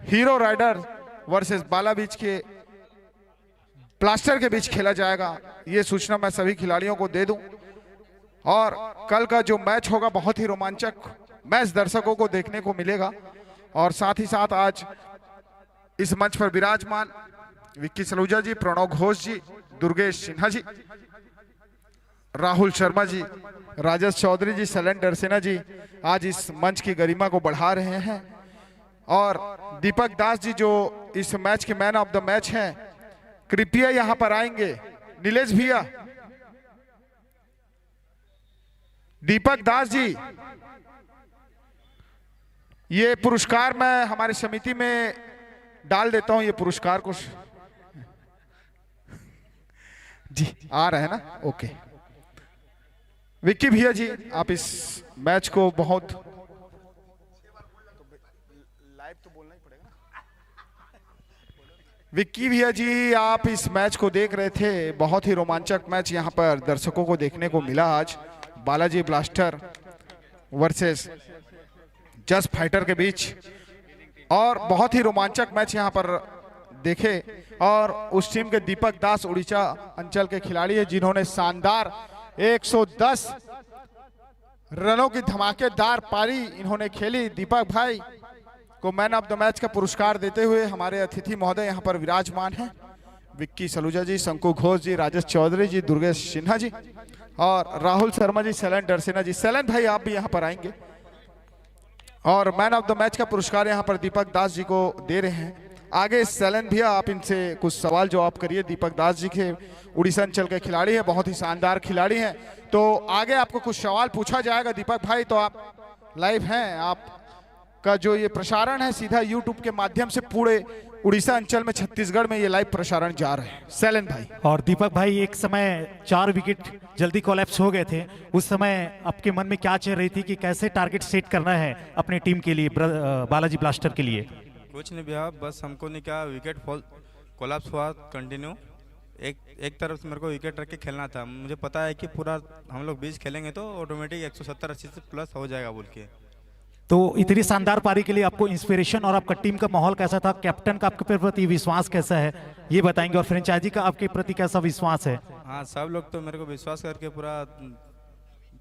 hero rider versus Bala beach के ब्लास्टर के बीच खेला जाएगा। ये सूचना मैं सभी खिलाड़ियों को दे दूं। और कल का जो मैच होगा बहुत ही रोमांचक मैच दर्शकों को देखने को मिलेगा। और साथ ही साथ आज इस मंच पर विराजमान विक्की सलूजा जी, प्रणव घोष जी, दुर्गेश सिन्हा जी, राहुल शर्मा जी, राजेश चौधरी जी, सैलन डरसेना जी आज इस मंच की गरिमा को बढ़ा रहे हैं। और दीपक दास जी जो इस मैच के मैन ऑफ द मैच हैं, कृपया यहां पर आएंगे। नीलेश भैया, दीपक दास जी, ये पुरस्कार मैं हमारी समिति में डाल देता हूं। ये पुरस्कार कुछ जी आ रहे हैं ना, ओके। विक्की भैया जी, आप इस मैच को बहुत लाइव तो बोलना ही पड़ेगा। विक्की भैया जी, आप इस मैच को देख रहे थे, बहुत ही रोमांचक मैच यहां पर दर्शकों को देखने को मिला आज। Balaji blaster versus just fighter के बीच, और बहुत ही रोमांचक मैच यहां पर देखे। और उस टीम के दीपक दास उड़ीसा अंचल के खिलाड़ी है, जिन्होंने शानदार 110 रनों की धमाकेदार पारी इन्होंने खेली। दीपक भाई को मैन ऑफ द मैच का पुरस्कार देते हुए हमारे अतिथि महोदय यहां पर विराजमान हैं। विक्की सलूजा जी, शंकु घोष जी, राजेश चौधरी जी, दुर्गेश सिन्हा जी और राहुल शर्मा जी, सैलन डरसेना जी। सैलन भाई आप भी यहाँ पर आएंगे। और मैन ऑफ द मैच का पुरस्कार यहाँ पर दीपक दास जी को दे रहे हैं। आगे सैलन भैया आप इनसे कुछ सवाल जवाब करिए। दीपक दास जी के उड़ीसा अंचल के खिलाड़ी हैं, बहुत ही शानदार खिलाड़ी हैं, तो आगे आपको कुछ सवाल पूछा जाएगा। दीपक भाई, तो आप लाइव हैं, आपका जो ये प्रसारण है सीधा यूट्यूब के माध्यम से पूरे उड़ीसा अंचल में, छत्तीसगढ़ में ये लाइव प्रसारण जा रहे हैं। सैलन भाई और दीपक भाई, एक समय 4 विकेट जल्दी कोलैप्स हो गए थे, उस समय आपके मन में क्या चल रही थी कि कैसे टारगेट सेट करना है अपनी टीम के लिए, बालाजी ब्लास्टर के लिए? कुछ नहीं भैया, बस हमको नहीं क्या विकेट फॉल कोलैप्स हुआ कंटिन्यू, एक तरफ से मेरे को विकेट रख के खेलना था। मुझे पता है कि पूरा हम लोग बीच खेलेंगे तो ऑटोमेटिक 170-80 से प्लस हो जाएगा बोल के। तो इतनी शानदार पारी के लिए आपको इंस्पिरेशन और आपका टीम का माहौल कैसा था? कैप्टन का आपके प्रति विश्वास कैसा है, ये बताएंगे? और फ्रेंचाइजी का आपके प्रति कैसा विश्वास है? हाँ, सब लोग तो मेरे को विश्वास करके पूरा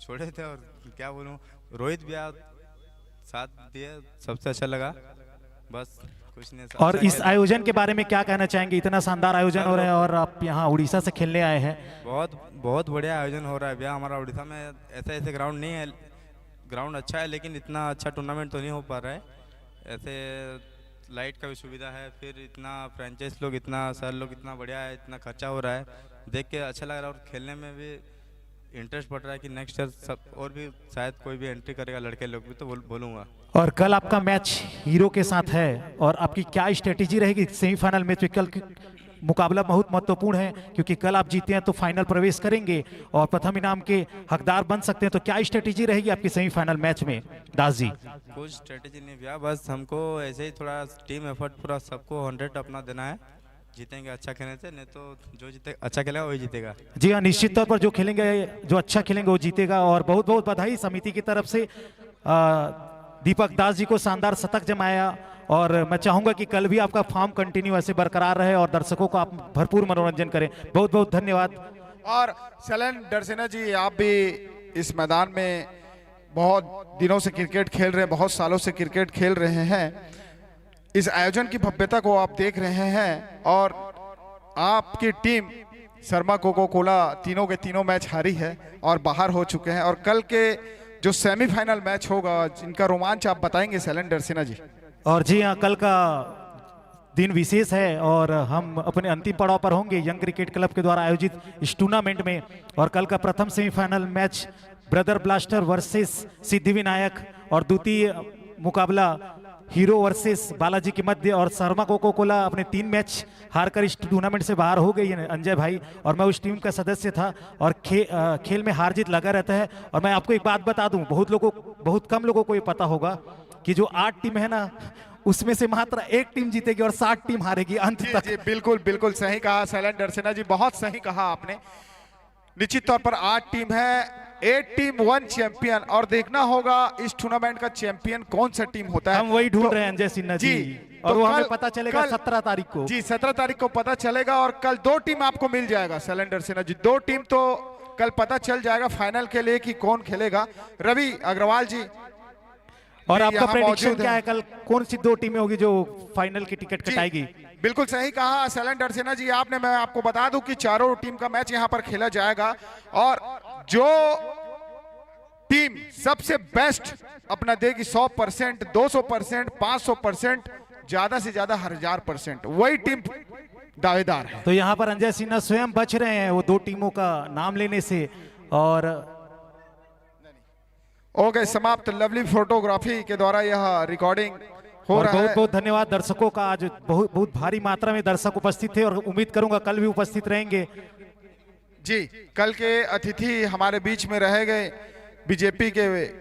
छोड़े थे, और क्या बोलूँ, रोहित भी साथ दिए, सबसे अच्छा लगा, बस कुछ नहीं। और इस आयोजन के बारे में क्या कहना चाहेंगे? इतना शानदार आयोजन हो रहा है और आप यहाँ उड़ीसा से खेलने आए हैं। बहुत बढ़िया आयोजन हो रहा है भैया। हमारा उड़ीसा में ऐसे ग्राउंड नहीं है, ग्राउंड अच्छा है लेकिन इतना अच्छा टूर्नामेंट तो नहीं हो पा रहा है। ऐसे लाइट का भी सुविधा है, फिर इतना फ्रेंचाइज लोग, इतना सर लोग, इतना बढ़िया है, इतना खर्चा हो रहा है, देख के अच्छा लग रहा है और खेलने में भी इंटरेस्ट बढ़ रहा है कि नेक्स्ट ईयर सब और भी शायद कोई भी एंट्री करेगा, लड़के लोग भी, तो बोलूँगा। और कल आपका मैच हीरो के साथ है और आपकी क्या स्ट्रेटेजी रहेगी सेमीफाइनल मैच में? कल मुकाबला बहुत महत्वपूर्ण है क्योंकि कल आप जीते हैं तो फाइनल प्रवेश करेंगे और प्रथम इनाम के हकदार बन सकते हैं, तो क्या स्ट्रेटेजी रहेगी आपकी सेमीफाइनल मैच में दास जी? कुछ स्ट्रेटेजी नहीं भैया, बस हमको ऐसे ही थोड़ा टीम एफर्ट पूरा सबको 100 अपना देना है, जीतेंगे अच्छा खेलने से, नहीं तो जो जीते अच्छा खेलेगा वही जीतेगा। जी हाँ, निश्चित तौर पर जो खेलेंगे, जो अच्छा खेलेंगे वो जीतेगा। और बहुत बहुत बधाई समिति की तरफ से दीपक दास जी को शानदार शतक जमाया और मैं चाहूंगा कि कल भी आपका फॉर्म कंटिन्यू ऐसे बरकरार रहे और दर्शकों को आप भरपूर मनोरंजन करें। बहुत बहुत धन्यवाद। और शैलेंद्र डरसेना जी, आप भी इस मैदान में बहुत दिनों से क्रिकेट खेल रहे हैं, बहुत सालों से क्रिकेट खेल रहे हैं, इस आयोजन की भव्यता को आप देख रहे हैं और आपकी टीम शर्मा कोको कोला तीनों के तीनों मैच हारी है और बाहर हो चुके हैं, और कल के जो सेमीफाइनल मैच होगा जिनका रोमांच आप बताएंगे शैलेंद्र डरसेना जी? और जी हाँ, कल का दिन विशेष है और हम अपने अंतिम पड़ाव पर होंगे यंग क्रिकेट क्लब के द्वारा आयोजित इस टूर्नामेंट में, और कल का प्रथम semifinal match brother blaster versus Siddhivinayak और द्वितीय मुकाबला हीरो वर्सेस बालाजी के मध्य, और शर्मा कोको कोला अपने 3 मैच हारकर इस टूर्नामेंट से बाहर हो गई है अंजय भाई, और मैं उस टीम का सदस्य था और खेल में हार जीत लगा रहता है। और मैं आपको एक बात बता दूं, बहुत कम लोगों को ये पता होगा कि जो 8 टीम है ना, उसमें से मात्र 1 टीम जीतेगी और 60 टीम हारेगी अंत तक। जी, बिल्कुल बिल्कुल सही कहा शैलेंद्र डरसेना जी, बहुत सही कहा आपने। निश्चित तौर पर 8 टीम है, 8 टीम 1 चैंपियन, और देखना होगा इस टूर्नामेंट का चैंपियन कौन सा टीम होता है। हम वही ढूंढ रहे हैं अंजय सिन्हा जी, और तो वो हमें पता चलेगा 17 तारीख को। जी, 17 तारीख को पता चलेगा, और कल 2 टीम आपको मिल जाएगा शैलेंद्र डरसेना जी, 2 टीम तो कल पता चल जाएगा फाइनल के लिए कि कौन खेलेगा। रवि अग्रवाल जी, और आपका प्रेडिक्शन क्या है, कल कौन सी 2 टीमें होगी जो फाइनल की टिकट कटाएगी? बिल्कुल सही कहा शैलेंद्र डरसेना जी आपने। मैं आपको बता दूं कि चारों टीम का मैच यहां पर खेला जाएगा, और जो टीम सबसे बेस्ट अपना देगी 100%, 200%, 500%, ज्यादा से ज्यादा 1000%, वही टीम दावेदार है। तो यहाँ पर अंजय सिन्हा स्वयं बच रहे हैं वो 2 टीमों का नाम लेने से। और ओके, समाप्त। लवली फोटोग्राफी के द्वारा यह रिकॉर्डिंग हो रहा है। बहुत बहुत धन्यवाद दर्शकों का, आज बहुत भारी मात्रा में दर्शक उपस्थित थे और उम्मीद करूंगा कल भी उपस्थित रहेंगे। जी, कल के अतिथि हमारे बीच में रह गए बीजेपी के